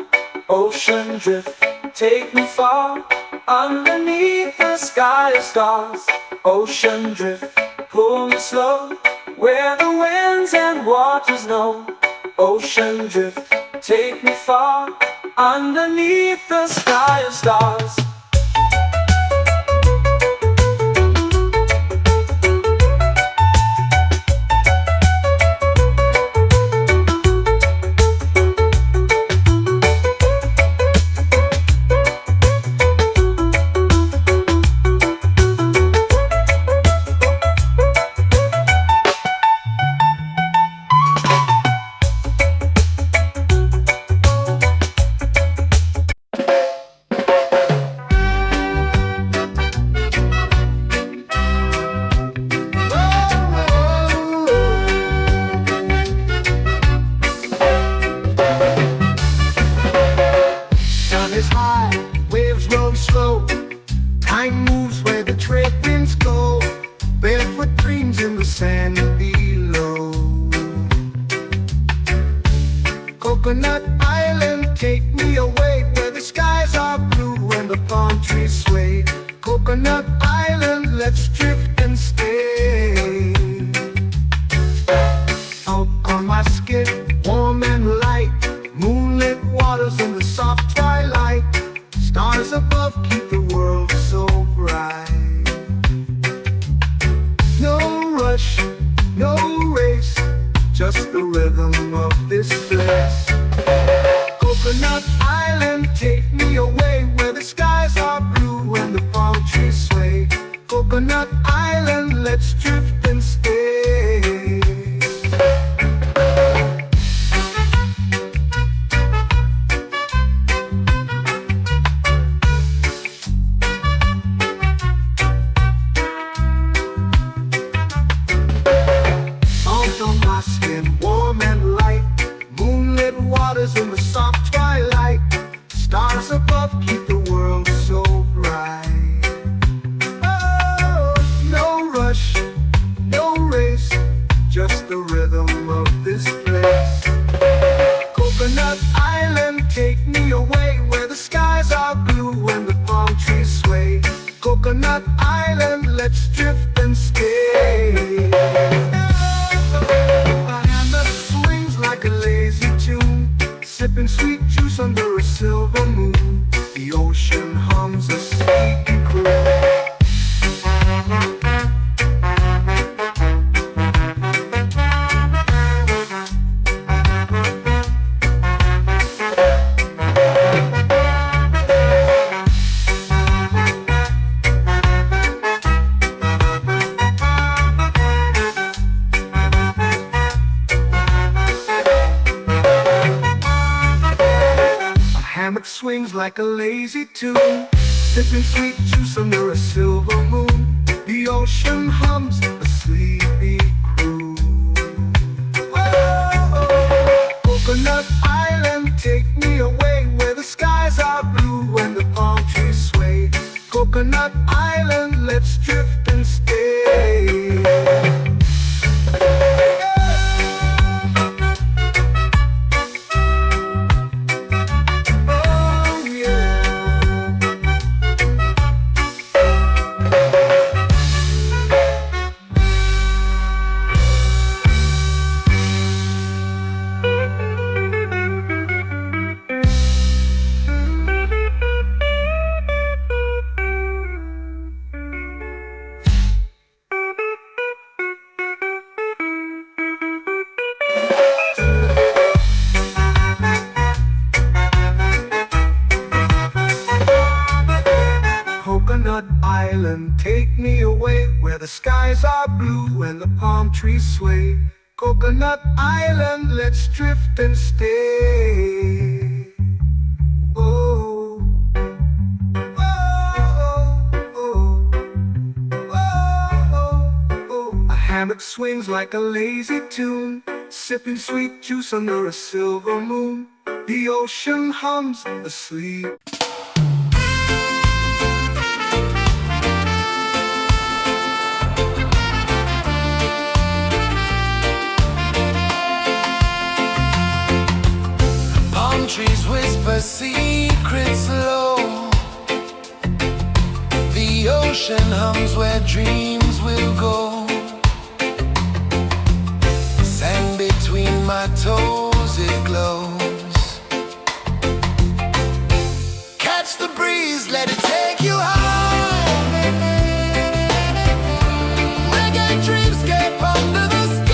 Ocean drift, take me far, underneath the sky of stars. Ocean drift, pull me slow, where the winds and waters know. Ocean drift, take me far, underneath the sky of stars. Time moves where the trade winds go. Barefoot dreams in the sand below. Coconut Island, take me away, where the skies are blue and the palm trees sway. Coconut Island, let's drift and stay. Out on my skin, warm and light, moonlit waters in the soft twilight. Stars above keep the world so bright. No rush, no race, just the rhythm of this place. Coconut Island, take me away, where the skies are blue and the palm trees sway. Coconut Island, let's drift and stay. sipping sweet juice under a silver moon. The ocean hums a sleepy croon. Hammock swings like a lazy tune, sipping sweet juice under a silver moon. The ocean hums a sleepy croon. Whoa, Coconut Island, take me away where the skies are blue and the palm trees sway. Coconut Island, let's drift and stay. Coconut Island, take me away where the skies are blue and the palm trees sway. Coconut Island, let's drift and stay. Oh, oh, oh, oh, oh. A hammock swings like a lazy tune, sipping sweet juice under a silver moon. The ocean hums asleep. Trees whisper secrets low. The ocean hums where dreams will go. Sand between my toes, it glows. Catch the breeze, let it take you high. Reggae dreamscape under the sky.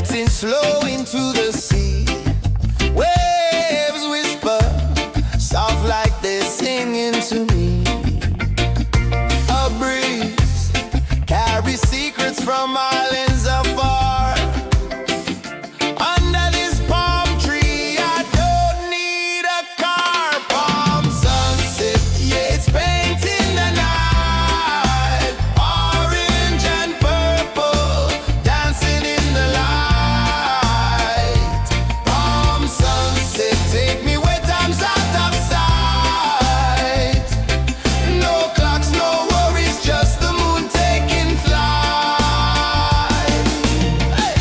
melting slow into the sea. Waves whisper, soft like they're singing to me. A breeze carries secrets from islands afar. Under this palm tree, I don't need a car. Palm sunset, yeah, it's painting the night. Orange and purple, dancing in the light. Palm sunset, take me where time's out of sight. No clocks, no worries, just the moon taking flight. Hey!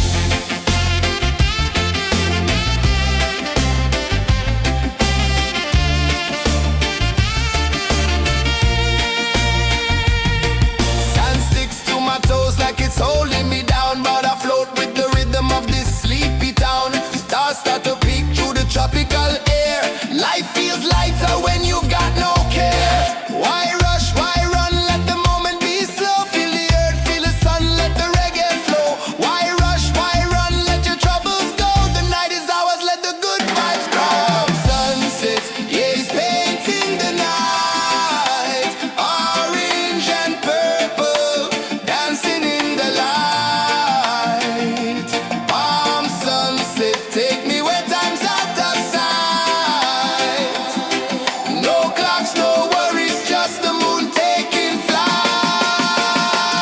Sand sticks to my toes like it's holding me down, but I float with the rhythm of this sleepy town. Stars start to peek through the tropical air. Life feels lighter when you've got no care. Why rush, why run, let the moment be slow. Feel the earth, feel the sun, let the reggae flow. Why rush, why run, let your troubles go. The night is ours, let the good vibes come. Sunset, yeah, it's painting the night. Orange and purple, dancing in the light. Palm sunset, take me where time's out of sight. No clocks, no worries, just the moon taking flight. Palm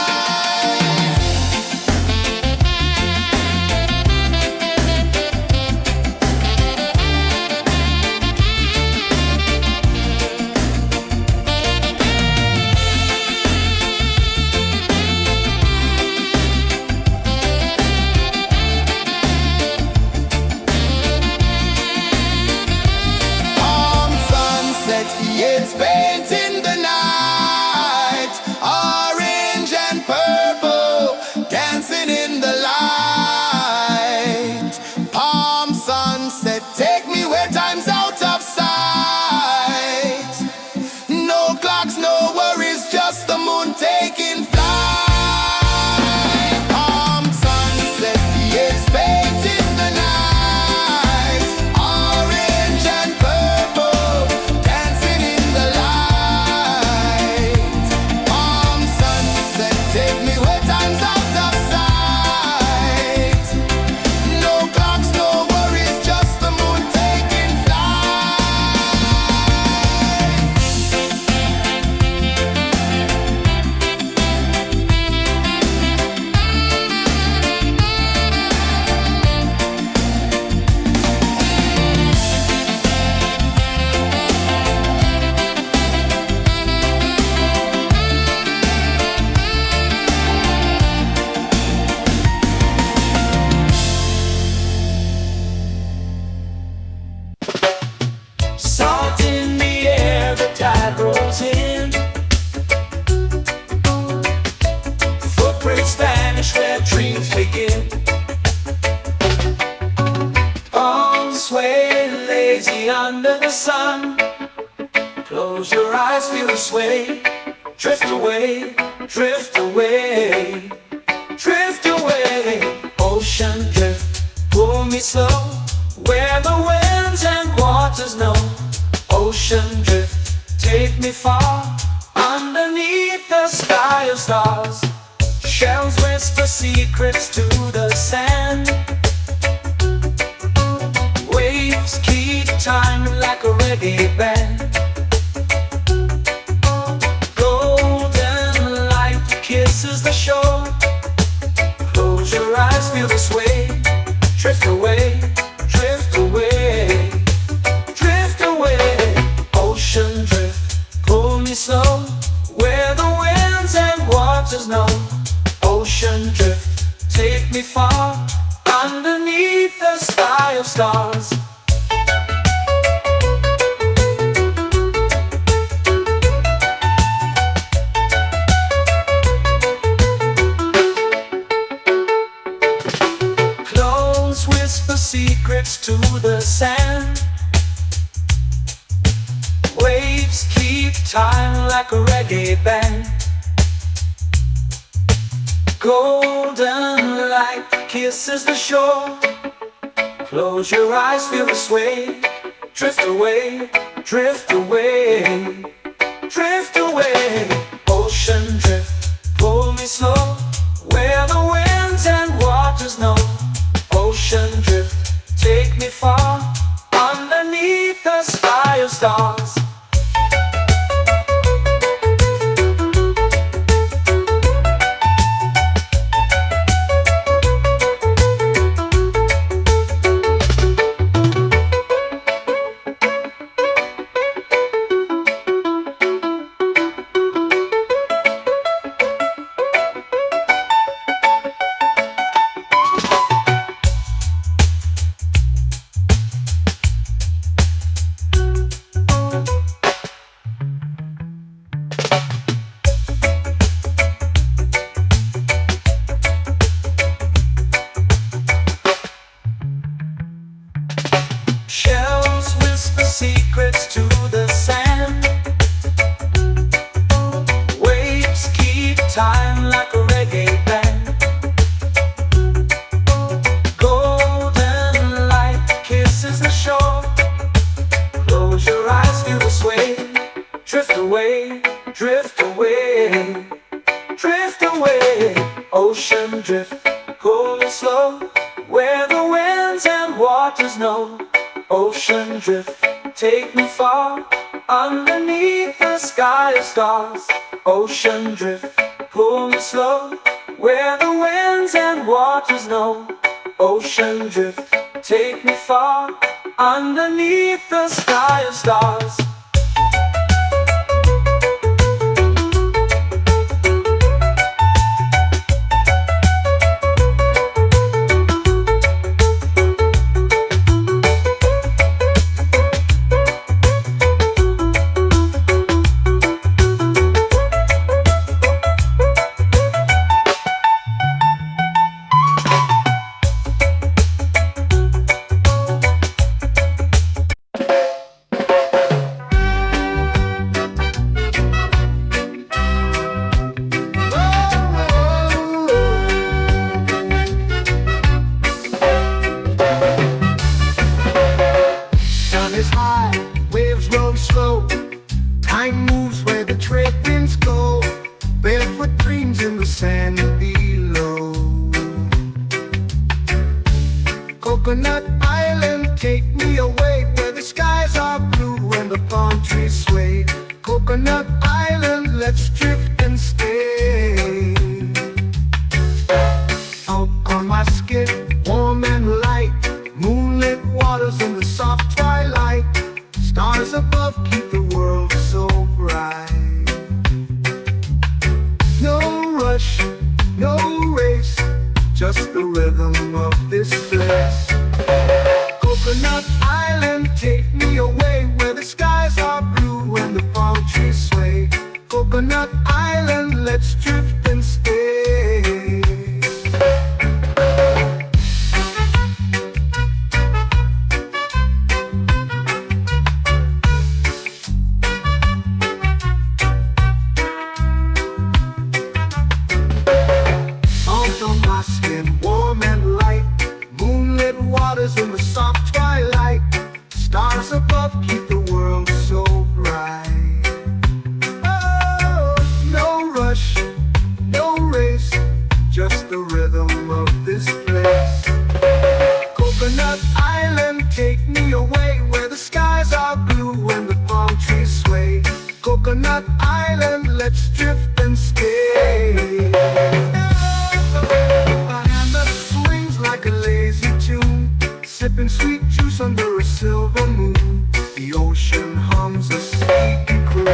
sunset, yeah, it's painting the night. Orange and purple, dancing in the light. Palm sunset, take me where time's out of sight. No clocks, no worries, just the moon taking flight. Palm sunset, yeah, it's painting the night. Orange and purple, dancing in the light. Palm sunset, take me where time's out of sight. No clocks, no worries, just the moon taking flight. Salt in the air, the tide rolls in. Footprints vanish where dreams begin. Arms sway lazy under the sun. Close your eyes, feel the sway. Drift away, drift away, drift away. Ocean drift, pull me slow, where the winds and waters know. Ocean drift, take me far, underneath the sky of stars. Shells whisper secrets to the sand. Waves keep time like a reggae band. Golden light kisses the shore. Close your eyes, feel the sway. Drift away, drift away, drift away. Ocean drift, pull me slow, where the winds and waters know. Ocean drift, take me far, underneath the sky of stars. Close whisper secrets to the sand. Waves keep time like a reggae band. Golden light kisses the shore. Close your eyes, feel the sway. Drift away, drift away, drift away. Ocean drift, pull me slow, where the winds and waters know. Ocean drift, take me far, underneath the sky of stars. Shells whisper secrets to the sand. Waves keep time like a reggae band. Golden light kisses the shore. Close your eyes, feel the sway. Drift away, drift away, drift away. Ocean drift, cool and slow, where the winds and waters know. Ocean drift, take me far, underneath the sky of stars. Ocean drift, pull me slow, where the winds and waters know. Ocean drift, take me far, underneath the sky of stars. Is high, waves roll slow. Time moves where the trade winds go. Barefoot dreams in the sand below. Coconut Island, take me away, where the skies are blue and the palm trees sway. Coconut Island, let's drift and stay. Out on my skin, warm and light, moonlit waters in the soft twilight. Stars above keep the world so bright. No rush, no race, just the rhythm of this place. Coconut Island, take me away, where the skies are blue and the palm trees sway. Coconut Island, let's drift and stay. In the soft twilight, stars above keep the world so bright. Oh, no rush, no race, just the rhythm of this place. Coconut Island, take me away, where the skies are blue and the palm trees sway. Coconut Island, let's drift and stay. My hand that swings like a lazy tune, sipping sweet juice under a silver moon. The ocean hums a sleepy croon.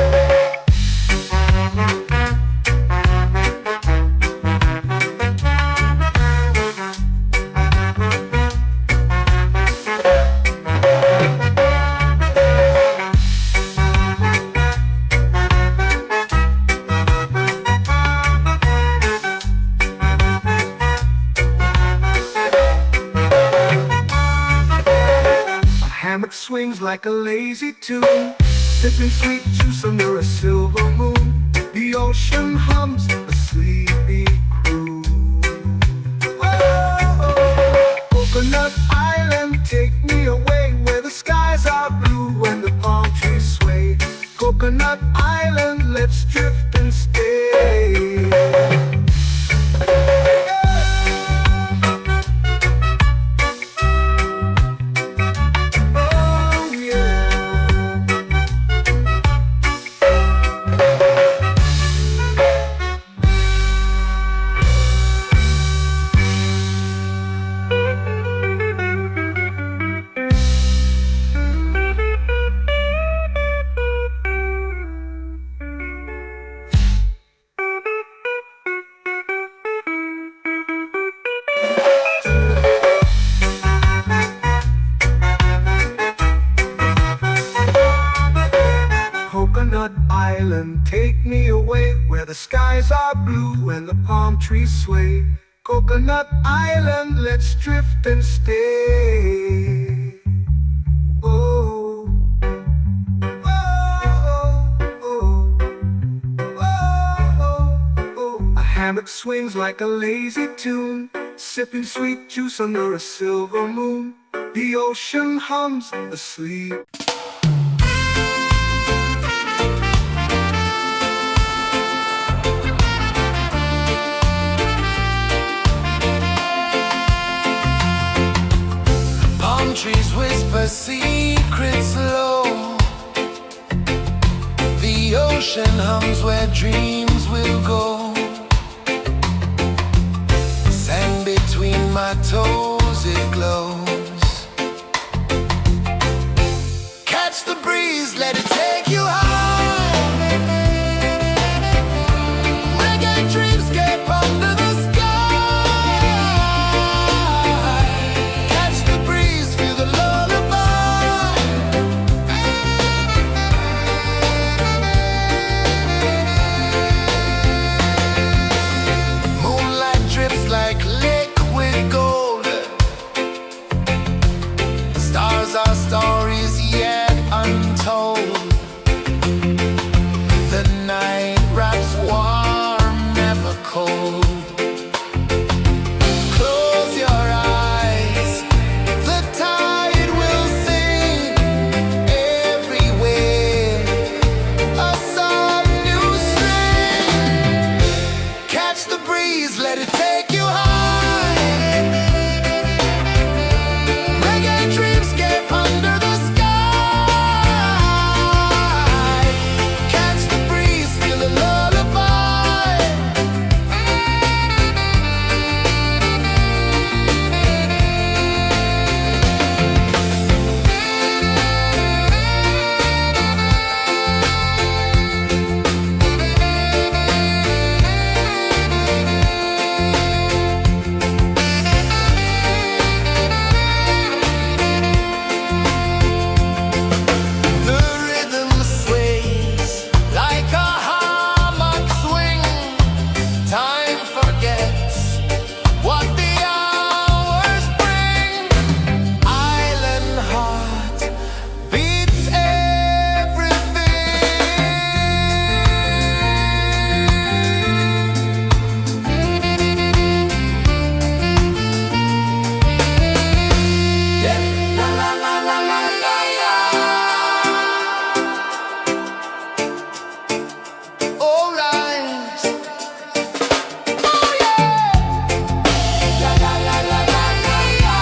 Swings like a lazy tune, sipping sweet juice under a silver moon. The ocean hums a sleepy croon. Whoa. skies are blue and the palm trees sway. Coconut Island, let's drift and stay. Oh, oh, oh, oh, oh. A hammock swings like a lazy tune, sipping sweet juice under a silver moon. The ocean hums asleep. Palm trees whisper secrets low. The ocean hums where dreams will go. Sand between my toes, it glows. Catch the breeze, let it take you high. Reggae dreamscape under the sky. Catch the breeze, feel the lullaby. Moonlight drips like liquid gold. Stars are stories yet untold. The night wraps warm, never cold. Close your eyes, the tide will sing everywhere. A soft new string. Catch the breeze, let it take you high. Reggae dreamscape under the sky. Catch the breeze, feel the lullaby. The rhythm sways like a hammock swing. Time forgets what the hours bring. Island heart beats everything. Yeah. La la la la la la la. All rise. Oh yeah. La la la la la la la.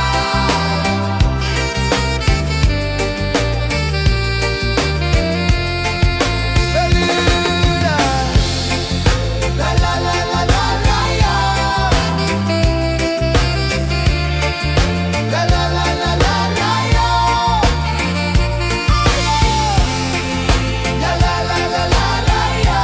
Beluga. La la la la la la la. La la la la la la la. La la la la la la la.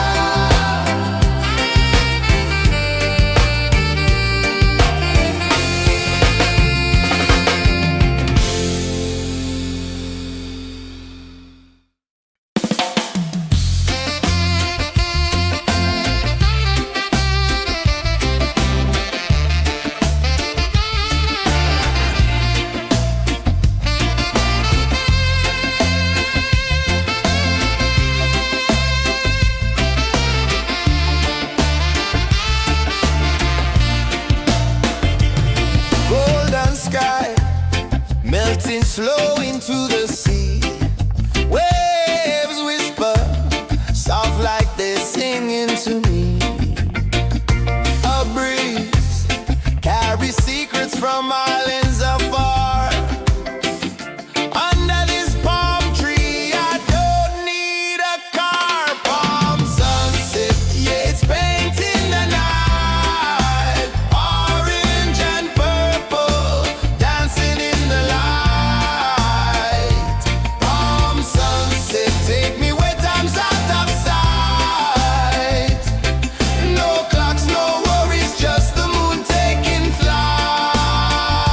Golden sky melting slow into the sea. Waves whisper soft like they're singing to me. A breeze carries secrets from islands afar. Under this palm tree, I don't need a car. Palm sunset, yeah, it's painting the night. Orange and purple, dancing in the light. Palm sunset, take me where time's out of sight. No clocks, no worries, just the moon taking flight.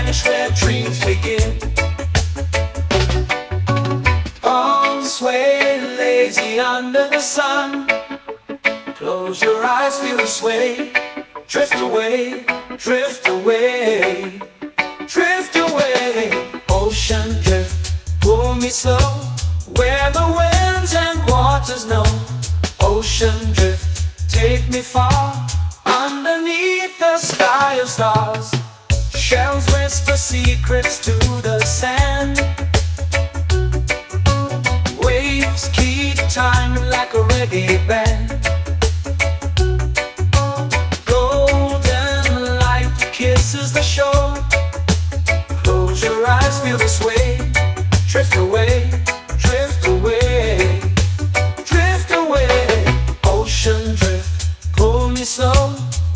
vanish where dreams begin. Arms sway lazy under the sun. Close your eyes, feel the sway. Drift away, drift away, drift away. Ocean drift, pull me slow, where the winds and waters know. Ocean drift, take me far, underneath the sky of stars. Shells whisper secrets to the sand. Waves keep time like a reggae band. Golden light kisses the shore. Close your eyes, feel the sway. Drift away, drift away, drift away. Ocean drift, pull me slow,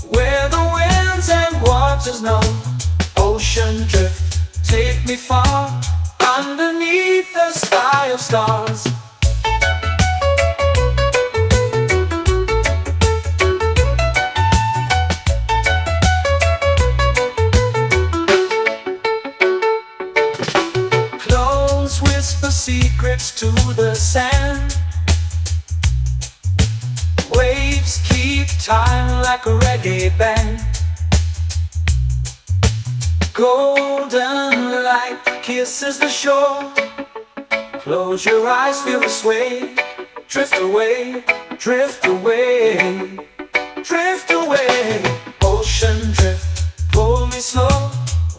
where the winds and waters know. Ocean drift, take me far, underneath the sky of stars. Clones whisper secrets to the sand. Waves keep time like a reggae band. Golden light kisses the shore. Close your eyes, feel the sway. Drift away, drift away, drift away. Ocean drift, pull me slow,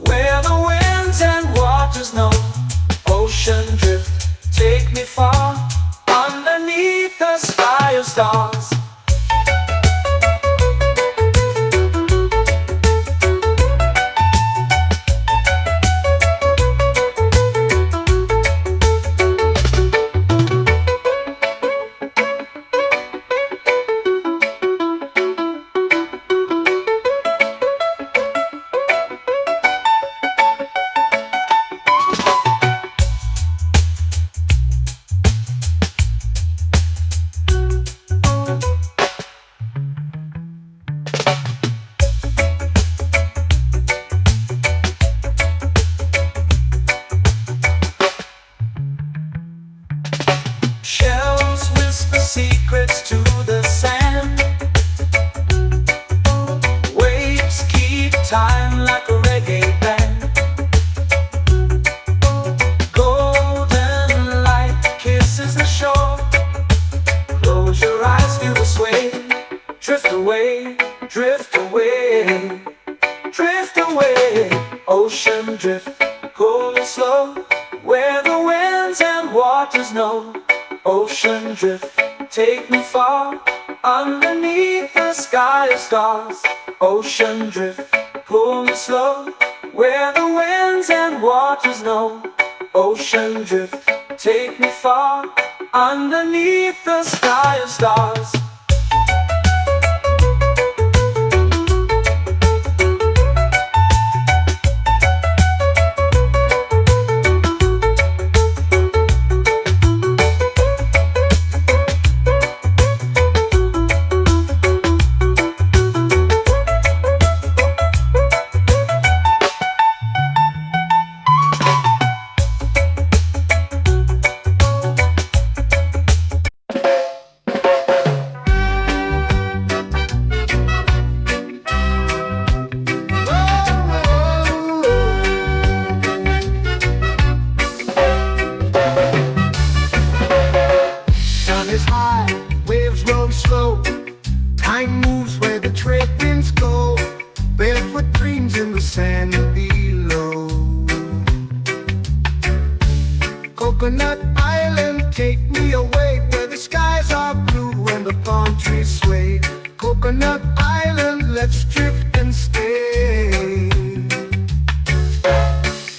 where the winds and waters know. Ocean drift, take me far, underneath the sky of stars. Shells whisper secrets to the sand. Waves keep time like a reggae band. Golden light kisses the shore. Close your eyes, feel the sway. Drift away, drift away, drift away. Ocean drift, pull me slow, where the winds and waters know. Ocean drift, take me far, underneath the sky of stars. Ocean drift, pull me slow, where the winds and waters know. Ocean drift, take me far, underneath the sky of stars. Is high, waves roll slow. Time moves where the trade winds go. Barefoot dreams in the sand below. Coconut Island, take me away, where the skies are blue and the palm trees sway. Coconut Island, let's drift and stay.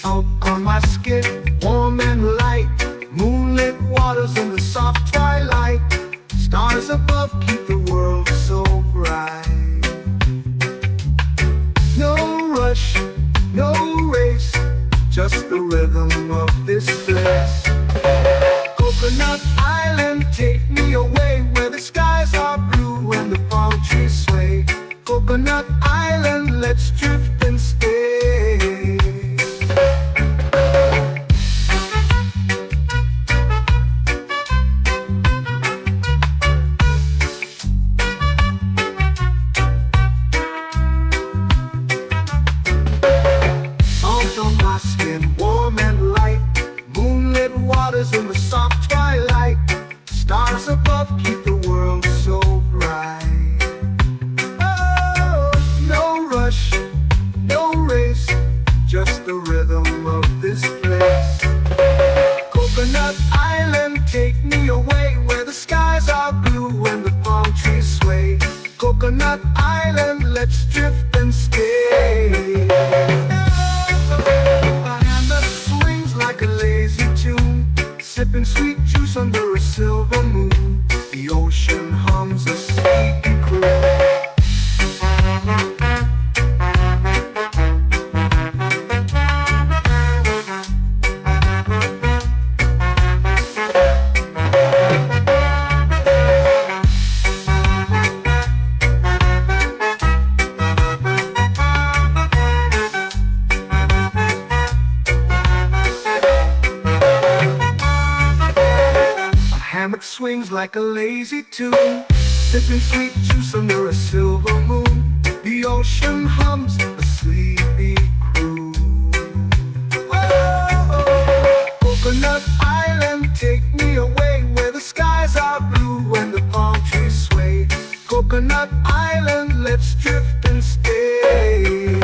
Out on my skin, warm and light, moonlit waters in the soft twilight. Stars above keep the world so bright. No rush, no race, just the rhythm of this place. Coconut Island, take me away, where the skies are blue and the palm trees sway. Coconut Island, let's drift and stay. the rhythm of this place. Coconut Island, take me away where the skies are blue and the palm trees sway. Coconut Island, let's drift and stay. A hand that swings like a lazy tune, sipping sweet juice under a silver moon. The ocean hums a sleepy croon. Hammock swings like a lazy tune, sipping sweet juice under a silver moon. The ocean hums a sleepy croon. Whoa. Coconut Island, take me away where the skies are blue and the palm trees sway. Coconut Island, let's drift and stay.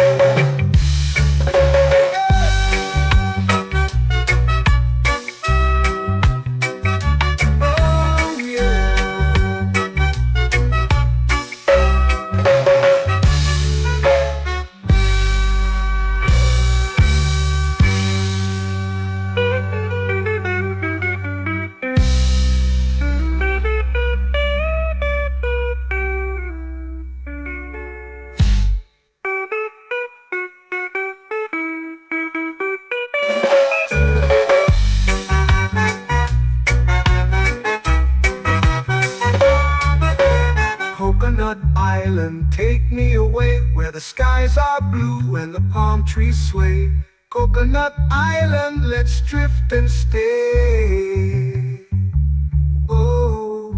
Coconut Island, take me away where the skies are blue and the palm trees sway. Coconut Island, let's drift and stay. Oh,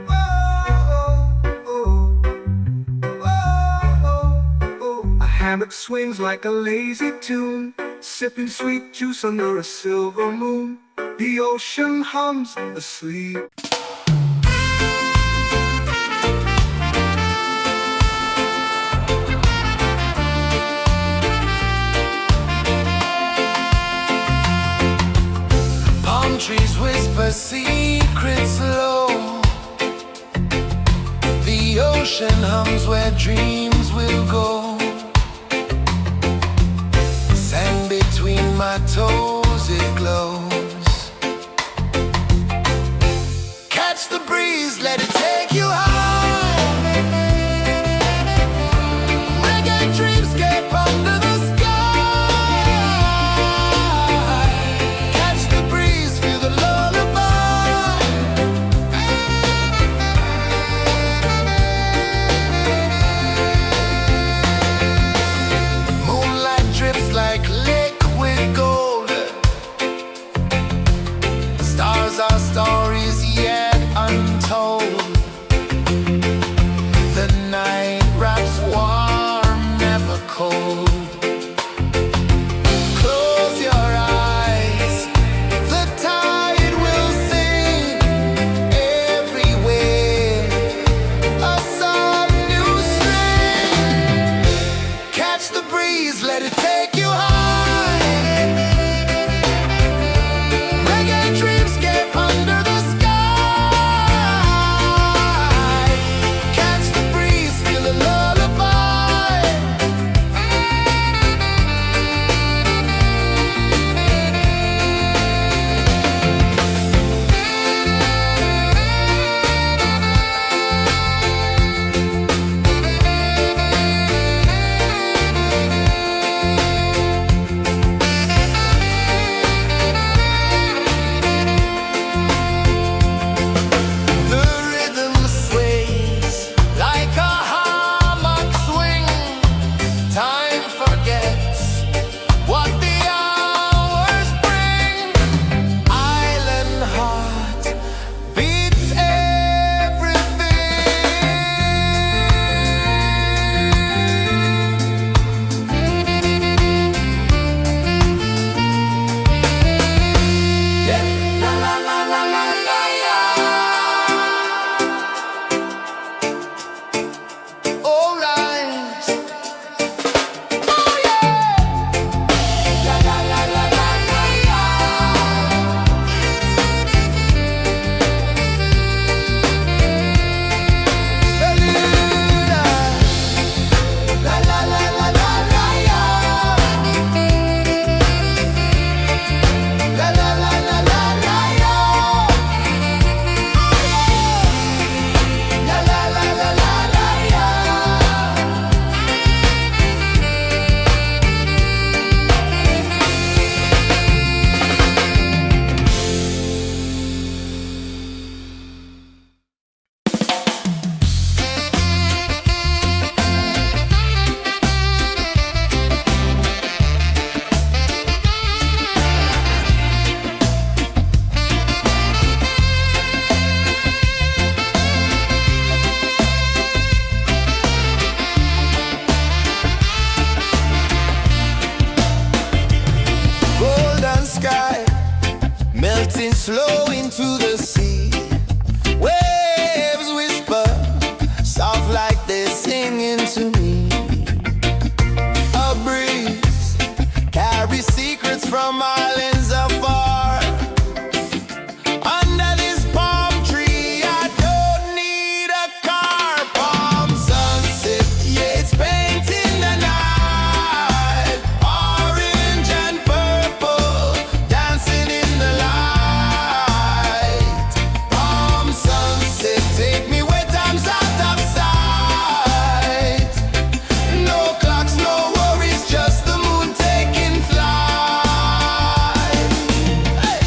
oh, oh, oh, oh. A hammock swings like a lazy tune, sipping sweet juice under a silver moon. The ocean hums asleep. Trees whisper secrets low. The ocean hums where dreams will go. Sand between my toes, it glows. Catch the breeze, let it take you high. Reggae dreamscape under the sky. Our stories yet untold. The night wraps warm, never cold. Close your eyes, the tide will sing everywhere. A soft new string. Catch the breeze, let it take you high. sky, melting slow into the sea. Waves whisper, soft like they're singing to me. A breeze carries secrets from islands afar. Under this palm tree, I don't need a car. Palm sunset, yeah, it's painting the night. Orange and purple, dancing in the light. Palm sunset, take me where time's out of sight. No clocks, no worries, just the moon taking flight. Hey!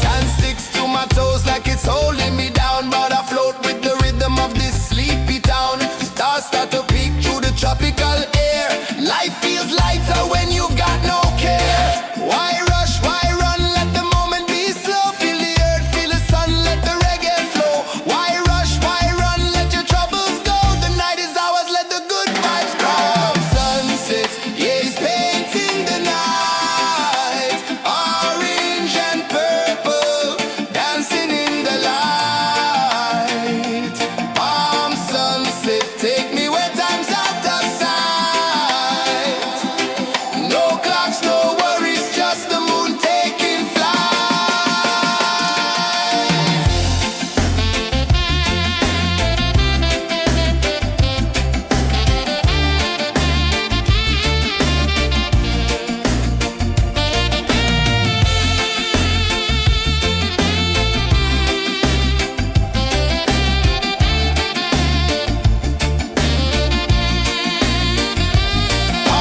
Sand sticks to my toes like it's holding me down, but I float with the rhythm of this sleepy town. Stars start to peek through the tropical air. Life feels lighter when you've got no care. Why rush, why run, let the moment be slow. Feel the earth, feel the sun, let the reggae flow. Why rush, why run, let your troubles go. The night is ours, let the good vibes come. Sunset, yeah, it's painting the night. Orange and purple, dancing in the light. Palm sunset, take me where time's out of sight. No clocks, no worries, just the moon taking flight.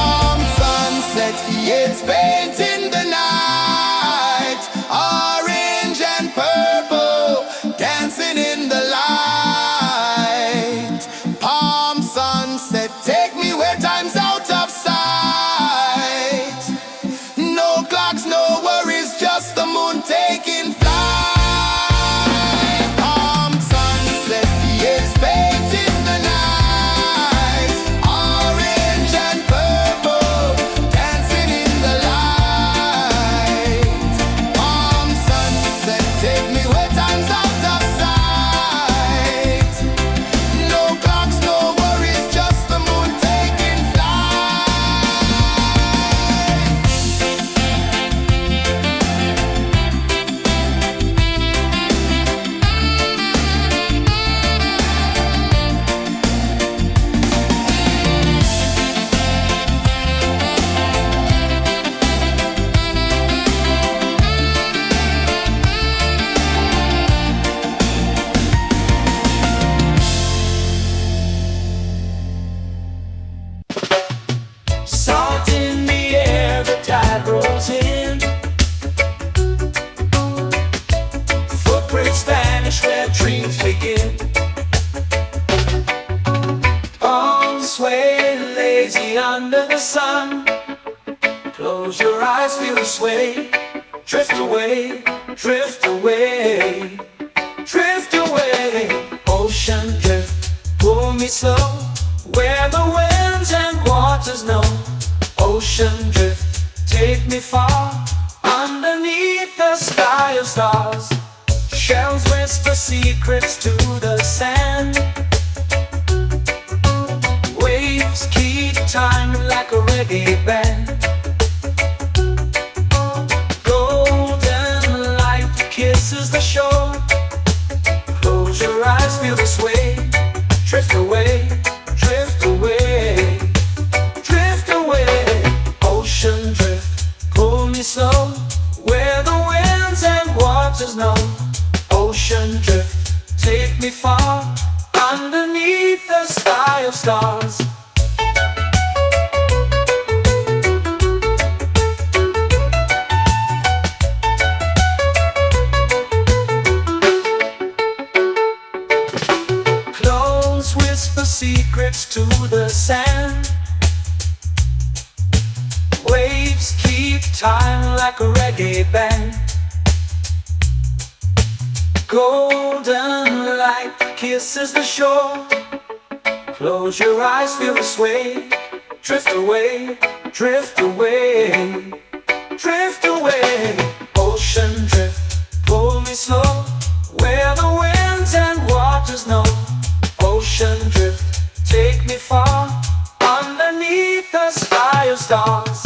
Palm sunset, yeah, it's painting the night. Orange and purple, dancing in the light. Palm sunset, take me where time's out of sight. No clocks, no worries, just the moon taking flight. Palm sunset, yeah, it's painting the night. Orange and purple, dancing in the light. Palm sunset, take me where time's out of sight. No clocks, no worries, just the moon taking flight. Salt in the air, the tide rolls in. Footprints vanish where dreams begin. Arms sway lazy under the sun. Close your eyes, feel the sway. Drift away, drift away, drift away. Ocean drift, pull me slow, where the winds and waters know. Ocean drift, take me far, underneath the sky of stars. Shells whisper secrets to the sand. Waves keep time like a reggae band. Golden light kisses the shore. Close your eyes, feel the sway. Drift away, drift away, drift away. Ocean drift, pull me slow, where the winds and waters know. Ocean drift, take me far, underneath the sky of stars. Clones whisper secrets to the sand. Waves keep time like a reggae band. Golden light kisses the shore. Close your eyes, feel the sway. Drift away, drift away, drift away. Ocean drift, pull me slow, where the winds and waters know. Ocean drift, take me far, underneath the sky of stars.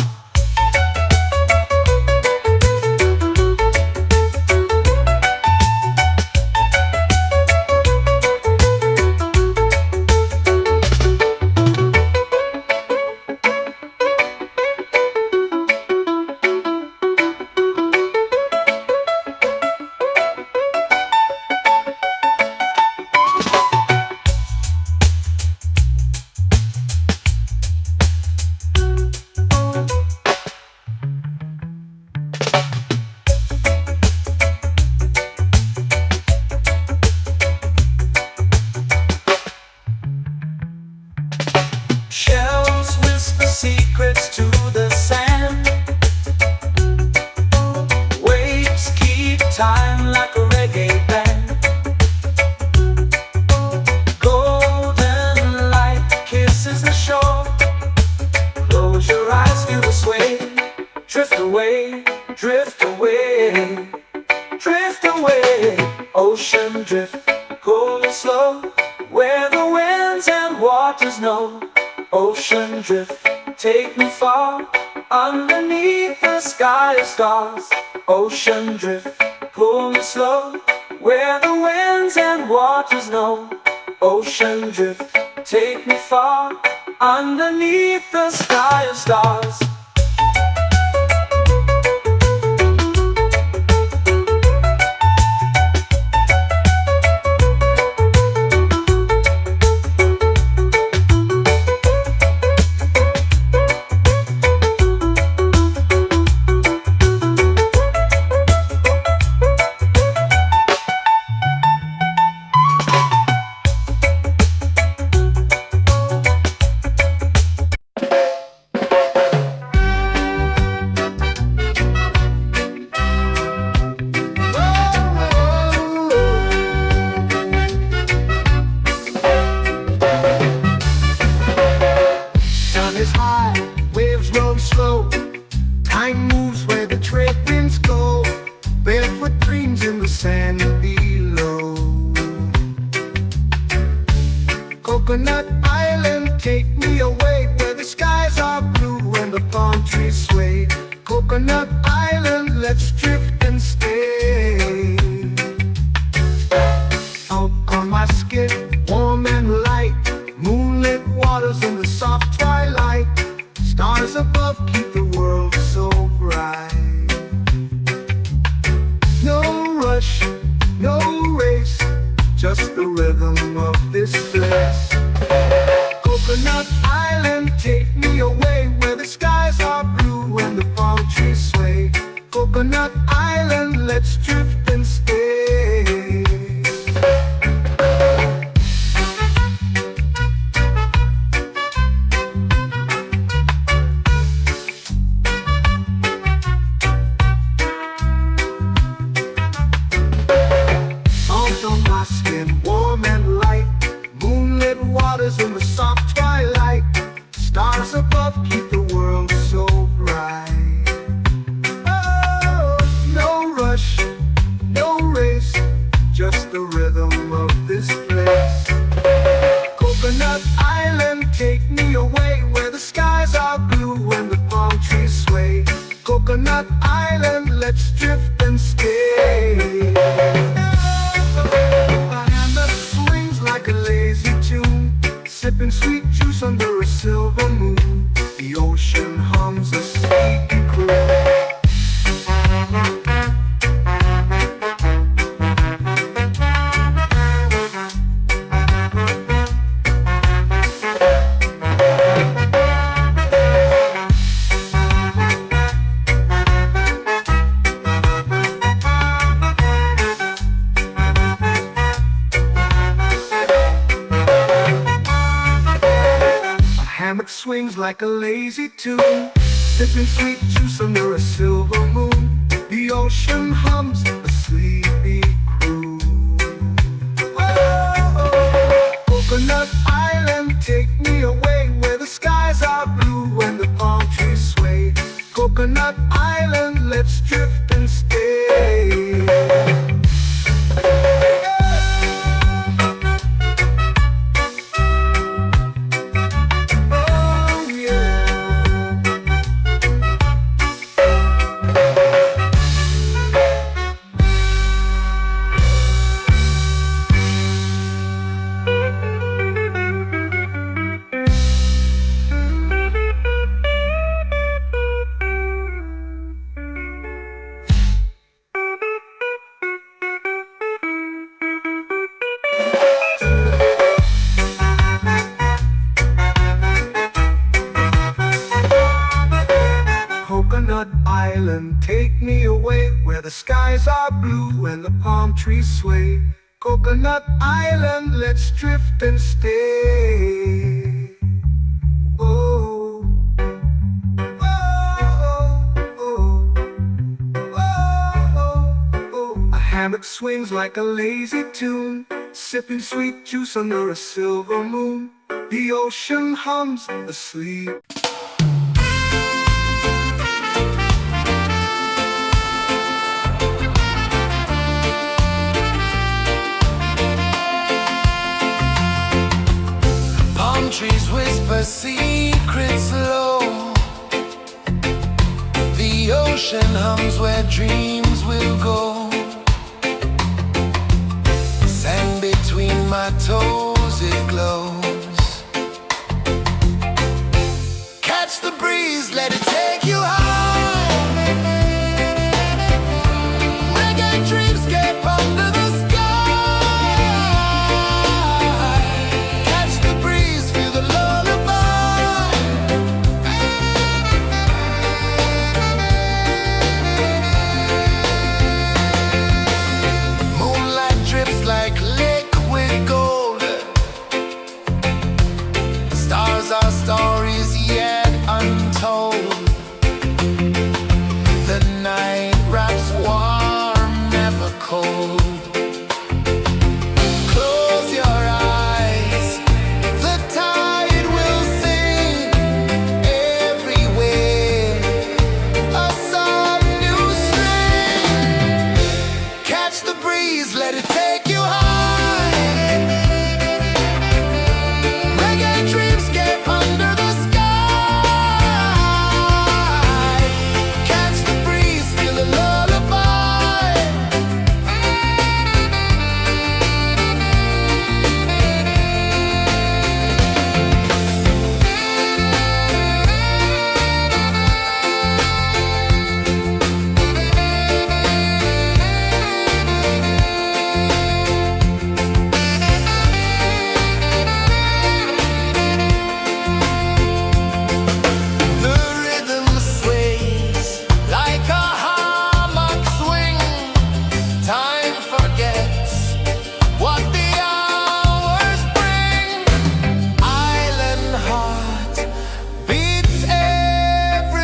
Shells whisper secrets to the sand. Waves keep time like a reggae band. Golden light kisses the shore. Close your eyes, feel the sway. Drift away, drift away, drift away. Ocean drift, cool and slow, where the winds and waters know. Ocean drift, take me far, underneath the sky of stars. Ocean drift, pull me slow, where the winds and waters know. Ocean drift, take me far, underneath the sky of stars. Sun is high, waves roll slow. Time moves where the trade winds go. Barefoot dreams in the sand below. Coconut Island, take me away, where the skies are blue and the palm trees sway. Coconut Island, let's drift and stay. Out on my skin, warm and light, moonlit waters in the soft twilight. Stars above keep the world so bright. No rush, no race, just the rhythm of this place. Coconut Island, take me away, where the skies are blue and the palm trees sway. Coconut Island, let's drift and stay. Salt on my skin, warm and light, moonlit waters in the soft twilight. Stars above keep the world so bright. Oh, no rush, no race, just the rhythm of this place. Coconut Island, take me away, where the skies are blue and the palm trees sway. Coconut Island, let's drift and stay. A hand that swings like a lazy tune, sipping sweet juice under a silver moon. The ocean hums a sleepy croon. Hammock swings like a lazy tune, sipping sweet juice under a silver moon. The ocean hums a sleepy croon. Whoa! when the palm trees sway. Coconut Island, let's drift and stay. Oh, oh, oh, oh, oh. A hammock swings like a lazy tune, sipping sweet juice under a silver moon. The ocean hums asleep. Palm trees whisper secrets low. The ocean hums where dreams will go. Sand between my toes, it glows. Catch the breeze, let it take you high. Reggae dreamscape under the sky. Catch the breeze, feel the lullaby. Moonlight drips like liquid gold. Stars are stories yet untold. The night wraps warm, never cold. Close your eyes, the tide will sing everywhere. A soft new string. Catch the breeze, let it take you high. Reggae dreamscape under the sky. Catch the breeze, feel the lullaby. The rhythm sways like a hammock swing. Time forgets what the hours bring. Island heart beats everything.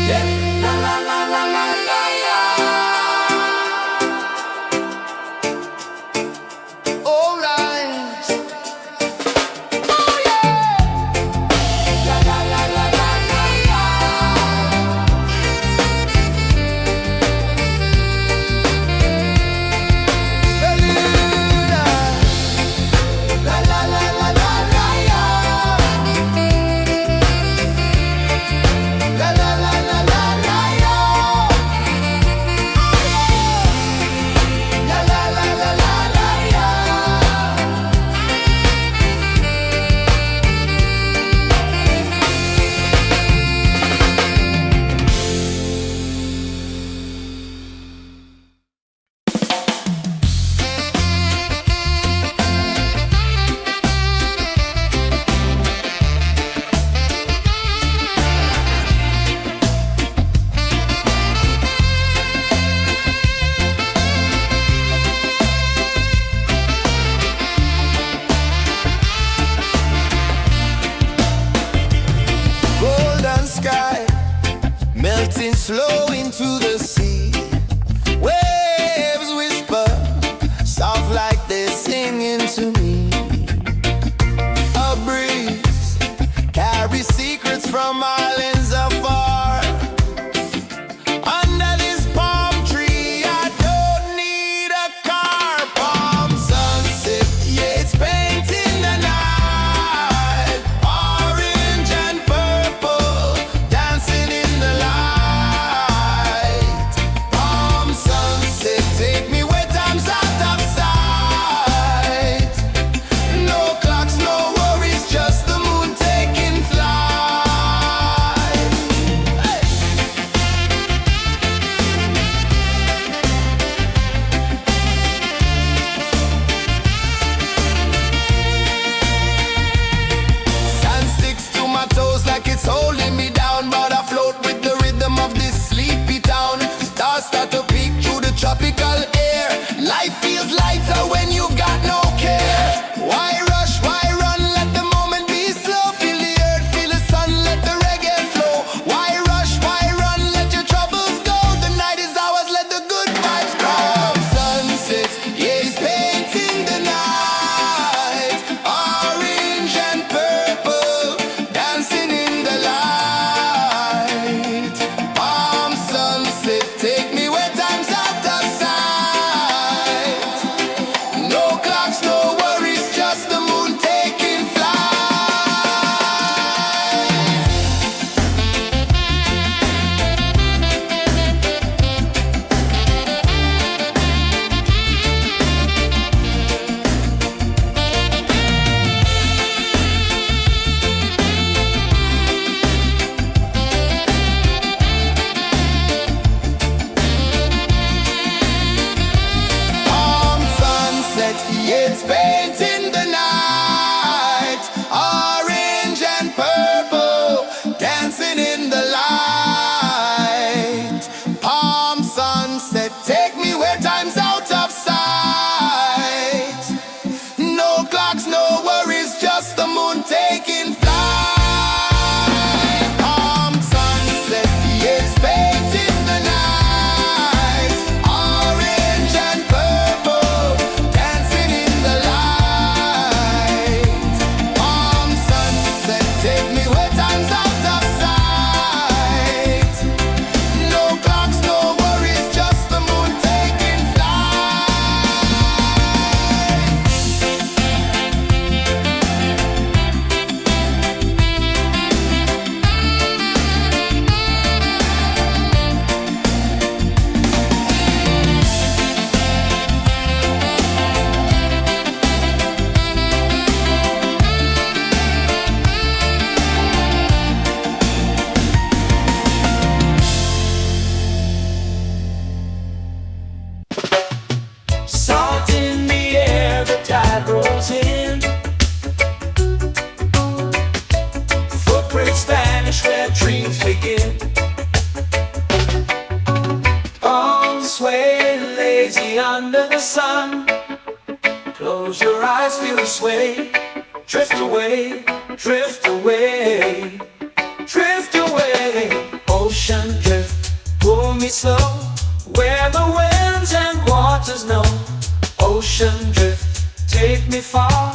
Yeah. La la la la la la la. All right. Oh yeah. La la la la la la la. La la la la la la la. La la la la la la la. La la la la la la la. Golden sky melting slow into the sea. Waves whisper soft like they're singing to me. A breeze carries secrets from islands afar. Under this palm tree, I don't need a car. Palm sunset, yeah, it's painting the night. Orange and purple, dancing in the light. Palm sunset, take me where time's out of sight. No clocks, no worries, just the moon taking flight. eyes feel the sway. Drift away, drift away, drift away. Ocean drift, pull me slow, where the winds and waters know. Ocean drift, take me far,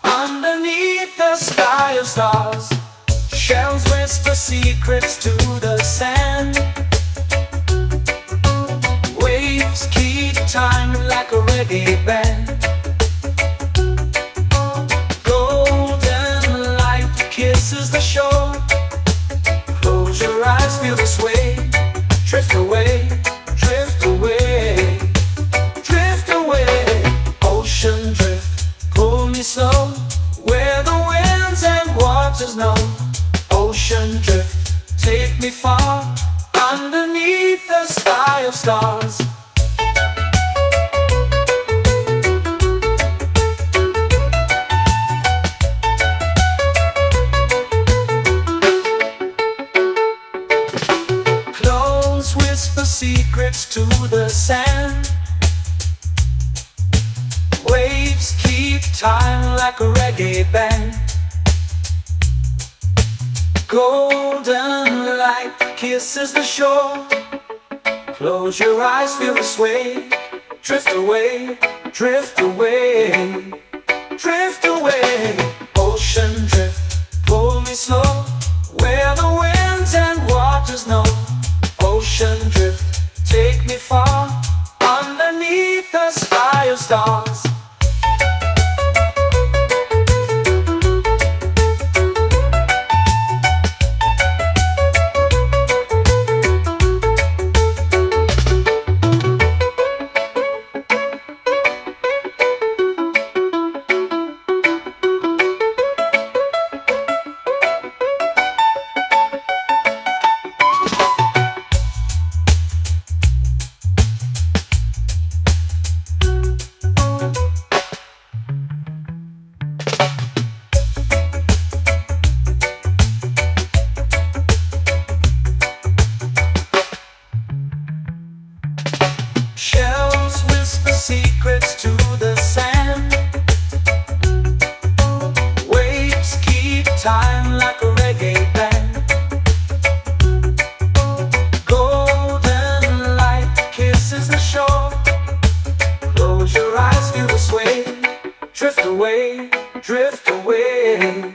underneath the sky of stars. Shells whisper secrets to the sand. Waves keep time like a reggae band. Golden light kisses the shore. Close your eyes, feel the sway. Drift away, drift away, drift away. Ocean drift, pull me slow, where the winds and waters know. Ocean drift, take me far, underneath the sky of stars. Close whisper secrets to the sand. Waves keep time like a reggae band. Golden light kisses the shore. Close your eyes, feel the sway. Drift away, drift away, drift away. Ocean drift, pull me slow, where the winds and waters know. Ocean drift, take me far, underneath the sky of stars. Shells whisper secrets to the sand. Waves keep time like a reggae band. Golden light kisses the shore. Close your eyes, feel the sway. Drift away, drift away,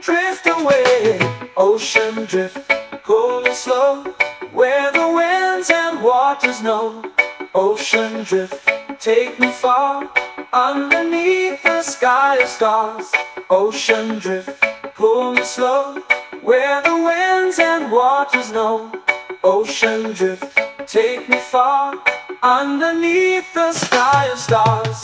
drift away. Ocean drift, pull me slow, where the winds and waters know. Ocean drift, take me far, underneath the sky of stars. Ocean drift, pull me slow, where the winds and waters know. Ocean drift, take me far, underneath the sky of stars.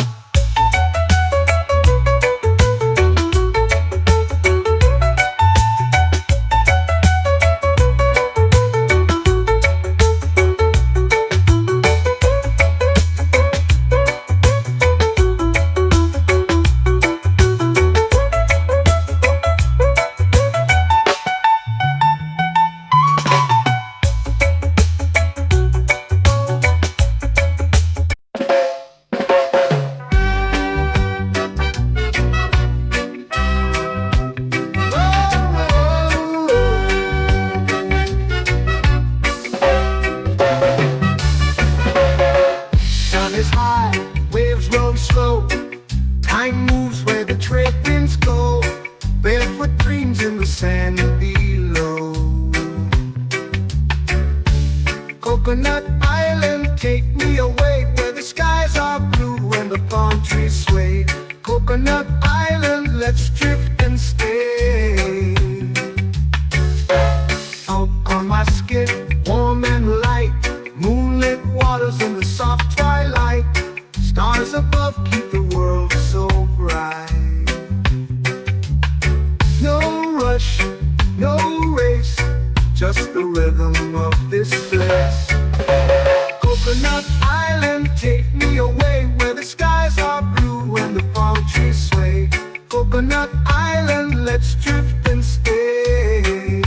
Time moves where the trade winds go. Barefoot dreams in the sand below. Coconut Island, take me away, where the skies are blue and the palm trees sway. Coconut Island, let's drift and stay. Out on my skin, warm and light, moonlit waters in the soft twilight. Stars above keep the world so bright. No rush, no race, just the rhythm of this place. Coconut Island, take me away, where the skies are blue and the palm trees sway. Coconut Island, let's drift and stay.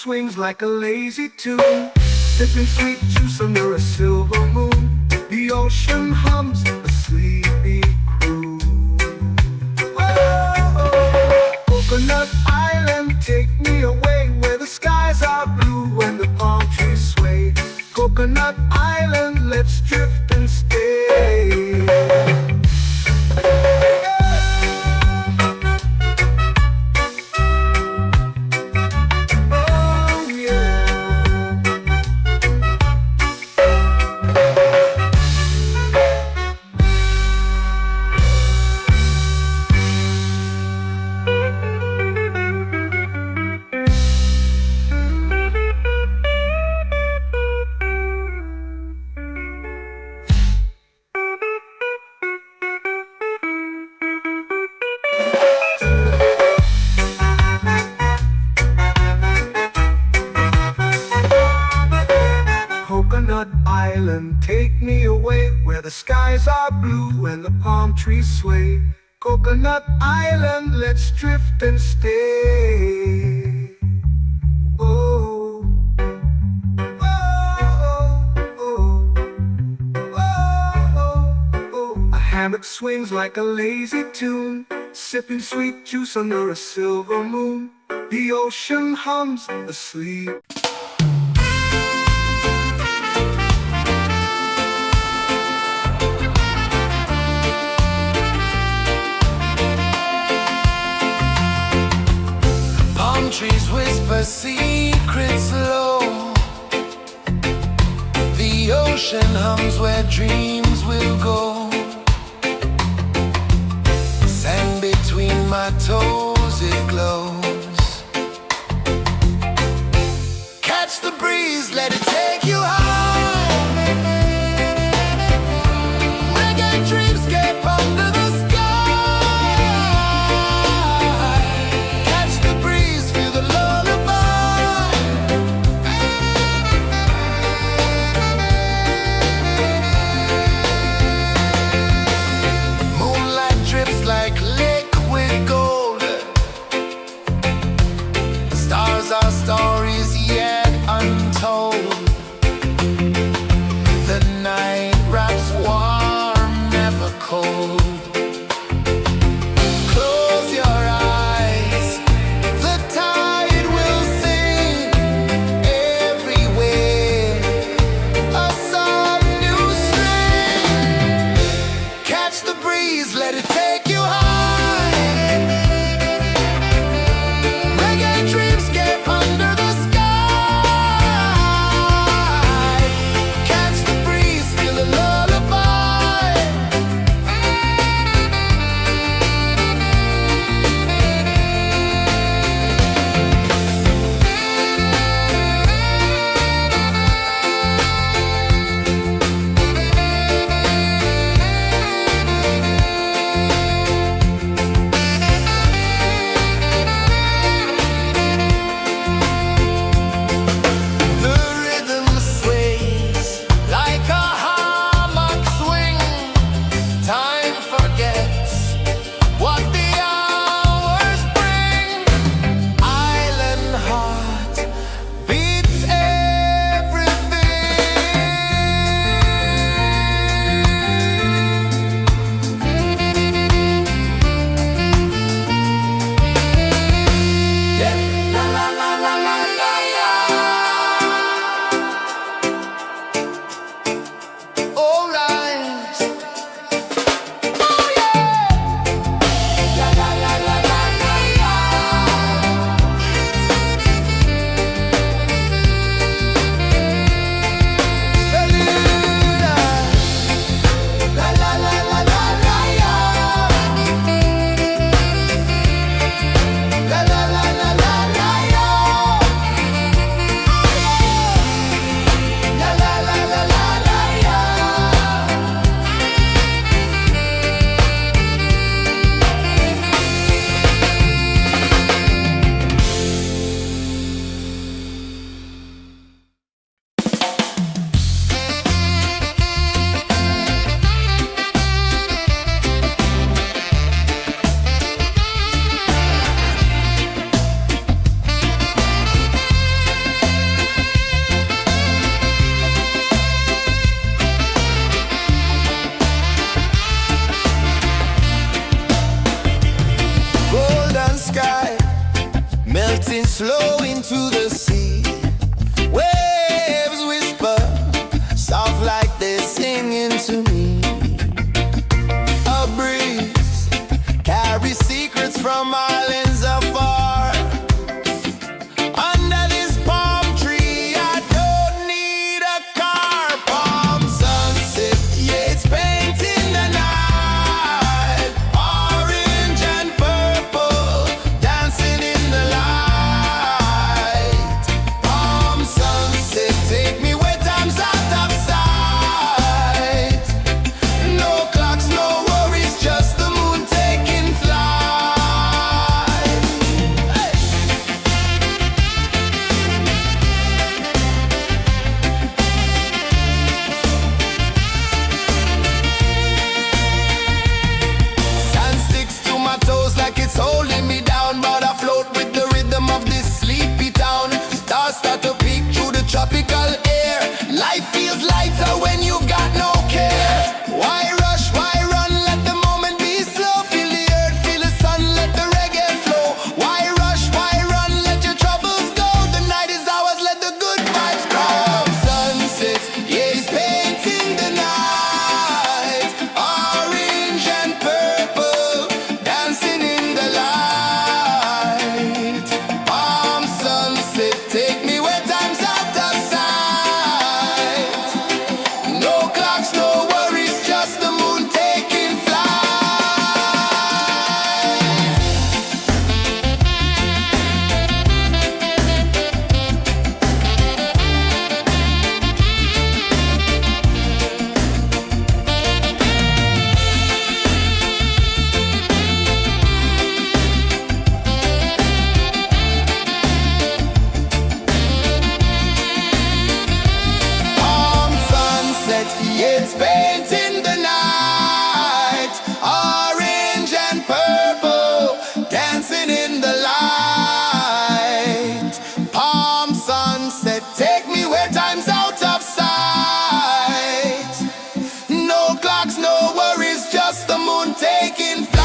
swings like a lazy tune, sipping sweet juice under a silver moon. The ocean hums a sleepy croon. Whoa, Coconut Island, take me away where the skies are blue and the palm trees sway. Coconut Island, let's drift and stay. Coconut Island, take me away where the skies are blue and the palm trees sway. Coconut Island, let's drift and stay. Oh, oh, oh, oh, oh. A hammock swings like a lazy tune, sipping sweet juice under a silver moon. The ocean hums asleep. Trees whisper secrets low. The ocean hums where dreams will go. Sand between my toes, it glows. Catch the breeze, let it take you high. Reggae dreamscape under the sky. flow into the sea. Waves whisper, soft like they're singing to me. A breeze carries secrets from islands afar. Under this palm tree, I don't need a car. Palm sunset, yeah, it's painting the night. Orange and purple, dancing in the light. Palm sunset, take me where time's out of sight. No clocks, no worries, just the moon taking flight. Hey! Sand sticks to my toes like it's holding me down, but I float with the rhythm of this sleepy town. Stars start to peek through the tropical air. Life feels lighter when you've got no care. Why rush, why run, let the moment be slow. Feel the earth, feel the sun, let the reggae flow. Why rush, why run, let your troubles go. The night is ours, let the good vibes come. Sunset, yeah, it's painting the night. Orange and purple, dancing in the light. Palm sunset, take me where time's out of sight. No clocks, no worries, just the moon taking flight. Palm sunset, yeah, it's painting the night. Orange and purple, dancing in the light. Palm sunset, take me where time's out of sight. No clocks, no worries, just the moon taking flight.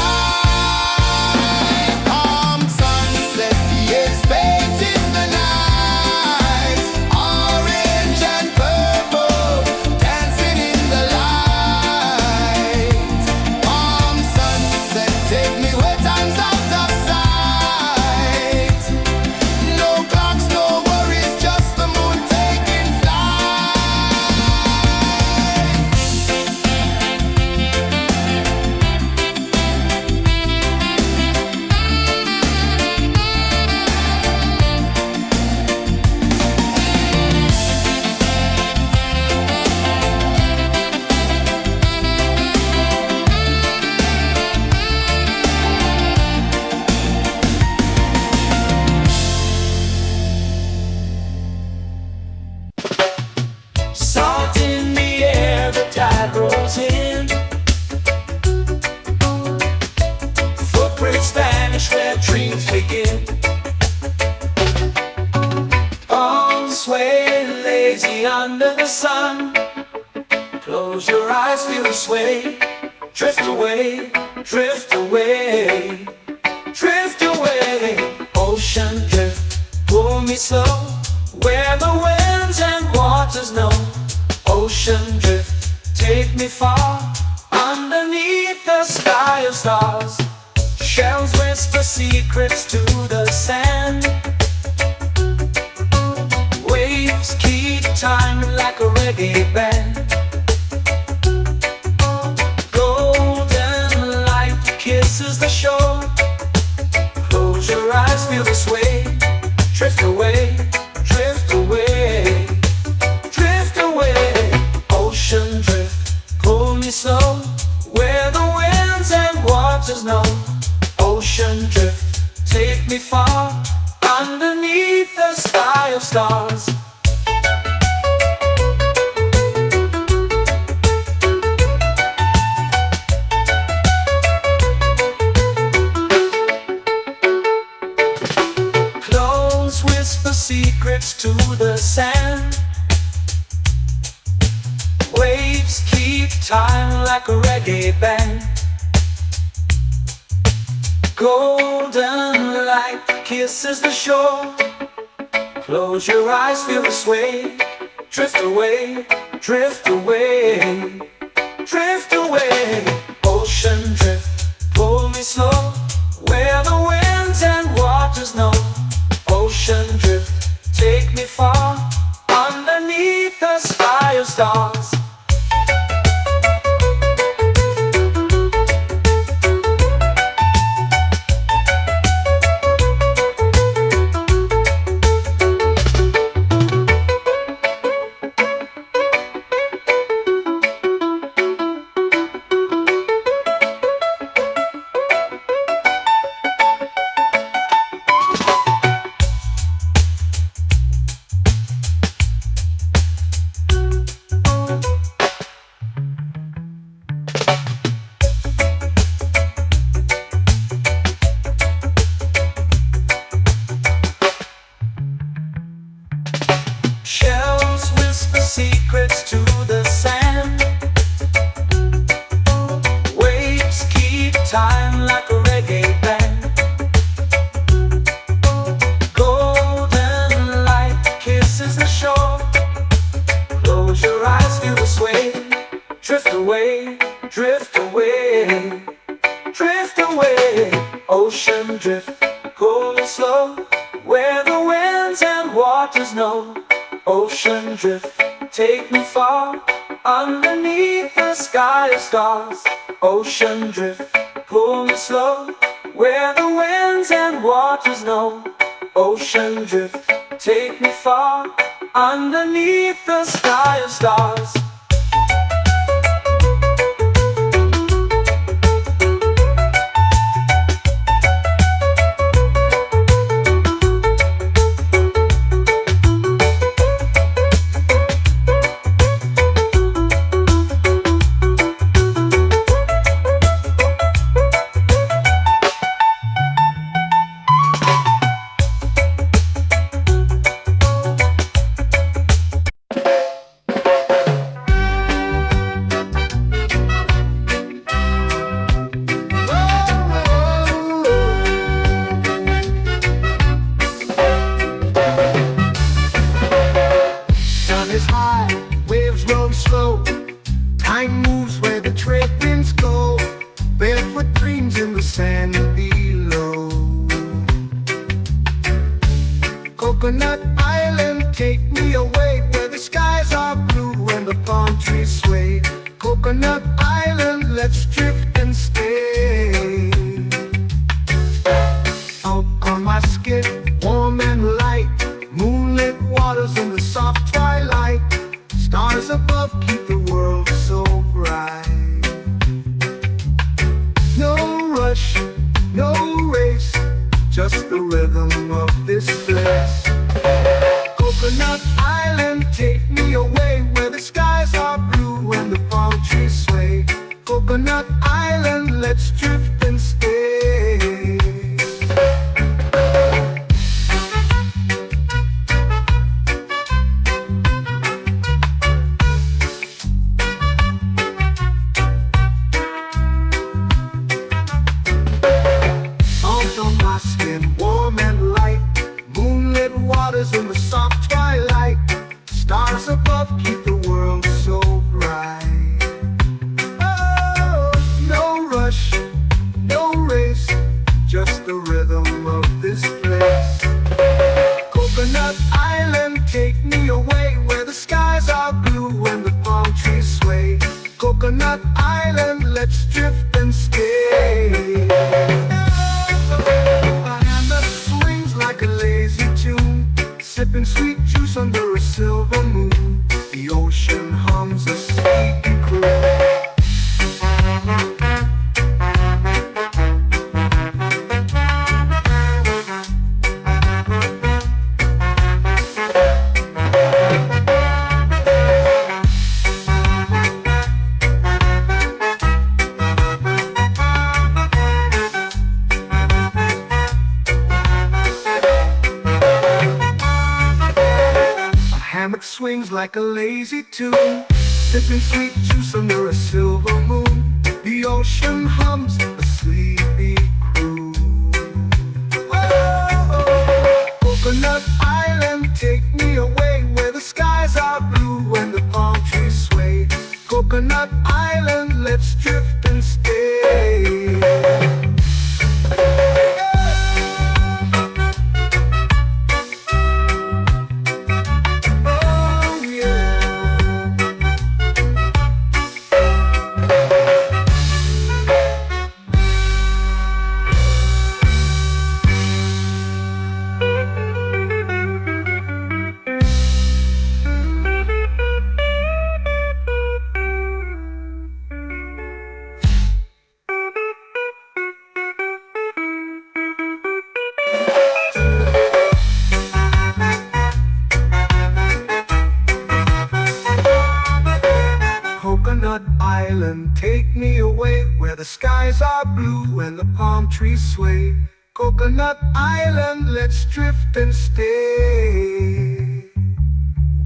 Palm sunset, yeah, it's painting the night. Orange and purple, dancing in the light. Palm sunset, take me where time's out of sight. No clocks, no worries, just the moon taking flight. Salt in the air, the tide rolls in. Footprints vanish where dreams begin. Arms sway lazy under the sun. Close your eyes, feel the sway. Drift away, drift away, drift away. Ocean drift, pull me slow, where the winds and waters know. Ocean drift, take me far, underneath the sky of stars. Shells whisper secrets to the sand. Waves keep time like a reggae band. Golden light kisses the shore. Close your eyes, feel the sway. Drift away, drift away, drift away. Ocean drift, pull me slow, where the winds and waters know. Ocean drift, take me far, underneath the sky of stars. Close whisper secrets to the sand. Waves keep time like a reggae band. Golden light kisses the shore. Close your eyes, feel the sway. Drift away, drift away, drift away. Ocean drift, pull me slow, where the winds and waters know. Ocean drift, take me far, underneath the sky of stars. Shells whisper secrets to the sand. Waves keep time like a reggae band. Golden light kisses the shore. Close your eyes, feel the sway. Drift away, drift away, drift away. Ocean drift, cool and slow, where the winds and waters know. Ocean drift, take me far, underneath the sky of stars. Ocean drift, pull me slow, where the winds and waters know. Ocean drift, take me far, underneath the sky of stars. Is high, waves roll slow. Time moves where the trade winds go. Barefoot dreams in the sand below. Coconut Island, take me away, where the skies are blue and the palm trees sway. Coconut Island, let's drift and stay. Out on my skin, warm and light, moonlit waters in the soft twilight. Stars above keep the world so bright. No rush, no race, just the rhythm of this place. Coconut Island, take me away, where the skies are blue and the palm trees sway. Coconut Island, let's drift and stay. In the soft twilight, stars above keep the world so bright. Oh, no rush, no race, just the rhythm of this place. Coconut Island, take me away, where the skies are blue and the palm trees sway. Coconut Island, let's drift and stay. A hand that swings like a lazy tune, sipping sweet juice under a silver moon. The ocean hums a sleepy croon. Hammock swings like a lazy tune, sipping sweet juice under a silver moon. The ocean hums a sleepy croon. Whoa. away, where the skies are blue and the palm trees sway. Coconut Island, let's drift and stay.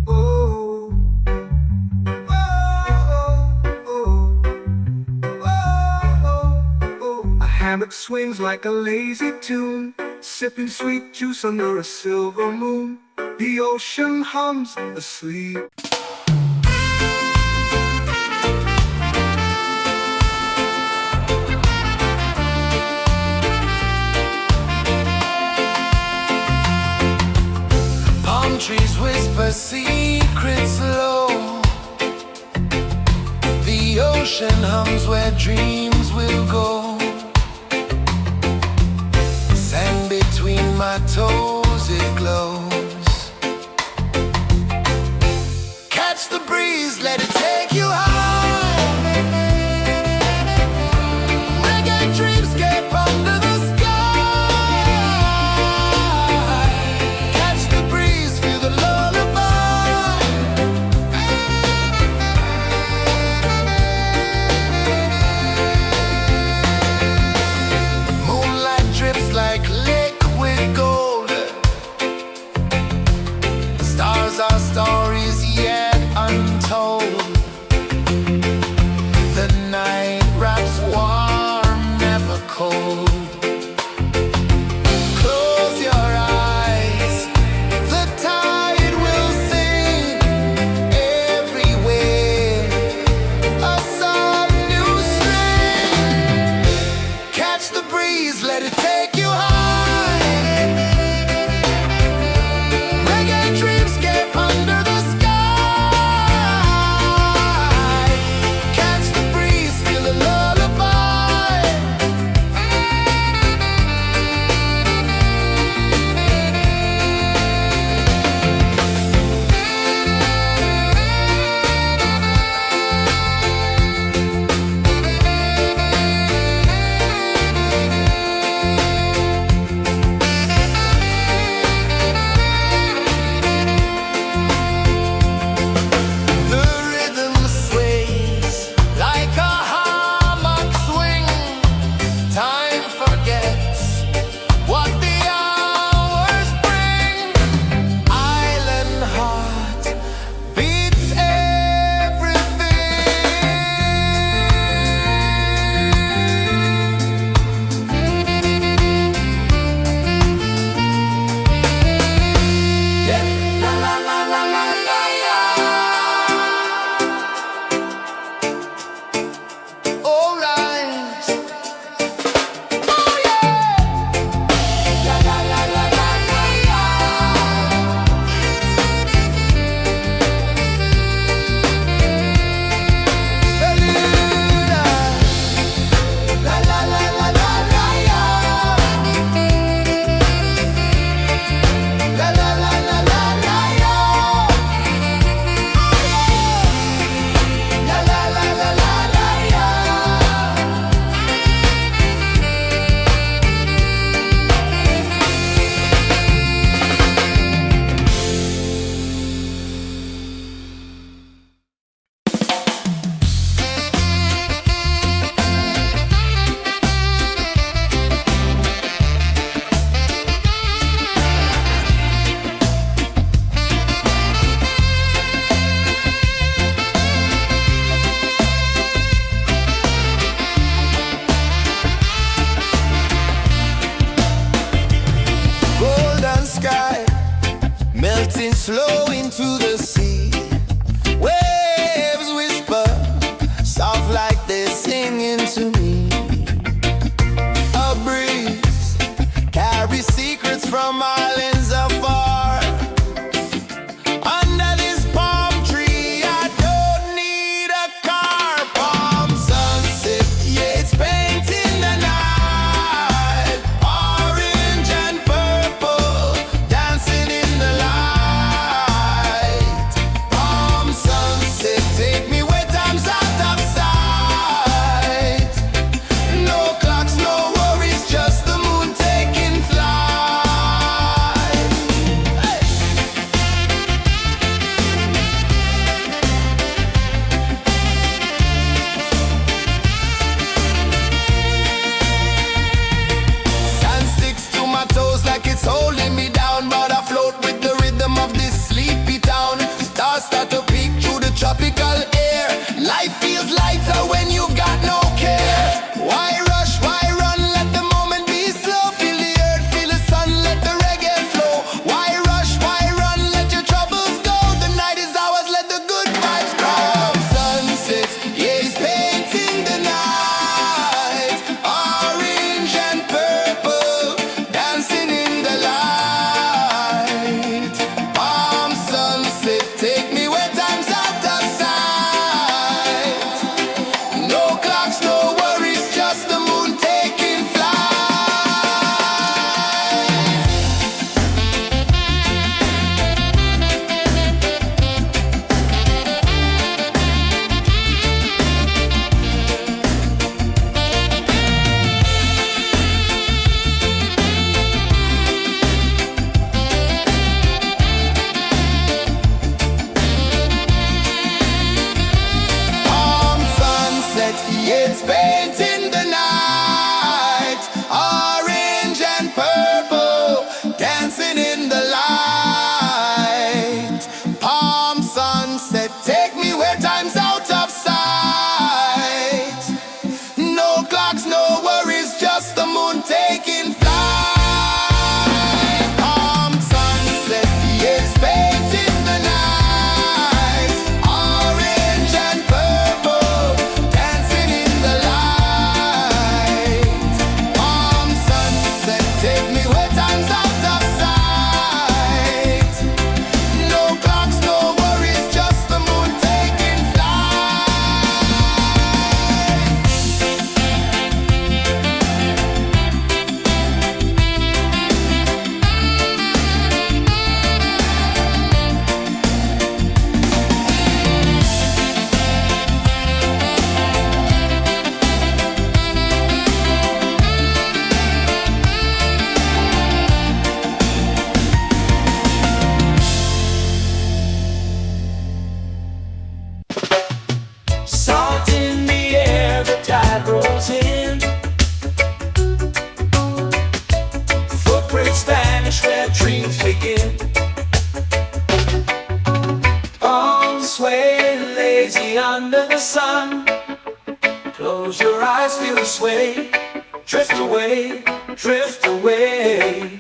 Oh, oh, oh, oh, oh. A hammock swings like a lazy tune, sipping sweet juice under a silver moon. The ocean hums asleep. Palm trees whisper secrets low. The ocean hums where dreams will go. Sand between my toes, it glows. Catch the breeze, let it take you high. Reggae dreamscape under the sky. Catch the breeze, feel the lullaby. Moonlight drips like liquid gold. Stars are stories yet untold. The night wraps warm, never cold. Close your eyes, the tide will sing everywhere. A soft new string. Catch the breeze, let it take you high. Reggae dreamscape under the sky. Catch the breeze, feel a lullaby. The rhythm sways like a hammock swing. Time forgets what the hours bring. Island heart beats everything. Yeah. La la la la la la la. All right. Oh yeah. La la la la la la la. La la la la la la la. La la la la la la la. La la la la la la la. Golden sky melting slow into the sea. Waves whisper soft like they're singing to me. A breeze carries secrets from islands afar. Under this palm tree, I don't need a car. Palm sunset, yeah, it's painting the night. Orange and purple, dancing in the light. Palm sunset, take me where time's out of sight. No clocks, no worries, just the moon taking flight. your eyes, feel the sway. Drift away, drift away,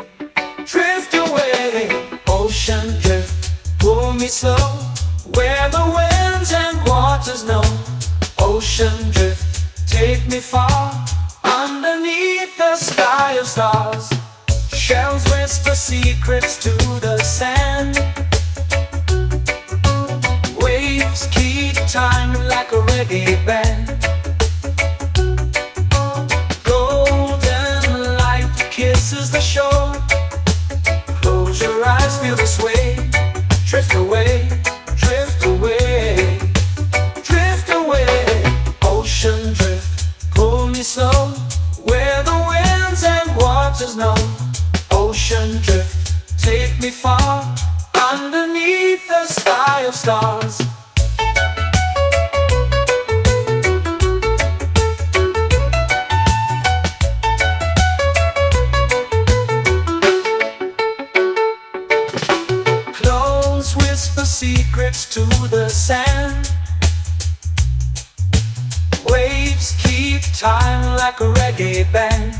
drift away. Ocean drift, pull me slow, where the winds and waters know. Ocean drift, take me far, underneath the sky of stars. Shells whisper secrets to the sand. Waves keep time like a reggae band. Golden light kisses the shore. Close your eyes, feel the sway. Drift away, drift away, drift away. Ocean drift, pull me slow, where the winds and waters know. Ocean drift, take me far, underneath the sky of stars. Close whisper secrets to the sand. Waves keep time like a reggae band.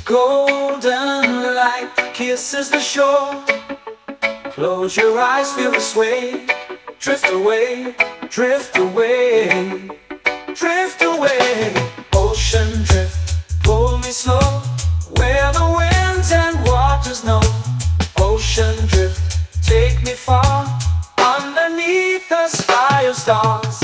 Golden light kisses the shore. Close your eyes, feel the sway. Drift away, drift away, drift away. Ocean drift, pull me slow, where the winds and waters know. Ocean drift, take me far, underneath the sky of stars.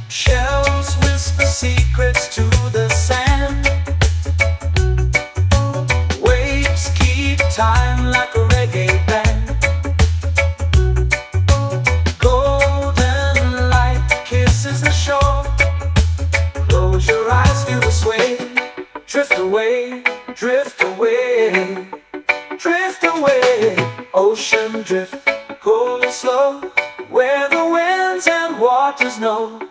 Shells whisper secrets to the sand. Waves keep time like a reggae band. Golden light kisses the shore. Close your eyes, feel the sway. Drift away, drift away, drift away. Ocean drift, pull me slow, where the winds and waters know.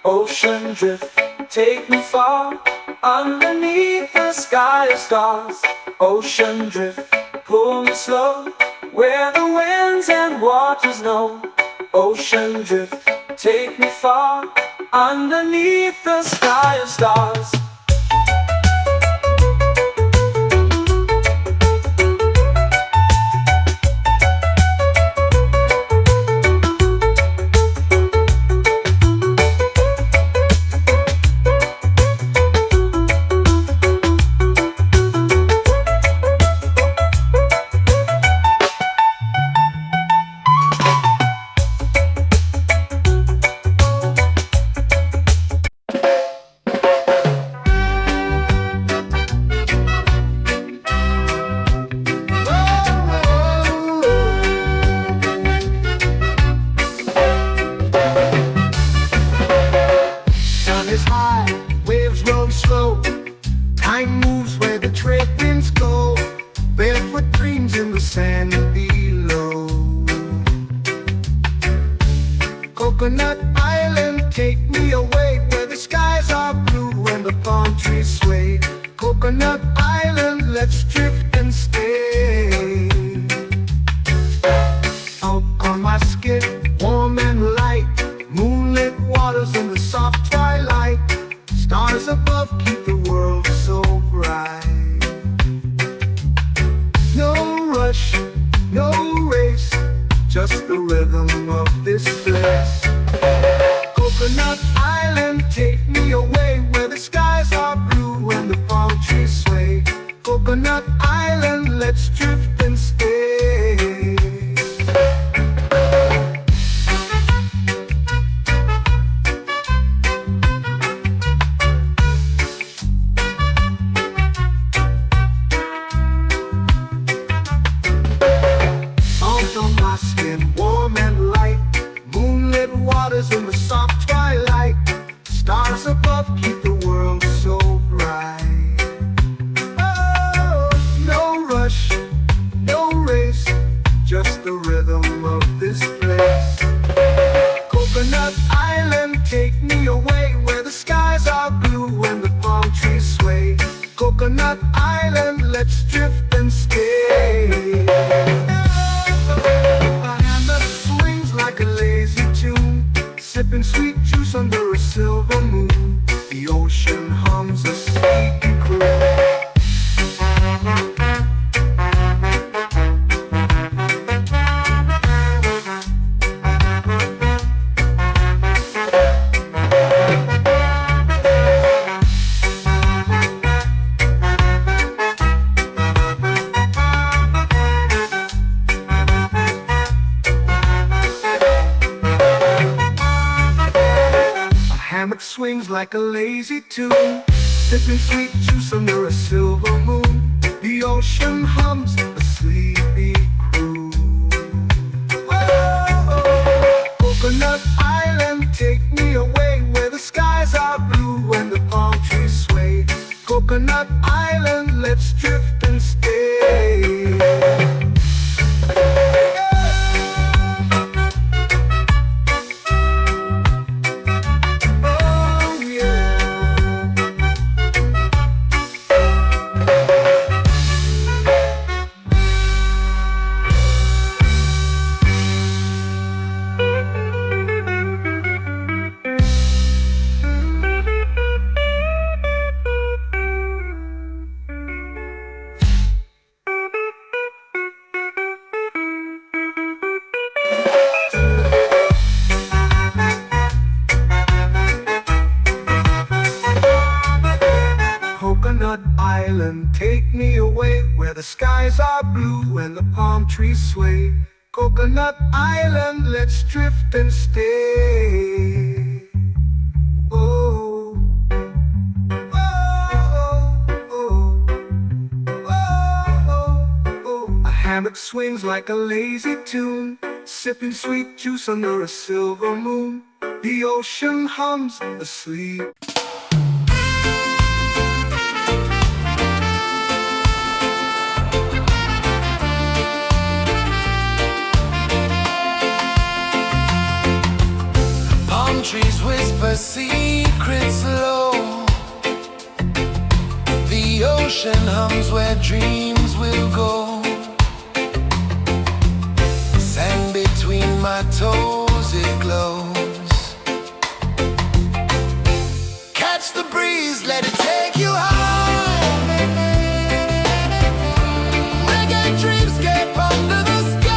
Ocean drift, take me far, underneath the sky of stars. Ocean drift, pull me slow, where the winds and waters know. Ocean drift, take me far, underneath the sky of stars. Is high, waves roll slow. Time moves where the trade winds go. Barefoot dreams in the sand below. Coconut Island, take me away, where the skies are blue and the palm trees sway. Coconut Island, let's drift and stay. Out on my skin, warm and light, moonlit waters in the soft twilight. Stars above keep the world so bright. No rush, no race, just the rhythm of this place. Coconut Island, take me away, where the skies are blue and the palm trees sway. Coconut Island, let's drift and stay. island, let's drift and stay. A hand that swings like a lazy tune, sipping sweet juice under a silver moon. The ocean hums a sleepy croon. Hammock swings like a lazy tune, sipping sweet juice under a silver moon. The ocean hums a sleepy croon. Whoa, Coconut Island, take me away where the skies are blue and the palm trees sway. Coconut Island, let's drift and stay. Coconut Island, take me away where the skies are blue and the palm trees sway. Coconut Island, let's drift and stay. Oh, oh, oh, oh, oh. A hammock swings like a lazy tune, sipping sweet juice under a silver moon. The ocean hums asleep. Trees whisper secrets low. The ocean hums where dreams will go. Sand between my toes, it glows. Catch the breeze, let it take you high. Reggae dreamscape under the sky.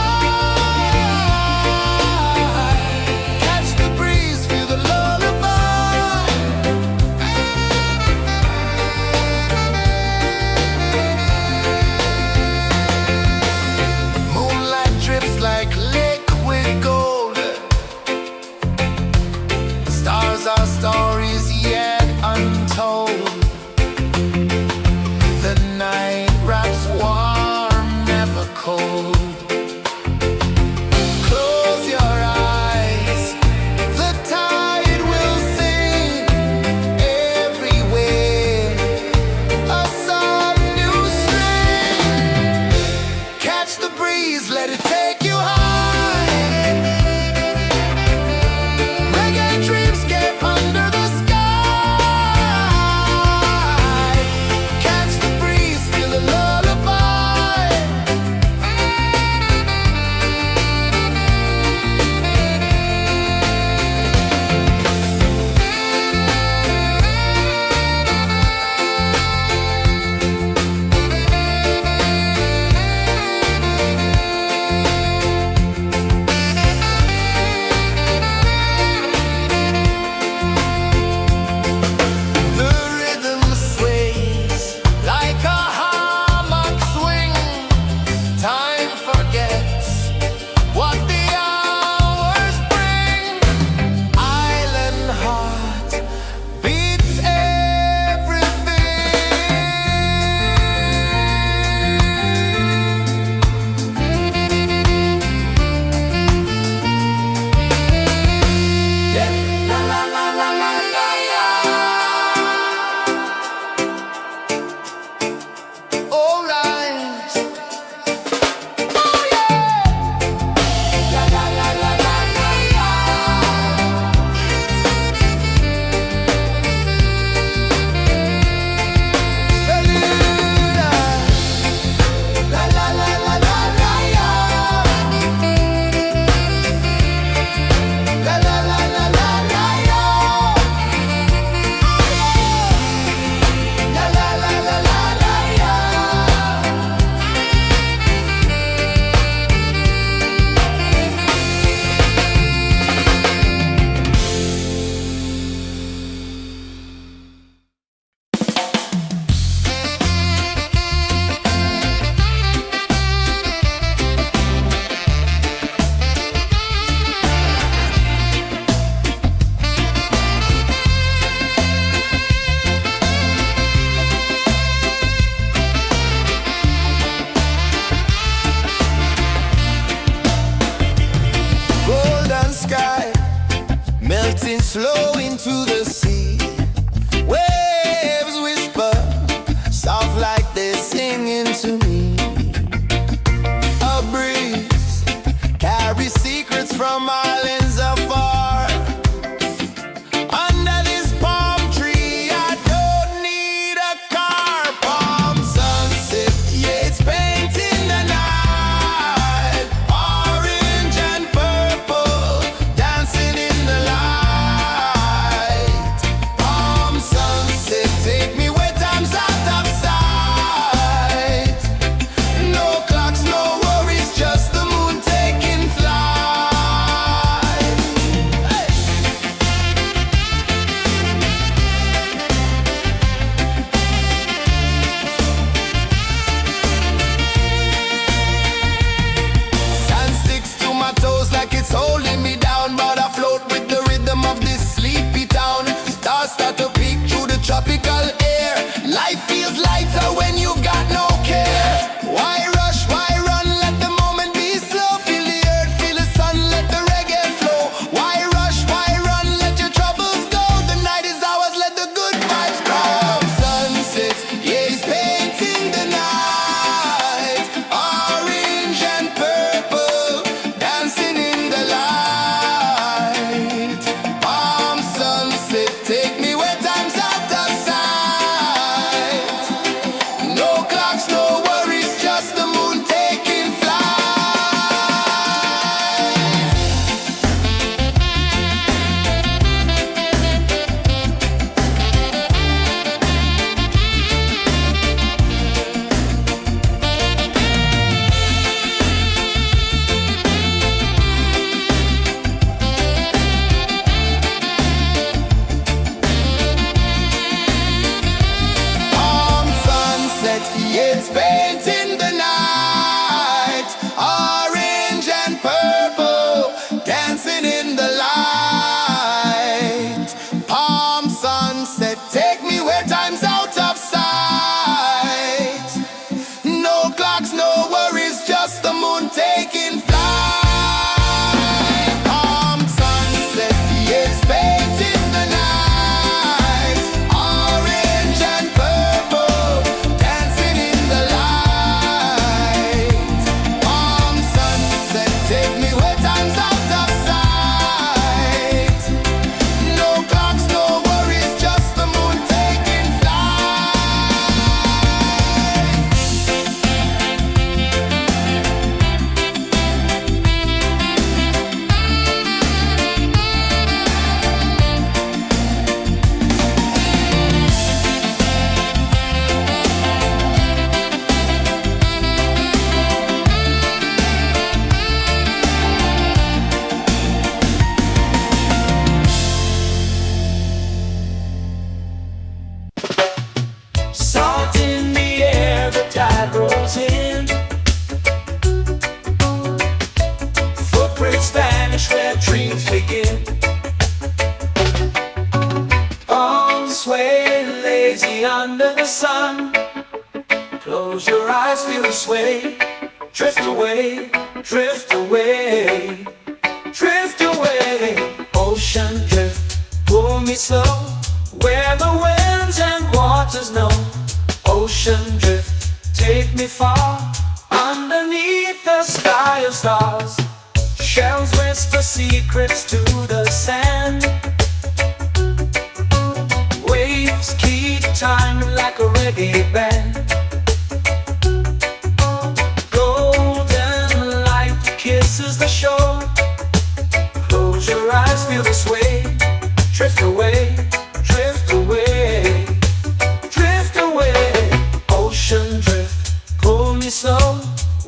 It's painting the night, orange and purple, dancing in the light. Palm sunset, take me where time's out of sight. No clocks, no worries, just the moon taking flight. Palm sunset, it's painting the night, orange and purple, dancing in the light. Palm sunset, take me where time's out of sight. No clocks, no worries, just the moon taking flight. Salt in the air, the tide rolls in. Footprints vanish where dreams begin. Arms sway lazy under the sun. Close your eyes, feel the sway. Drift away, drift away, drift away. Ocean drift, pull me slow, where the winds and waters know. Ocean drift, take me far, underneath the sky of stars. Shells whisper secrets to the sand. Waves keep time like a reggae band. Golden light kisses the shore. Close your eyes, feel the sway. Drift away, drift away, drift away. Ocean drift, pull me slow,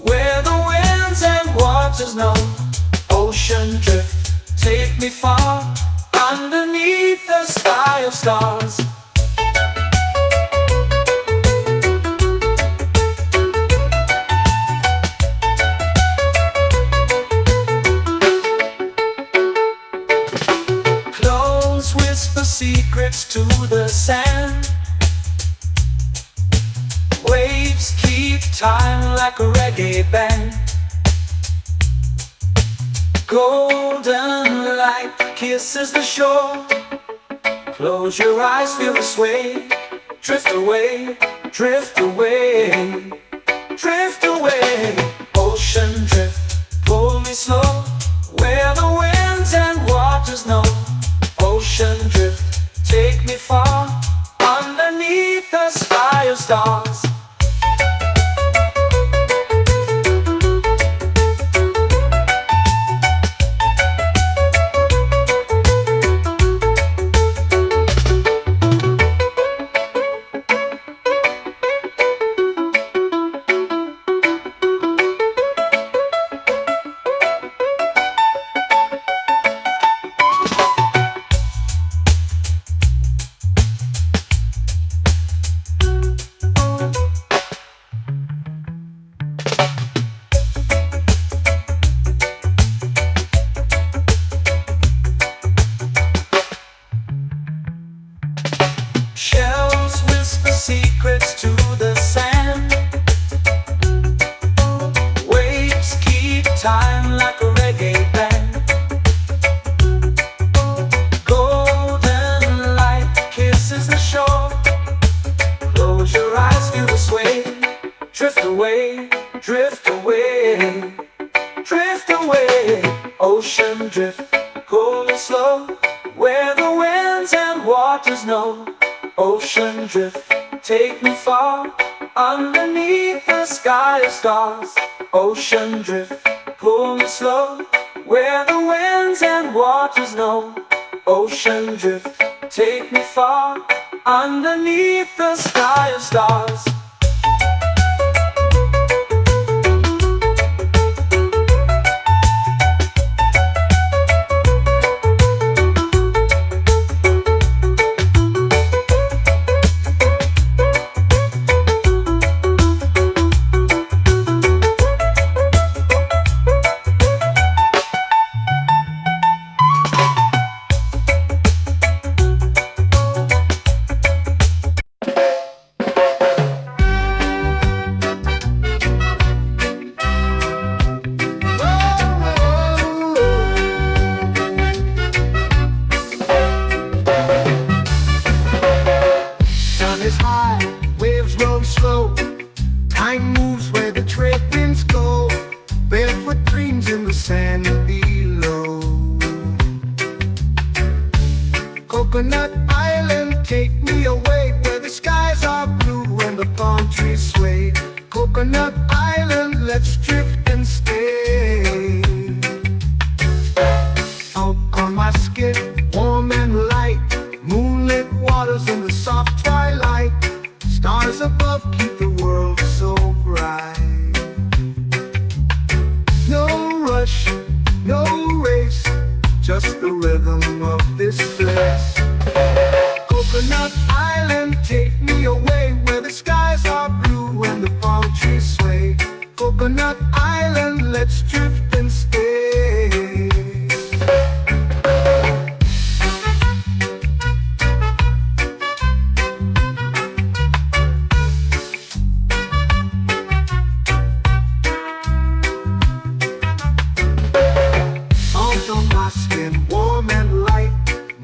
where the winds and waters know. Ocean drift, take me far, underneath the sky of stars. Clothes whisper secrets to the sand. Waves keep time like a reggae band. Golden light kisses the shore. Close your eyes, feel the sway. Drift away, drift away, drift away. Ocean drift, pull me slow, where the winds and waters know. Ocean drift, take me far, underneath the sky of stars. Shells whisper secrets to the sand. Waves keep time like a reggae band. Golden light kisses the shore. Close your eyes, feel the sway. Drift away, drift away, drift away. Ocean drift, pull me slow, where the winds and waters know. Ocean drift, take me far, underneath the sky of stars. Ocean drift, pull me slow, where the winds and waters know. Ocean drift, take me far, underneath the sky of stars. Coconut Island, let's drift and stay. Out on my skin, warm and light, moonlit waters in the soft twilight, stars above keep the world so bright. No rush, no race, just the rhythm of this place. Coconut Island, take me away where the skies are blue and the palm trees sway. Coconut Island, let's drift and stay. Salt on my skin, warm and light,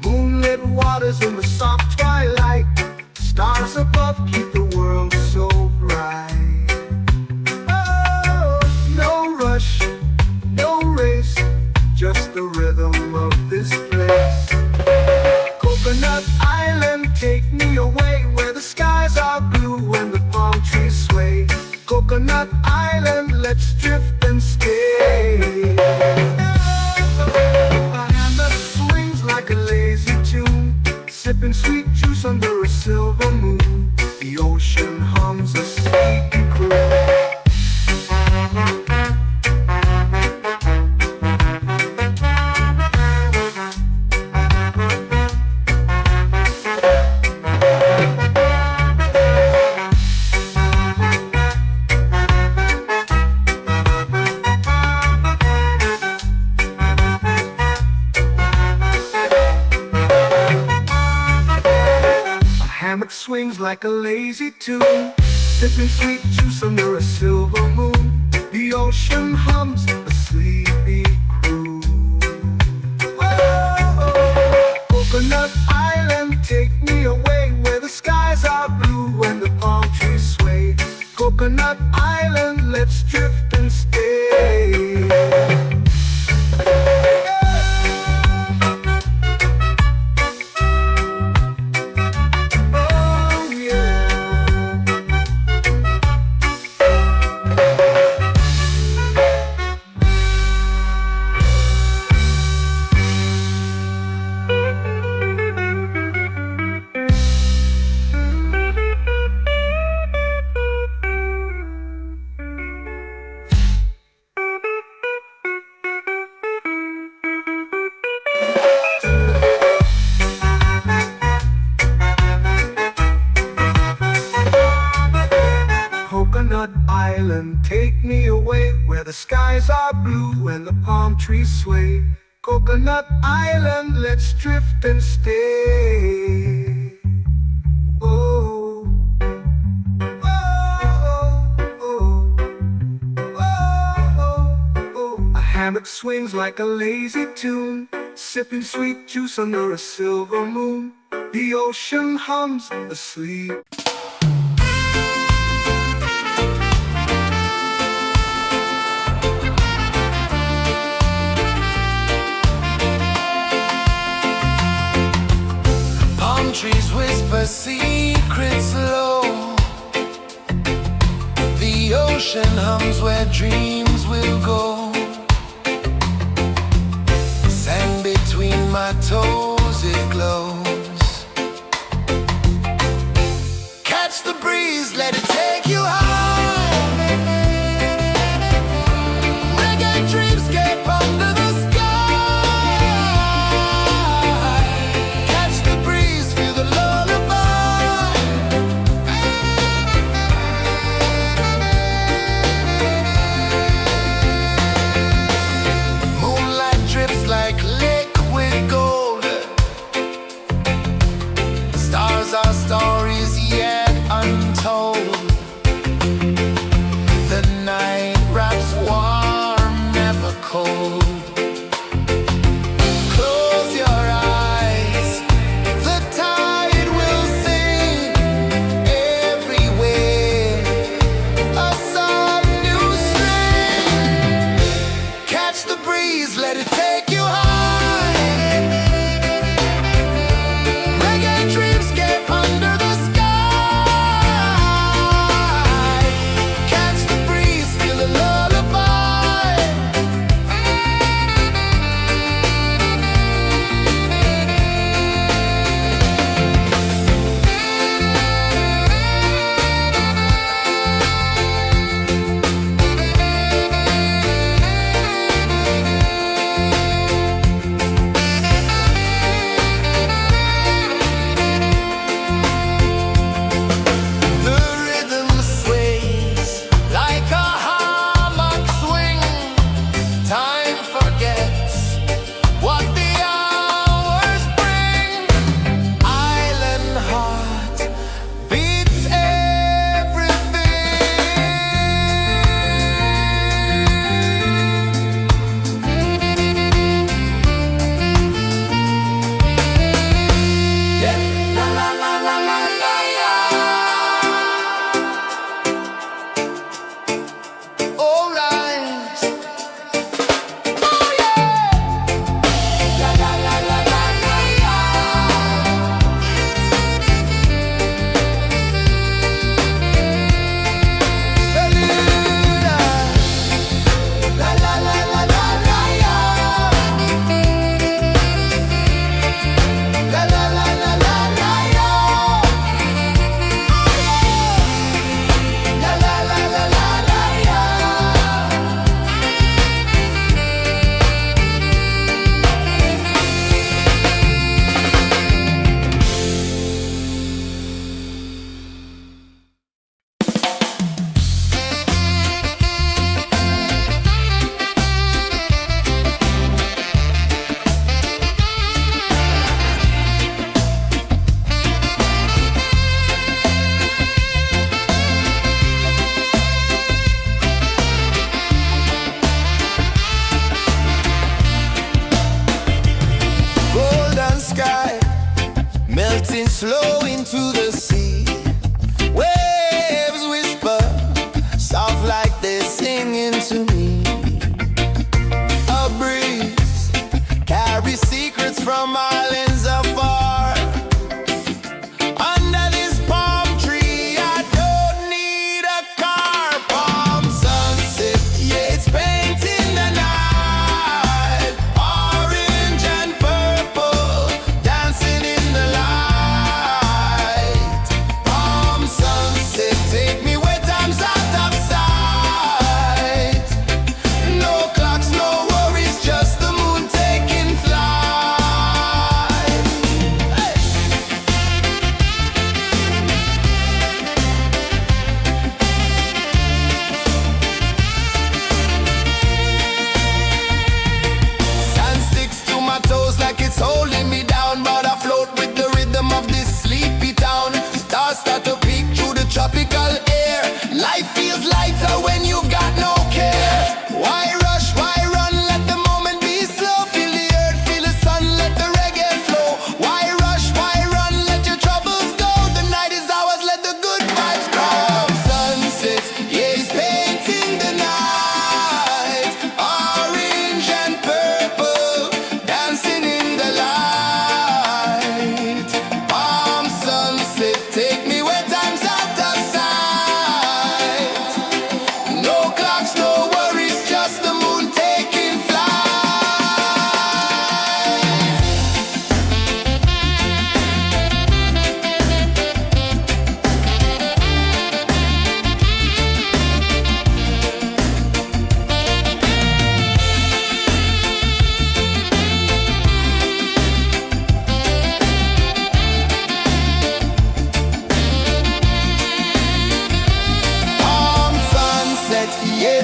moonlit waters in the soft twilight, stars above keep the world so bright. Oh, no rush, no race, just the rhythm of this place. Coconut Island, take me away where the skies are blue and the palm trees sway. Coconut Island, let's drift and stay. A hand that swings like a lazy tune, sipping sweet juice under a silver moon. The ocean hums a sleepy croon. Hammock swings like a lazy tune, sipping sweet juice under a silver moon. The ocean hums a sleepy croon. Whoa, Coconut Island, take me away where the skies are blue and the palm trees sway. Coconut Island, let's drift and stay. Coconut Island, take me away where the skies are blue and the palm trees sway. Coconut Island, let's drift and stay. Oh, oh, oh, oh, oh. A hammock swings like a lazy tune, sipping sweet juice under a silver moon. The ocean hums asleep. Trees whisper secrets low. The ocean hums where dreams will go. Sand between my toes, it glows. Catch the breeze, let it take you high. Reggae dreamscape under the sky.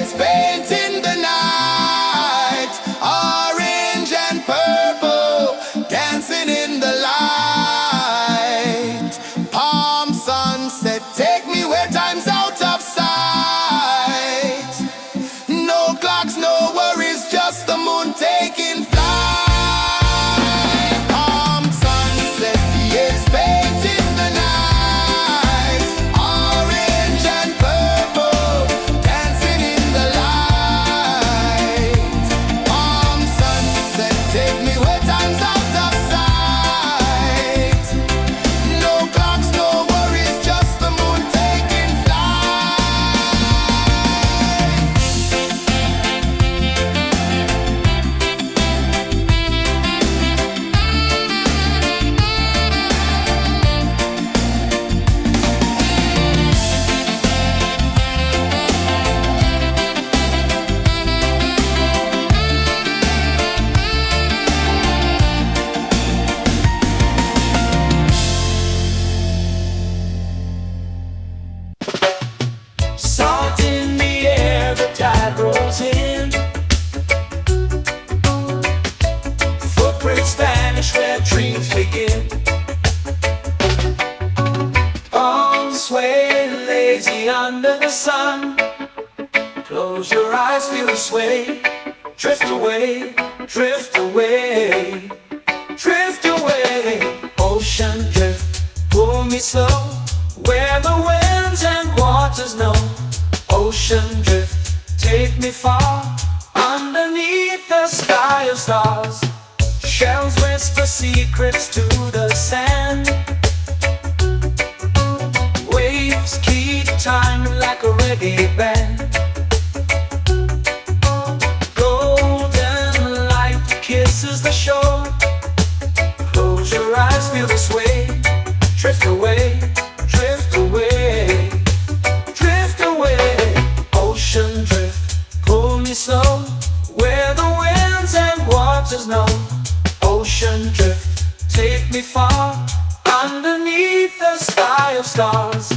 years painting the night, orange and purple, dancing in the light. Palm sunset, take me where time's out of sight. No clocks, no worries, just the moon taking flight. Palm sunset, years painting the night, orange and purple, dancing in the light. Palm sunset, take me where time's out of sight. No clocks, no worries, just the moon taking flight. Salt in the air, the tide rolls in. Footprints vanish where dreams begin. Arms sway lazy under the sun. Close your eyes, feel the sway. Drift away, drift away, drift away. Ocean drift, pull me slow, where the winds and waters know. Ocean drift, take me far, underneath the sky of stars. Shells whisper secrets to the sand. Waves keep time like a reggae band. Golden light kisses the shore. Close your eyes, feel the sway. Drift away, drift away, drift away. Ocean drift, pull me slow, where the winds and waters know. Ocean drift, take me far, underneath the sky of stars.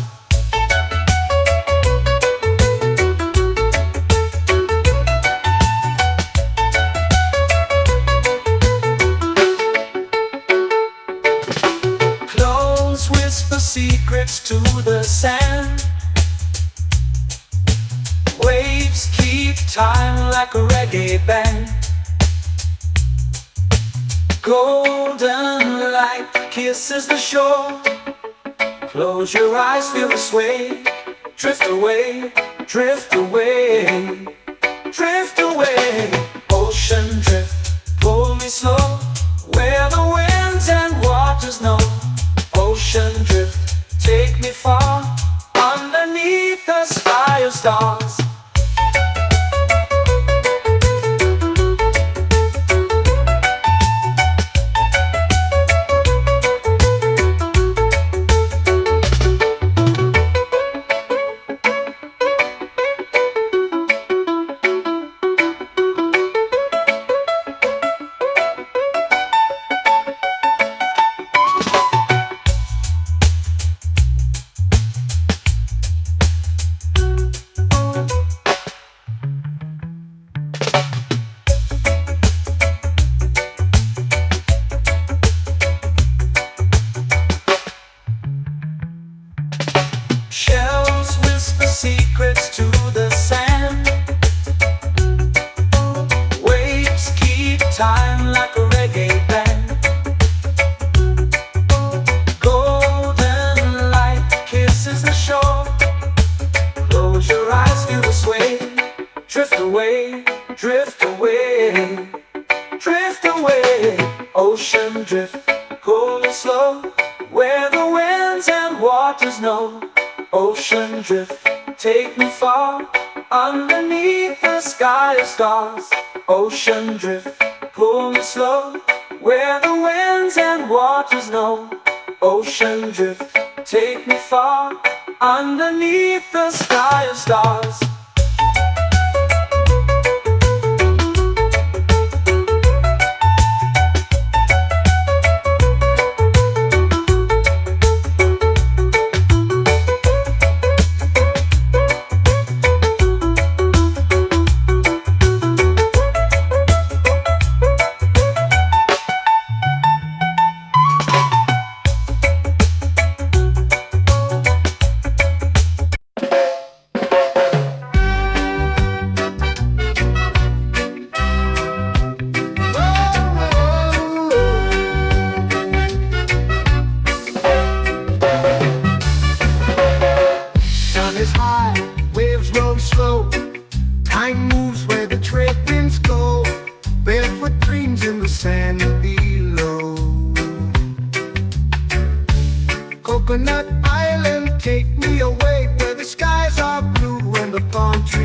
Close whisper secrets to the sand. Waves keep time like a reggae band. Golden light kisses the shore. Close your eyes, feel the sway. Drift away, drift away, drift away. Ocean drift, pull me slow, where the winds and waters know. Ocean drift, take me far, underneath the sky of stars. Shells whisper secrets to the sand. Waves keep time like a reggae band. Golden light kisses the shore. Close your eyes, feel the sway. Drift away, drift away, drift away. Ocean drift, pull me slow, where the winds and waters know. Ocean drift, take me far, underneath the sky of stars. Ocean drift, pull me slow, where the winds and waters know. Ocean drift, take me far, underneath the sky of stars.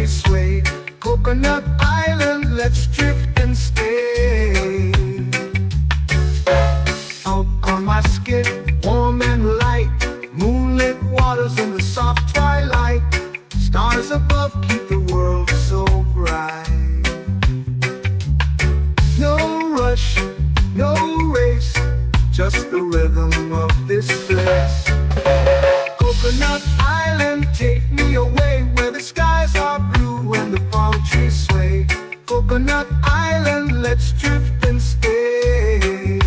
trees sway. Coconut Island, let's drift and stay. Out on my skin, warm and light, moonlit waters in the soft twilight. Stars above keep the world so bright. No rush, no race, just the rhythm of this place. Coconut Island, take me away where the skies are blue and the palm trees sway. Coconut Island, let's drift and stay.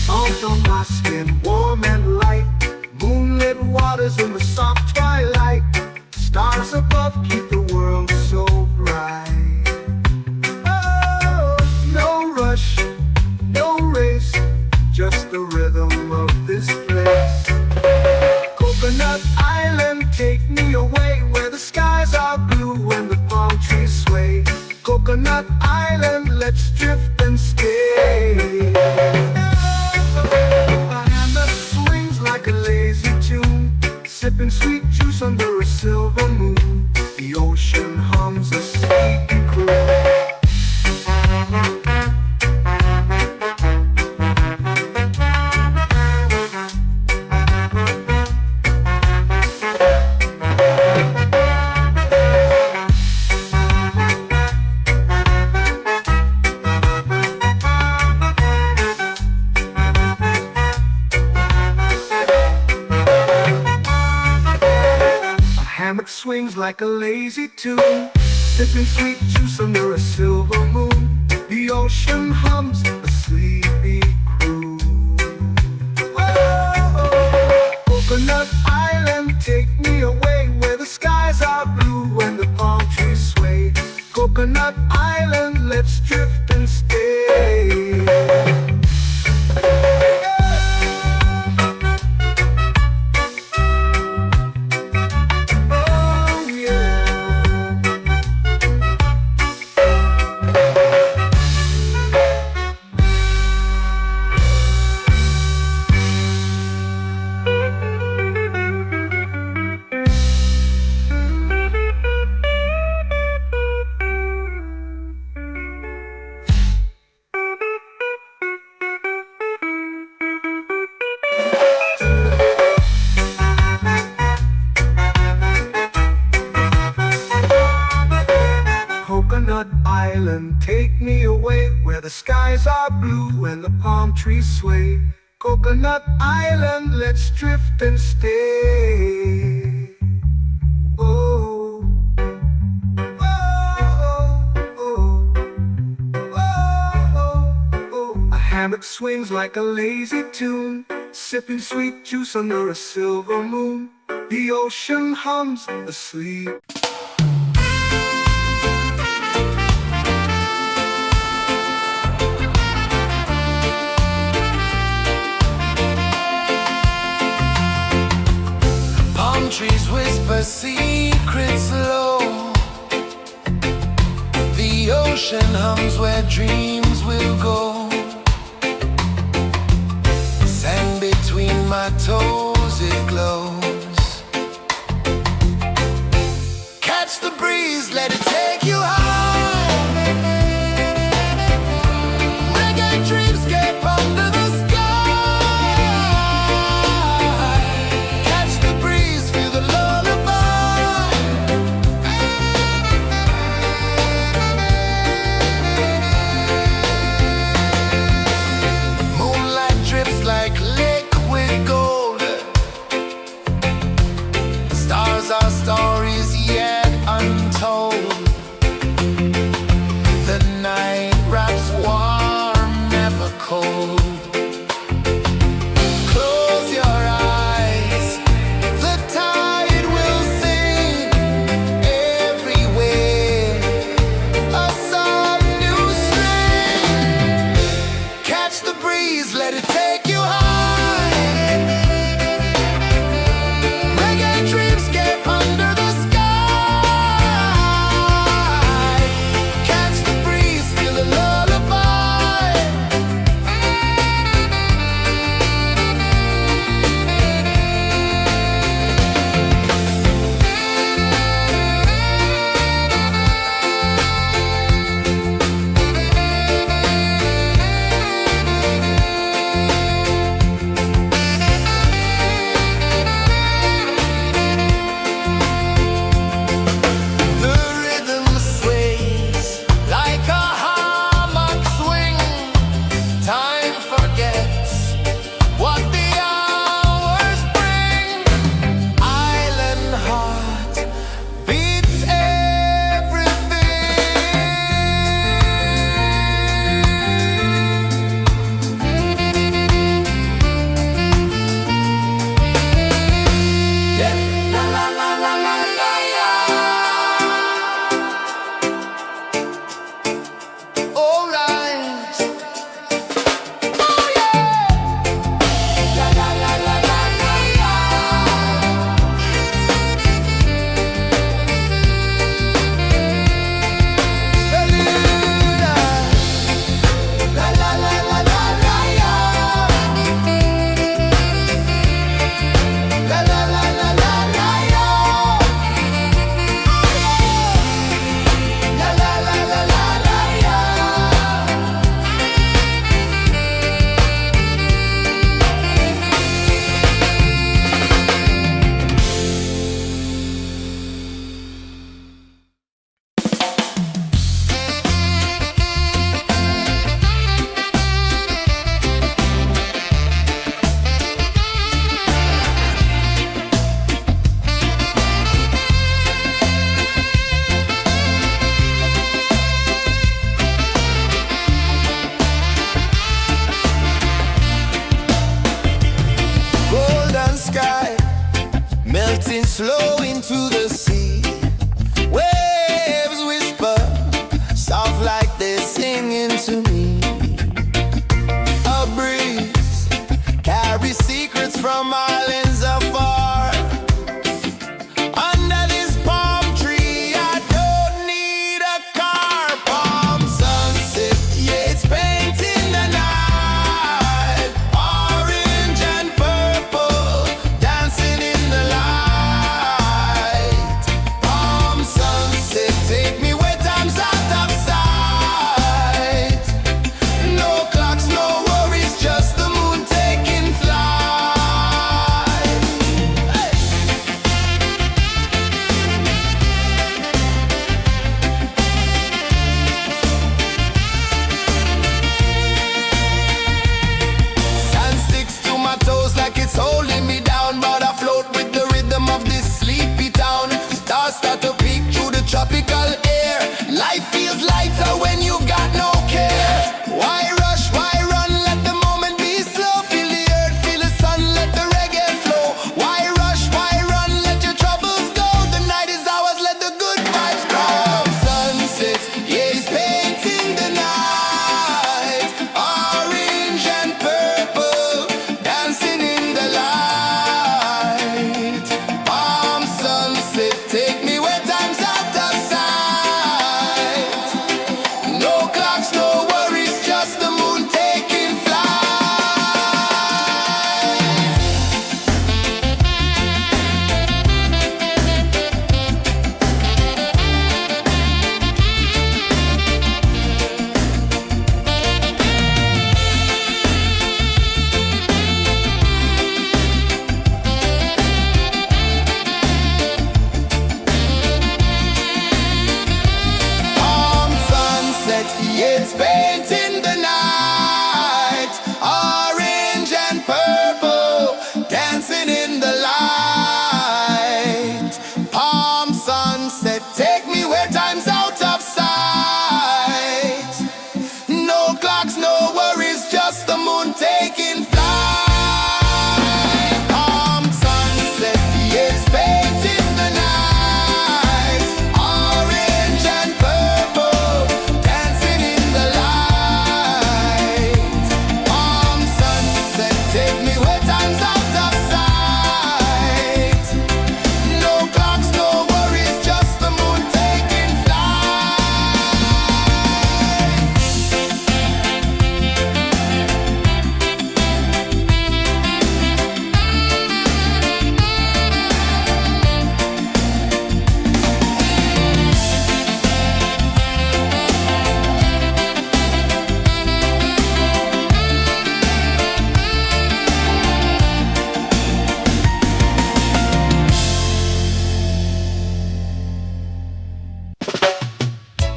Out on my skin, warm and light, moonlit waters in the soft twilight. Stars above keep the world so bright. Oh, no rush, no race, just the rhythm of this place. Coconut Island, take me away where the skies are blue and the palm trees sway. Coconut Island, let's drift and stay. A hand that swings like a lazy tune, sipping sweet juice under a silver moon. The ocean hums a sleepy croon. Hammock swings like a lazy tune, sipping sweet juice under a silver moon. The ocean hums a sleepy croon. Whoa, Coconut Island, take me away where the skies are blue and the palm trees sway. Coconut Island, let's drift and stay. Coconut Island, take me away where the skies are blue and the palm trees sway. Coconut Island, let's drift and stay. Oh, oh, oh, oh, oh. A hammock swings like a lazy tune, sipping sweet juice under a silver moon. The ocean hums asleep. Trees whisper secrets low. The ocean hums where dreams will go. Sand between my toes, it glows. Catch the breeze, let it take you high. Reggae dreamscape under the our stories yet untold.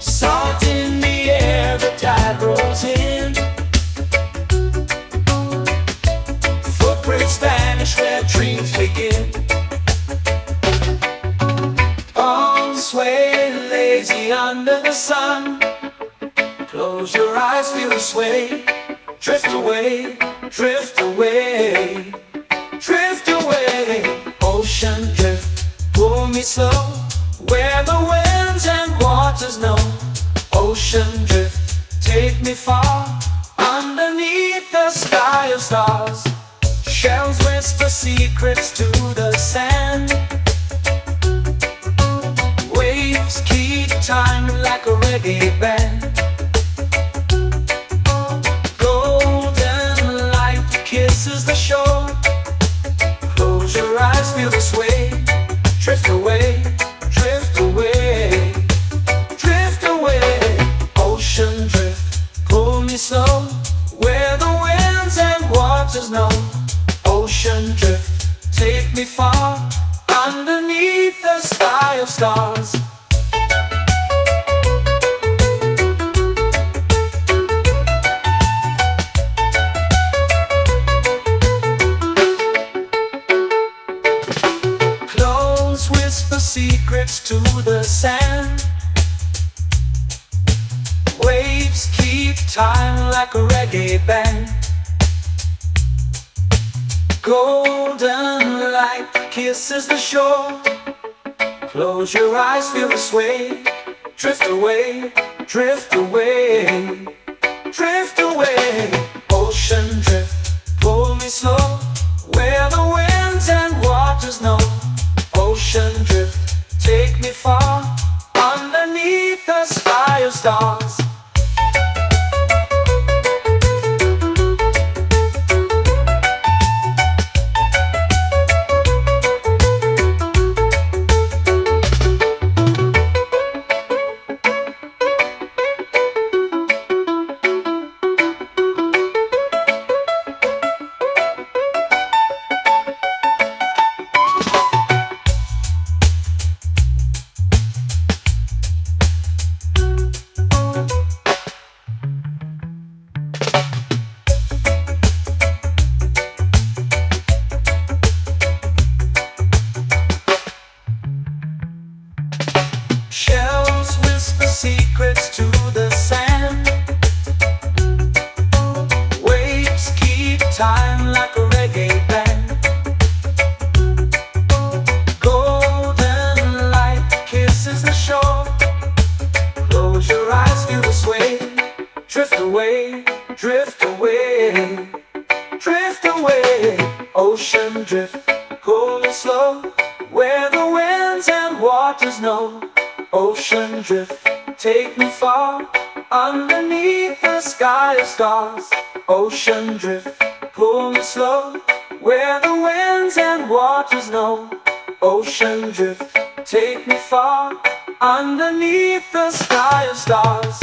Salt in the air, the tide rolls in. Footprints vanish where dreams begin. Arms sway lazy under the sun. Close your eyes, feel the sway. Drift away, drift away, drift away. Ocean drift, pull me slow, where the winds and waters know. Ocean drift, take me far, underneath the sky of stars. Shells whisper secrets to the sand. Waves keep time like a reggae band. Golden light kisses the shore. Close your eyes, feel the sway. Drift away, drift away, drift away. Ocean drift, pull me slow, where the winds and waters know. Ocean drift, take me far, underneath the sky of stars. Close whisper secrets to the sand. Waves keep time like a reggae band. Golden light kisses the shore. Close your eyes, feel the sway. Drift away, drift away, drift away. Ocean drift, pull me slow, where the winds and waters know. Ocean drift, take me far, underneath the sky of stars. Shells whisper secrets to the sand. Waves keep time like a reggae band. Golden light kisses the shore. Close your eyes, feel the sway. Drift away, drift away, drift away. Ocean drift, pull me slow, where the winds and waters know. Ocean drift, take me far, underneath the sky of stars. Ocean drift, pull me slow, where the winds and waters know. Ocean drift, take me far, underneath the sky of stars.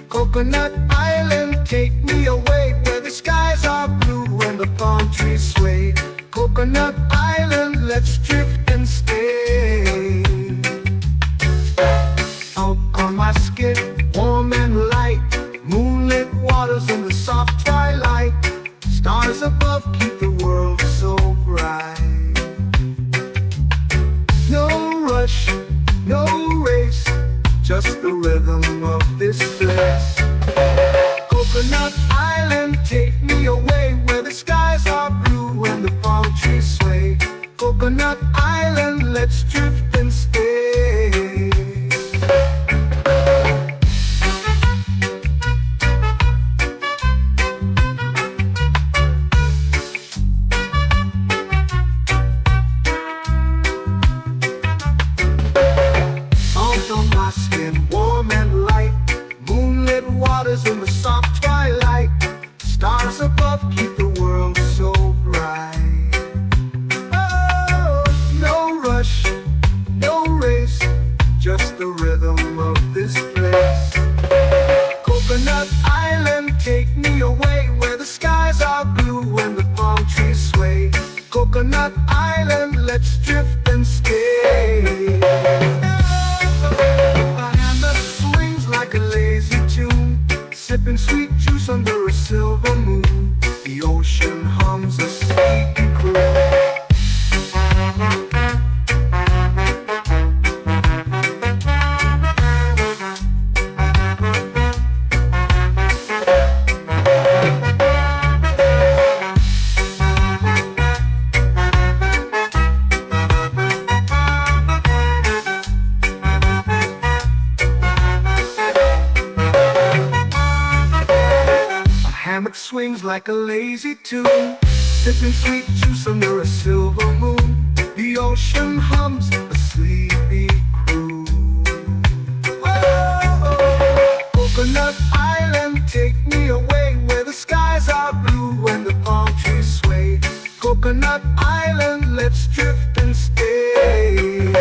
Coconut Island, take me away where the skies are blue and the palm trees sway. Coconut Island, let's drift and stay. Out on my skin, warm and light, moonlit waters in the soft twilight. Stars above keep the world so bright. No rush, no race, just the rhythm of this place. Coconut Island, take me away where the the world so bright. Oh, no rush, no race, just the rhythm of this place. Coconut Island, take me away where the skies are blue and the palm trees sway. Coconut Island, let's drift and stay. A hand that swings like a lazy tune, sipping sweet juice under a silver moon. The ocean hums a sleepy croon. Hammock swings like a lazy tune, sipping sweet juice under a silver moon. The ocean hums a sleepy croon. Whoa, Coconut Island, take me away where the skies are blue and the palm trees sway. Coconut Island, let's drift and stay.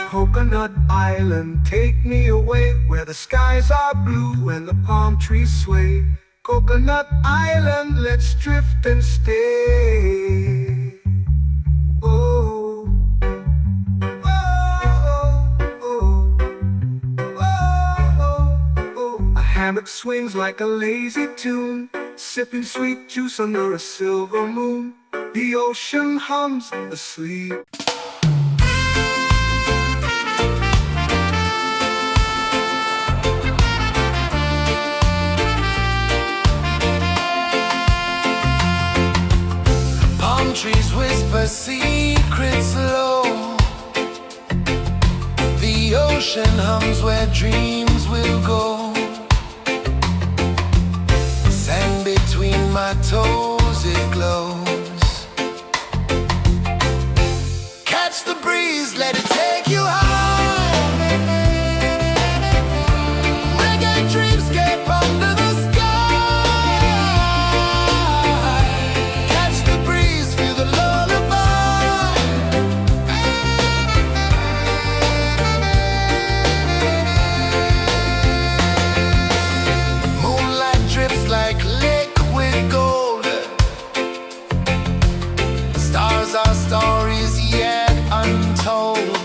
Coconut Island, take me away where the skies are blue and the palm trees sway. Coconut Island, let's drift and stay. Oh, oh, oh, oh, oh. A hammock swings like a lazy tune, sipping sweet juice under a silver moon. The ocean hums asleep. Trees whisper secrets low. The ocean hums where dreams will go. Sand between my toes, it glows. Catch the breeze, let it take you high. Reggae dreamscape under the sky. Our stories yet untold.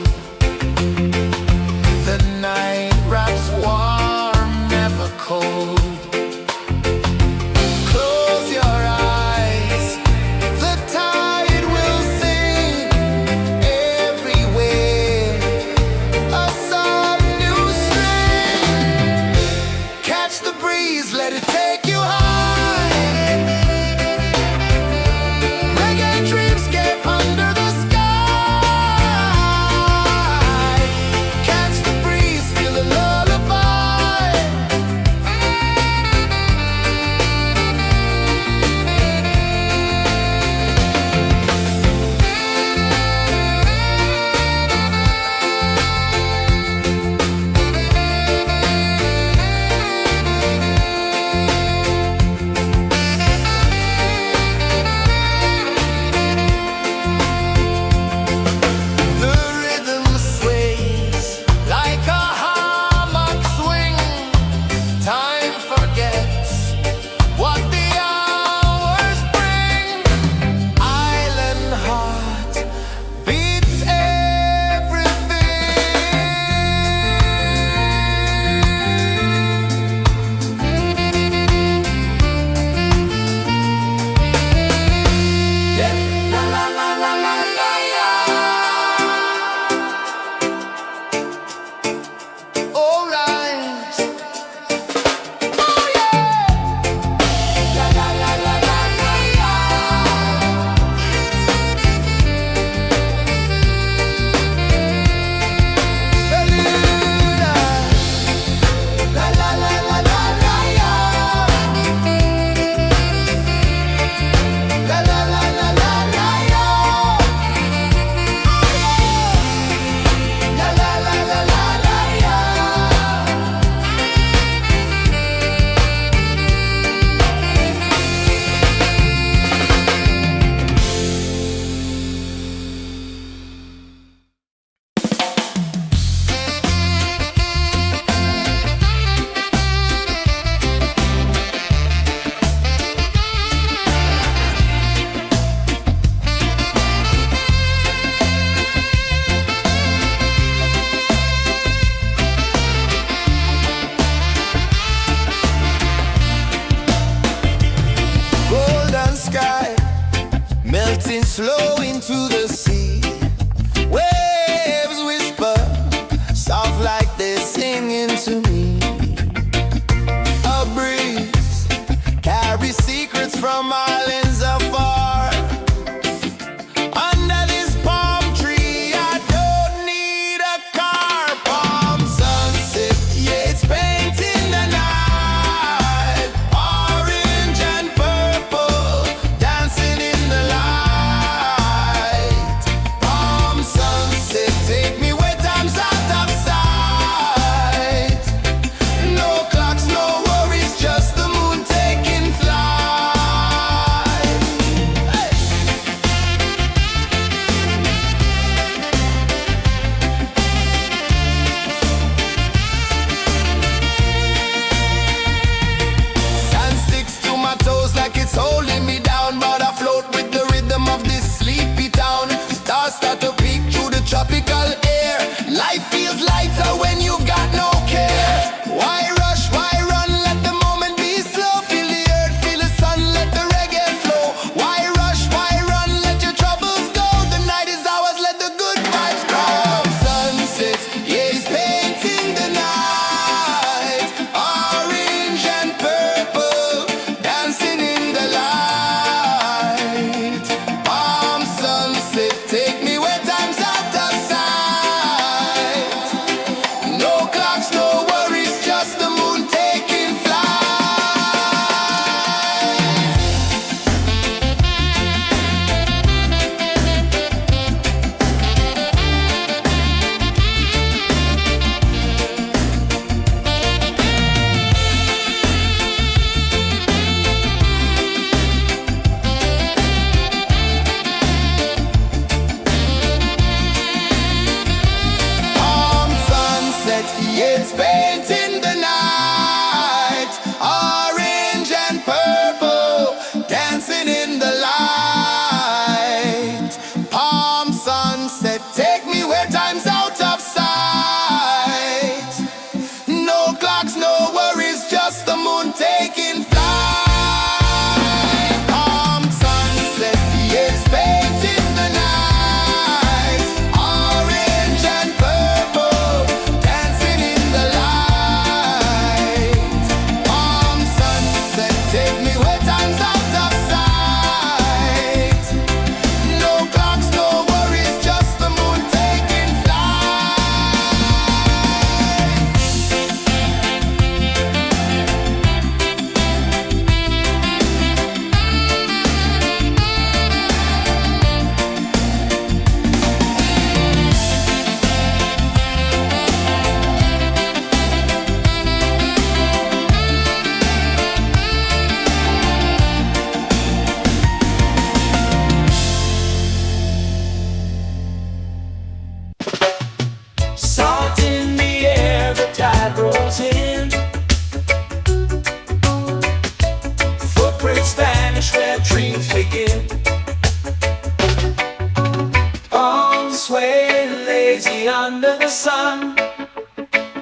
lazy under the sun.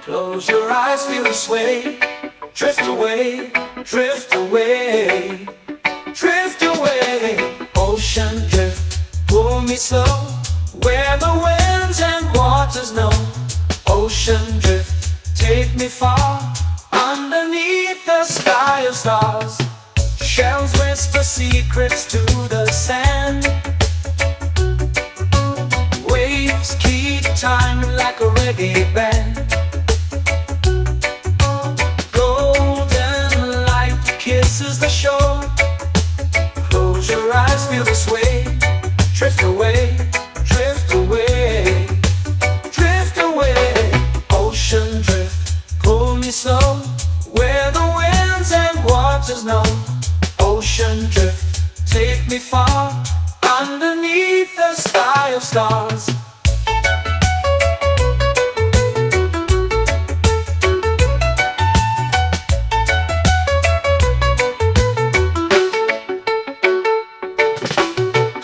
Close your eyes, feel the sway. Drift away, drift away, drift away. Ocean drift, pull me slow, where the winds and waters know. Ocean drift, take me far, underneath the sky of stars. Shells whisper secrets to the sand. Waves keep time like a reggae band. Golden light kisses the shore. Close your eyes, feel the sway. Drift away, drift away, drift away. Ocean drift, pull me slow, where the winds and waters know. Ocean drift, take me far, underneath the sky of stars.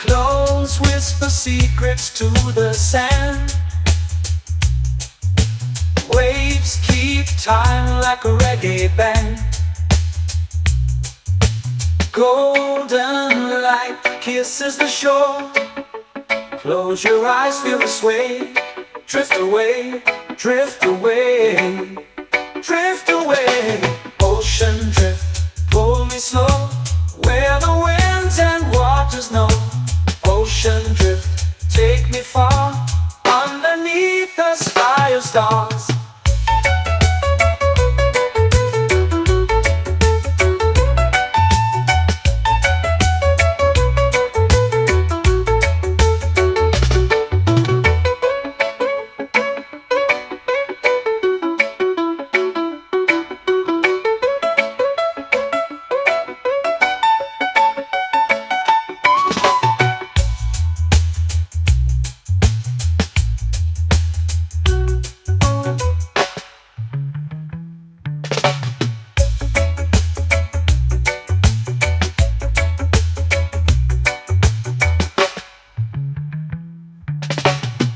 Close whisper secrets to the sand. Waves keep time like a reggae band. Golden light kisses the shore. Close your eyes, feel the sway. Drift away, drift away, drift away. Ocean drift, pull me slow, where the winds and waters know. Ocean drift, take me far, underneath the sky of stars.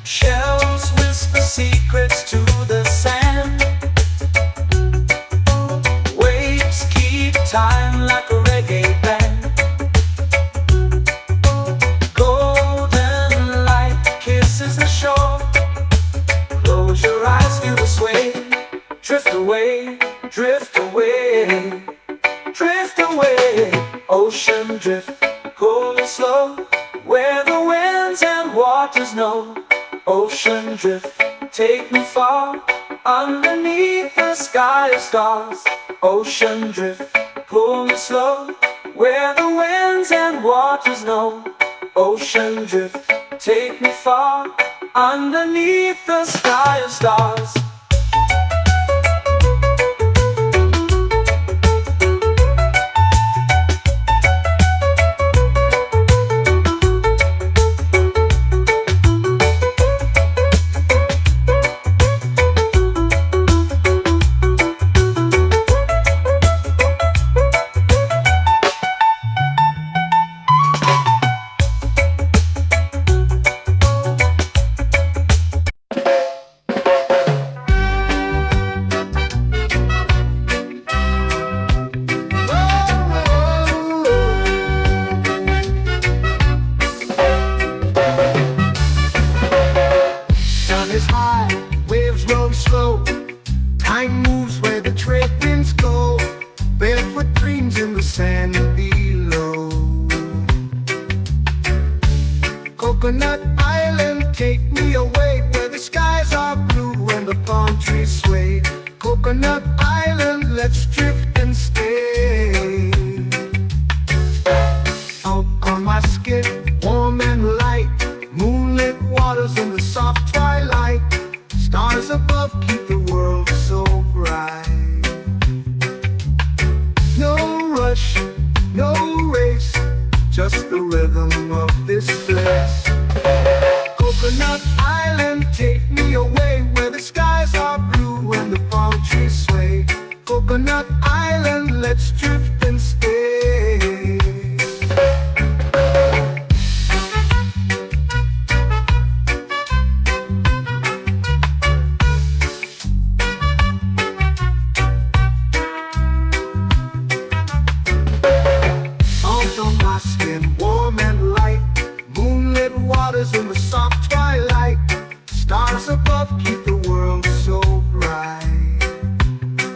Shells whisper secrets to the sand. Waves keep time like a reggae band. Golden light kisses the shore. Close your eyes, feel the sway. Drift away, drift away, drift away. Ocean drift, pull me slow, where the winds and waters know. Ocean drift, take me far, underneath the sky of stars. Ocean drift, pull me slow, where the winds and waters know. Ocean drift, take me far, underneath the sky of stars. Sun is high, waves roll slow. Time moves where the trade winds go. Barefoot dreams in the sand below. Coconut Island, take me away, where the skies are blue and the palm trees sway. Coconut Island, let's drift and stay. Out on my skin, warm and light, moonlit waters in the soft twilight. Stars above keep the world so bright. No rush, no race, just the rhythm of this place. Coconut Island, take me away, where the skies are blue and the palm trees sway. Coconut Island, let's drift and stay. above keep the world so bright.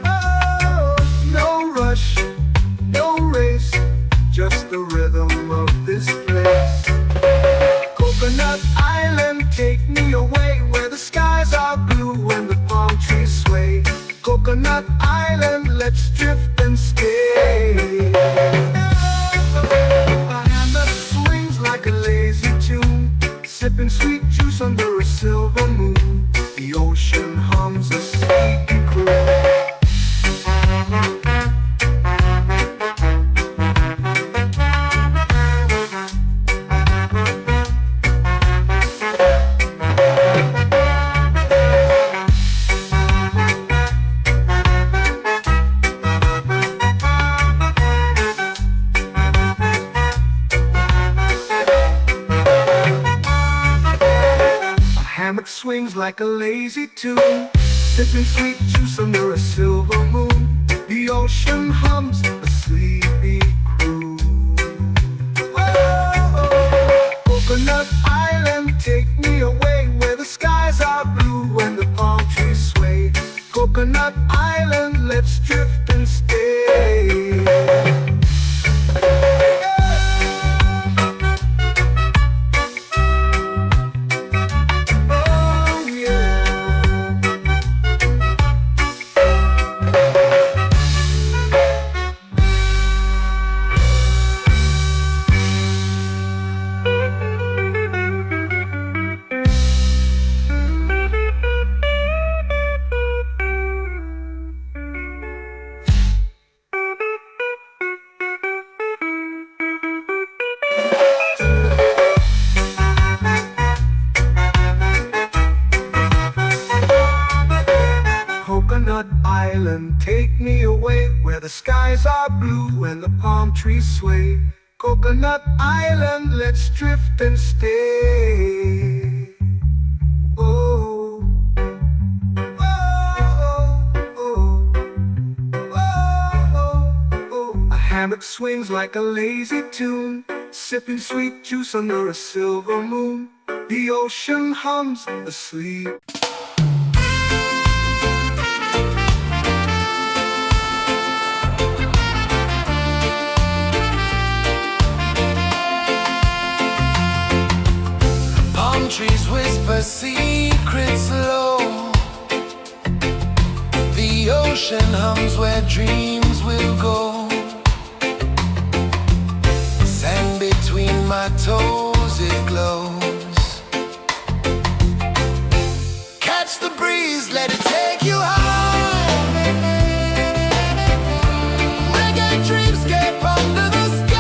Oh, no rush, no race, just the rhythm of this place. Coconut Island, take me away where the skies are blue and the palm trees sway. Coconut Island, let's drift and stay. A hand that swings like a lazy tune, sipping sweet juice under a silver moon. The ocean hums a sleepy croon. Hammock swings like a lazy tune, sipping sweet juice under a silver moon. The ocean hums a sleepy croon. Whoa, Coconut Island, take me away where the skies are blue and the palm trees sway. Coconut Island, let's drift and stay. Coconut Island, take me away where the skies are blue and the palm trees sway. Coconut Island, let's drift and stay. Oh, oh, oh, oh, oh. A hammock swings like a lazy tune, sipping sweet juice under a silver moon. The ocean hums asleep. Trees whisper secrets low. The ocean hums where dreams will go. Sand between my toes, it glows. Catch the breeze, let it take you high. Reggae dreamscape under the sky.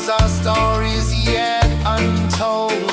Our stories yet untold.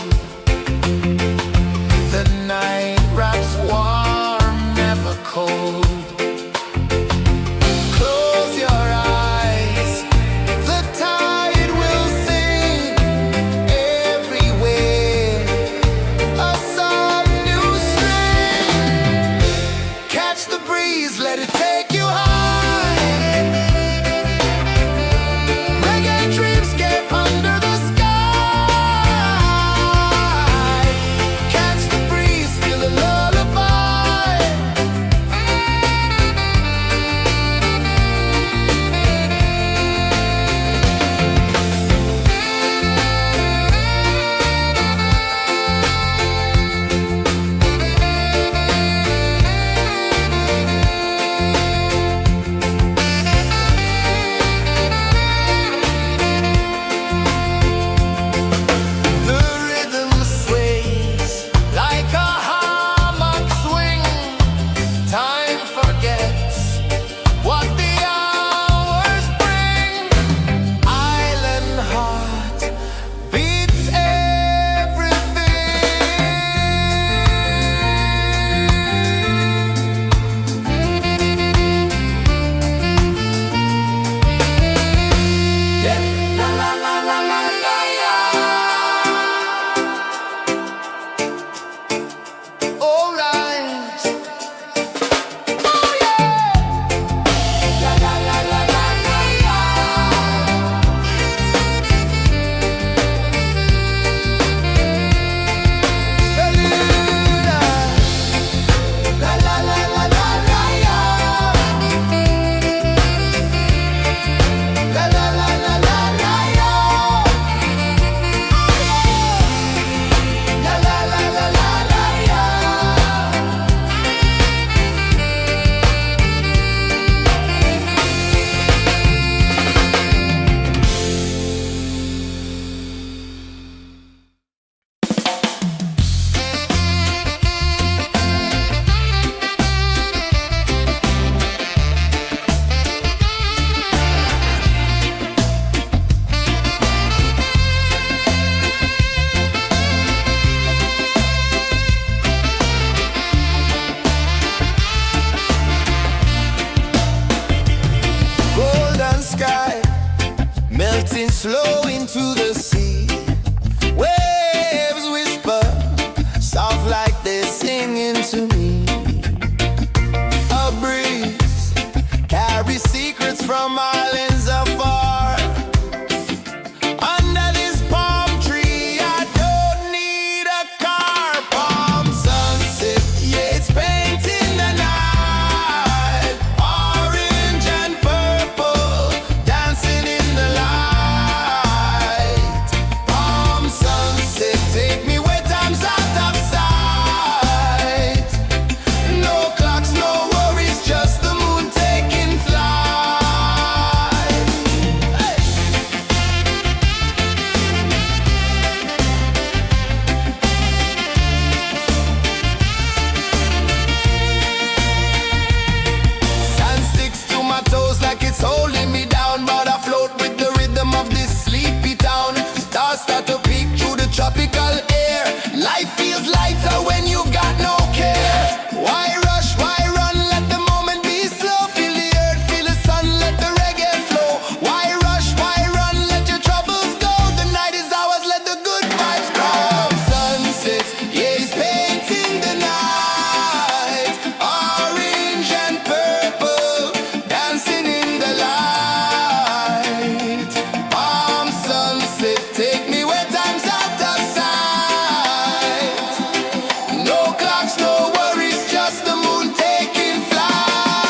tropical air. Life feels lighter when you've got no care. Why rush, why run, let the moment be slow. Feel the earth, feel the sun, let the reggae flow. Why rush, why run, let your troubles go. The night is ours, let the good vibes come. Sunset, yeah, it's painting the night. Orange and purple, dancing in the light. Palm sunset, take me where time's out of sight. No clocks, no worries, just the moon taking flight.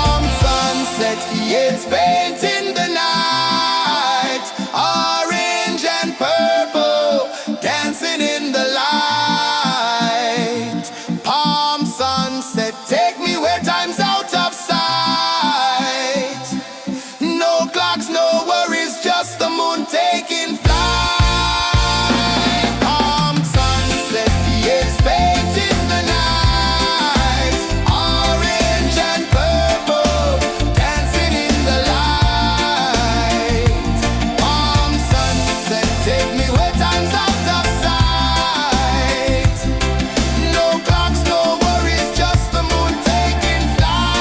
Palm sunset, yeah, it's painting the night. Orange and purple, dancing in the light. Palm sunset, take me where time's out of sight. No clocks, no worries, just the moon taking flight. Palm sunset, yeah, it's painting the night. Orange and purple, dancing in the light. Palm sunset, take me where time's out of sight. No clocks, no worries, just the moon taking flight.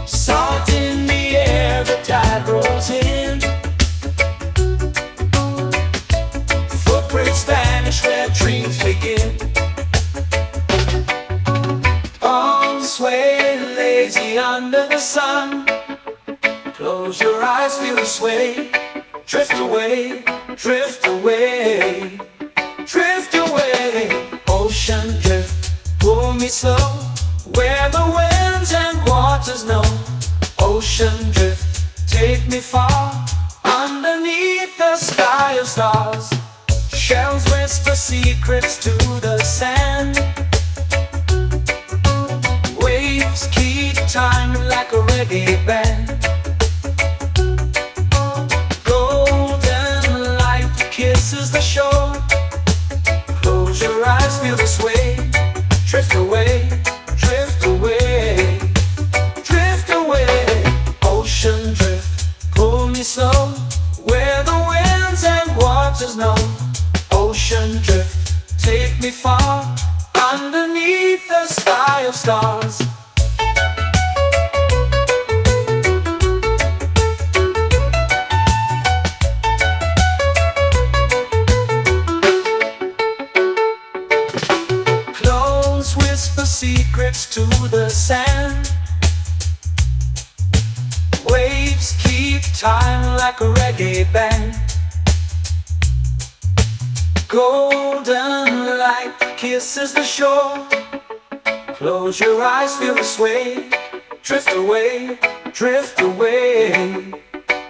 Salt in the air, the tide rolls in. Footprints vanish where dreams begin. Arms sway lazy under the sun. Close your eyes, feel the sway. Drift away, drift away, drift away. Ocean drift, pull me slow. Where the winds and waters know. Ocean drift, take me far. Underneath the sky of stars. Shells whisper secrets to the sand. Waves keep time like a reggae band. Golden light kisses the shore. Close your eyes, feel the sway. Drift away, drift away, drift away. Ocean drift, pull me slow. Where the winds and waters know. Ocean drift, take me far. Underneath the sky of stars. Close whisper secrets to the sand. Waves keep time like a reggae band. Golden light kisses the shore. Close your eyes, feel the sway. Drift away, drift away,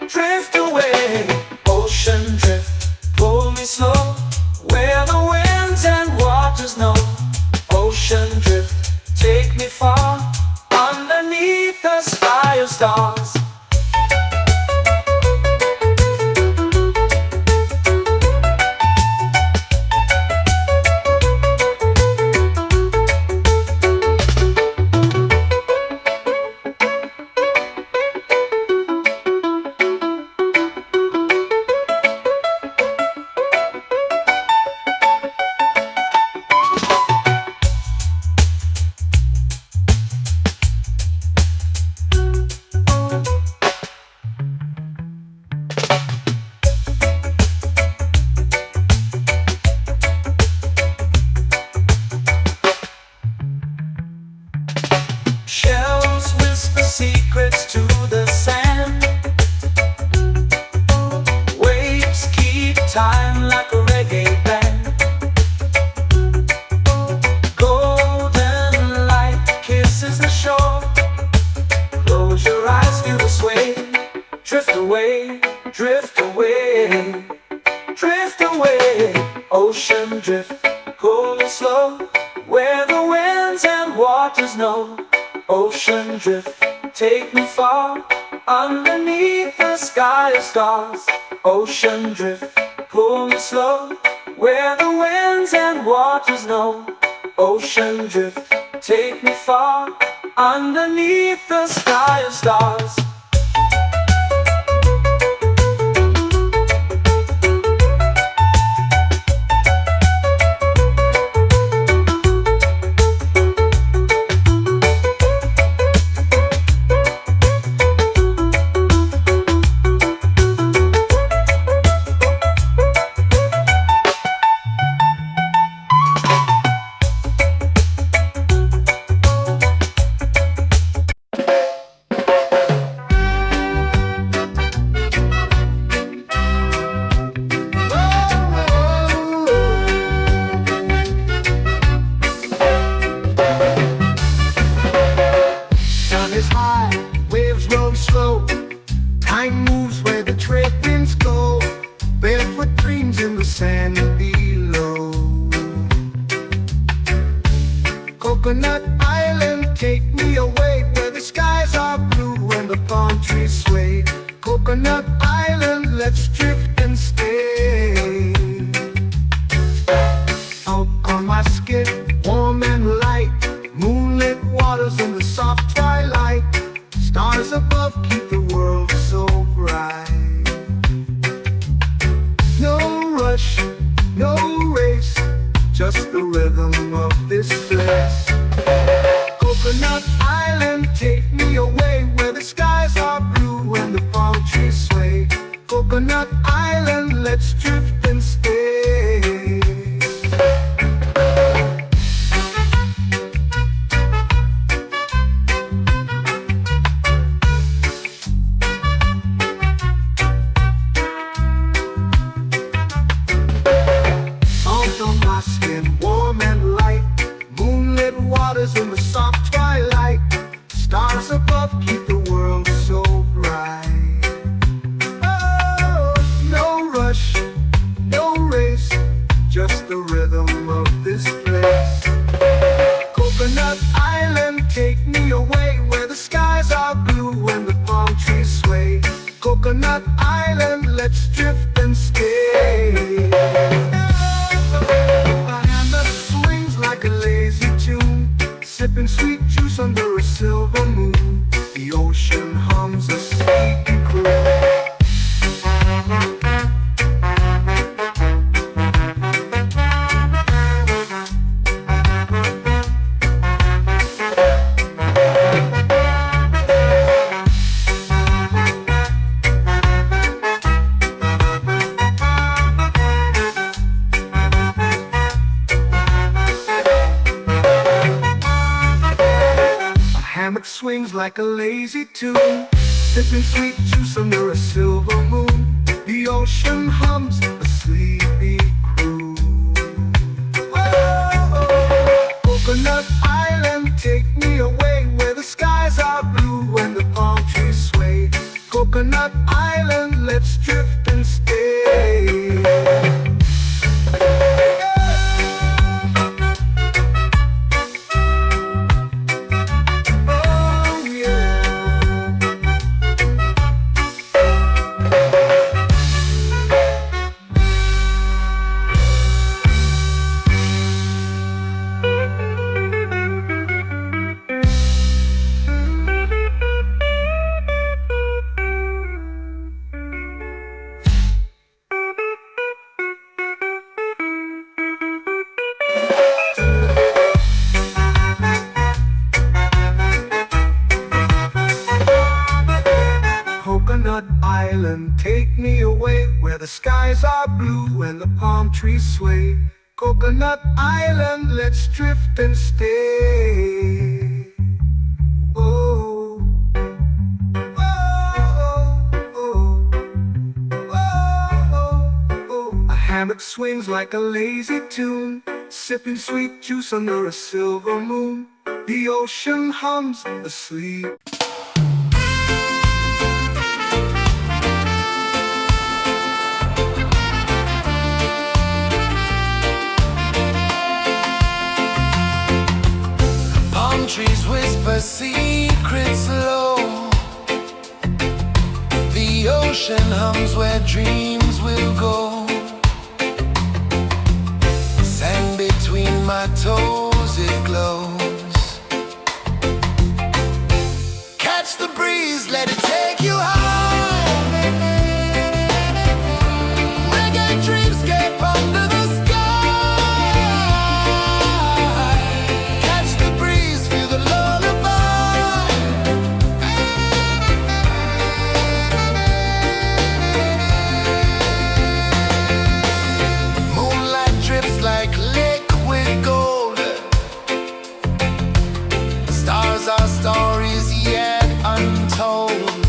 drift away. Ocean drift, pull me slow. Where the winds and waters know. Ocean drift, take me far. Underneath the sky of stars. drift away, drift away. Ocean drift, cool and slow, where the winds and waters know. Ocean drift, take me far, underneath the sky of stars. Ocean drift, pull me slow, where the winds and waters know. Ocean drift, take me far, underneath the sky of stars. Time moves where the trade winds go, barefoot dreams in the sand below. Coconut Island, take me away, where the skies are blue and the palm trees sway. Coconut Island, let's drift and stay. Out on my skin, warm and light, moonlit waters in the soft twilight. Stars above keep the world so bright. No rush, no race, just the rhythm of this place. Coconut Island, take me away, where the skies are blue and the palm trees sway. Coconut Island, let's drift and stay. In the soft twilight, stars above keep the world so bright. Oh, no rush, no race, just the rhythm of this place. Coconut Island, take me away, where the skies are blue and the palm trees sway. Coconut Island, let's drift and stay. A hand that swings like a lazy tune, sipping sweet juice under a silver moon. The ocean hums a sleepy croon. Hammock swings like a lazy tune, sipping sweet juice under a silver moon. The ocean hums a sleepy croon. Whoa, Coconut Island, take me away, where the skies are blue and the palm trees sway. Coconut Island, let's drift and stay. Coconut Island, take me away, where the skies are blue and the palm trees sway. Coconut Island, let's drift and stay. Oh, oh, oh, oh, oh. A hammock swings like a lazy tune, sipping sweet juice under a silver moon. The ocean hums asleep. whisper secrets low. The ocean hums where dreams will go. Sand between my toes, it glows. Catch the breeze, let it take you high. Reggae dreamscape under the sky. Catch the breeze, feel the lullaby. Moonlight drips like liquid gold. Stars are stories yet untold.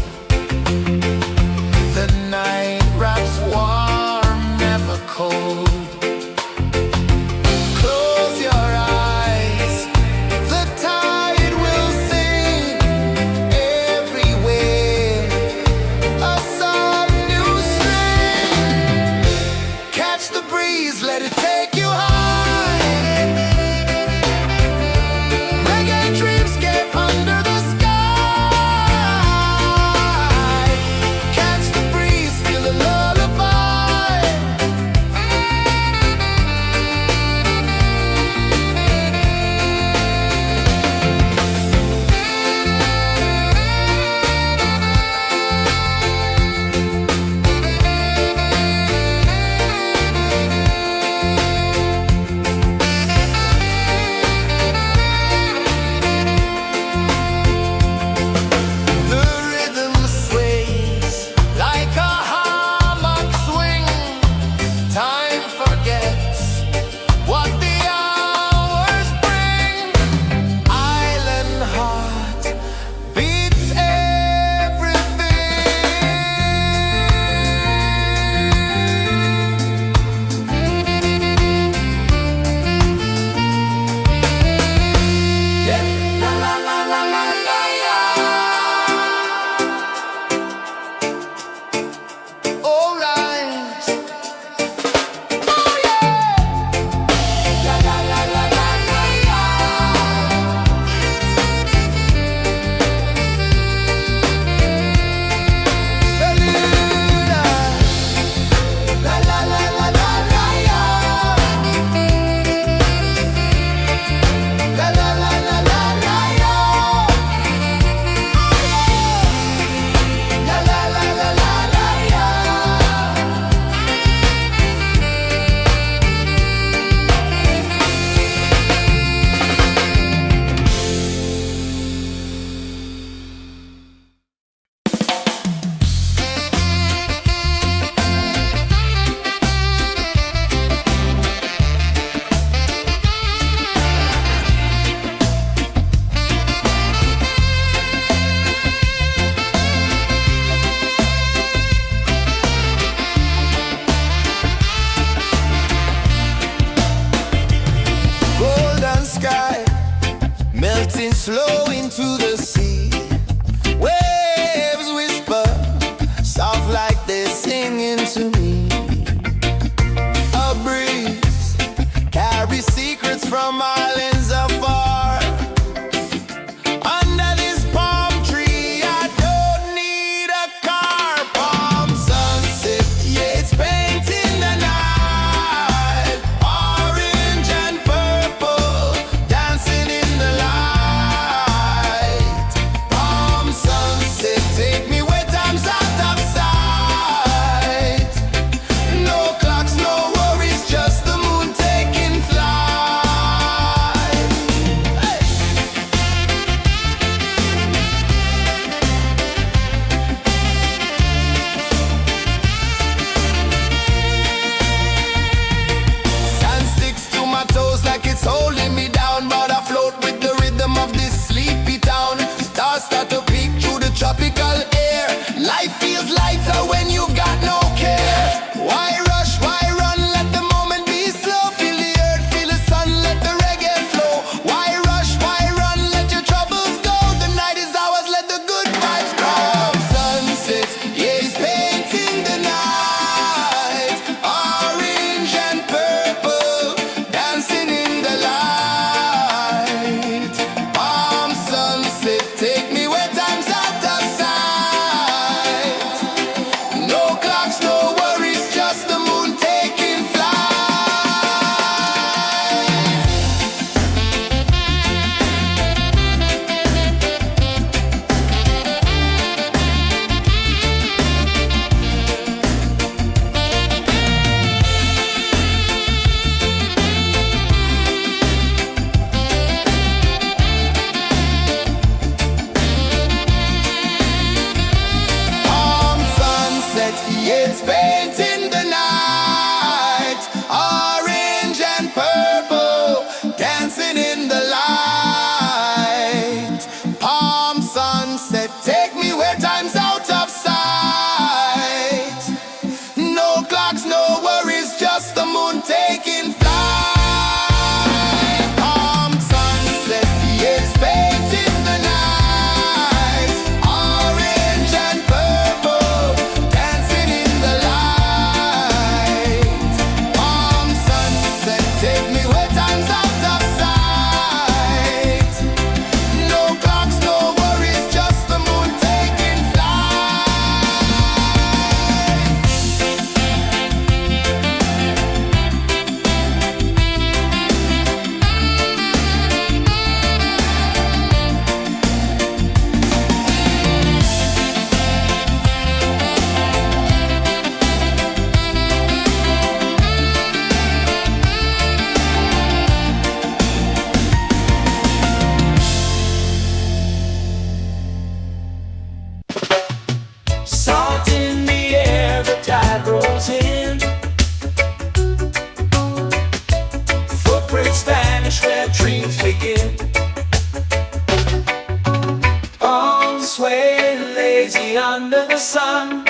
lazy under the sun.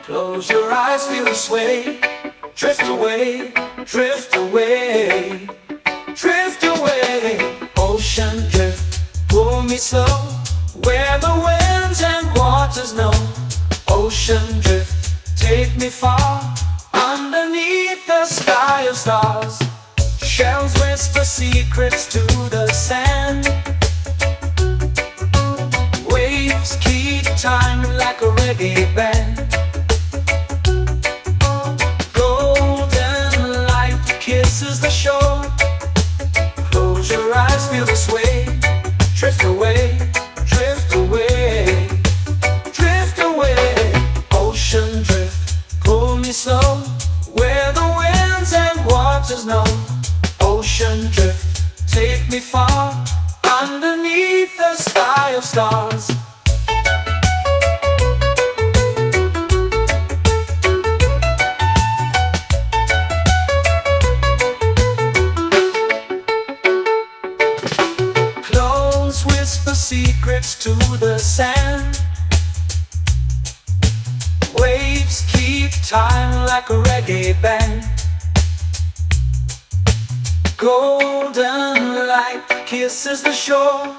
Close your eyes, feel the sway. Drift away, drift away, drift away. Ocean drift, pull me slow, where the winds and waters know. Ocean drift, take me far, underneath the sky of stars. Shells whisper secrets to the sand. Waves keep time like a reggae band. Golden light kisses the shore. Close your eyes, feel the sway. Drift away, drift away, drift away. Ocean drift, pull me slow, where the winds and waters know. Ocean drift, take me far, underneath the sky of stars. Close whisper secrets to the sand. Waves keep time like a reggae band. Golden light kisses the shore.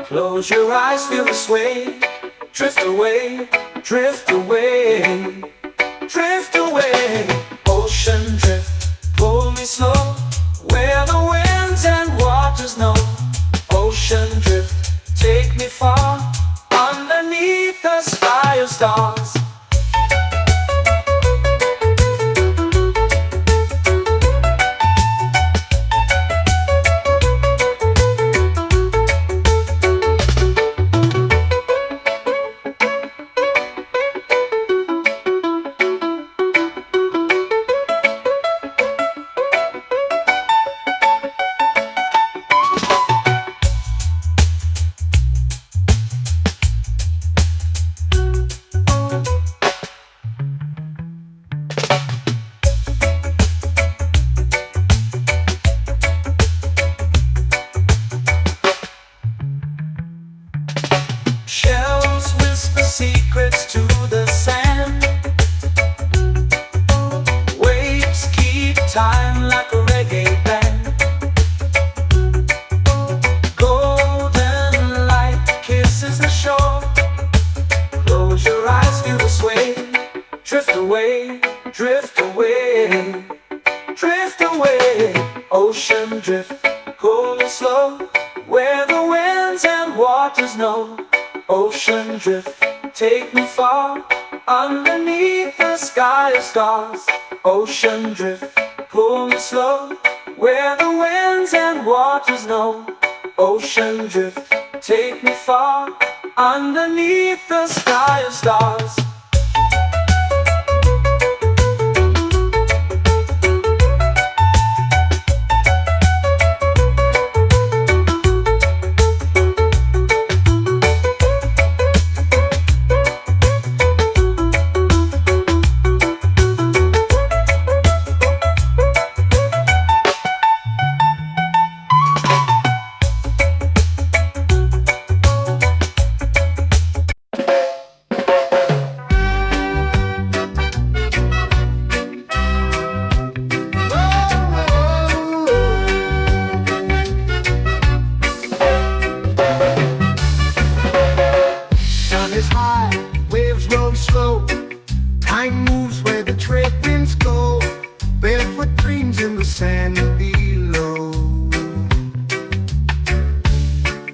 Close your eyes, feel the sway. Drift away, drift away, drift away. Ocean drift, pull me slow, where the winds and waters know. Ocean drift, take me far, underneath the sky of stars. Shells whisper secrets to the sand. Waves keep time like a reggae band. Golden light kisses the shore. Close your eyes, feel the sway. Drift away, drift away, drift away. Ocean drift, pull me slow, where the winds and waters know. Ocean drift, take me far, underneath the sky of stars. Ocean drift, pull me slow, where the winds and waters know. Ocean drift, take me far, underneath the sky of stars. Is high, waves roll slow. Time moves where the trade winds go. Barefoot dreams in the sand below.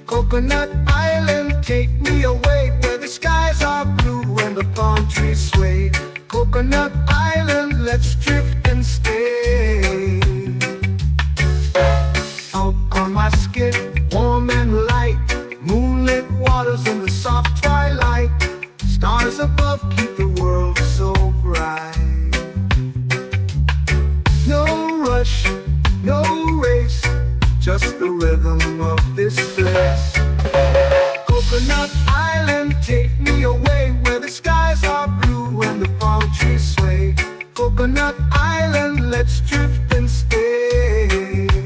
Coconut Island, take me away, where the skies are blue and the palm trees sway. Coconut Island, let's drift and stay. Out on my skin, warm and light, moonlit waters in the soft twilight. Stars above keep the world so bright. No rush, no race, just the rhythm of this place. Coconut Island, take me away, where the skies are blue and the palm trees sway. Coconut Island, let's drift and stay.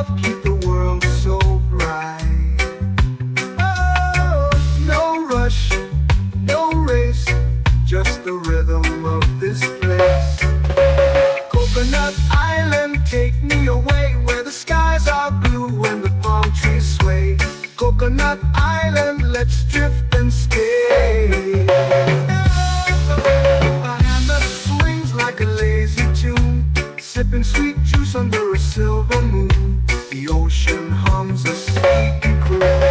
above keep the world so bright. Oh, no rush, no race, just the rhythm of this place. Coconut Island, take me away where the skies are blue and the palm trees sway. Coconut Island, let's drift and stay. A hand that swings like a lazy tune, sipping sweet juice under a silver moon. The ocean hums a sleepy croon.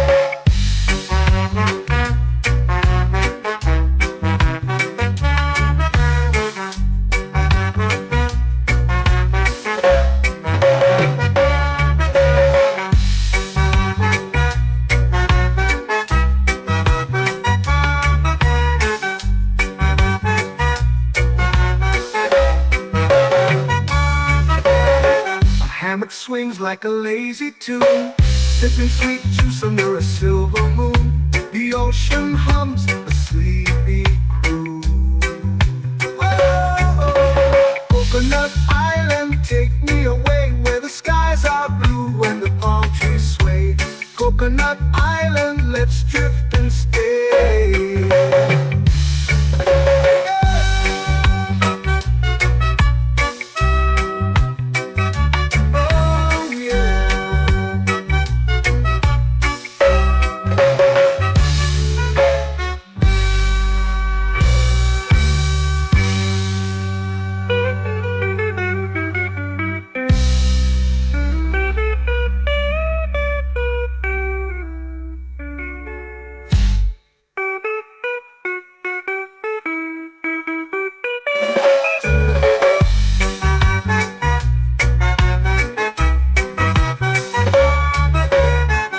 Hammock swings like a lazy tune, sipping sweet juice under a silver moon. The ocean hums a sleepy croon. Whoa, Coconut Island, take me away where the skies are blue and the palm trees sway. Coconut Island, let's drift and stay.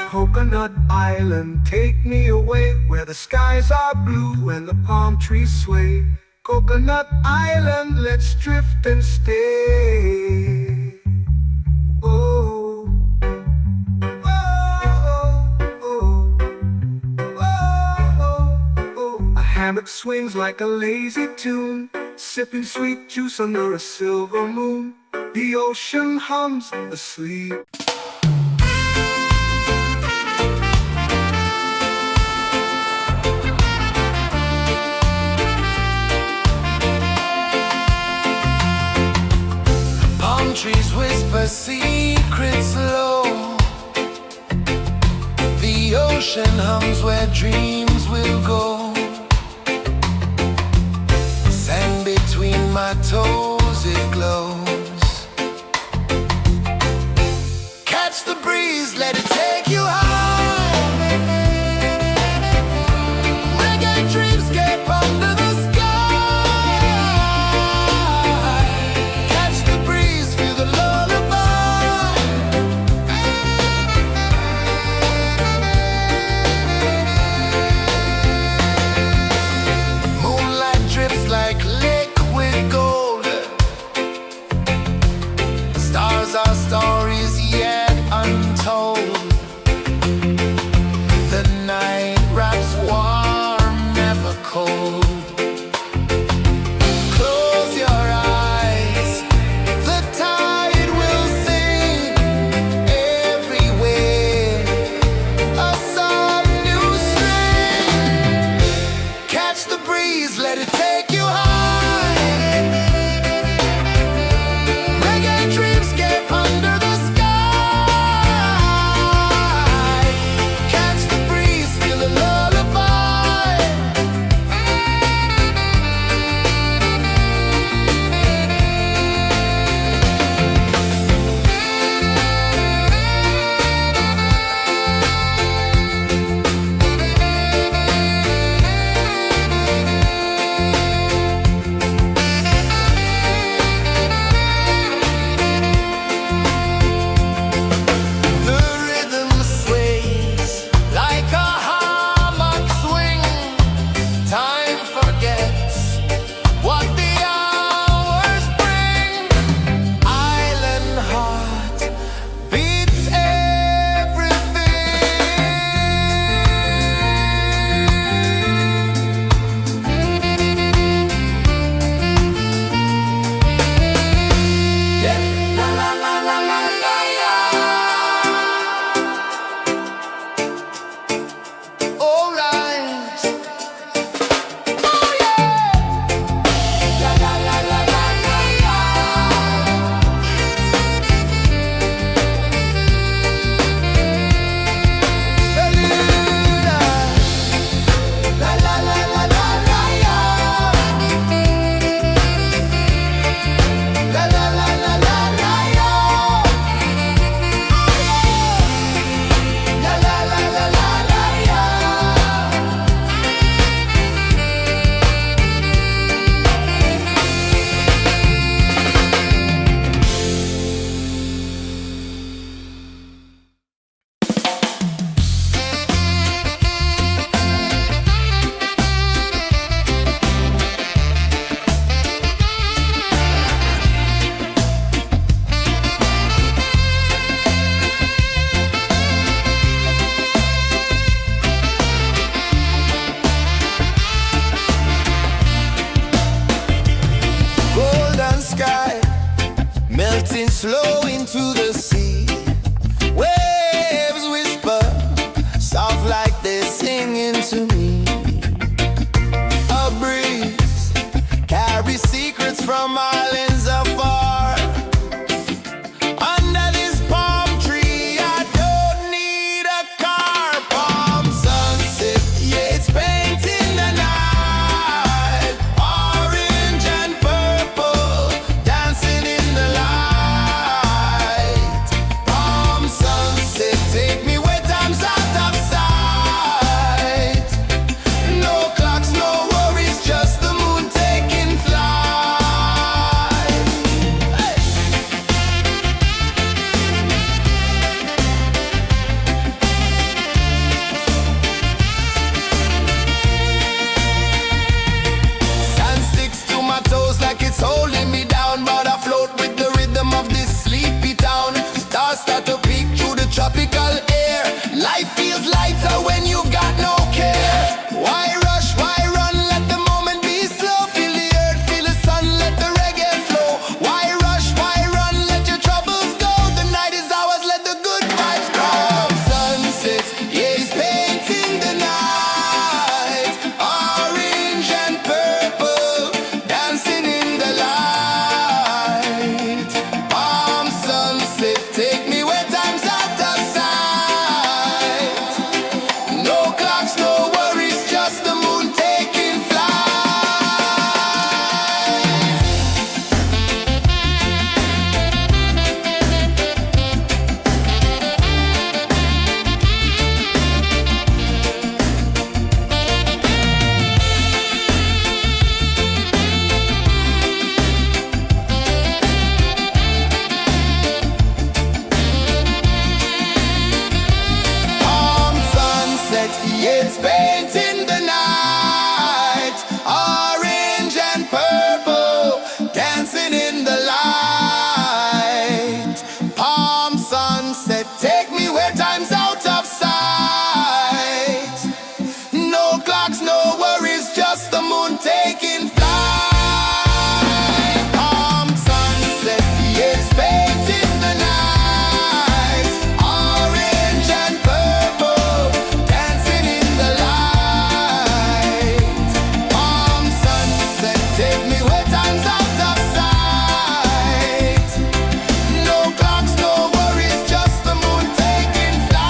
Coconut Island, take me away where the skies are blue and the palm trees sway. Coconut Island, let's drift and stay. Oh, oh, oh, oh, oh. A hammock swings like a lazy tune, sipping sweet juice under a silver moon. The ocean hums asleep. Trees whisper secrets low. The ocean hums where dreams will go. Sand between my toes, it glows. Catch the breeze, let it take you high. Reggae dreamscape under the sky. Our stories yet untold. The night wraps warm, never cold. Close your eyes, the tide will sing everywhere. A soft new string. Catch the breeze, let it take you high. Reggae dreamscape under the flow into the sea. Waves whisper, soft like they're singing to me. A breeze carries secrets from islands afar. Under this palm tree, I don't need a car. Palm sunset, yeah, it's painting the night. Orange and purple, dancing in the light. Palm sunset, take me where time's out of sight. No clocks, no worries, just the moon taking flight. Hey! Sand sticks to my toes like it's holding me down, but I float with the rhythm of this sleepy town. Stars start to peek through the tropical air. Life feels lighter when you've got no care. Why rush, why run, let the moment be slow. Feel the earth, feel the sun, let the reggae flow. Why rush, why run, let your troubles go. The night is ours, let the good vibes grow. Sunset, yeah, it's painting the night. Orange and purple, dancing in the light. Palm sunset, take me where time's out of sight. No clocks, no worries, just the moon taking flight. Palm sunset, yeah, it's painting the night. Orange and purple, dancing in the light. Palm sunset, take me where time's out of sight. No clocks, no worries, just the moon taking flight. Palm sunset, yeah, it's painting the night. Orange and purple, dancing in the light. Palm sunset, take me where time's out of sight. No clocks, no worries, just the moon taking flight.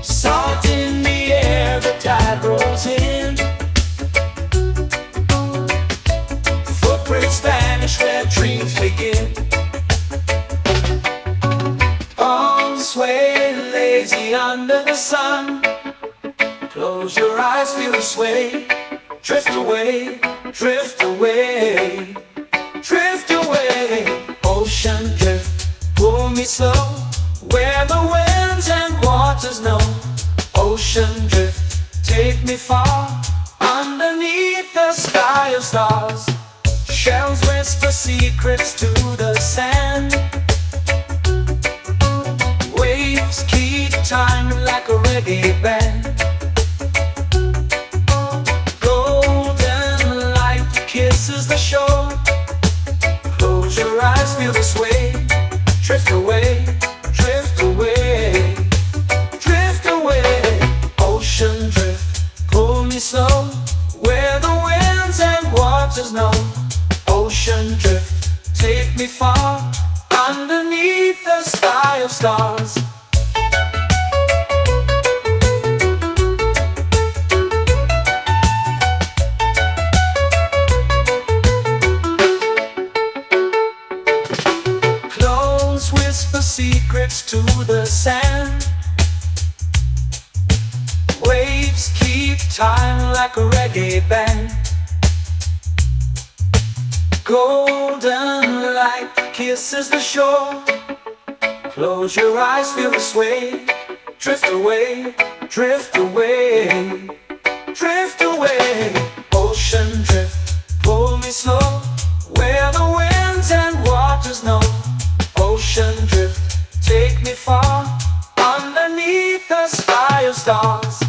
Salt in the air, the tide rolls in. Footprints vanish where dreams begin. Palms sway lazy under the sun. Close your eyes, feel the sway. Drift away, drift away, drift away. Ocean drift, pull me slow, where the winds and waters know. Ocean drift, take me far, underneath the sky of stars. Shells whisper secrets to the sand. Waves keep time like a reggae band. Golden light kisses the shore. Close your eyes, feel the sway. Drift away, drift away, drift away. Ocean drift, pull me slow, where the winds and waters know. Ocean drift, take me far, underneath the sky of stars. Clones whisper secrets to the sand. Waves keep time like a reggae band. Golden light kisses the shore. Close your eyes, feel the sway. Drift away, drift away, drift away. Ocean drift, pull me slow, where the winds and waters know. Ocean drift, take me far, underneath the sky of stars.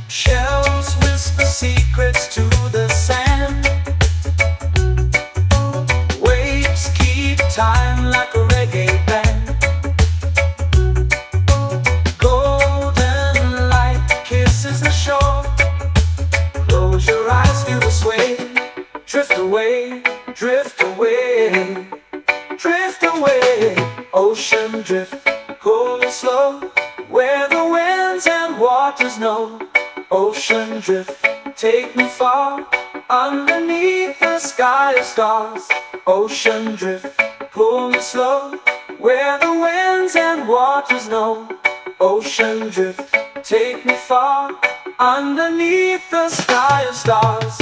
Shells whisper secrets to the sand. Waves keep time like a reggae band. Golden light kisses the shore. Close your eyes, feel the sway. Drift away, drift away, drift away. Ocean drift, pull me slow, where the winds and waters know. Ocean drift, take me far, underneath the sky of stars. Ocean drift, pull me slow, where the winds and waters know. Ocean drift, take me far, underneath the sky of stars.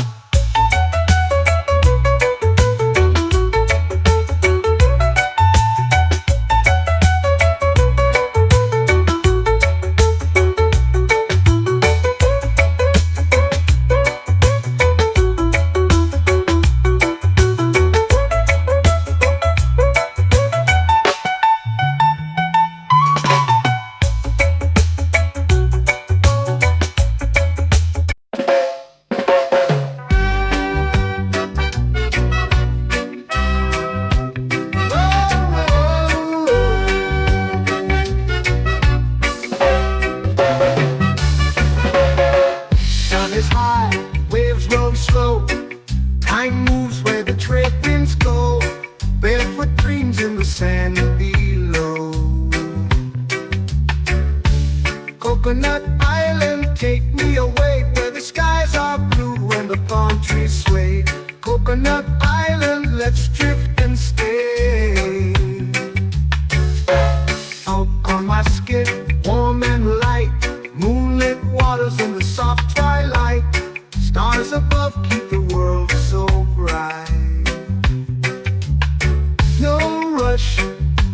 Sun is high, waves roll slow. Time moves where the trade winds go. Barefoot dreams in the sand below. Coconut Island, take me away, where the skies are blue and the palm trees sway. Coconut Island, let's drift and stay. Out on my skin, warm and light, moonlit waters in the soft twilight. Stars above keep the world so bright. No rush,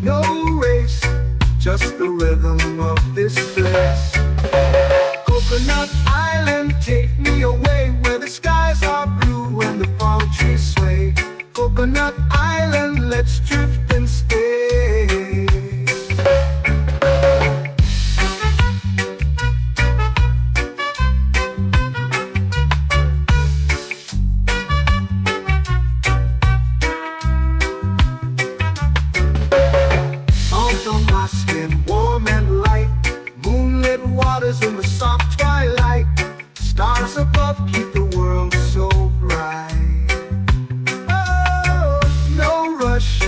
no race, just the rhythm of this place. Coconut Island, take me away, where the skies are blue and the palm trees sway. Coconut Island, let's drift and stay. Salt on my skin, warm and light, moonlit waters in the soft twilight. Stars above keep the world so bright. Oh, no rush,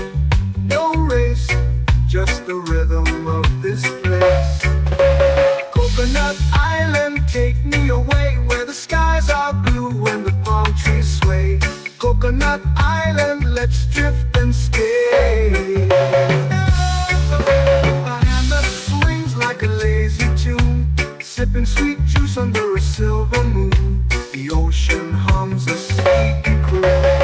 no race, just the rhythm of this place. Coconut Island, take me away, where the skies are blue and the palm trees sway. Coconut Island, let's drift and stay. A hand that swings like a lazy tune, sipping sweet juice under a silver moon. The ocean hums a sleepy croon.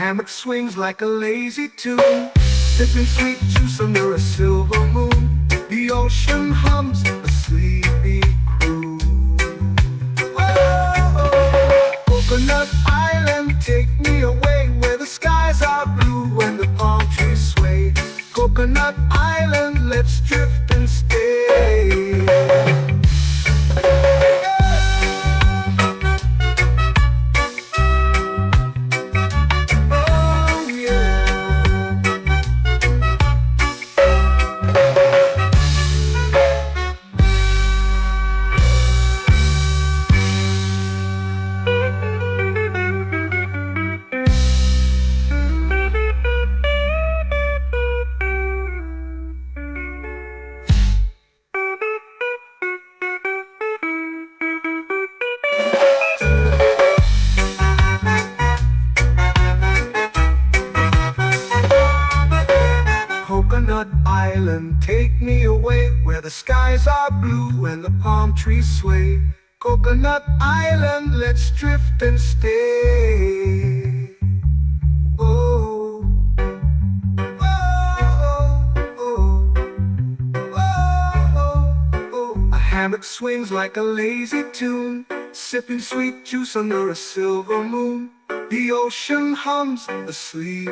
Hammock swings like a lazy tune, sipping sweet juice under a silver moon. The ocean hums a sleepy croon. Coconut Island, take me away where the skies are blue and the palm trees sway. Coconut Island, let's drift and stay. Oh yeah. Coconut Island, take me away where the skies are blue and the palm trees sway. Coconut Island, let's drift and stay. Oh, oh, oh, oh, oh, oh. A hammock swings like a lazy tune, sipping sweet juice under a silver moon. The ocean hums asleep.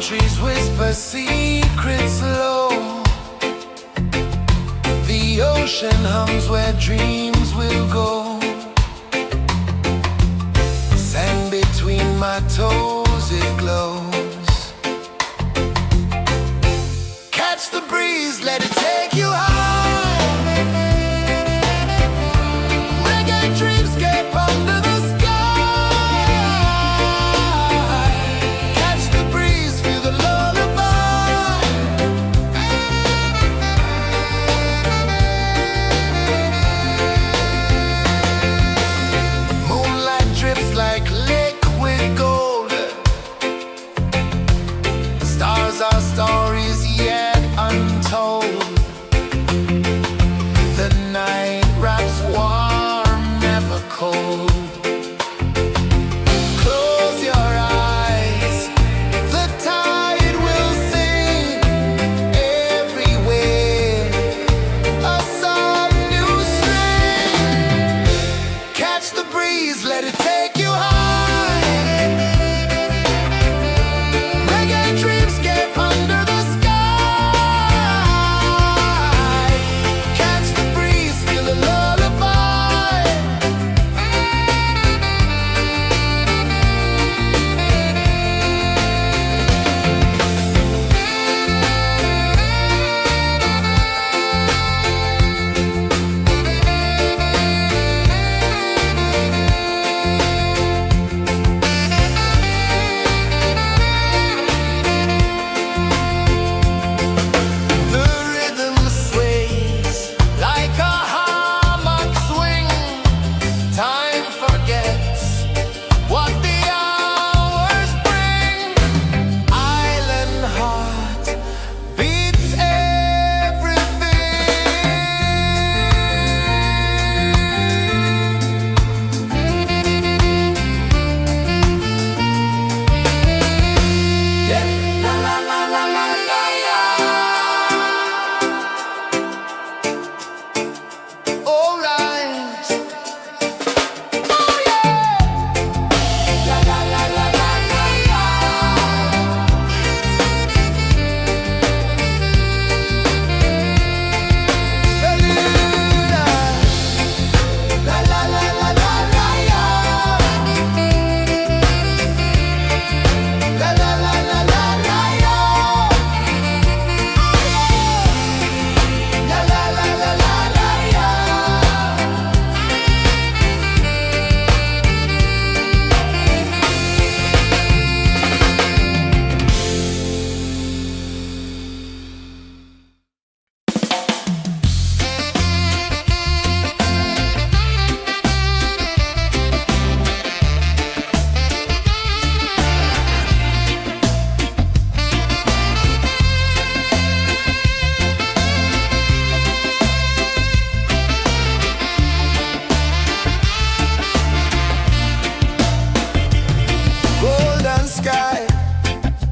Trees whisper secrets low. The ocean hums where dreams will go. Sand between my toes, it glows. Catch the breeze, let it take you high. Reggae dreamscape under the like liquid gold.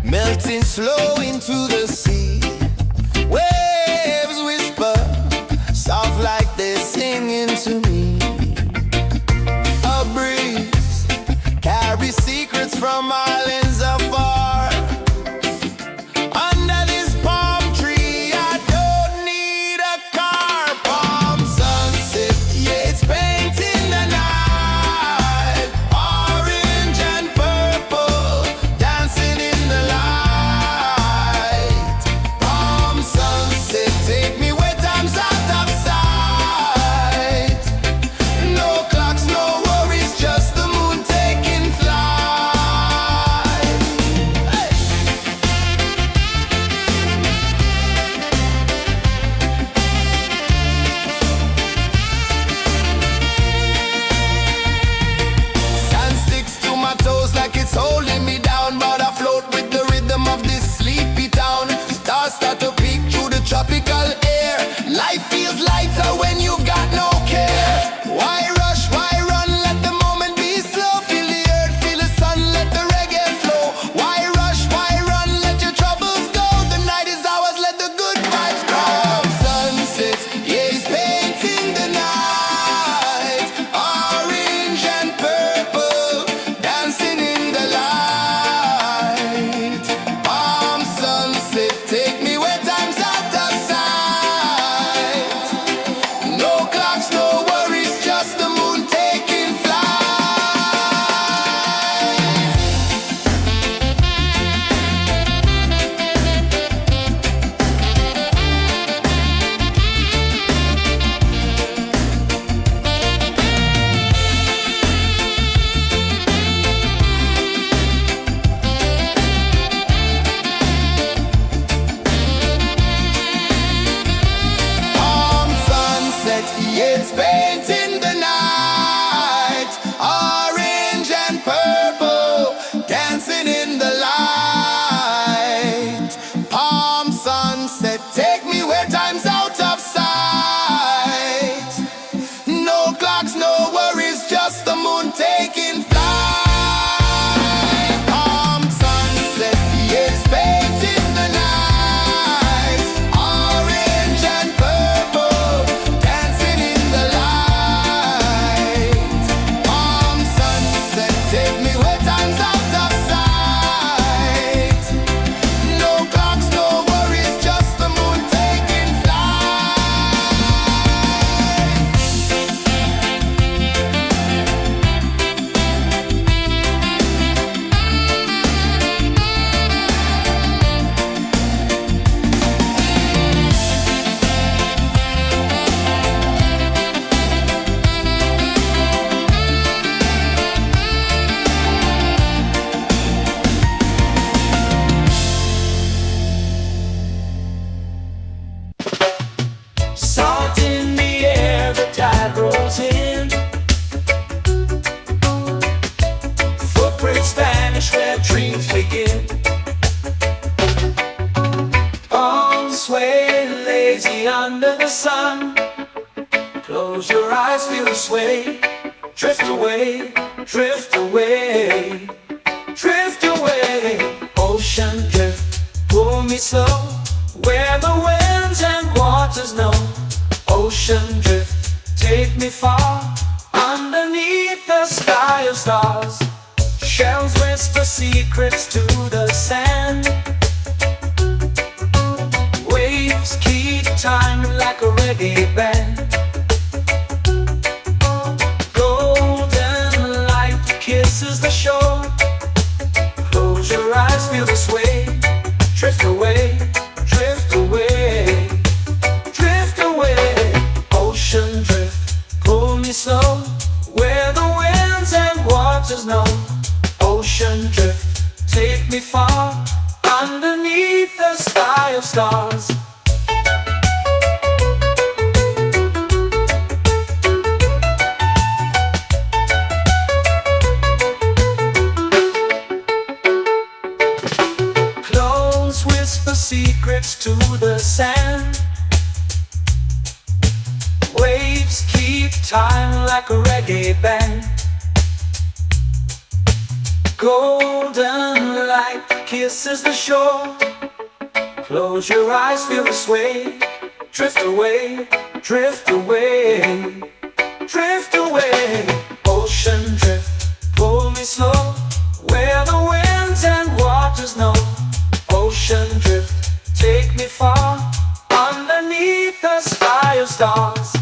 melting slow into the sea. Waves whisper, soft like they're singing to me. A breeze carries secrets from islands afar. Under this palm tree, I don't need a car. Palm sunset, yeah, it's painting the night. Orange and purple, dancing in the light. Palm sunset, take me where time's out of sight. No clocks, no worries, just the moon taking flight. Hey! Sand sticks to my toes like it's holding me down, but I float with the rhythm of this sleepy town. Stars start to peek through the tropical air. Life feels lighter when you've got no care. Why rush, why run, let the moment be slow. Feel the earth, feel the sun, let the reggae flow. Why rush, why run, let your troubles go. The night is ours, let the good vibes grow. Sunset, yeah, it's painting the night. Orange and purple, dancing in the light. Palm sunset, take me where time's out of sight. No clocks, no worries, just the moon taking flight. Palm sunset, yeah, it's painting the night. Orange and purple, dancing in the light. Palm sunset, take me where time's out of sight. No clocks, no worries, just the moon taking flight. Palm sunset, yeah, it's painting the night. Orange and purple, dancing in the light. Palm sunset, take me where time's out of sight. No clocks, no worries, just the moon taking flight. Salt in the air, the tide rolls in. Footprints vanish where dreams begin. Palms sway lazy under the sun. Close your eyes, feel the sway. Drift away, drift away, drift away. Ocean drift, pull me slow, where the winds and waters know. Ocean drift, take me far, underneath the sky of stars. Shells whisper secrets to the sand. Waves keep time like a reggae band. Golden light kisses the shore. Close your eyes, feel the sway. Drift away, drift away, drift away. Ocean drift, pull me slow, where the winds and waters know. Ocean drift, take me far, underneath the sky of stars. Clones whisper secrets to the sand. Waves keep time like a reggae band. Golden light kisses the shore. Close your eyes, feel the sway. Drift away, drift away, drift away. Ocean drift, pull me slow, where the winds and waters know. Ocean drift, take me far, underneath the sky of stars.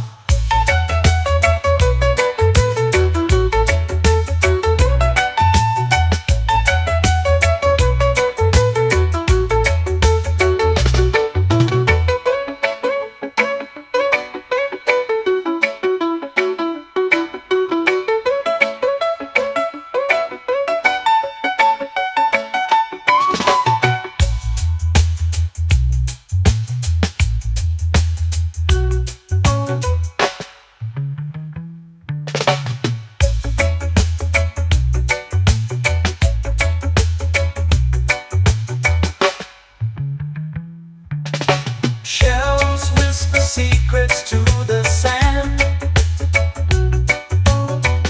Shells whisper secrets to the sand.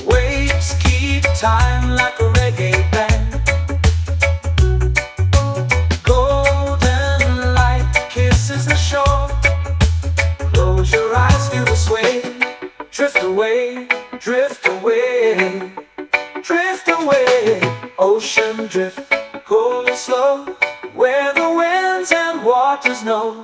Waves keep time like a reggae band. Golden light kisses the shore. Close your eyes, feel the sway. Drift away, drift away, drift away. Ocean drift, cool and slow, where the winds and waters know.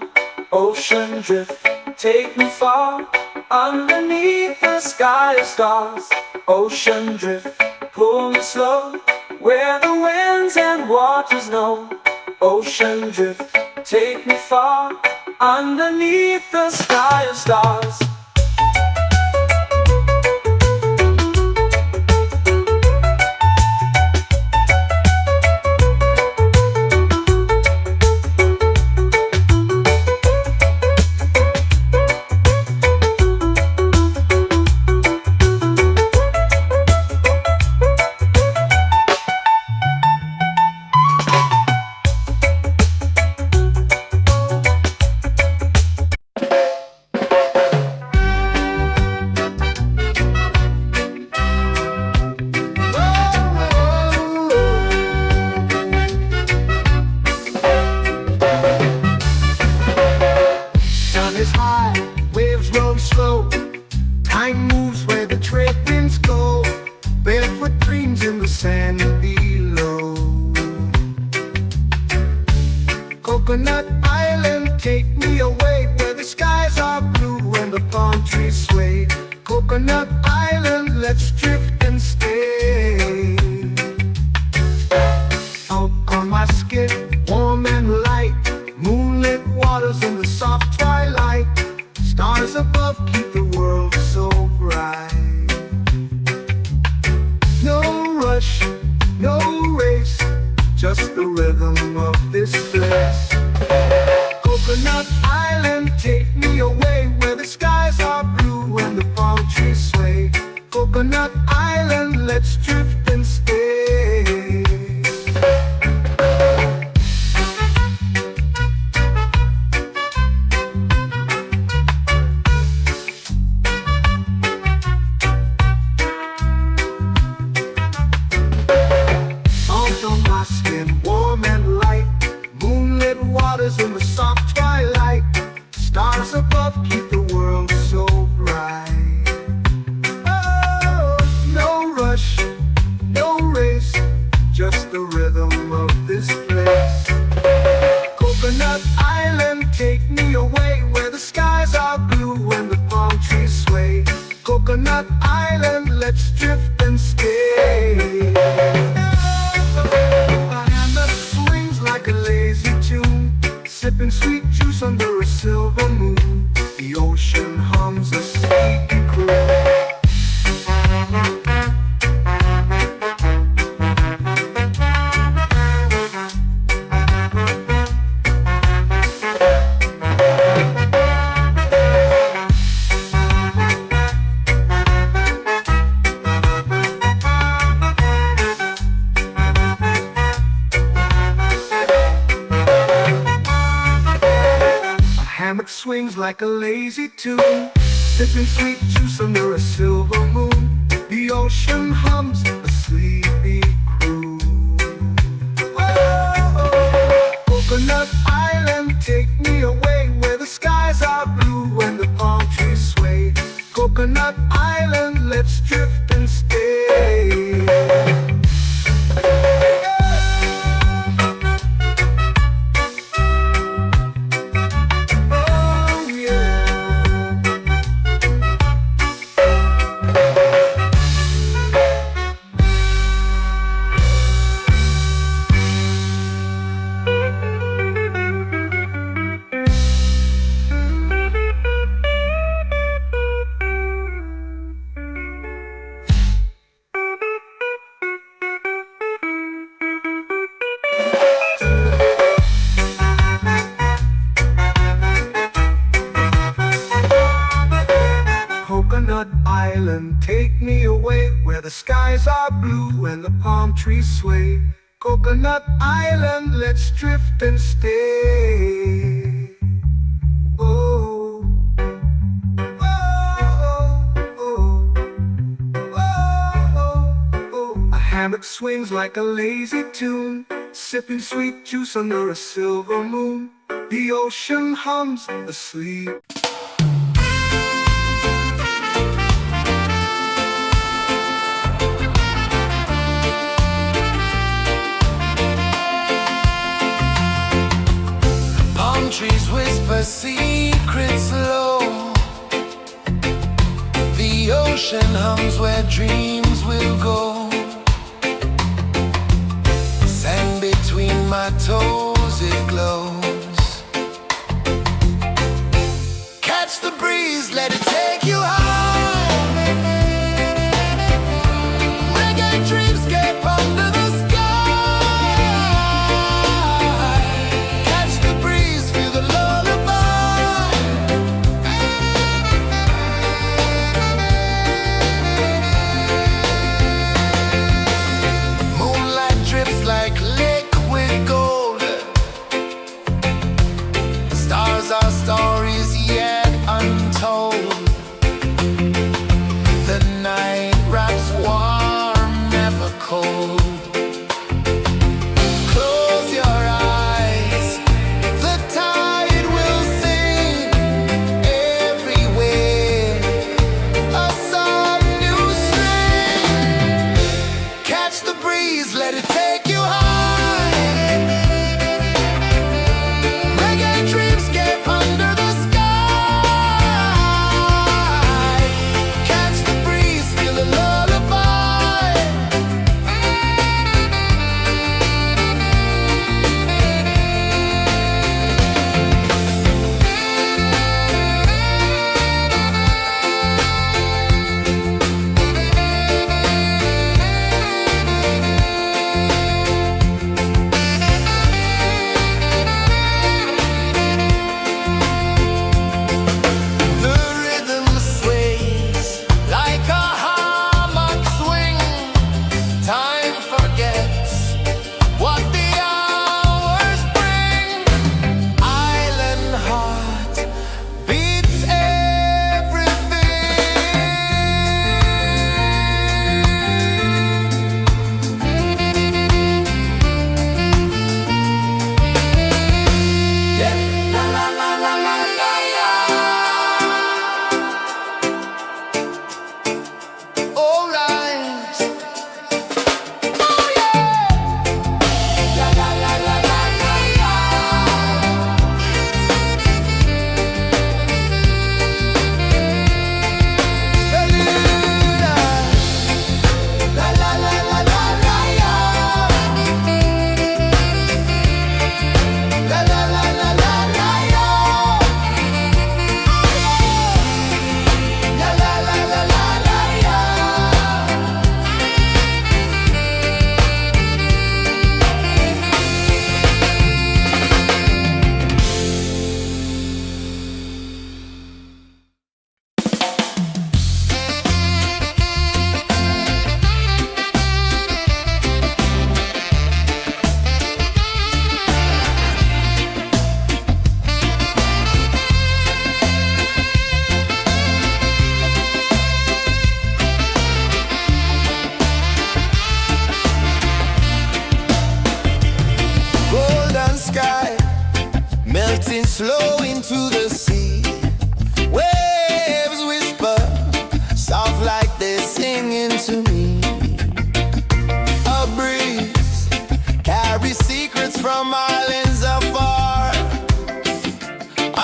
Ocean drift, take me far, underneath the sky of stars. Ocean drift, pull me slow, where the winds and waters know. Ocean drift, take me far, underneath the sky of stars. Sun is high, waves roll slow. Time moves where the trade winds go. Barefoot dreams in the sand below. Coconut Island, take me away, where the skies are blue and the palm trees sway. Coconut Island, let's drift and stay. Out on my skin, warm and light, moonlit waters in the soft twilight. Stars above keep the world so bright. No rush, no race, just the rhythm of this place. Coconut Island, take me away, where the skies are blue and the palm trees sway. Coconut Island, let's drift and stay. My skin warm and light, moonlit waters in the soft twilight. Stars above keep the world so bright. Oh, no rush, no race, just the rhythm of this place. Coconut Island, take me away, where the skies are blue and the palm trees sway. Coconut Island, let's drift and stay. Like a lazy tune, sipping sweet juice under a silver moon. The ocean hums a sleepy croon. Swings like a lazy tune, sipping sweet juice under a silver moon. The ocean hums a sleepy croon. island, take me away where the skies are blue and the palm trees sway. Coconut Island, let's drift and stay. Oh, oh, oh, oh, oh. A hammock swings like a lazy tune, sipping sweet juice under a silver moon. The ocean hums asleep. Palm trees whisper secrets low. The ocean hums where dreams will go. Sand between my toes, it glows. Catch the breeze, let it take you high. Reggae dreamscape under the sky. Catch the breeze, feel the lullaby. Moonlight drips like liquid gold. Stars are stories yet untold. The night wraps warm, never cold. Close your eyes, the tide will sing everywhere. A soft new string. Catch the breeze, let it take you high. Reggae dreamscape under the sky. Catch the breeze, feel the lullaby. The rhythm sways like a hammock swing. Time forgets what the hours bring. Island heart beats everything. Yeah. La la la la la la la. All right. Oh yeah. La la la la la la la. La la la la la la la. La la la la la la la. La la la la la la la. Golden sky melting slow into the sea. Waves whisper soft like they're singing to me. A breeze carries secrets from islands afar.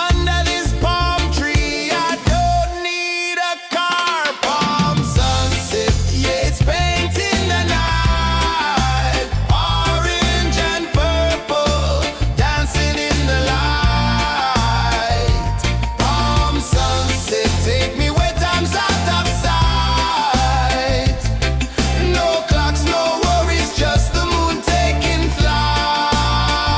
Under this palm tree, I don't need a car. Palm sunset, yeah, it's painting the night. Orange and purple, dancing in the light. Palm sunset, take me where time's out of sight. No clocks, no worries, just the moon taking flight.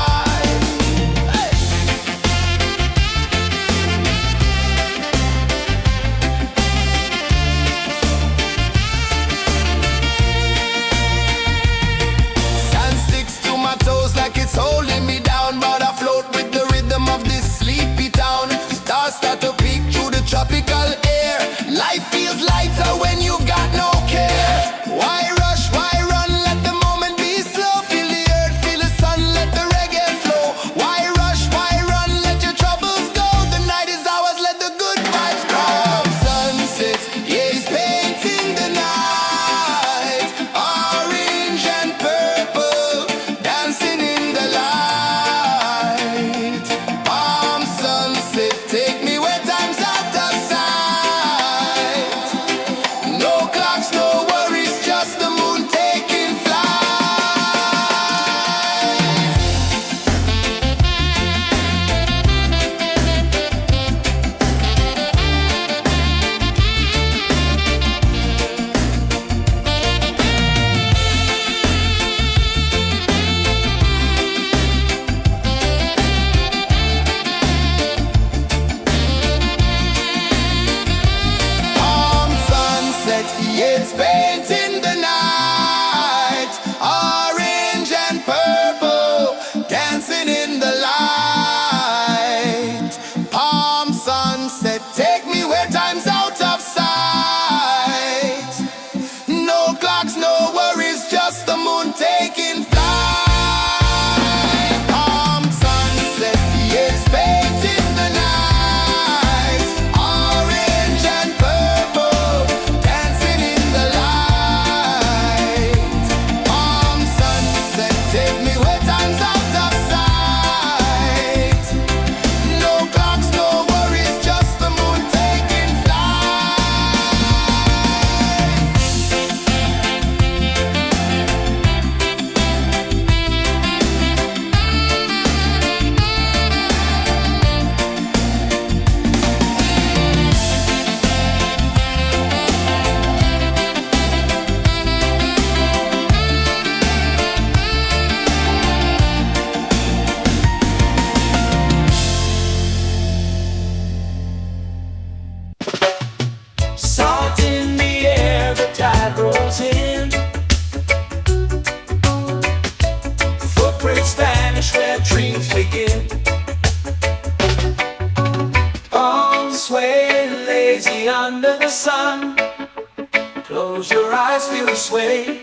eyes feel the sway.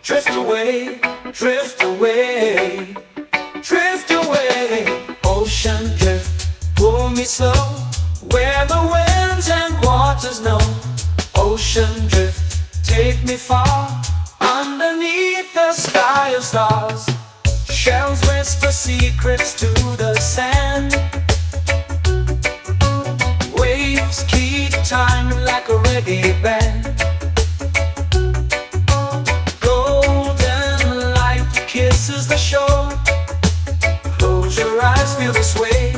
Drift away, drift away, drift away. Ocean drift, pull me slow, where the winds and waters know. Ocean drift, take me far, underneath the sky of stars. Shells whisper secrets to the sand. Waves keep time like a reggae band. Golden light kisses the shore. Close your eyes, feel the sway.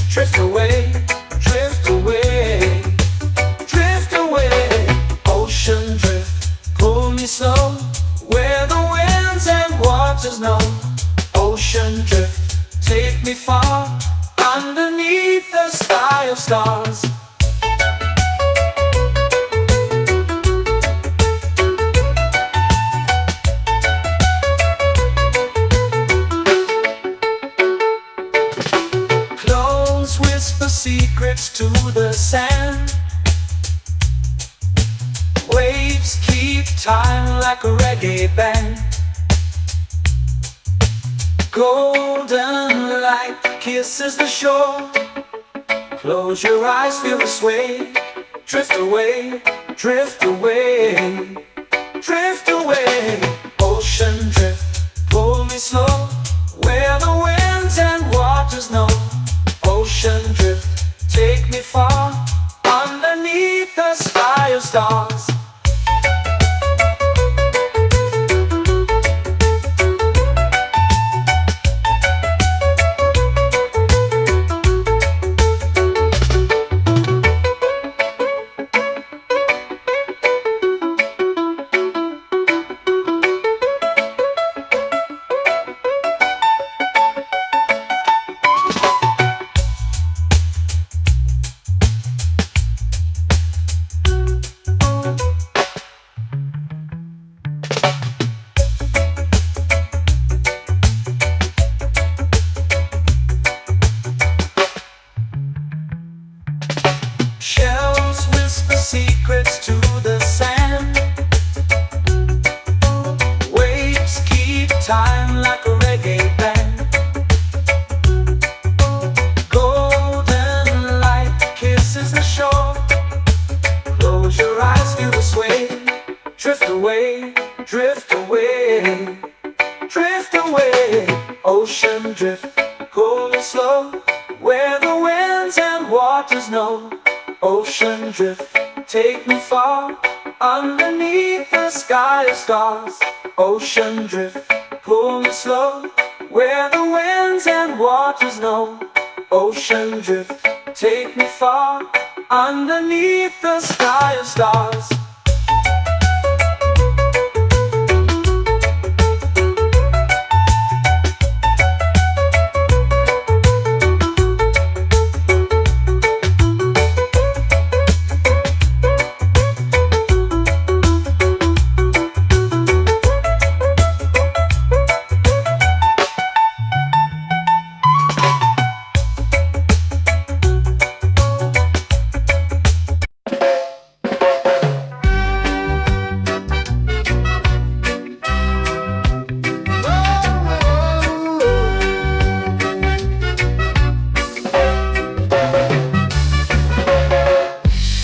Drift away, drift away, drift away. Ocean drift, pull me slow, where the winds and waters know. Ocean drift, take me far, underneath the sky of stars. Close whisper secrets to the sand. Waves keep time like a reggae band. Golden light kisses the shore. Close your eyes, feel the sway. Drift away, drift away, drift away. Ocean drift, pull me slow, where the winds and waters know. Ocean drift, take me far, underneath the sky of stars. Shells whisper secrets to the sand. Waves keep time like a reggae band. Golden light kisses the shore. Close your eyes, feel the sway. Drift away, drift away, drift away. Ocean drift, pull me slow, where the winds and waters know. Ocean drift, take me far, underneath the sky of stars. Ocean drift, pull me slow, where the winds and waters know. Ocean drift, take me far, underneath the sky of stars.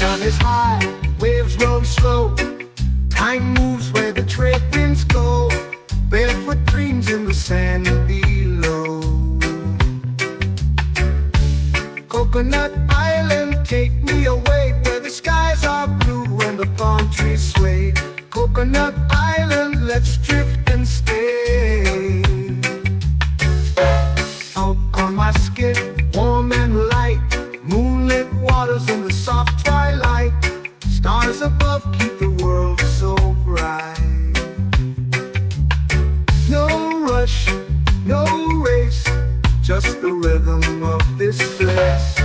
Sun is high, waves roll slow. Time moves where the trade winds go. Barefoot dreams in the sand below. Coconut Island, take me away, where the skies are blue and the palm trees sway. Coconut Island, let's drift and stay. Out on my skin, warm and light, moonlit waters in the soft twilight. Stars above keep the world so bright. No rush, no race, just the rhythm of this place.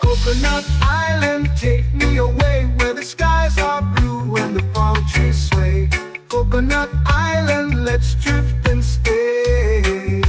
Coconut Island, take me away, where the skies are blue and the palm trees sway. Coconut Island, let's drift and stay.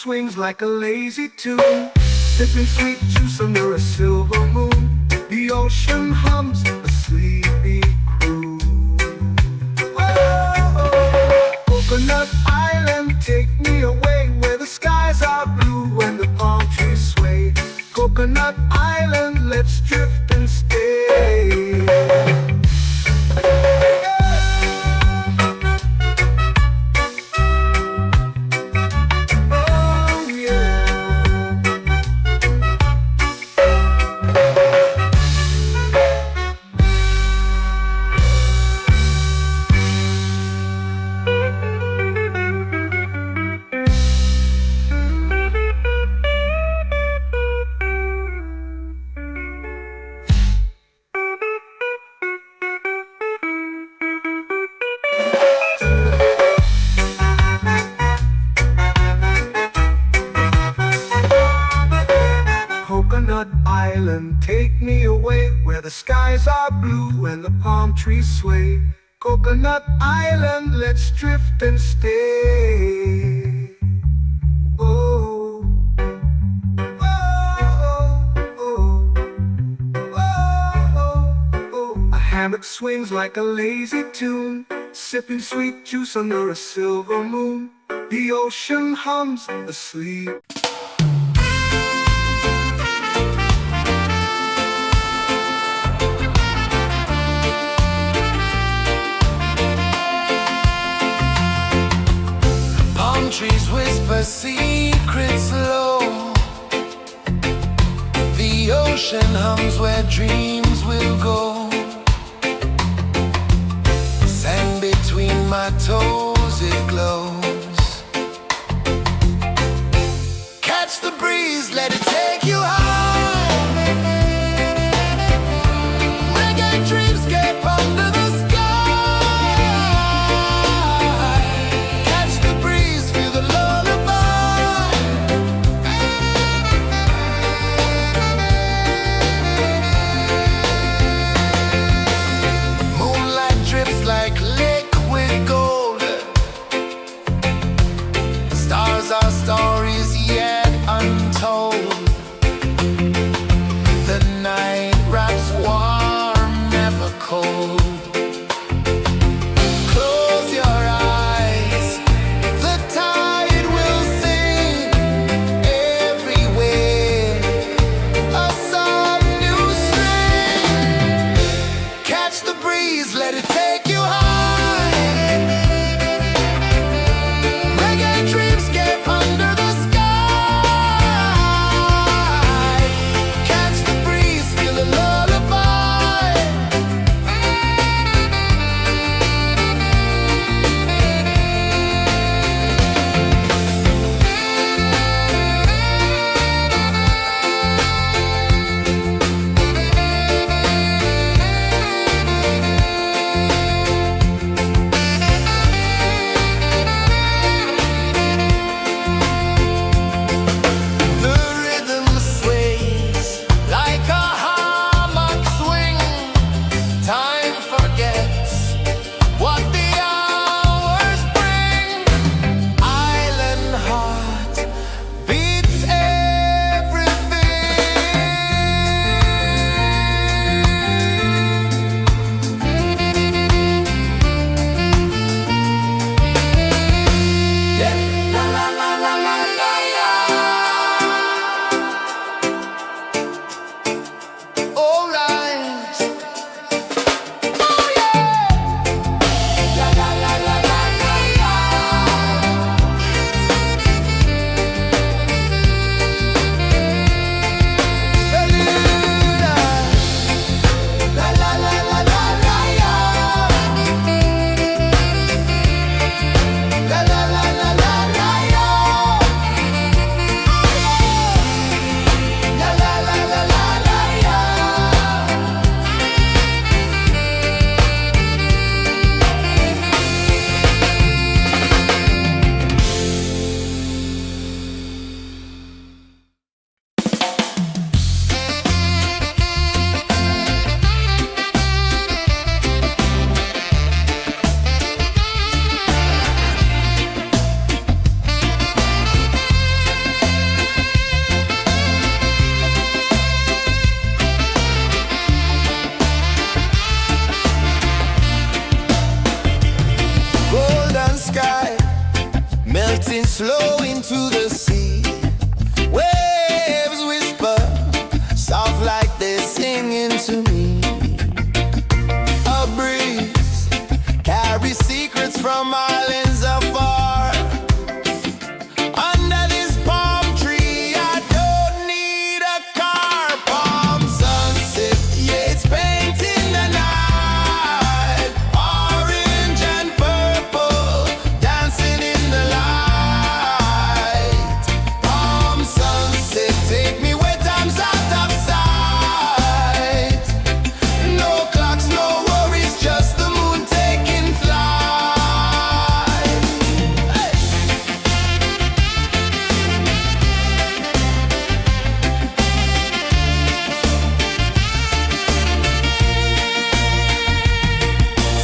swings like a lazy tune, sipping sweet juice under a silver moon. The ocean hums a sleepy croon. Whoa, Coconut Island, take me away where the skies are blue and the palm trees sway. Coconut Island, let's drift and stay. Coconut Island, take me away where the skies are blue and the palm trees sway. Coconut Island, let's drift and stay. Oh, oh, oh, oh, oh. A hammock swings like a lazy tune, sipping sweet juice under a silver moon. The ocean hums asleep. Trees whisper secrets low. The ocean hums where dreams will go. Sand between my toes, it glows. Catch the breeze, let it take you high. Reggae dreamscape under the sky. drifting slow into the sea. Waves whisper, soft like they're singing to me. A breeze carries secrets from islands afar. Under this palm tree, I don't need a car. Palm sunset, yeah, it's painting the night. Orange and purple, dancing in the light. Palm sunset, take me where time's out of sight. No clocks, no worries, just the moon taking flight. Hey!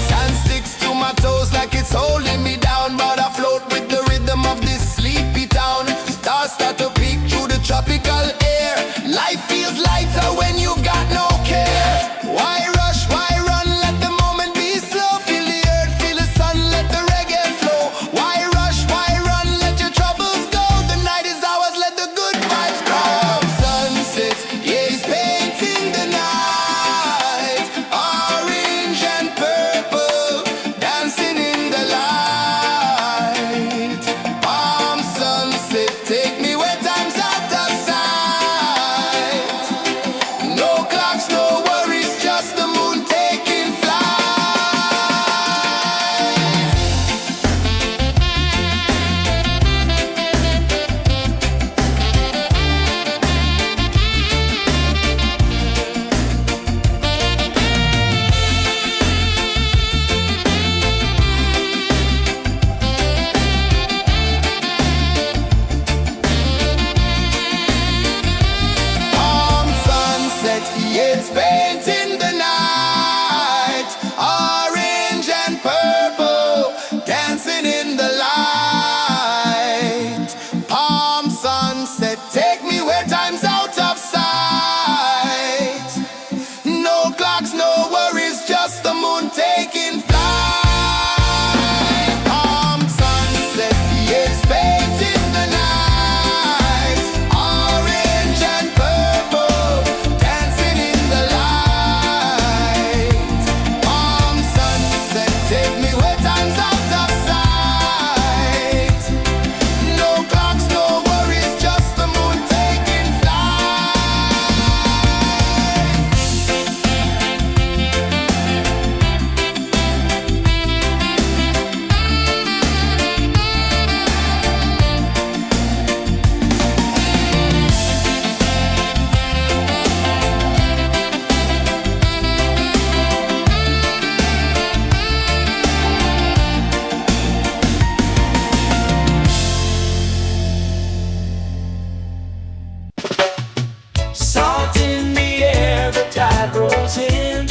Sand sticks to my toes like it's holding me down, but I float with the rhythm of this sleepy town. Stars start to peek through the tropical air. Life feels lighter when you've got no care. Why rush, why run, let the moment be slow. Feel the earth, feel the sun, let the reggae flow. Why rush, why run, let your troubles go. The night is ours, let the good vibes come. Sunset, yeah, it's painting the night. Orange and purple, dancing in the light. Palm sunset, take me where time's out of sight. No clocks, no worries, just the moon taking flight. Palm sunset, yeah, it's painting the night. Orange and purple, dancing in the light. Palm sunset, take me where time's out of sight. No clocks, no worries, just the moon taking flight. Palm sunset, yeah, it's painting the night. Orange and purple, dancing in the light. Palm sunset, take me where time's out of sight. No clocks, no worries, just the moon taking flight. Salt in the air, the tide rolls in.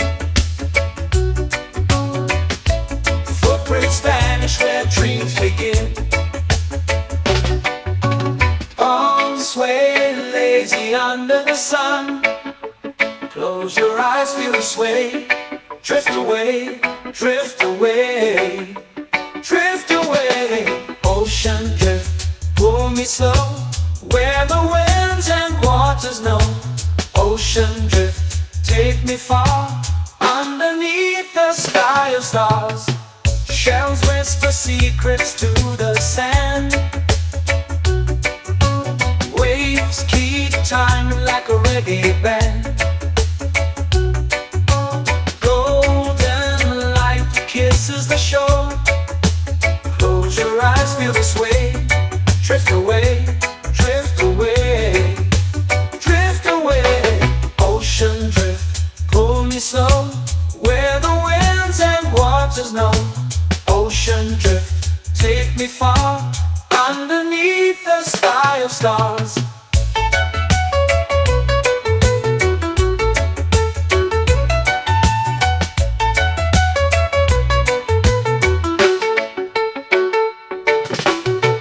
Footprints vanish where dreams begin. Arms sway lazy under the sun. Close your eyes, feel the sway. Drift away, drift away, drift away. Ocean drift, pull me slow, where the winds and waters know. Ocean drift, take me far, underneath the sky of stars. Shells whisper secrets to the sand. Waves keep time like a reggae band. Golden light kisses the shore. Close your eyes, feel the sway. Drift away, drift away, drift away. Ocean drift, pull me slow, where the winds and waters know. Ocean drift, take me far, underneath the sky of stars.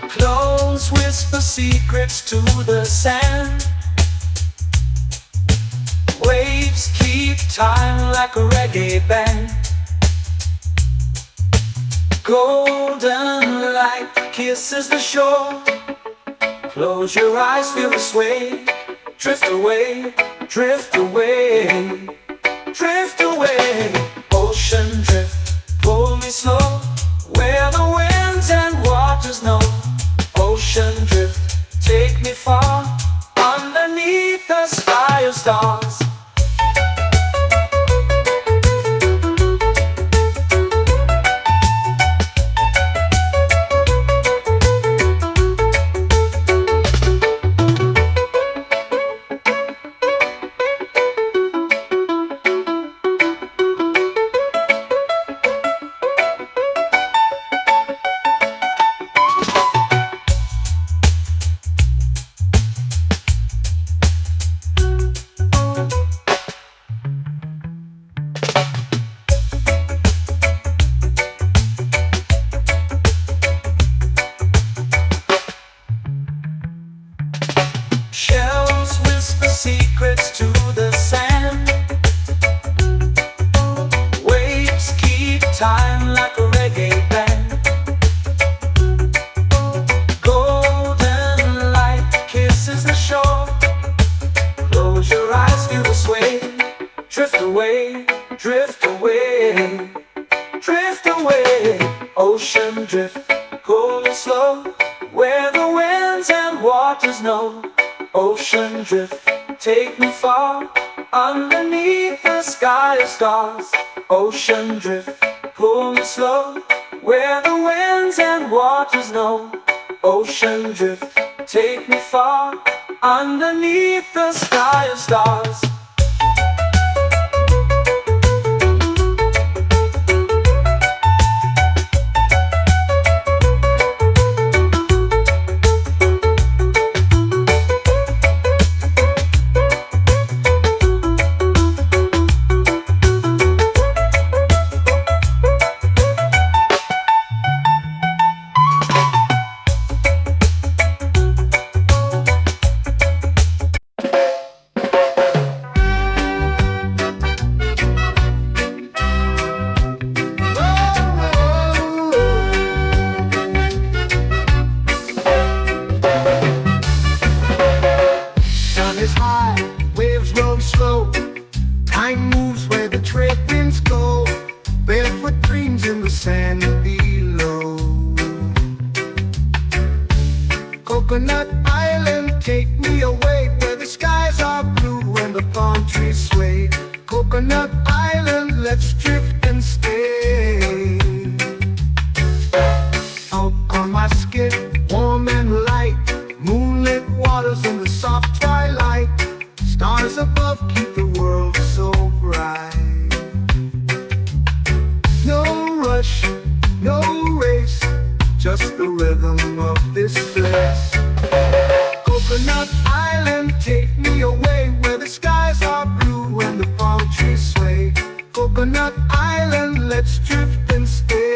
Close whisper secrets to the sand. Waves keep time like a reggae band. Golden light kisses the shore. Close your eyes, feel the sway. Drift away, drift away, drift away. Ocean drift, pull me slow, where the winds and waters know. Ocean drift, take me far, underneath the sky of stars. Shells whisper secrets to the sand. Waves keep time like a reggae band. Golden light kisses the shore. Close your eyes, feel the sway. Drift away, drift away, drift away. Ocean drift, pull me slow, where the winds and waters know. Ocean drift, take me far, underneath the sky of stars. Ocean drift, pull me slow, where the winds and waters know. Ocean drift, take me far, underneath the sky of stars. Is high, waves roll slow. Time moves where the trade winds go. Barefoot dreams in the sand below. Coconut Island, take me away, where the skies are blue and the palm trees sway. Coconut Island, let's drift and stay. Out on my skin, warm and light, moonlit waters in the soft twilight. Stars above keep the world so bright. No rush, no race, just the rhythm of this place. Coconut Island, take me away, where the skies are blue and the palm trees sway. Coconut Island, let's drift and stay.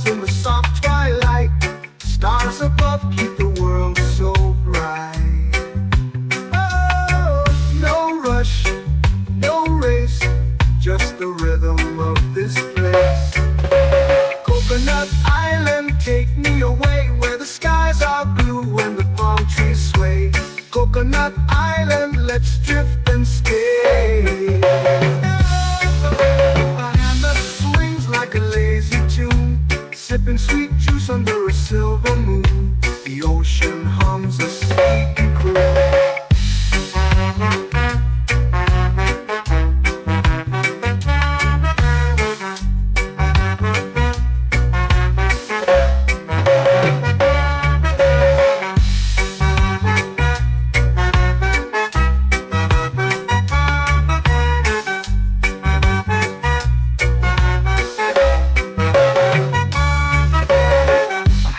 In the soft twilight, stars above keep the world so bright. Oh, no rush, no race, just the rhythm of this place. Coconut Island, take me away, where the skies are blue and the palm trees sway. Coconut Island, let's drift and stay. A hand that swings like a lazy tune, sipping sweet juice under a silver moon. The ocean hums a sleepy croon.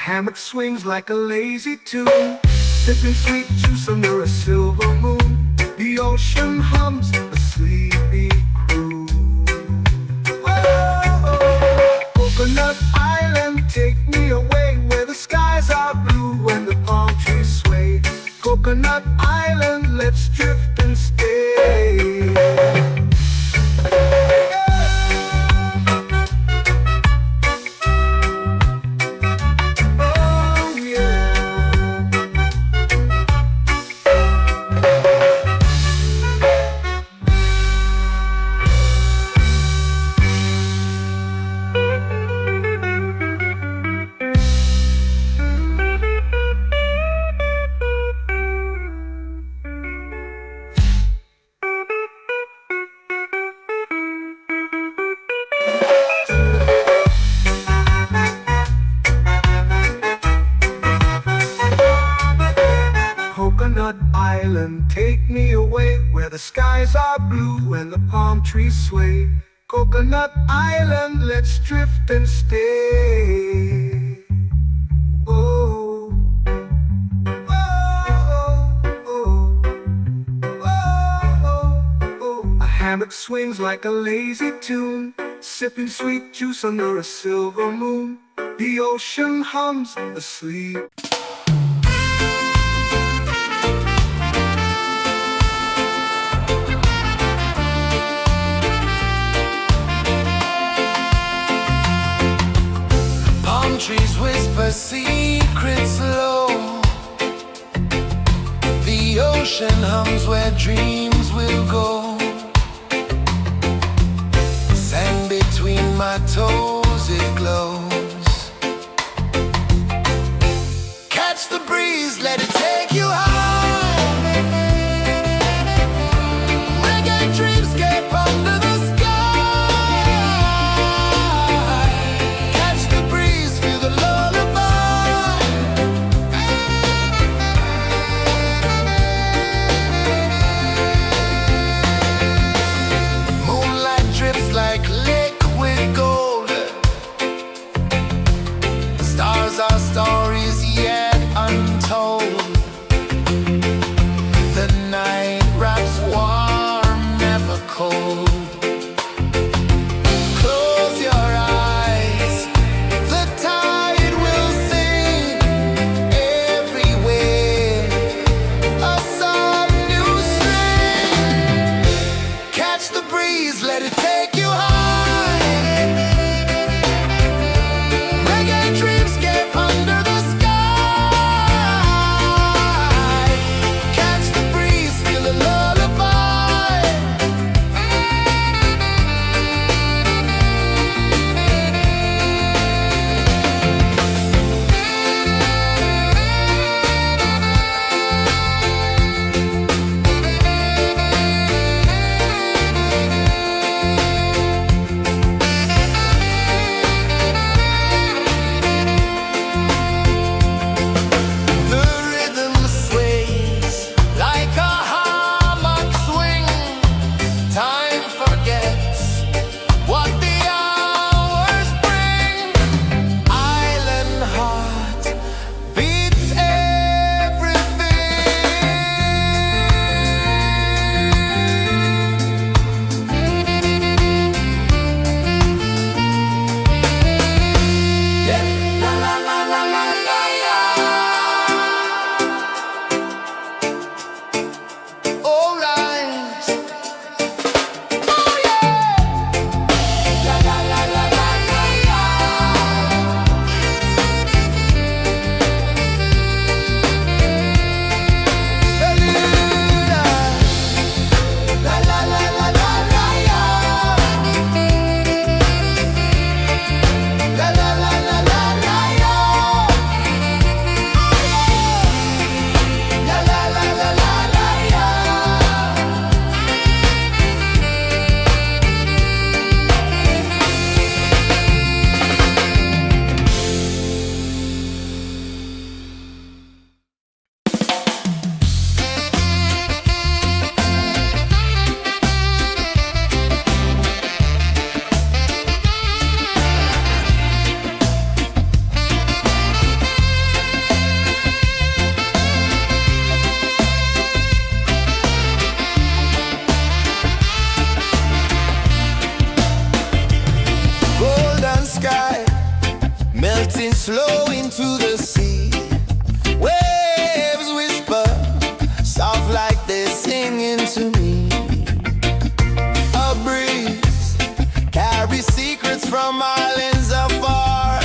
Hammock swings like a lazy tune, sipping sweet juice under a silver moon. The ocean hums a sleepy croon. Whoa. take me away where the skies are blue and the palm trees sway. Coconut Island, let's drift and stay. Oh, oh, oh, oh, oh. A hammock swings like a lazy tune, sipping sweet juice under a silver moon. The ocean hums asleep. Palm trees whisper secrets low. The ocean hums where dreams will go. Sand between my toes, it glows. Catch the breeze, let it take you high. Reggae dreamscape under the sky. Catch the breeze, feel the lullaby. Moonlight drips like liquid gold. Stars are stories yet untold. The night wraps warm, never cold. Close your eyes, the tide will sing everywhere. A soft new string. Catch the breeze, let it take you high. Reggae dreamscape under the sky. Catch the breeze, feel a lullaby. The rhythm sways like a hammock swing. Time forgets what the hours bring. Island heart beats everything. Yeah. La la la la la la la. All rise. Oh yeah. La la la la la la la. La la la la la la la. La la la la la la la. La la la la la la la. Golden sky melting slow into the sea. Waves whisper soft like they're singing to me. A breeze carries secrets from islands afar.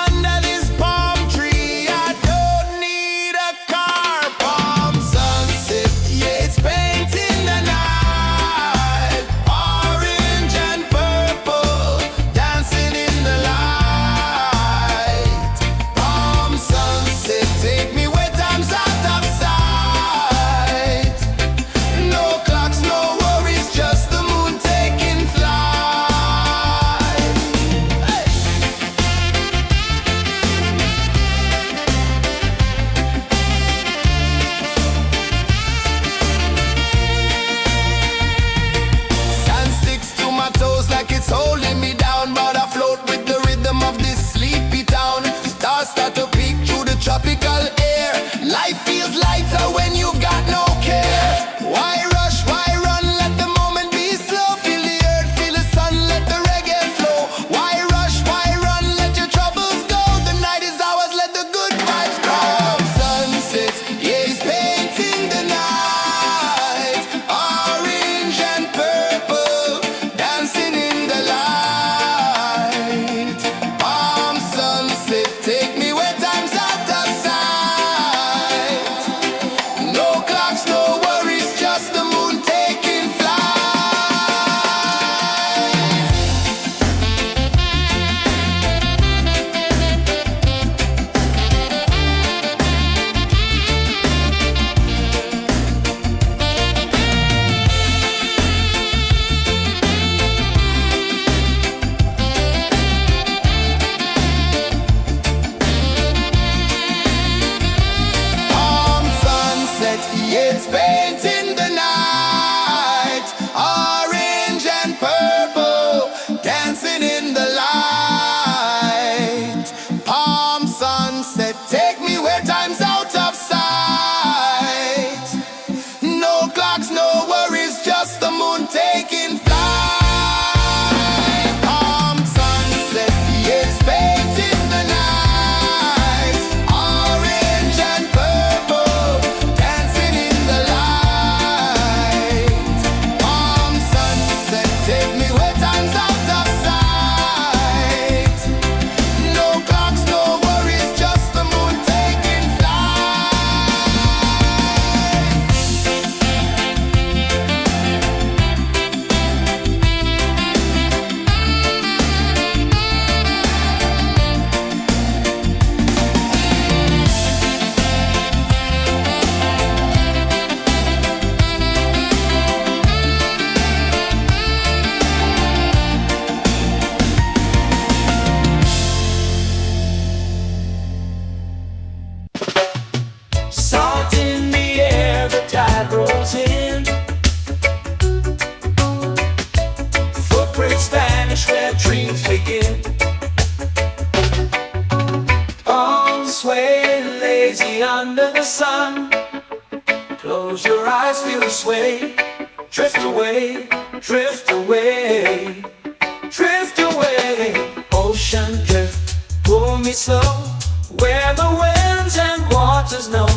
Under this palm tree, I don't need a car. Palm sunset, yeah, it's painting the night. Orange and purple, dancing in the light. where time's out of sight. No clocks, no worries, just the moon taking flight. Salt in the air, the tide rolls in. Footprints vanish where dreams begin. Arms sway lazy under the sun. Close your eyes, feel the sway. Drift away, drift away, drift away. Ocean drift, pull me slow, where the winds and waters know.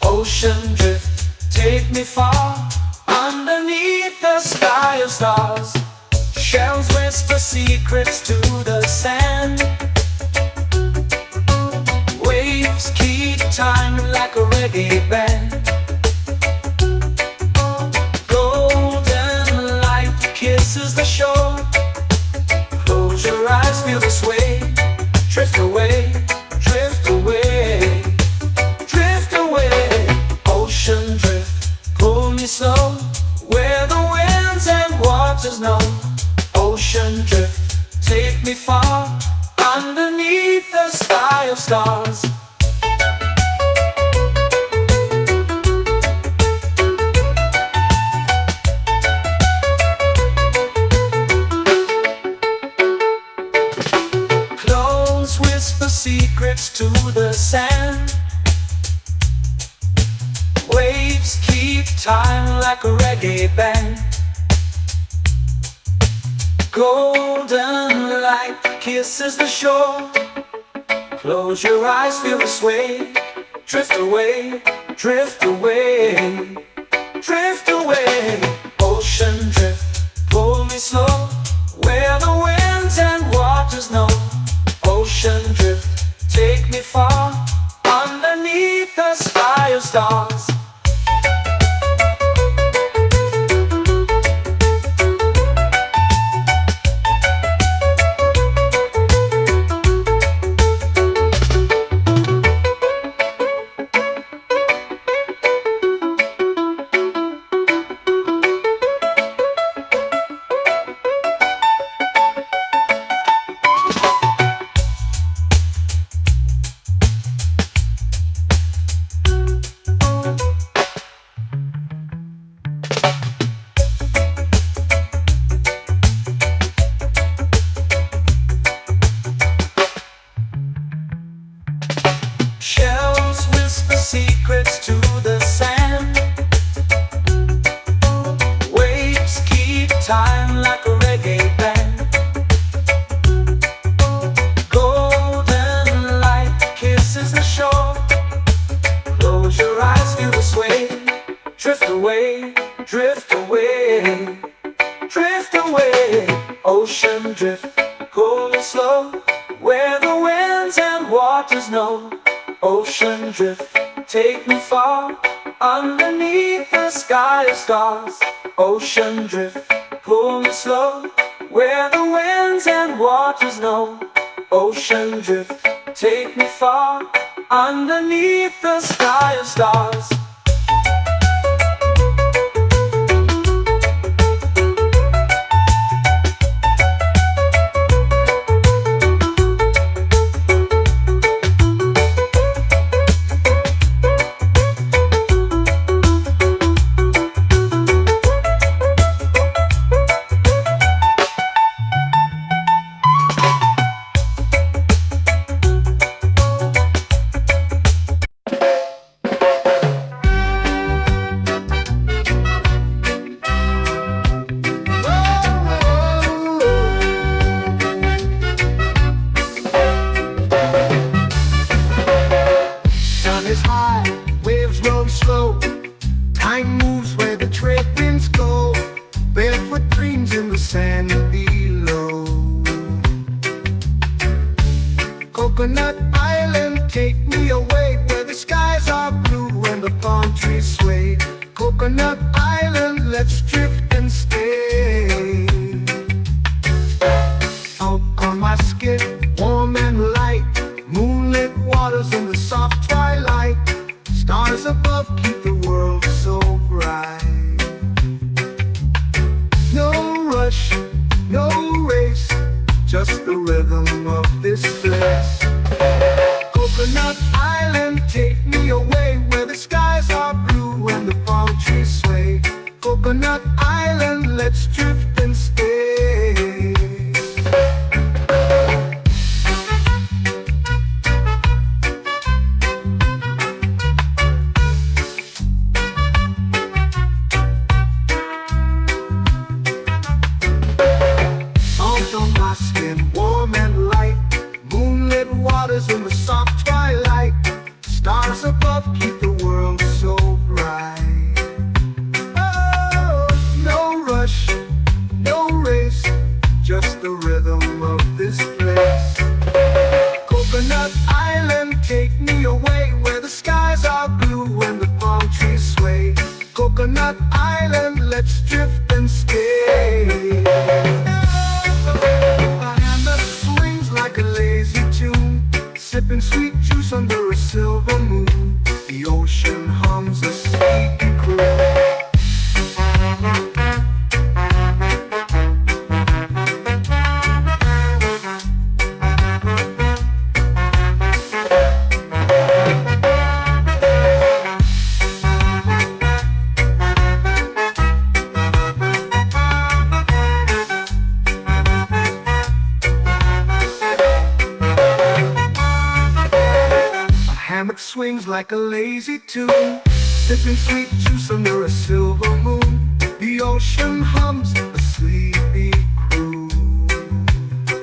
Ocean drift, take me far, underneath the sky of stars. Shells whisper secrets to the sand. Waves keep time like a reggae band. Golden light kisses the shore. Close your eyes, feel the sway. Drift away, drift away, drift away. Ocean drift, pull me slow, where the winds and waters know. Ocean drift, take me far, underneath the sky of stars. Close whisper secrets to the sand. Waves keep time like a reggae band. Golden light kisses the shore. Close your eyes, feel the sway. Drift away, drift away, drift away. Ocean drift, pull me slow, where the winds and waters know. Ocean drift, take me far, underneath the sky of stars. Shells whisper secrets to the sand. Waves keep time like a reggae band. Golden light kisses the shore. Close your eyes, feel the sway. Drift away, drift away, drift away. Ocean drift, pull me slow, where the winds and waters know. Ocean drift, take me far, underneath the sky of stars. Ocean drift, pull me slow, where the winds and waters know. Ocean drift, take me far, underneath the sky of stars. Coconut Island, take me away where the skies are blue and the palm trees sway. Coconut Island, let's drift and stay. Out on my skin, warm and light, moonlit waters in the soft twilight. Stars above keep the world so bright. No rush, no race, just the rhythm of this place. Coconut Island, take me away where the skies are blue and the palm trees sway. Coconut Island, let's drift and stay. Salt on my skin, warm and light, moonlit waters in the soft twilight. Stars above keep the world so bright. Oh, no rush, no race, just the rhythm of this place. Coconut Island, take me away where the skies are blue and the palm trees sway. Coconut Island, let's drift and stay. A hand that swings like a lazy tune, sipping sweet juice under a silver moon. The ocean hums a sleepy croon. Hammock swings like a lazy tune, sipping sweet juice under a silver moon. The ocean hums a sleepy croon.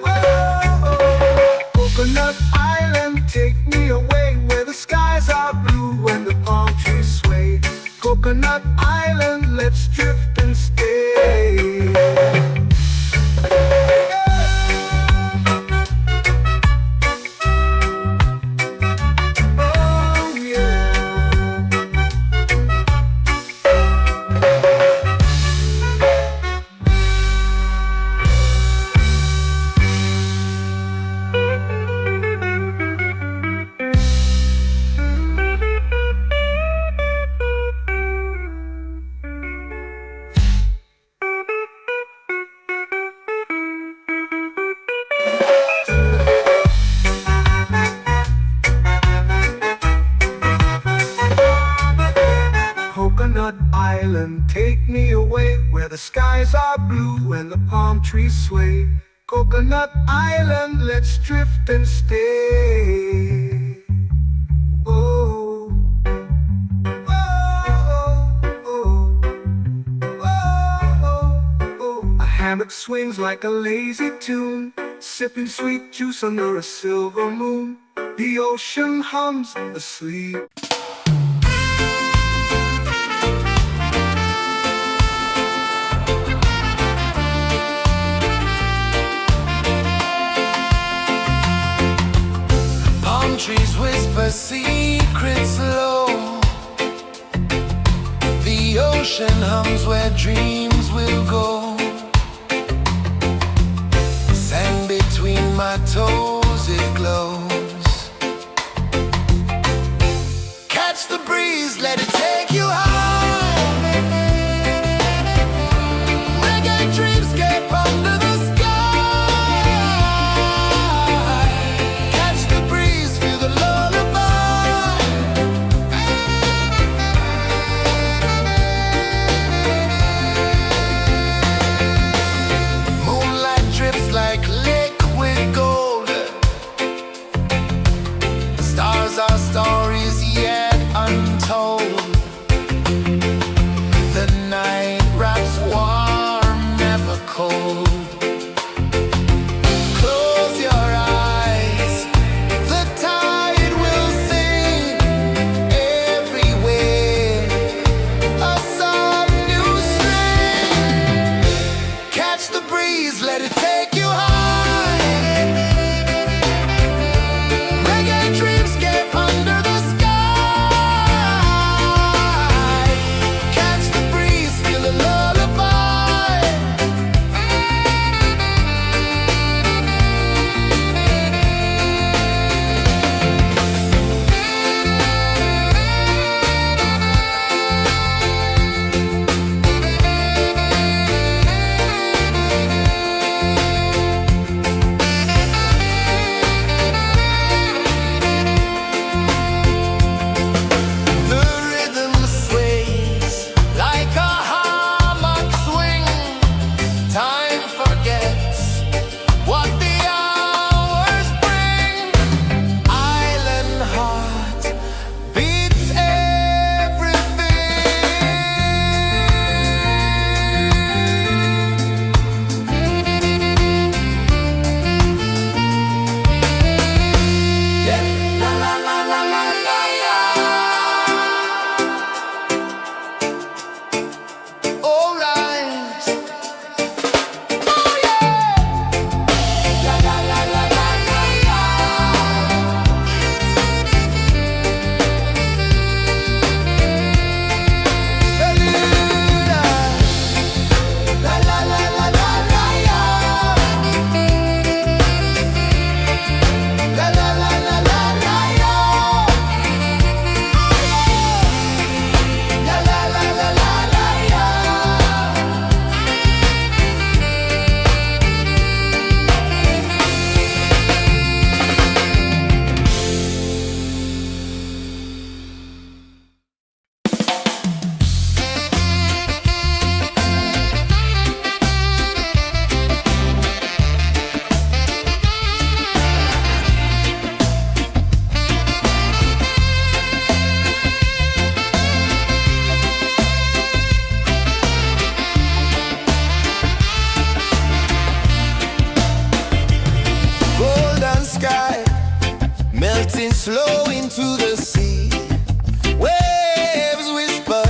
Oh, Coconut Island, take me away where the skies are blue and the palm trees sway. Coconut Island, let's drift and stay. Coconut Island, take me away where the skies are blue and the palm trees sway. Coconut Island, let's drift and stay. Oh, oh, oh, oh, oh. A hammock swings like a lazy tune, sipping sweet juice under a silver moon. The ocean hums asleep. Trees whisper secrets low. The ocean hums where dreams will go. Sand between my toes, it glows. Catch the breeze, let it take you high. Reggae dreamscape under the our stories yet untold. The night wraps warm, never cold. Close your eyes, the tide will sing everywhere. A soft new string. Catch the breeze, let it take you high. flow into the sea. Waves whisper,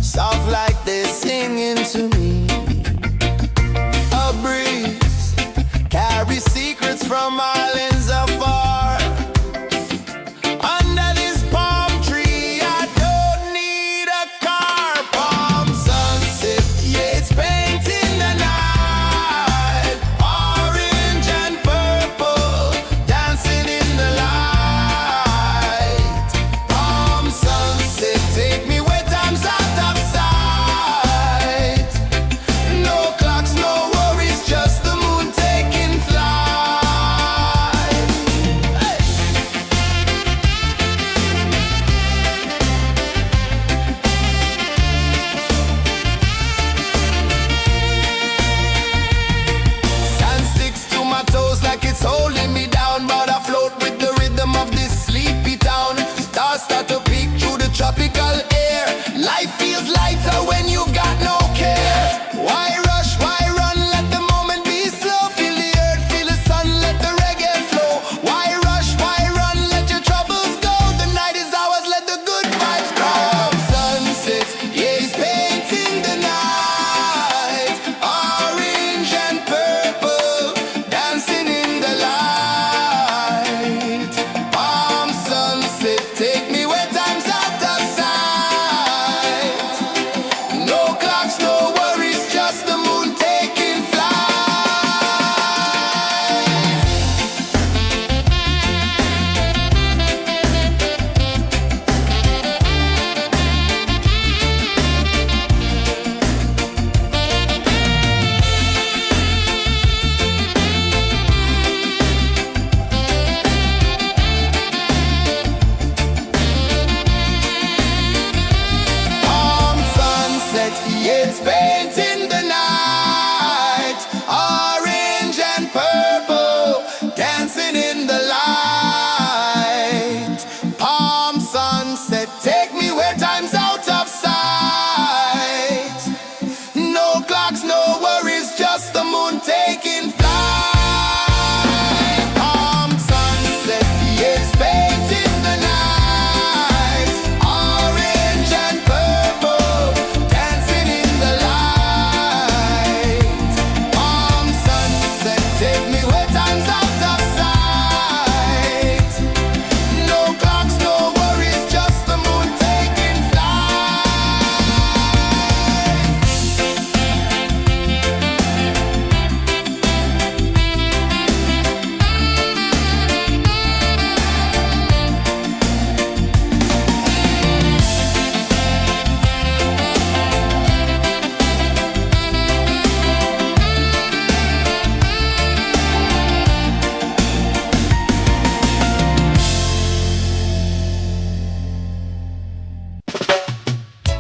soft like they're singing to me. A breeze carries secrets from islands afar. Under this palm tree, I don't need a car. Palm sunset, yeah, it's painting the night. Orange and purple, dancing in the light. Palm sunset, take me where time's out of sight. No clocks, no worries, just the moon taking flight. Hey. Sand sticks to my toes like it's holding me down, but I float with the rhythm of this sleepy town. Stars start to peek through the tropical air. Life feels lighter when you've got no care. Why rush, why run, let the moment be slow. Feel the earth, feel the sun, let the reggae flow. Why rush, why run, let your troubles go. The night is ours, let the good vibes come. Sunset, yeah, it's painting the night. Orange and purple, dancing in the light. Palm sunset, take me where time's out of sight. No clocks, no worries, just the moon taking flight. Palm sunset, yeah, it's painting the night. Orange and purple, dancing in the light. Palm sunset, take me where time's out of sight. No clocks, no worries, just the moon taking flight. Palm sunset, yeah, it's painting the night. Orange and purple, dancing in the light. Palm sunset, take me where time's out of sight. No clocks, no worries, just the moon taking flight.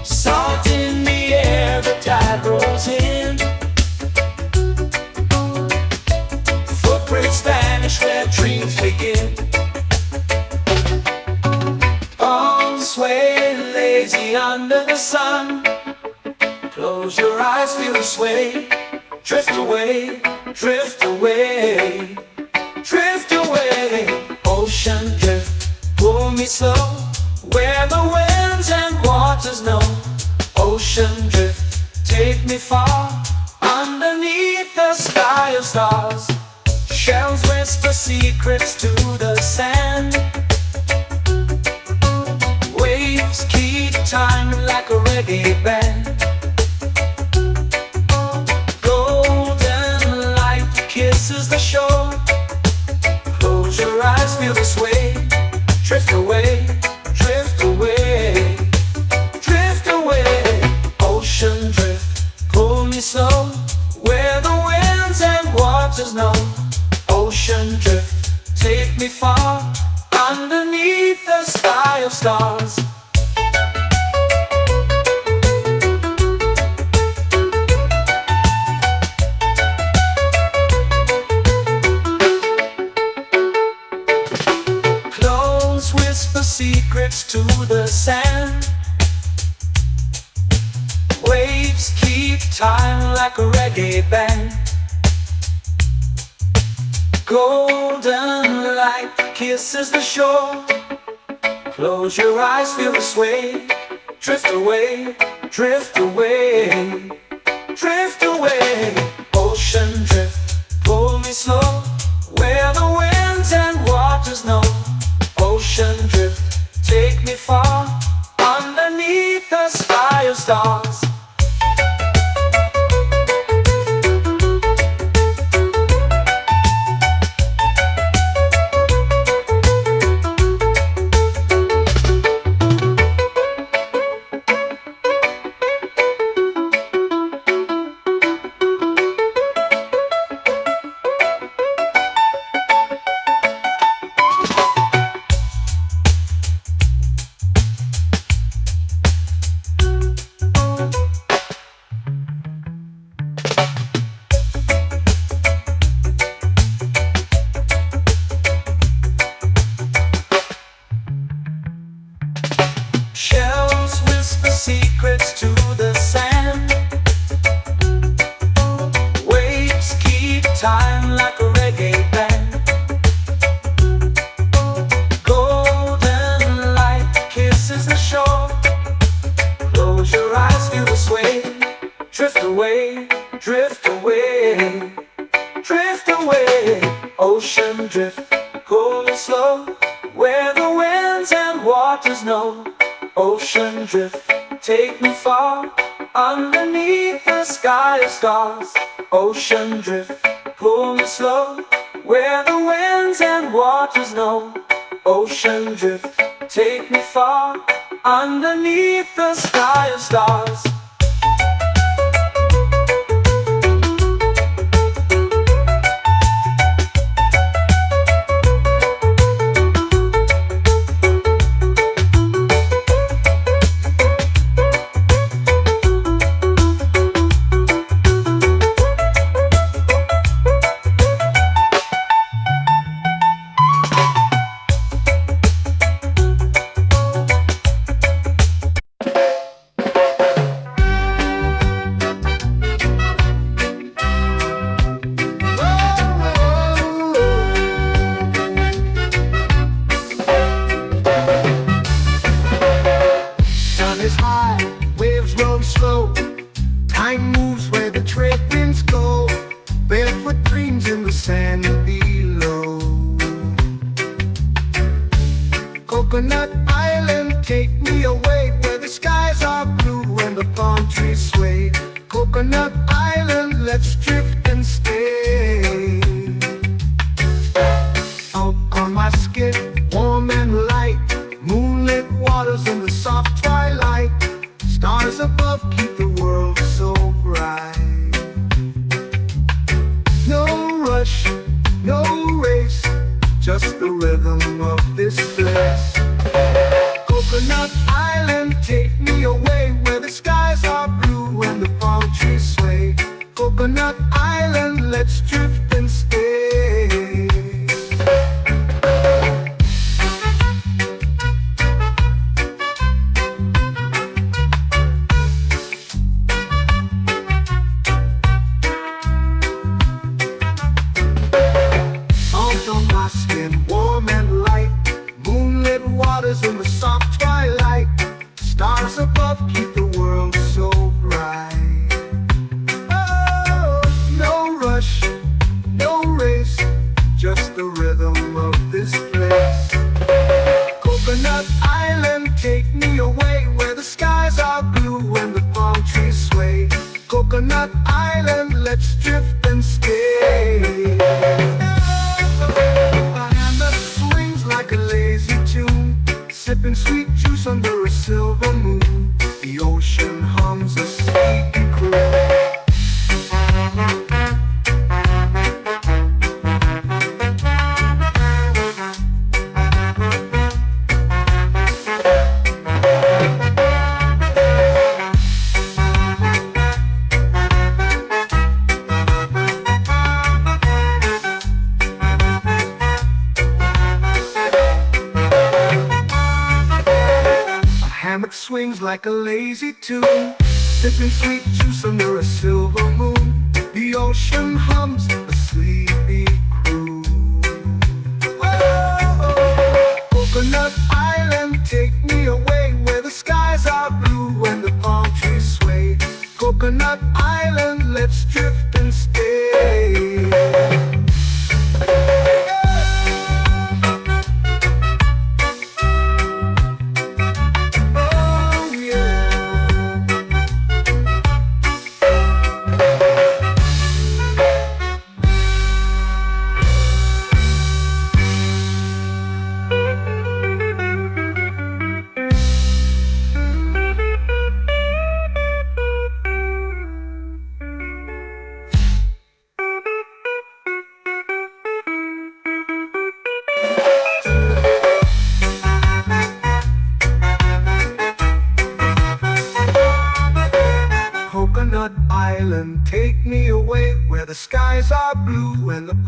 Salt in the air, the tide rolls in. Footprints vanish where dreams begin. Arms sway lazy under the sun. Close your eyes, feel the sway. Drift away, drift away, drift away. Ocean drift, pull me slow, where the winds and waters know. Ocean drift, take me far, underneath the sky of stars. Shells whisper secrets to the sand. Waves keep time like a reggae band. Golden light kisses the shore. Close your eyes, feel the sway. Drift away, drift away, drift away. Ocean drift, pull me slow, where the winds and waters know. Ocean drift, take me far, underneath the sky of stars. Clones whisper secrets to the sand. Waves keep time like a reggae band. Golden light kisses the shore. Close your eyes, feel the sway. Drift away, drift away, drift away. Ocean drift, pull me slow, where the winds and waters know. Ocean drift, take me far, underneath the sky of stars. Shells whisper secrets to the sand. Waves keep time like a reggae band. Golden light kisses the shore. Close your eyes, feel the sway. Drift away, drift away, drift away. Ocean drift, cool and slow, where the winds and waters know. Ocean drift, take me far, underneath the sky of stars. Ocean drift, pull me slow, where the winds and waters know. Ocean drift, take me far, underneath the sky of stars. Sun is high, waves roll slow. Time moves where the trade winds go. Barefoot dreams in the sand below. Coconut Island, take me away, where the skies are blue and the palm trees sway. Coconut Island, let's drift and stay. Out on my skin, warm and light, moonlit waters in the soft twilight. Stars above keep the world so bright. No rush, no race, just the rhythm of this place. Coconut Island, take me away, where the skies are blue and the palm trees sway. Coconut Island, let's drift and stay. Salt on my skin, warm and light, moonlit waters in the soft twilight. Stars above keep the world so bright. Oh, no rush, no race, just the rhythm of this place. Coconut Island, take me away, where the skies are blue and the palm trees sway. Coconut Island, let's drift and stay. A hand that swings like a lazy tune, sipping sweet juice under a silver moon. The ocean hums a sleepy croon. Hammock swings like a lazy tune, sipping sweet juice under a silver moon. The ocean hums a sleepy croon. Whoa.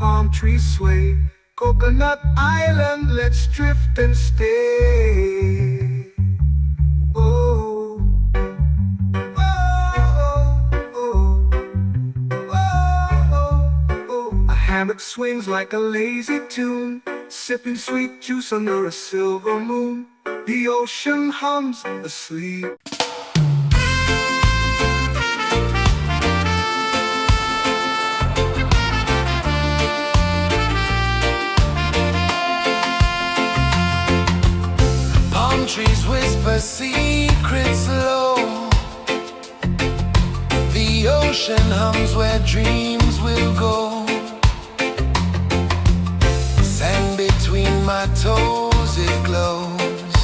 palm trees sway. Coconut Island, let's drift and stay. Oh, oh, oh, oh, oh. A hammock swings like a lazy tune, sipping sweet juice under a silver moon. The ocean hums asleep. Trees whisper secrets low. The ocean hums where dreams will go. Sand between my toes, it glows.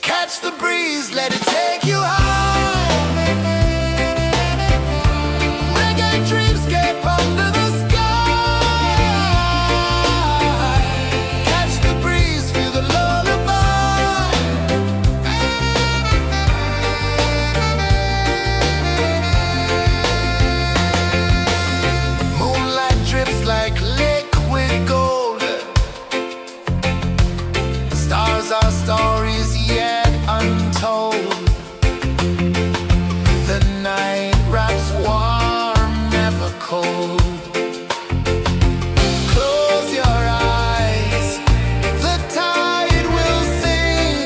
Catch the breeze, let it take you high. Reggae dreamscape under the sky. Our stories yet untold. The night wraps warm, never cold. Close your eyes, the tide will sing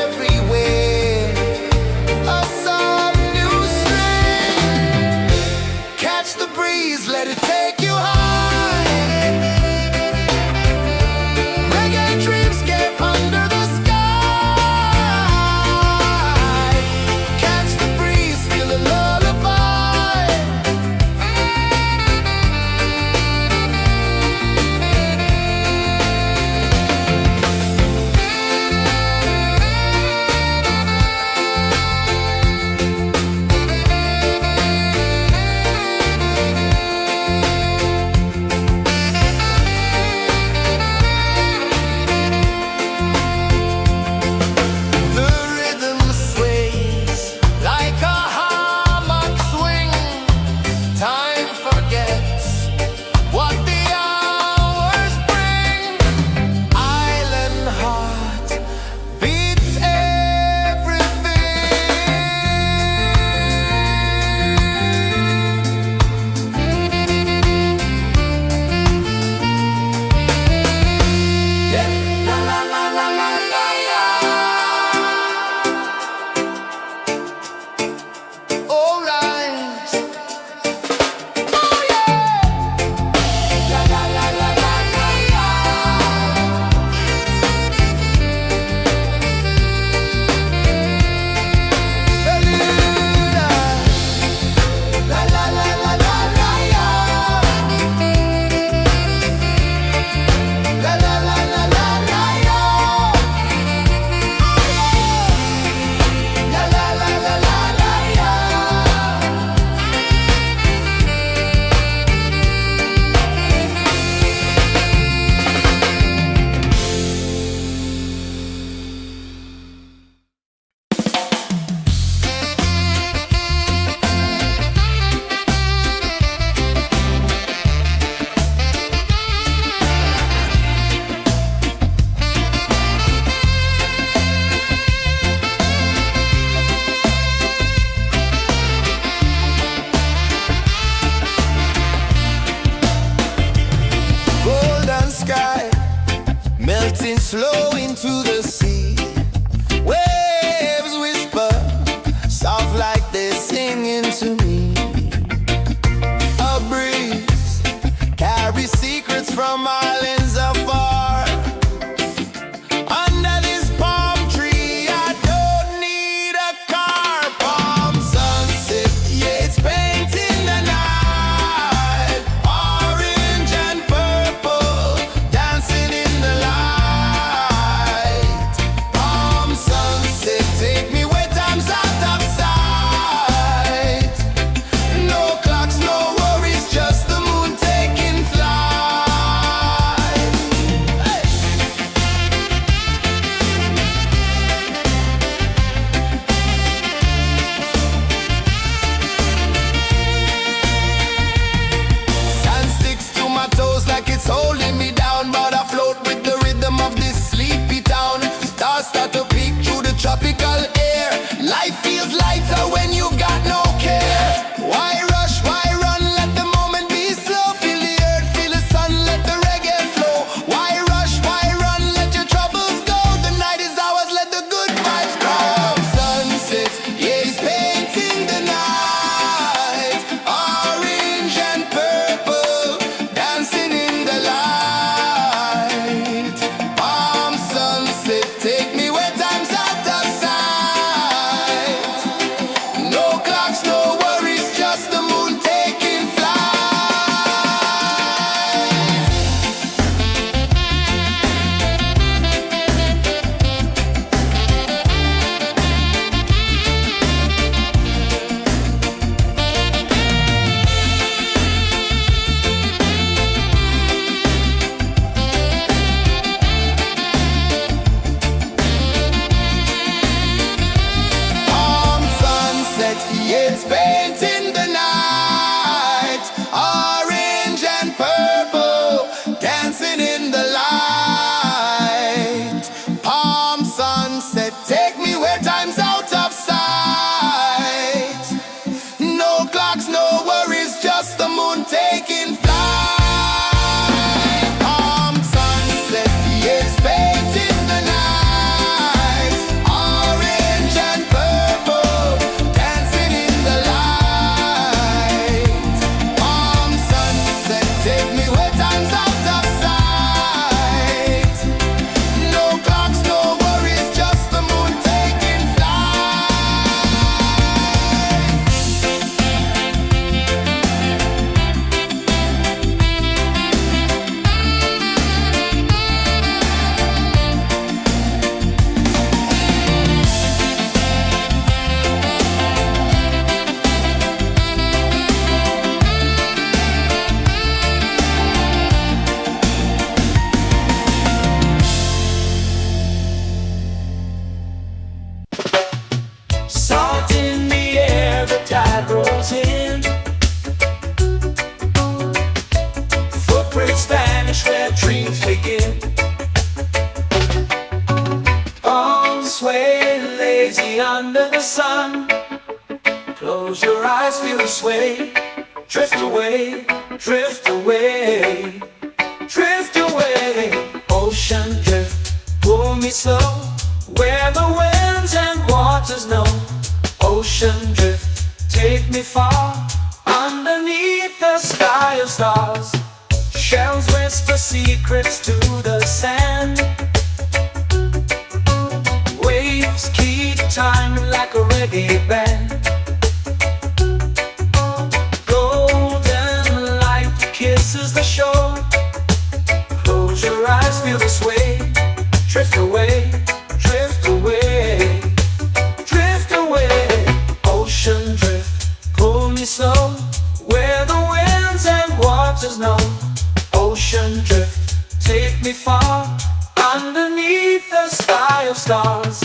everywhere. A soft new string. Catch the breeze, let it take you high. Slow into the sea. Waves whisper, soft like they're singing to me. A breeze carries secrets from islands afar. Under this palm tree, I don't need a car. Palm sunset, yeah, it's painting the night. Orange and purple, dancing in the light. your eyes, feel the sway. Drift away, drift away, drift away. Ocean drift, pull me slow, where the winds and waters know. Ocean drift, take me far, underneath the sky of stars. Shells whisper secrets to the sand. Waves keep time like a reggae band. Golden light kisses the shore. Close your eyes, feel the sway. Drift away, drift away, drift away. Ocean drift, pull me slow, where the winds and waters know. Ocean drift, take me far, underneath the sky of stars.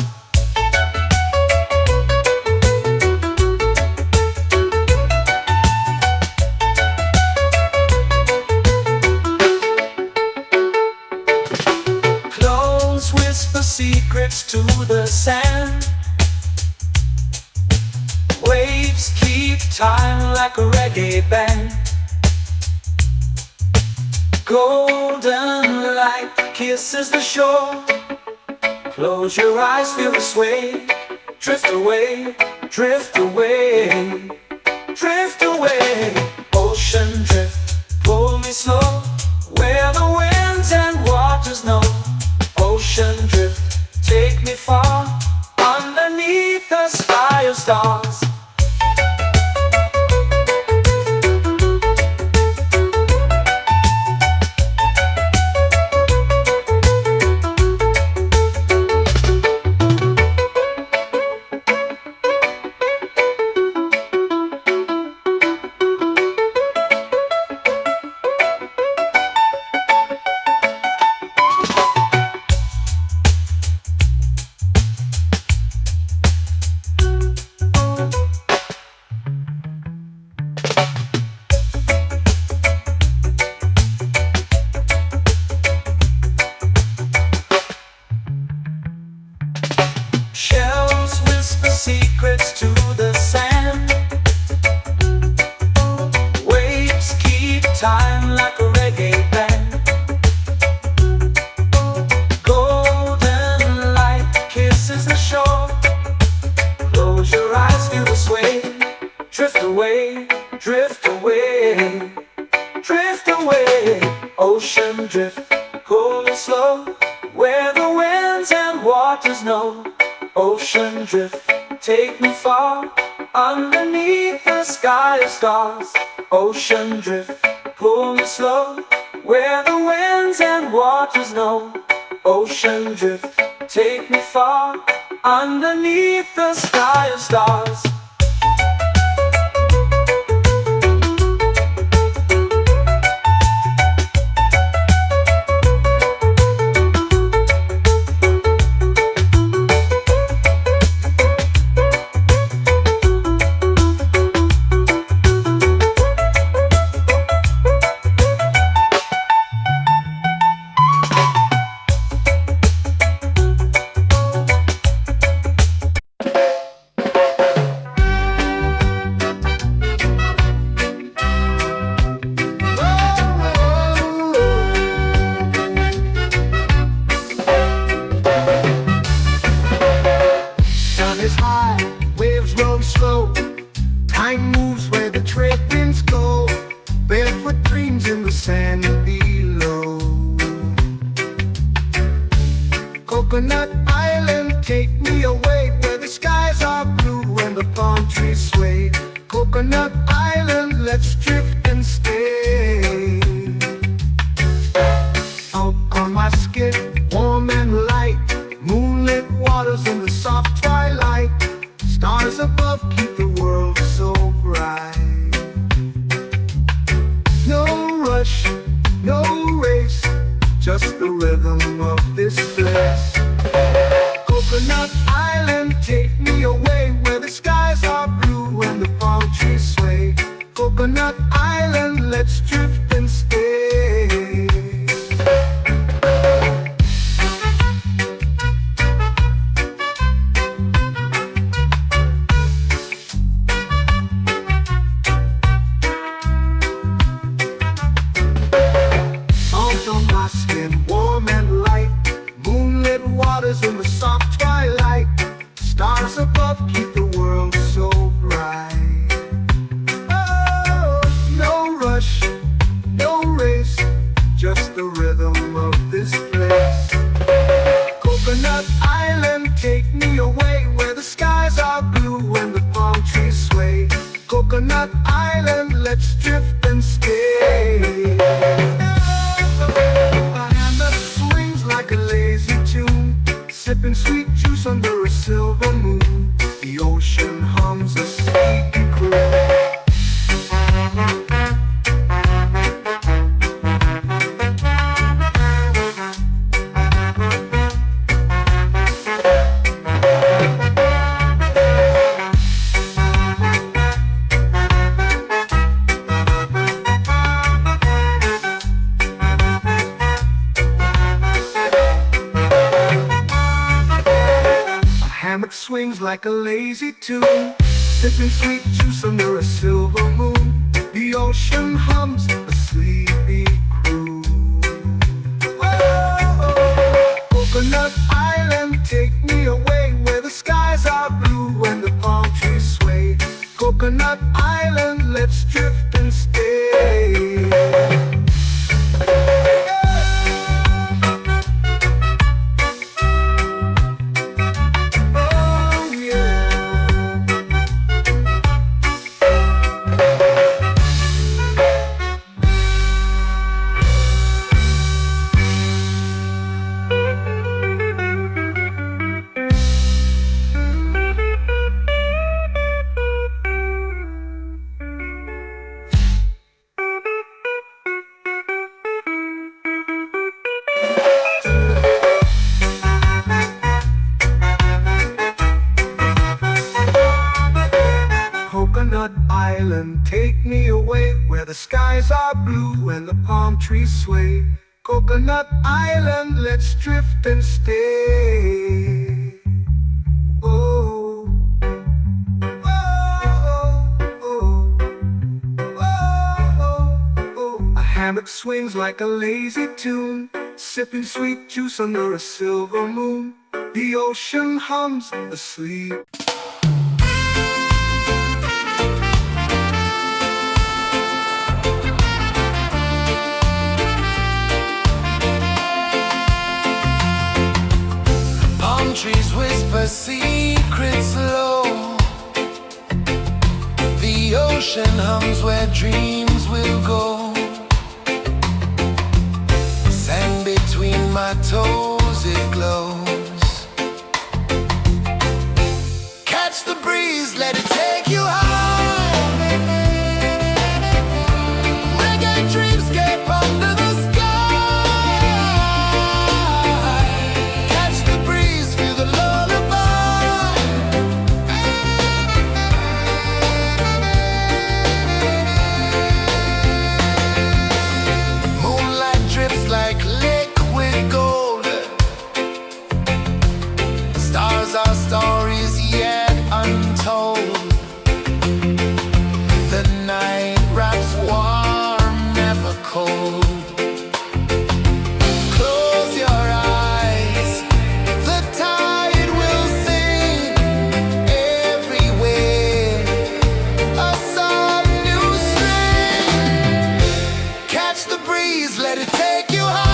Clothes whisper secrets to the sand. Waves keep time like a reggae band. Golden light kisses the shore. Close your eyes, feel the sway. Drift away, drift away, drift away. Ocean drift, pull me slow, where the winds and waters know. Ocean drift, take me far, underneath the sky of stars. Shells whisper secrets to the sand. Waves keep time like a reggae band. Golden light kisses the shore. Close your eyes, feel the sway. Drift away, drift away, drift away. Ocean drift, pull me slow, where the winds and waters know. Ocean drift, take me far, underneath the sky of stars. Ocean drift, pull me slow, where the winds and waters know. Ocean drift, take me far, underneath the sky of stars. Sun is high, waves roll slow. Time moves where the trade winds go. Barefoot dreams in the sand below. Coconut Island, take me away, where the skies are blue and the palm trees sway. Coconut Island, let's drift and stay. Out on my skin, warm and light, moonlit waters in the soft twilight. Stars above keep the world so bright. No rush, no race, just the rhythm of this place. Coconut Island, take me away, where the skies are blue and the palm trees sway. Coconut Island, let's drift and stay. and stay. A hand that swings like a lazy tune, sipping sweet juice under a silver moon. The ocean hums a sleepy croon. Hammock swings like a lazy tune, sipping sweet juice under a silver moon. The ocean hums a sleepy croon. Whoa, Coconut Island, take me away where the skies are blue and the palm trees sway. Coconut Island, let's drift and stay. Coconut Island, take me away where the skies are blue and the palm trees sway. Coconut Island, let's drift and stay. Oh, oh, oh, oh, oh. A hammock swings like a lazy tune, sipping sweet juice under a silver moon. The ocean hums asleep. Trees whisper secrets low. The ocean hums where dreams will go. Sand between my toes, it glows. Catch the breeze, let it take you high. Reggae dreamscape under the sky. Our stories yet untold. The night wraps warm, never cold. Close your eyes, the tide will sing everywhere. A soft new string. Catch the breeze, let it take you high.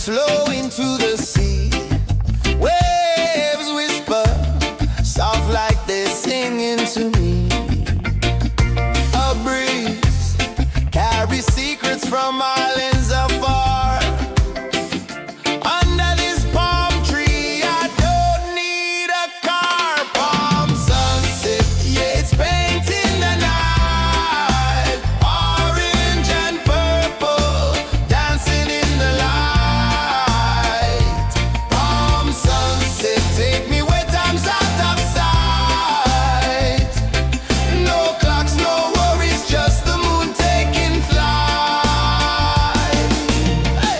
flow into the sea. Waves whisper, soft like they're singing to me. A breeze carries secrets from islands afar. Under this palm tree, I don't need a car. Palm sunset, yeah, it's painting the night. Orange and purple, dancing in the light. Palm sunset, take me where time's out of sight. No clocks, no worries, just the moon taking flight. Hey!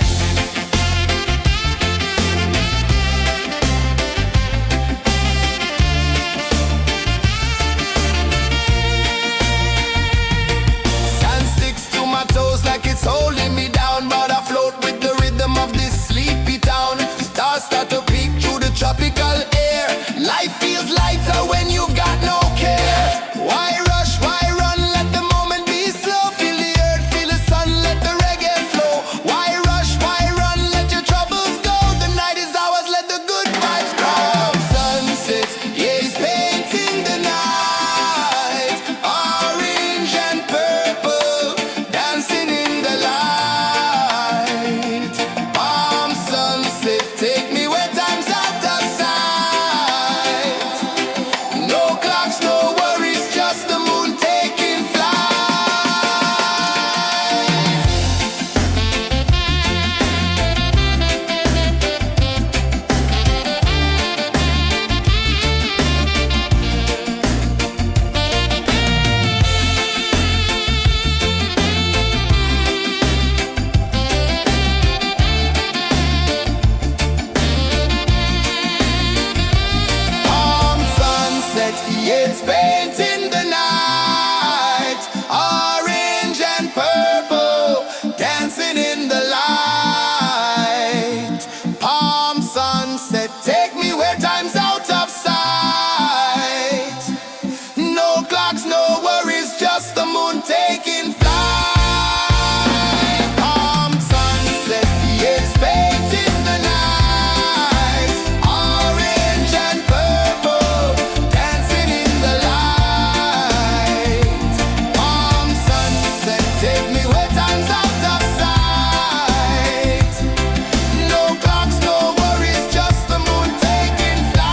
Sand sticks to my toes like it's holding me down, but I float with the rhythm of this sleepy town. Stars start to peek through the tropical air. Life feels lighter when you've got no care. Why rush, why run, let the moment be slow. Feel the earth, feel the sun, let the reggae flow. Why rush, why run, let your troubles go. The night is ours, let the good vibes come. Sunset, yeah, it's painting the night. Orange and purple, dancing in the light. Palm sunset, take me where time's out of sight. No clocks, no worries, just the moon taking flight. Palm sunset, yeah, it's painting the night. Orange and purple, dancing in the light. Palm sunset, take me where time's out of sight. No clocks, no worries, just the moon taking flight. Palm sunset, yeah, it's painting the night. Orange and purple, dancing in the light. Palm sunset, take me where time's out of sight. No clocks, no worries, just the moon taking flight.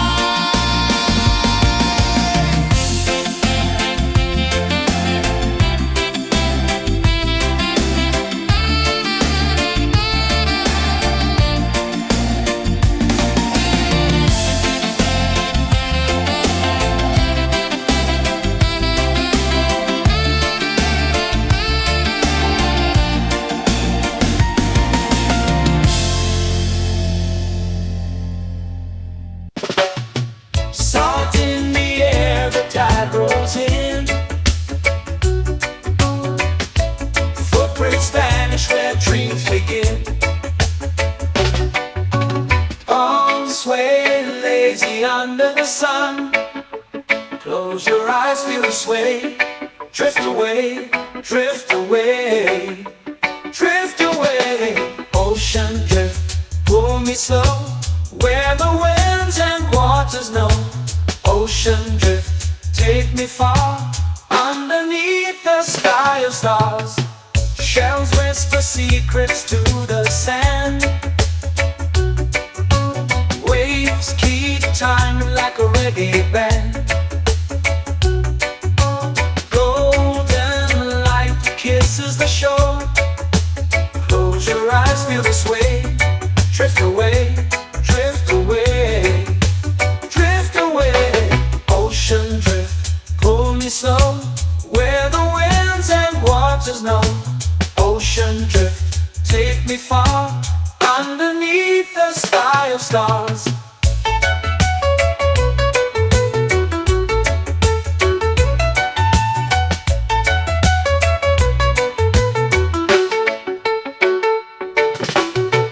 Salt in the air, the tide rolls in. Footprints vanish where dreams begin. Arms sway lazy under the sun. Close your eyes, feel the sway. Drift away, drift away, drift away. Ocean drift, pull me slow. Where the winds and waters know. Ocean drift, take me far. Underneath the sky of stars. Shells whisper secrets to the sand. Waves keep time like a reggae band. Golden light kisses the shore. Close your eyes, feel the sway. Drift away, drift away, drift away. Ocean drift, pull me slow. Where the winds and waters know. Ocean drift, take me far. Underneath the sky of stars.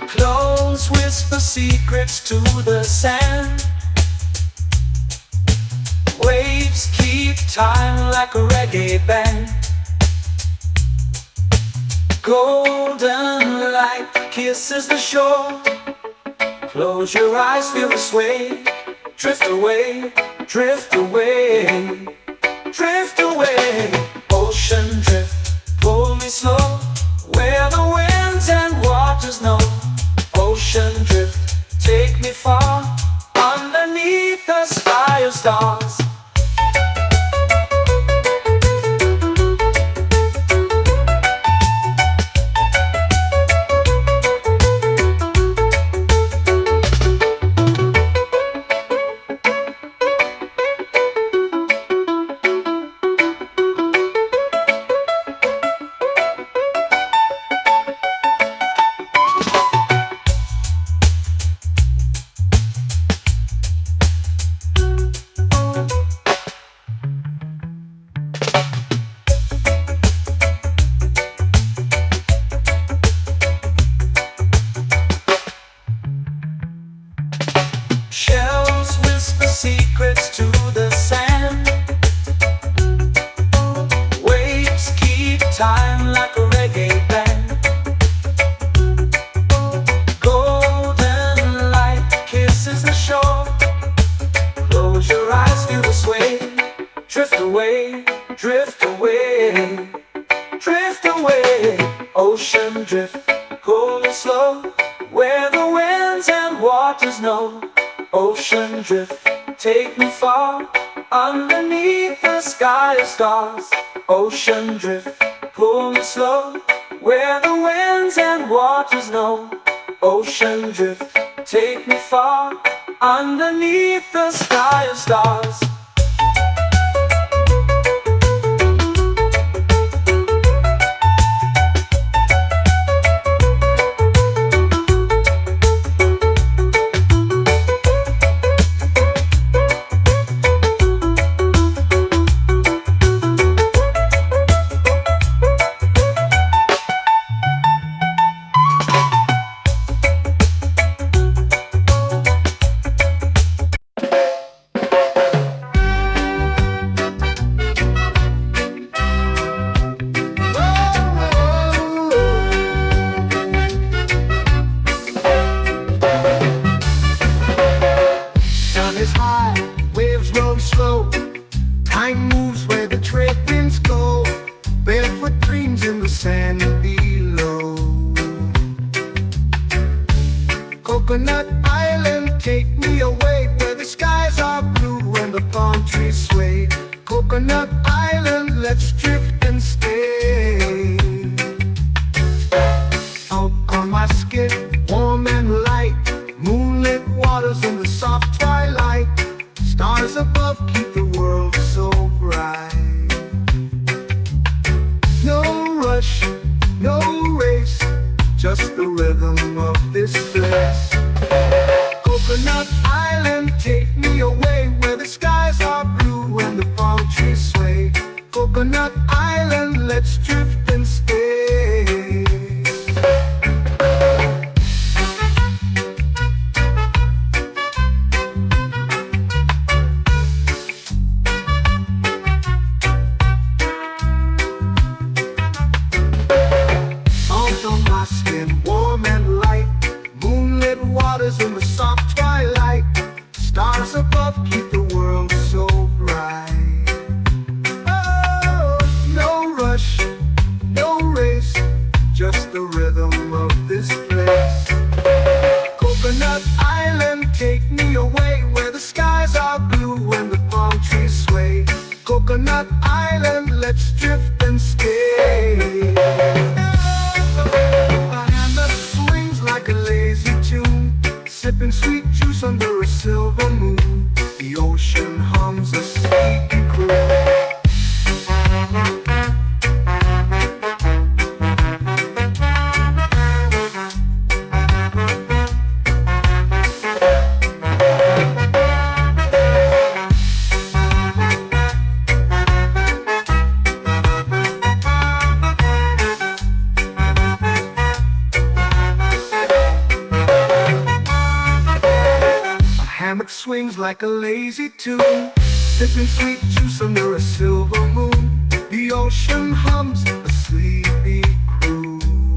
Close whisper secrets to the sand. Waves keep time like a reggae band. Golden light kisses the shore. Close your eyes, feel the sway. Drift away, drift away, drift away. Ocean drift, pull me slow, where the winds and waters know. Ocean drift, take me far, underneath the sky of stars. Shells whisper secrets to the sand. Waves keep time like a reggae band. Golden light kisses the shore. Close your eyes, feel the sway. Drift away, drift away, drift away. Ocean drift, pull me slow, where the winds and waters know. Ocean drift, take me far, underneath the sky of stars. Ocean drift, pull me slow, where the winds and waters know. Ocean drift, take me far, underneath the sky of stars. Is high, waves roll slow. Time moves where the trade winds go. Barefoot dreams in the sand below. Coconut Island, take me away, where the skies are blue and the palm trees sway. Coconut Island, let's drift and stay. Out on my skin, warm and light, moonlit waters in the soft twilight. Stars above keep the world so bright. No rush, no race, just the rhythm of this place. Coconut Island, take me away, where the skies are blue and the palm trees sway. Coconut Island, let's drift and stay. Warm and light, moonlit waters in the soft twilight. Stars above keep the world so bright. Oh, no rush, no race, just the rhythm of this place. Coconut Island, take me away, where the skies are blue and the palm trees sway. Coconut Island, let's drift and stay. Like a lazy tune, sipping sweet juice under a silver moon. The ocean hums a sleepy croon. Swings like a lazy tune, sipping sweet juice under a silver moon. The ocean hums a sleepy croon.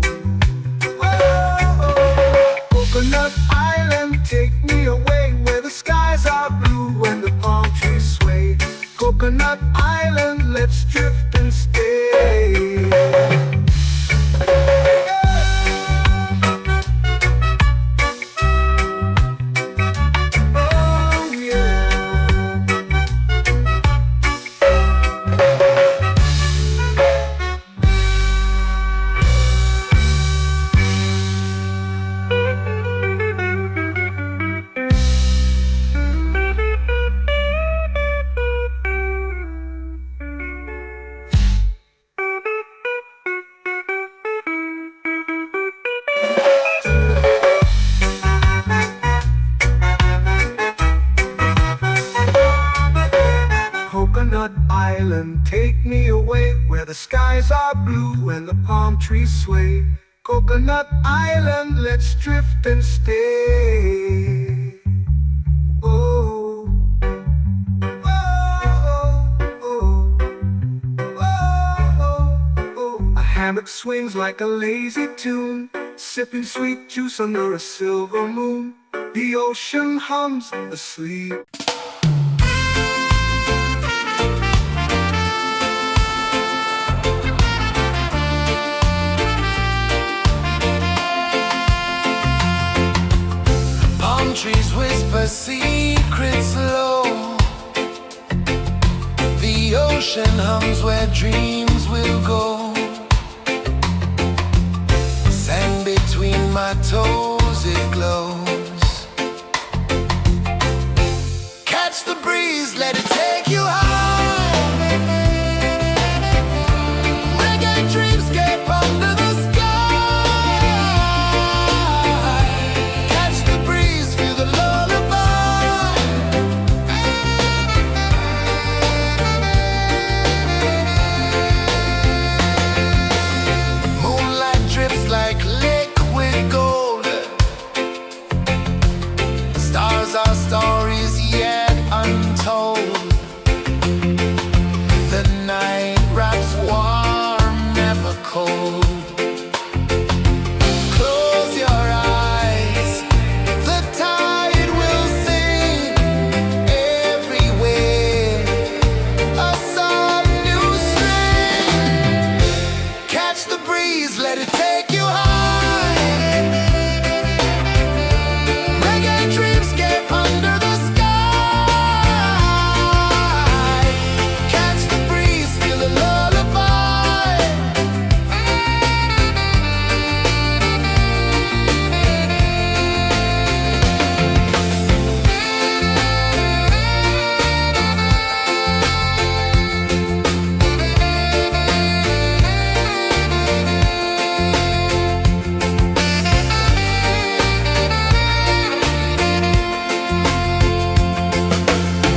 island, take me away where the skies are blue and the palm trees sway. Coconut Island, let's drift and stay. Oh, oh, oh, oh, oh. A hammock swings like a lazy tune, sipping sweet juice under a silver moon. The ocean hums asleep. Palm trees whisper secrets low. The ocean hums where dreams will go. Sand between my toes, it glows. Catch the breeze, let it take you high. Reggae dreamscape under the sky. Catch the breeze, feel the lullaby. Moonlight drips like liquid gold. Stars are stories yet untold. The night wraps warm, never cold. Close your eyes, the tide will sing everywhere. A soft new string. Catch the breeze, let it take you high. Reggae dreamscape under the sky. Catch the breeze, feel the lullaby.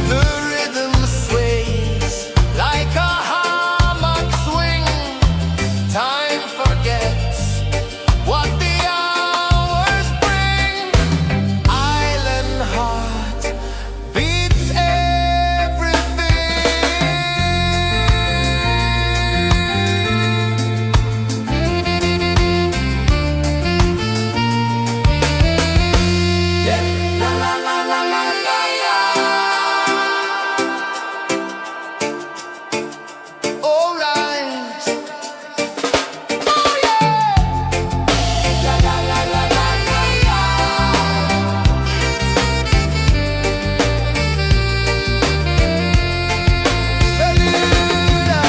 The rhythm sways like a hammock swing. Time forgets what the hours bring. Island heart beats everything. Yeah. La la la la la la la. All rise. Oh yeah. La la la la la la la. Bermuda.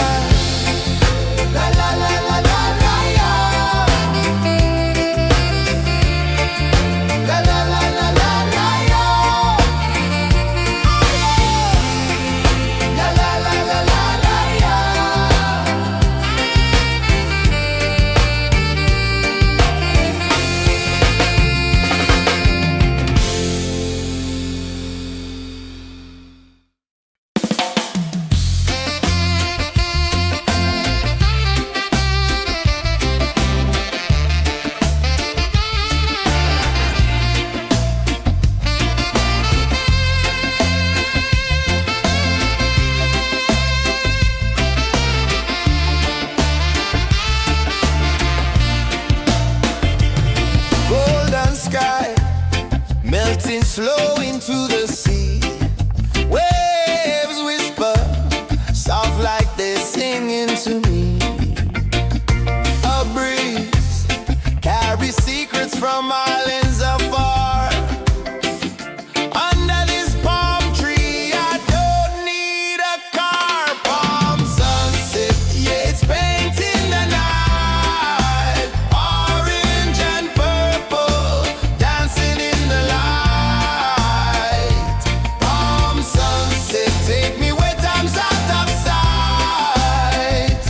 La la la la la la la. La la la la la la la. La la la la la la la. Golden sky melting slow into the sea. Waves whisper soft like they're singing to me. A breeze carries secrets from islands afar. Under this palm tree, I don't need a car. Palm sunset, yeah, it's painting the night. Orange and purple, dancing in the light. Palm sunset, take me where time's out of sight.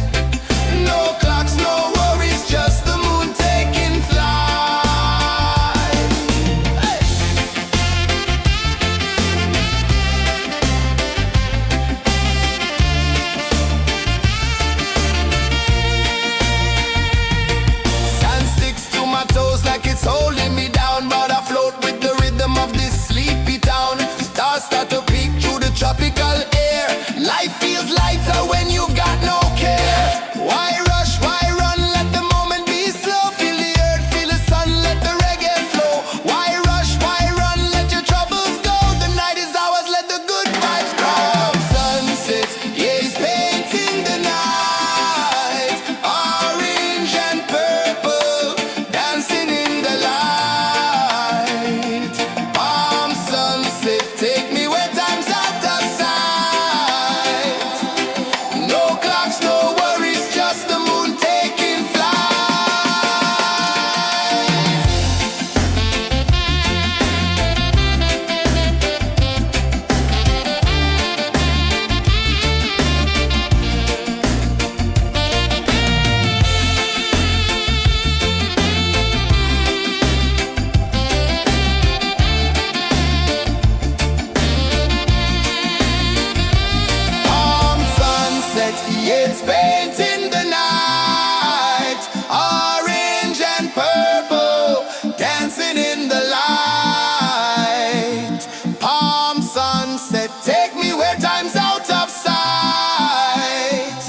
paint in the night, orange and purple, dancing in the light. Palm sunset, take me where time's out of sight.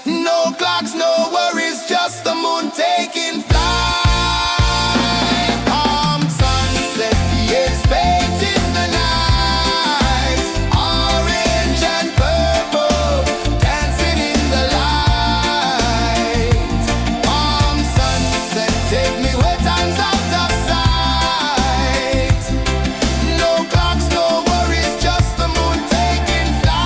No clocks, no worries, just the moon taking flight. Palm sunset, yes, paint in the night, orange and purple, dancing in the light. Palm sunset, take me where time's out of sight. No clocks, no worries, just the moon taking flight.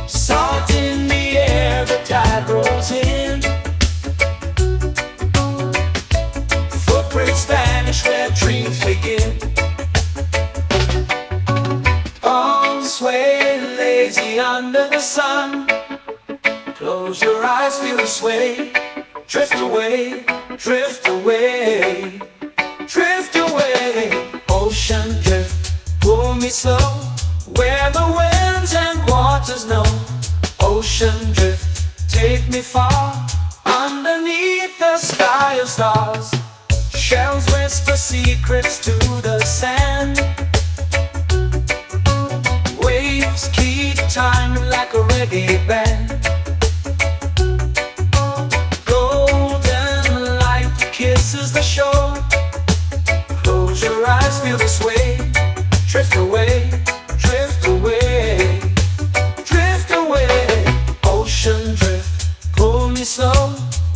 Salt in the air, the tide rolls in. Footprints vanish where dreams begin. Arms sway lazy under the sun. Close your eyes, feel the sway. Drift away, drift away, drift away. Ocean drift, pull me slow, where the winds and waters know. Ocean drift, take me far, underneath the sky of stars. Shells whisper secrets to the sand. Waves keep time like a reggae band. Golden light kisses the shore. Close your eyes, feel the sway. Drift away, drift away, drift away. Ocean drift, pull me slow,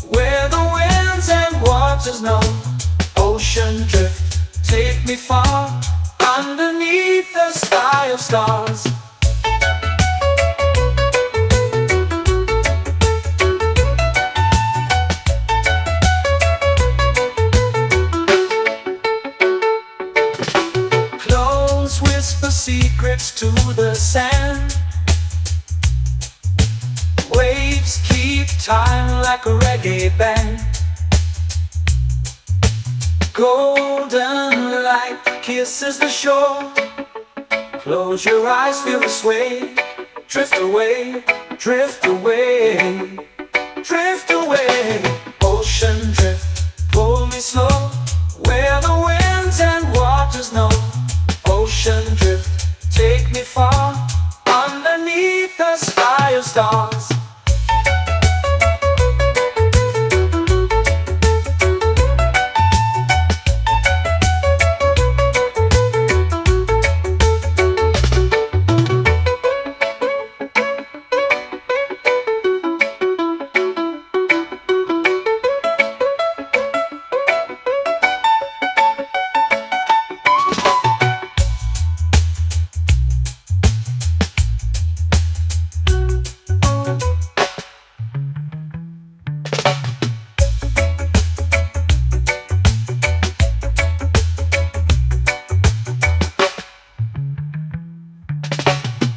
where the winds and waters know. Ocean drift, take me far, underneath the sky of stars. Clothes whisper secrets to the sand. Waves keep time like a reggae band. Golden light kisses the shore. Close your eyes, feel the sway. Drift away, drift away, drift away. Ocean drift, pull me slow, where the winds and waters know. Ocean drift, take me far, underneath the sky of stars.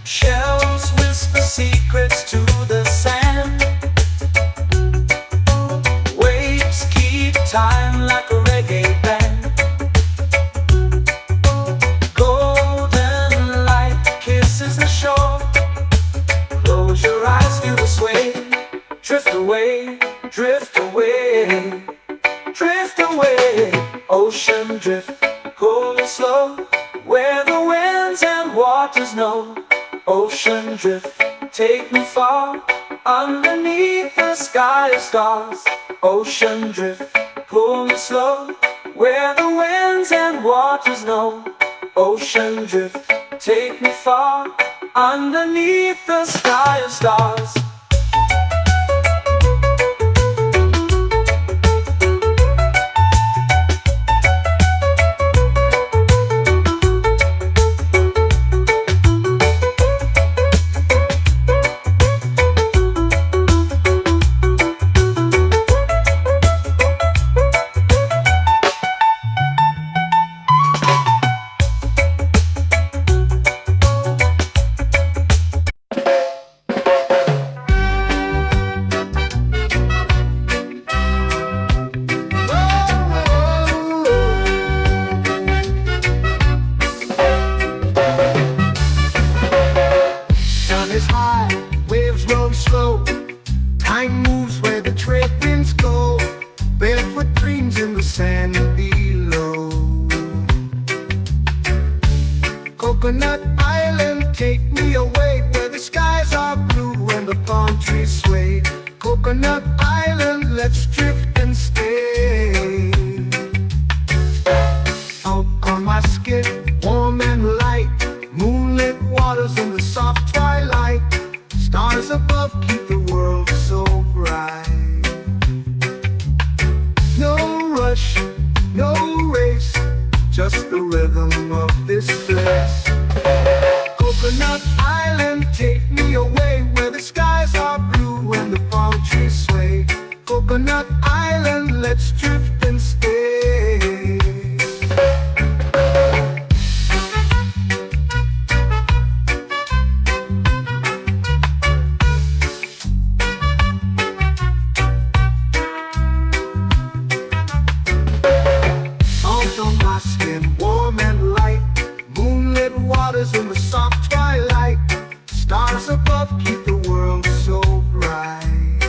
Shells whisper secrets to the sand. Waves keep time like a reggae band. Golden light kisses the shore. Close your eyes, feel the sway. Drift away, drift away, drift away. Ocean drift, pull me slow, where the winds and waters know. Ocean drift, take me far, underneath the sky of stars. Ocean drift, pull me slow, where the winds and waters know. Ocean drift, take me far, underneath the sky of stars. sand below. Coconut Island, take me away where the skies are blue and the palm trees sway. Coconut Island, let's drift and stay. Out on my skin, warm and light, moonlit waters in the soft twilight. Stars above keep the world so bright. No rush, no race, just the rhythm of this place. Coconut Island, take me away where the skies are blue and the palm trees sway. Coconut Island, let's drift and stay. Salt on my skin, warm and light, moonlit waters in the soft twilight. Stars above keep the world so bright.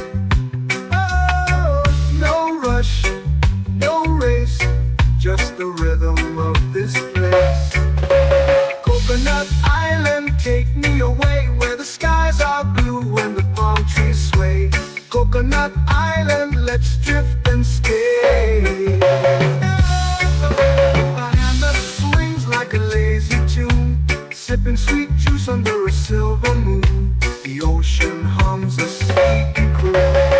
Oh, no rush, no race, just the rhythm of this place. Coconut Island, take me away where the skies are blue and the palm trees sway. Coconut Island, let's drift and stay. A hand that swings like a lazy tune, sipping sweet juice under a silver moon. The ocean hums a sleepy croon.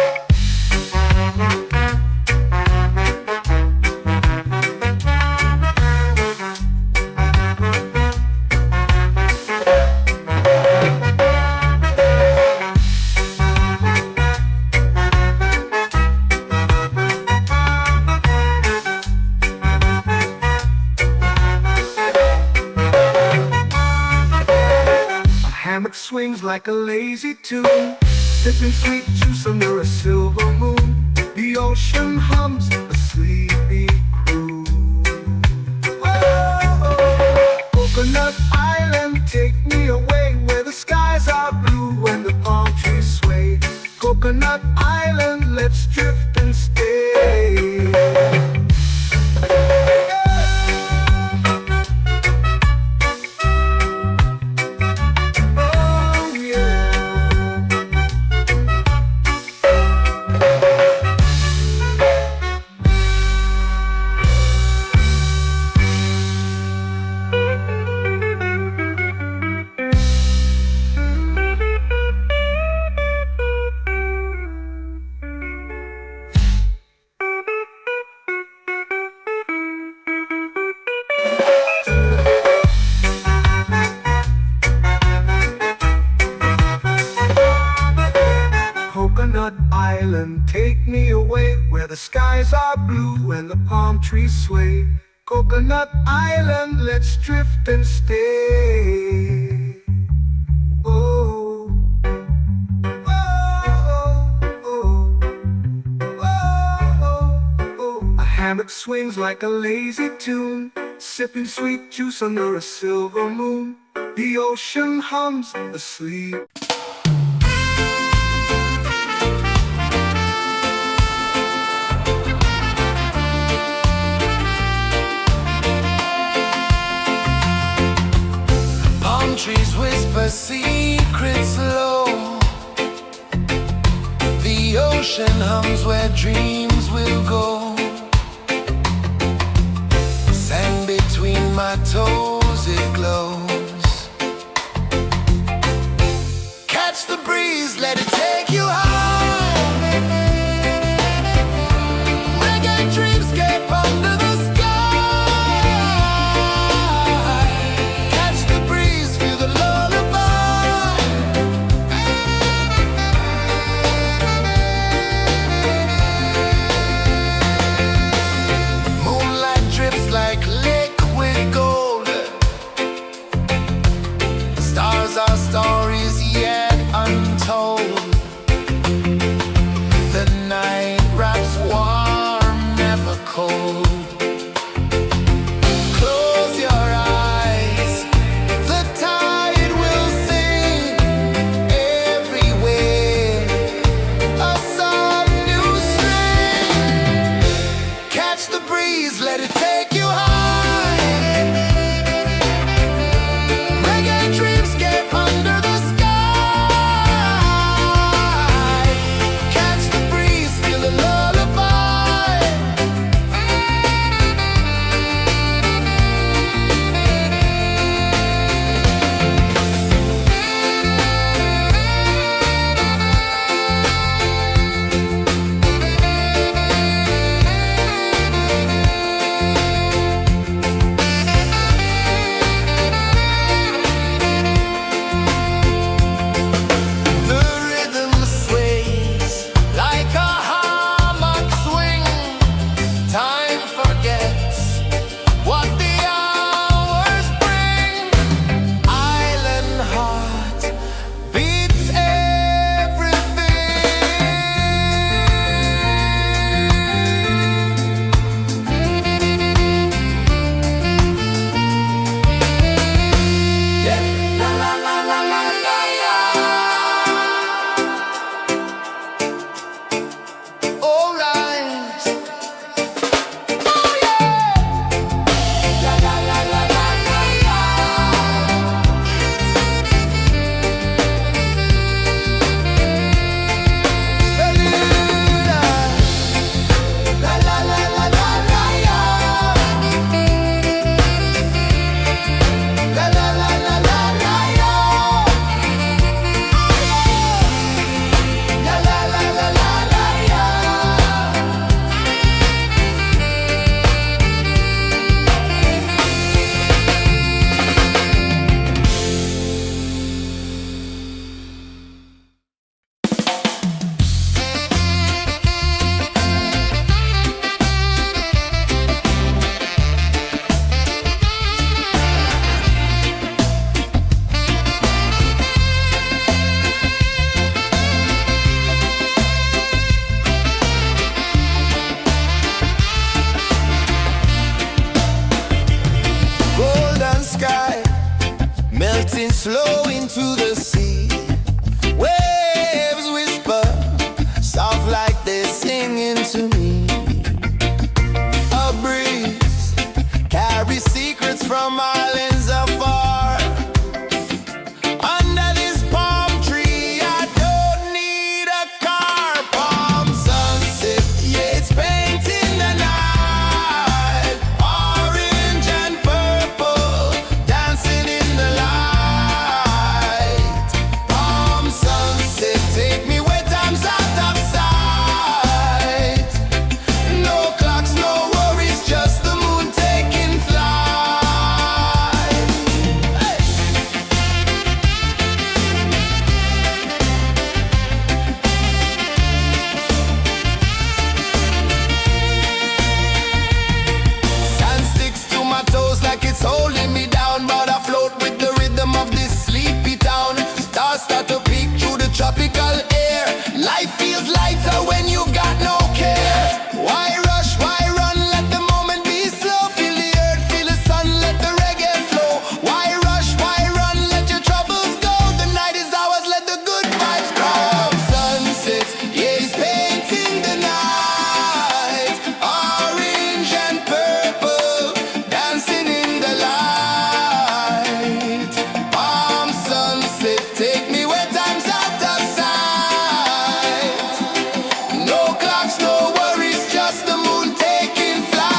Hammock swings like a lazy tune, sipping sweet juice under a silver moon. The ocean hums a sleepy croon. Oh, Coconut Island, take me away where the skies are blue and the palm trees sway. Coconut Island, let's drift and stay. Coconut Island, take me away where the skies are blue and the palm trees sway. Coconut Island, let's drift and stay. Oh, oh, oh, oh, oh. A hammock swings like a lazy tune, sipping sweet juice under a silver moon. The ocean hums asleep. Trees whisper secrets low. The ocean hums where dreams will go. Sand between my toes, it glows. Catch the breeze, let it take you high. Reggae dreamscape under the like liquid gold. singing to me. A breeze carries secrets from islands afar. Under this palm tree, I don't need a car. Palm sunset, yeah, it's painting the night. Orange and purple, dancing in the light. Palm sunset, take me where time's out of sight. No clocks, no worries, just the moon taking flight. Hey! Sand sticks to my toes like it's holding me down, but I float with the rhythm of this sleepy town. Stars start to peek through the tropical air. Life feels lighter when you've got no care. Why rush, why run, let the moment be slow. Feel the earth, feel the sun, let the reggae flow. Why rush, why run, let your troubles go. The night is ours, let the good vibes grow. Sunset, yeah, it's painting the night. Orange and purple, dancing in the light. Palm sunset, take me where time's out of sight. No clocks, no worries, just the moon taking flight.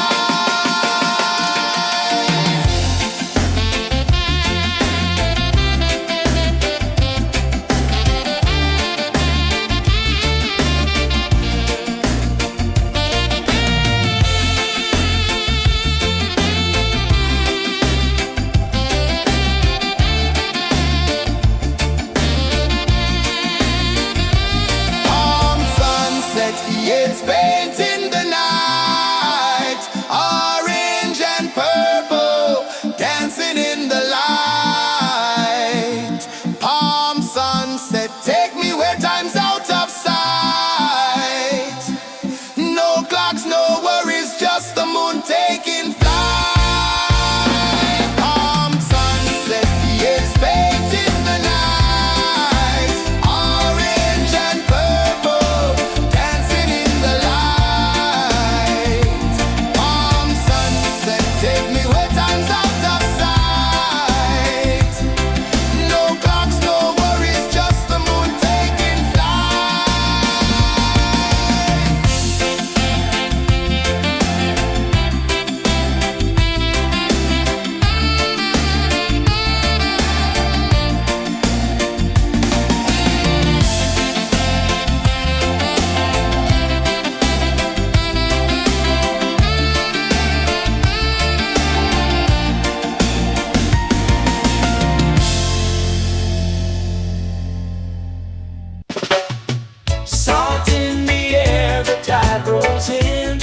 Palm sunset, yeah, it's painting the night. Orange and purple, dancing in the light. Palm sunset, take me where time's out of sight. No clocks, no worries, just the moon taking flight. Palm sunset, yeah, it's painting the night. Orange and purple, dancing in the light. Palm sunset, take me where time's out of sight. No clocks, no worries, just the moon taking flight. Salt in the air, the tide rolls in.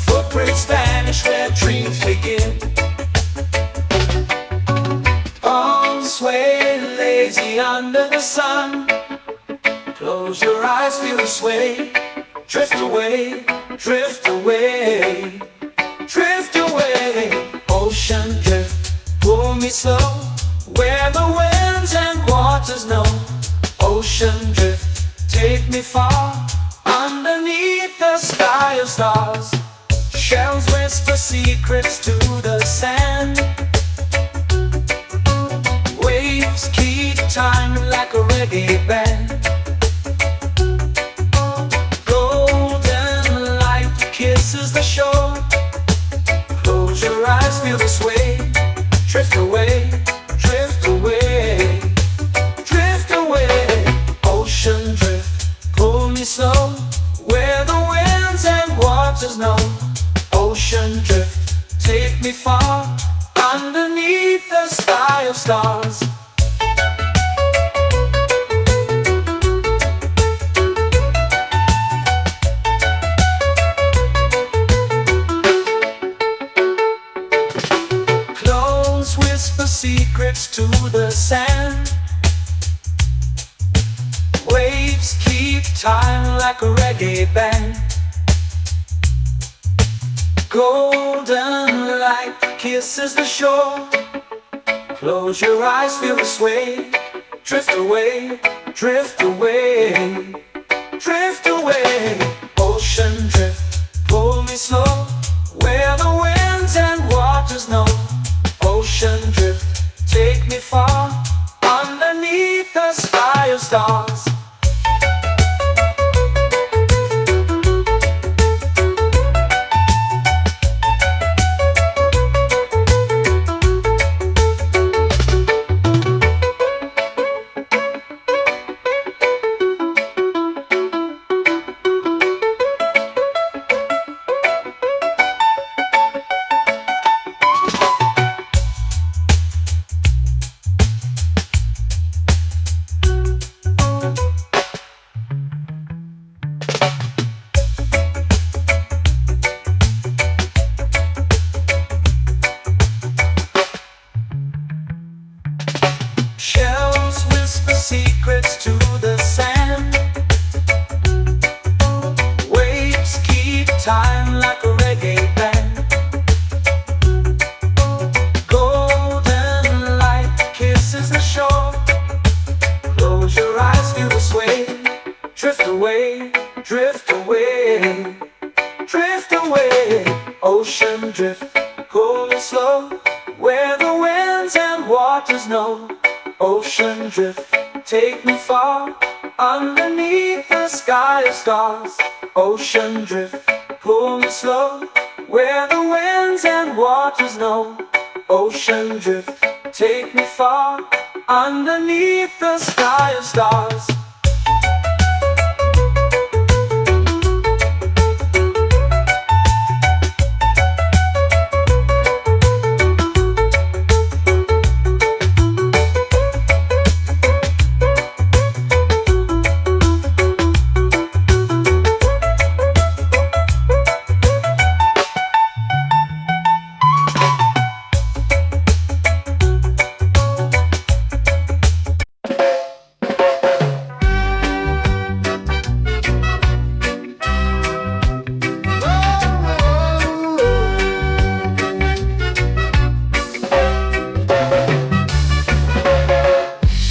Footprints vanish where dreams begin. Palms sway lazy under the sun. Close your eyes, feel the sway. Drift away, drift away, drift away. Ocean drift, pull me slow, where the winds and waters know. Ocean drift, take me far, underneath the sky of stars. Shells whisper secrets to the sand. Waves keep time like a reggae band. Golden light kisses the shore. Close your eyes, feel the sway. Drift away, drift away, drift away. Ocean drift, pull me slow, where the winds and waters know. Ocean drift, take me far, underneath the sky of stars. Clones whisper secrets to the sand. Waves keep time like a reggae band. Golden light kisses the shore. Close your eyes, feel the sway. Drift away, drift away, time like a reggae band. Golden light kisses the shore. Close your eyes, feel the sway. Drift away, drift away, drift away. Ocean drift, cool and slow, where the winds and waters know. Ocean drift, take me far, underneath the sky of stars. Ocean drift, pull me slow, where the winds and waters know. Ocean drift, take me far, underneath the sky of stars.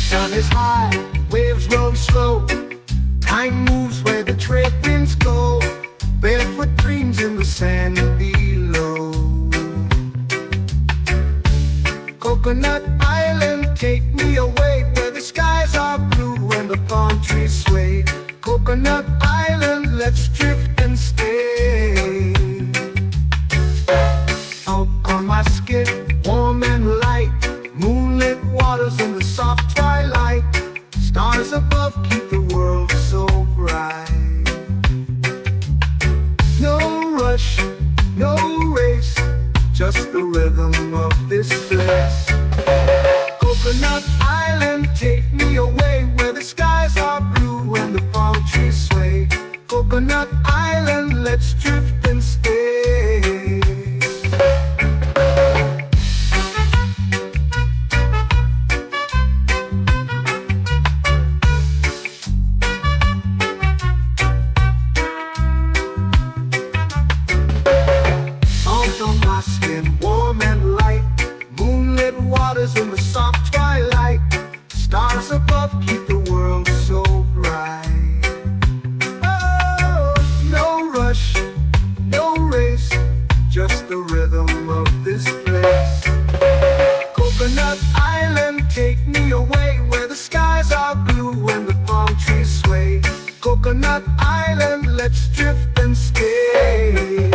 Sun is high, waves roll slow. Time moves where the trade winds go. Barefoot dreams in the sand below. Coconut Island, take me away, where the skies are blue and the palm trees sway. Coconut Island, let's drift and stay. Out on my skin, warm and light, moonlit waters in the soft twilight. Stars above keep the world so bright. No rush, no race, just the rhythm of this place. Coconut Island, take me away, where the skies are blue and the palm trees sway. Coconut Island, let's drift and stay. Salt on my skin, warm and light, moonlit waters in the soft twilight. Stars above keep the world so bright. Oh, no rush, no race, just the rhythm of this place. Coconut Island, take me away, where the skies are blue and the palm trees sway. Coconut Island, let's drift and stay.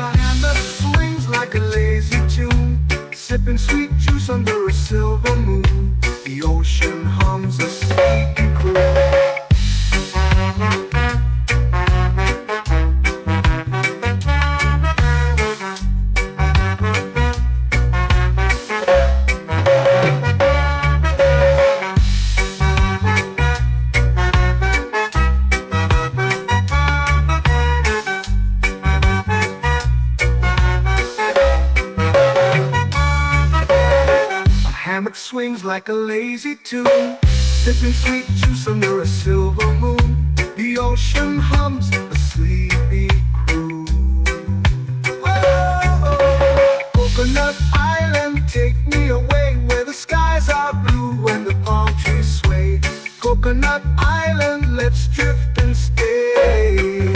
My hand that swings like a lazy tune, sipping sweet juice under a silver moon. The ocean hums a sleepy croon. Hammock swings like a lazy tune, sipping sweet juice under a silver moon. The ocean hums a sleepy croon. Oh, Coconut Island, take me away, where the skies are blue and the palm trees sway. Coconut Island, let's drift and stay.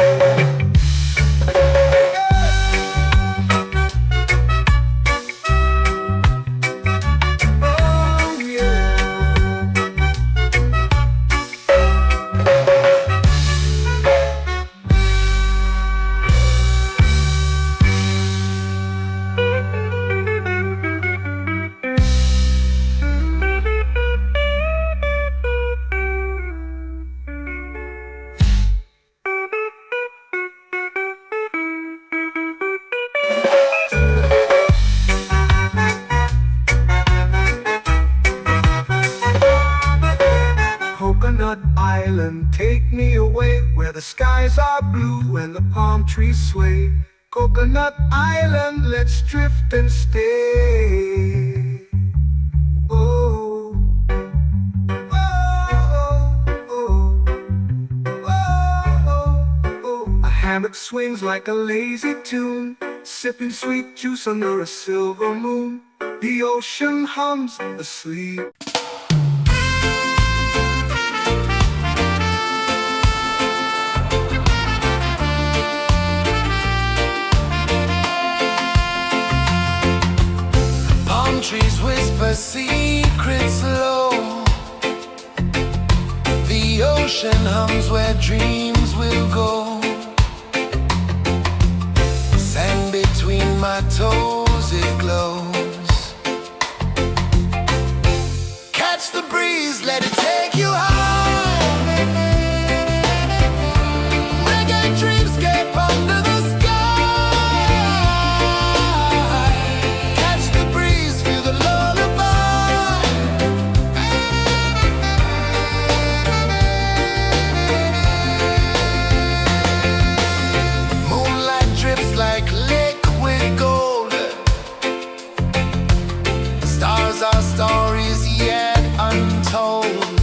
Coconut Island, take me away, where the skies are blue and the palm trees sway. Coconut Island, let's drift and stay. Oh, oh, oh, oh, oh, oh, oh. A hammock swings like a lazy tune, sipping sweet juice under a silver moon. The ocean hums asleep. Palm trees whisper secrets low. The ocean hums where dreams will go. Sand between my toes, it glows. Catch the breeze, let it take you high. Reggae dreamscape under the sky. Catch the breeze, feel the lullaby. Moonlight drips like liquid gold. Stars are stories yet untold.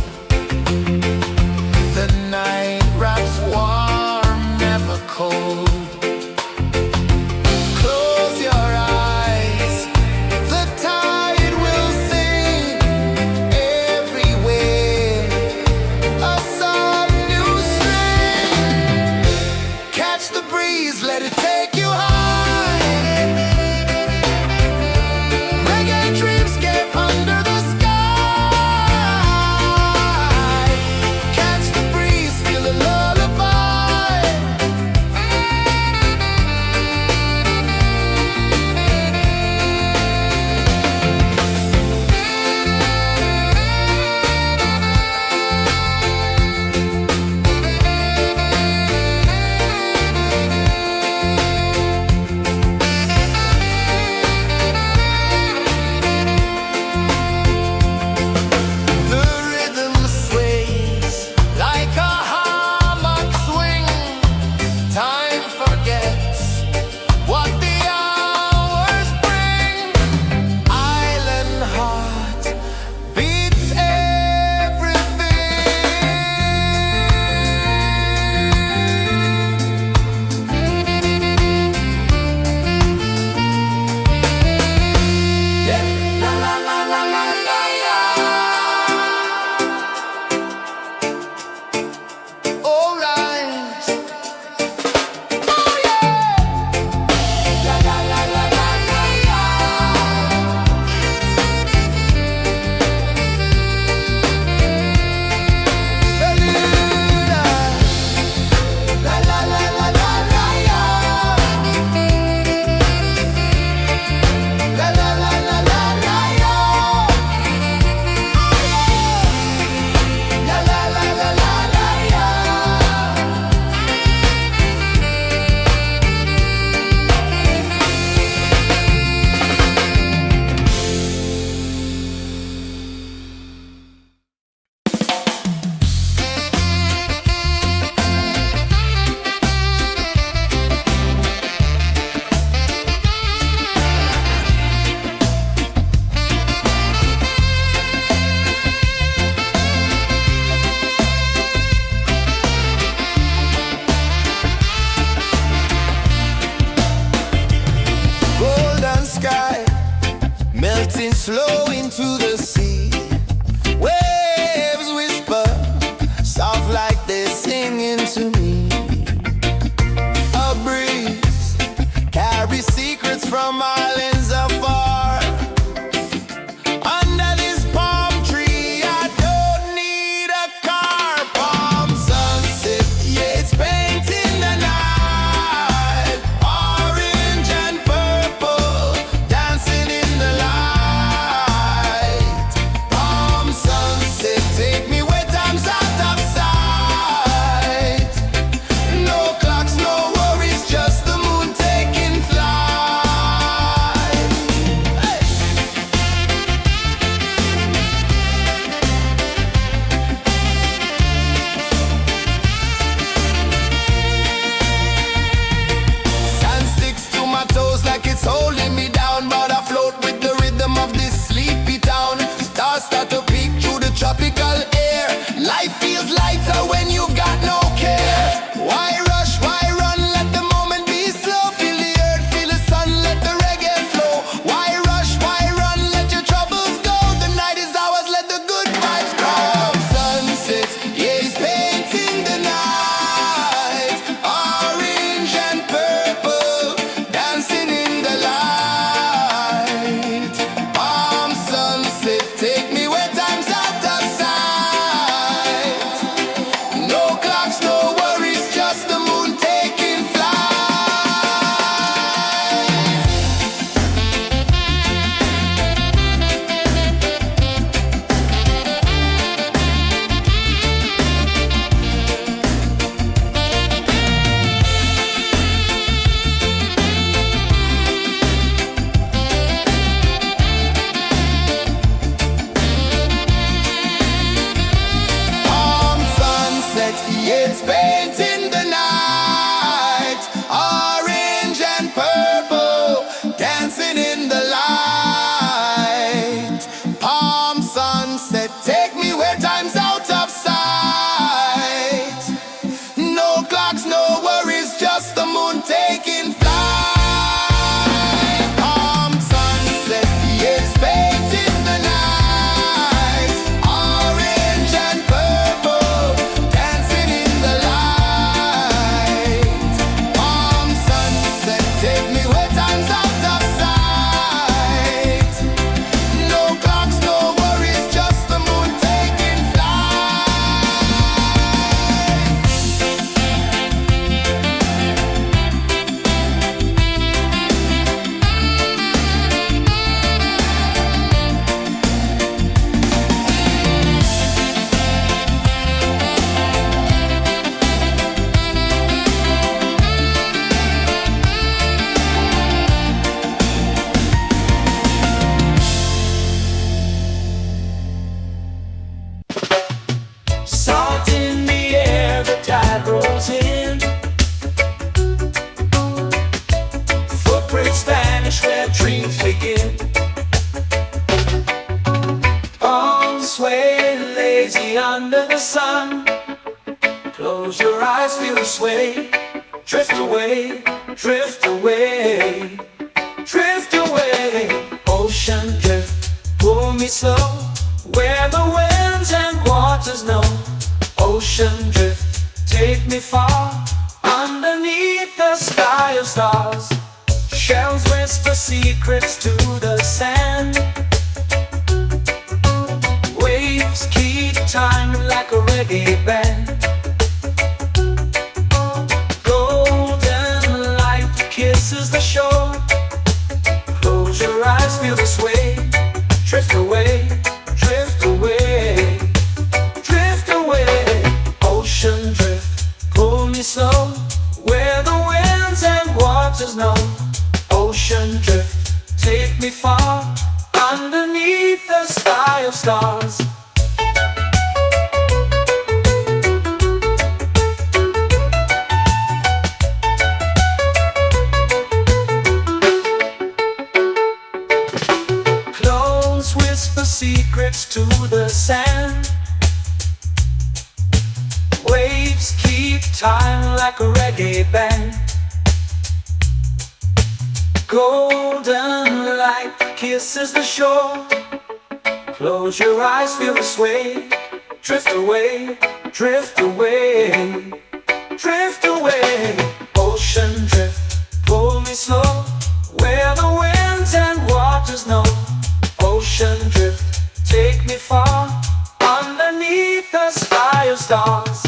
Close your eyes, feel the sway. Drift away, drift away, drift away. Ocean drift, pull me slow, where the winds and waters know. Ocean drift, take me far, underneath the sky of stars. Shells whisper secrets to the sand. Waves keep time like a reggae band. Golden light kisses the shore. Close your eyes, feel the sway. Drift away, drift away, drift away. Ocean drift, pull me slow, where the winds and waters know. Ocean drift, take me far, underneath the sky of stars. Clones whisper secrets to the sand. Waves keep time like a reggae band. Golden light kisses the shore. Close your eyes, feel the sway. Drift away, drift away, drift away. Ocean drift, pull me slow, where the winds and waters know. Ocean drift, take me far, underneath the sky of stars.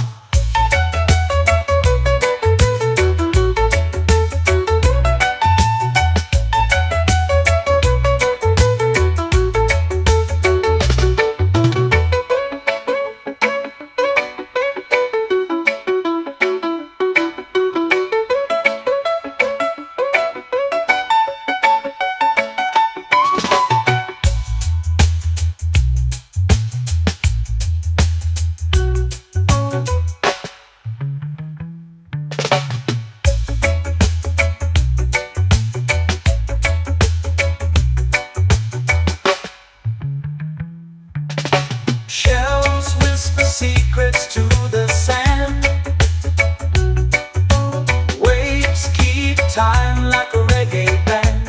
Shells whisper secrets to the sand. Waves keep time like a reggae band.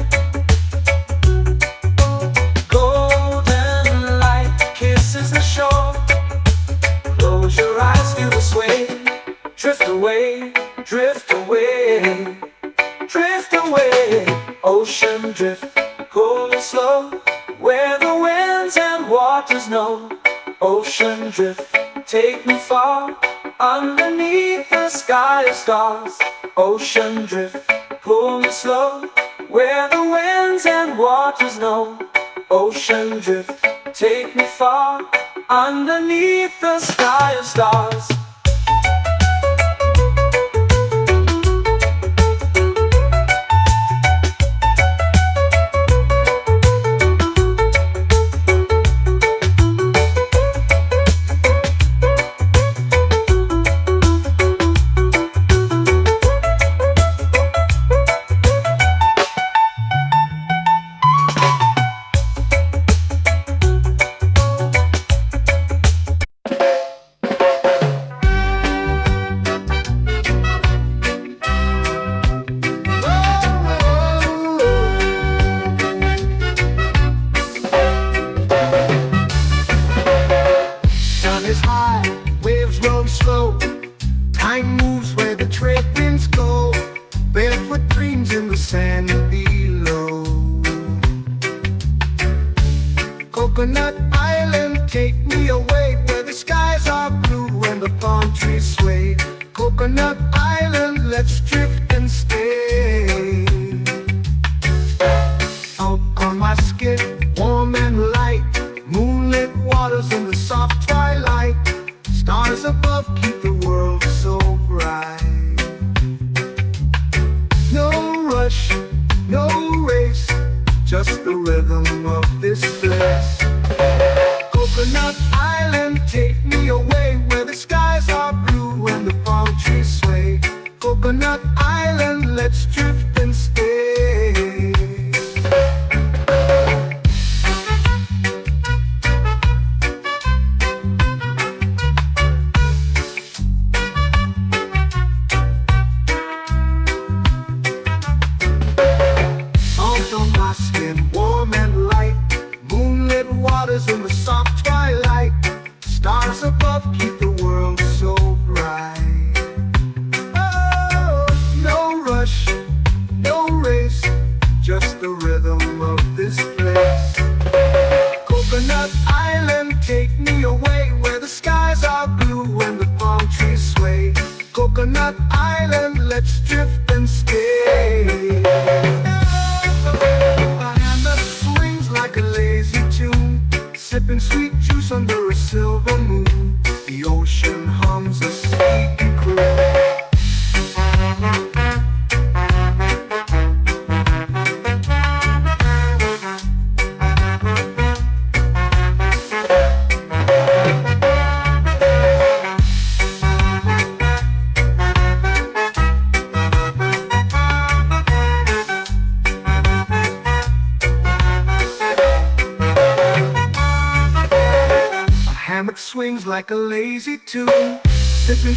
Golden light kisses the shore. Close your eyes, feel the sway. Drift away, drift away, drift away. Ocean drift, pull me slow, where the winds and waters know. Ocean drift, take me far, underneath the sky of stars. Ocean drift, pull me slow, where the winds and waters know. Ocean drift, take me far, underneath the sky of stars. Time moves where the trade winds go. Barefoot dreams in the sand below. Coconut Island, take me away, where the skies are blue and the palm trees sway. Coconut Island, let's drift and stay. Out on my skin, warm and light, moonlit waters in the soft twilight. Stars above keep the world so bright. No rush, no race, just the rhythm of this place. Coconut Island, take me away, where the skies are blue and the palm trees sway. Coconut Island, let's drift and stay. Coconut Island, let's drift and stay. A hammock swings like a lazy tune, sipping sweet juice under a silver moon. The ocean hums a sneaky croon. Hammock swings like a lazy tune, sipping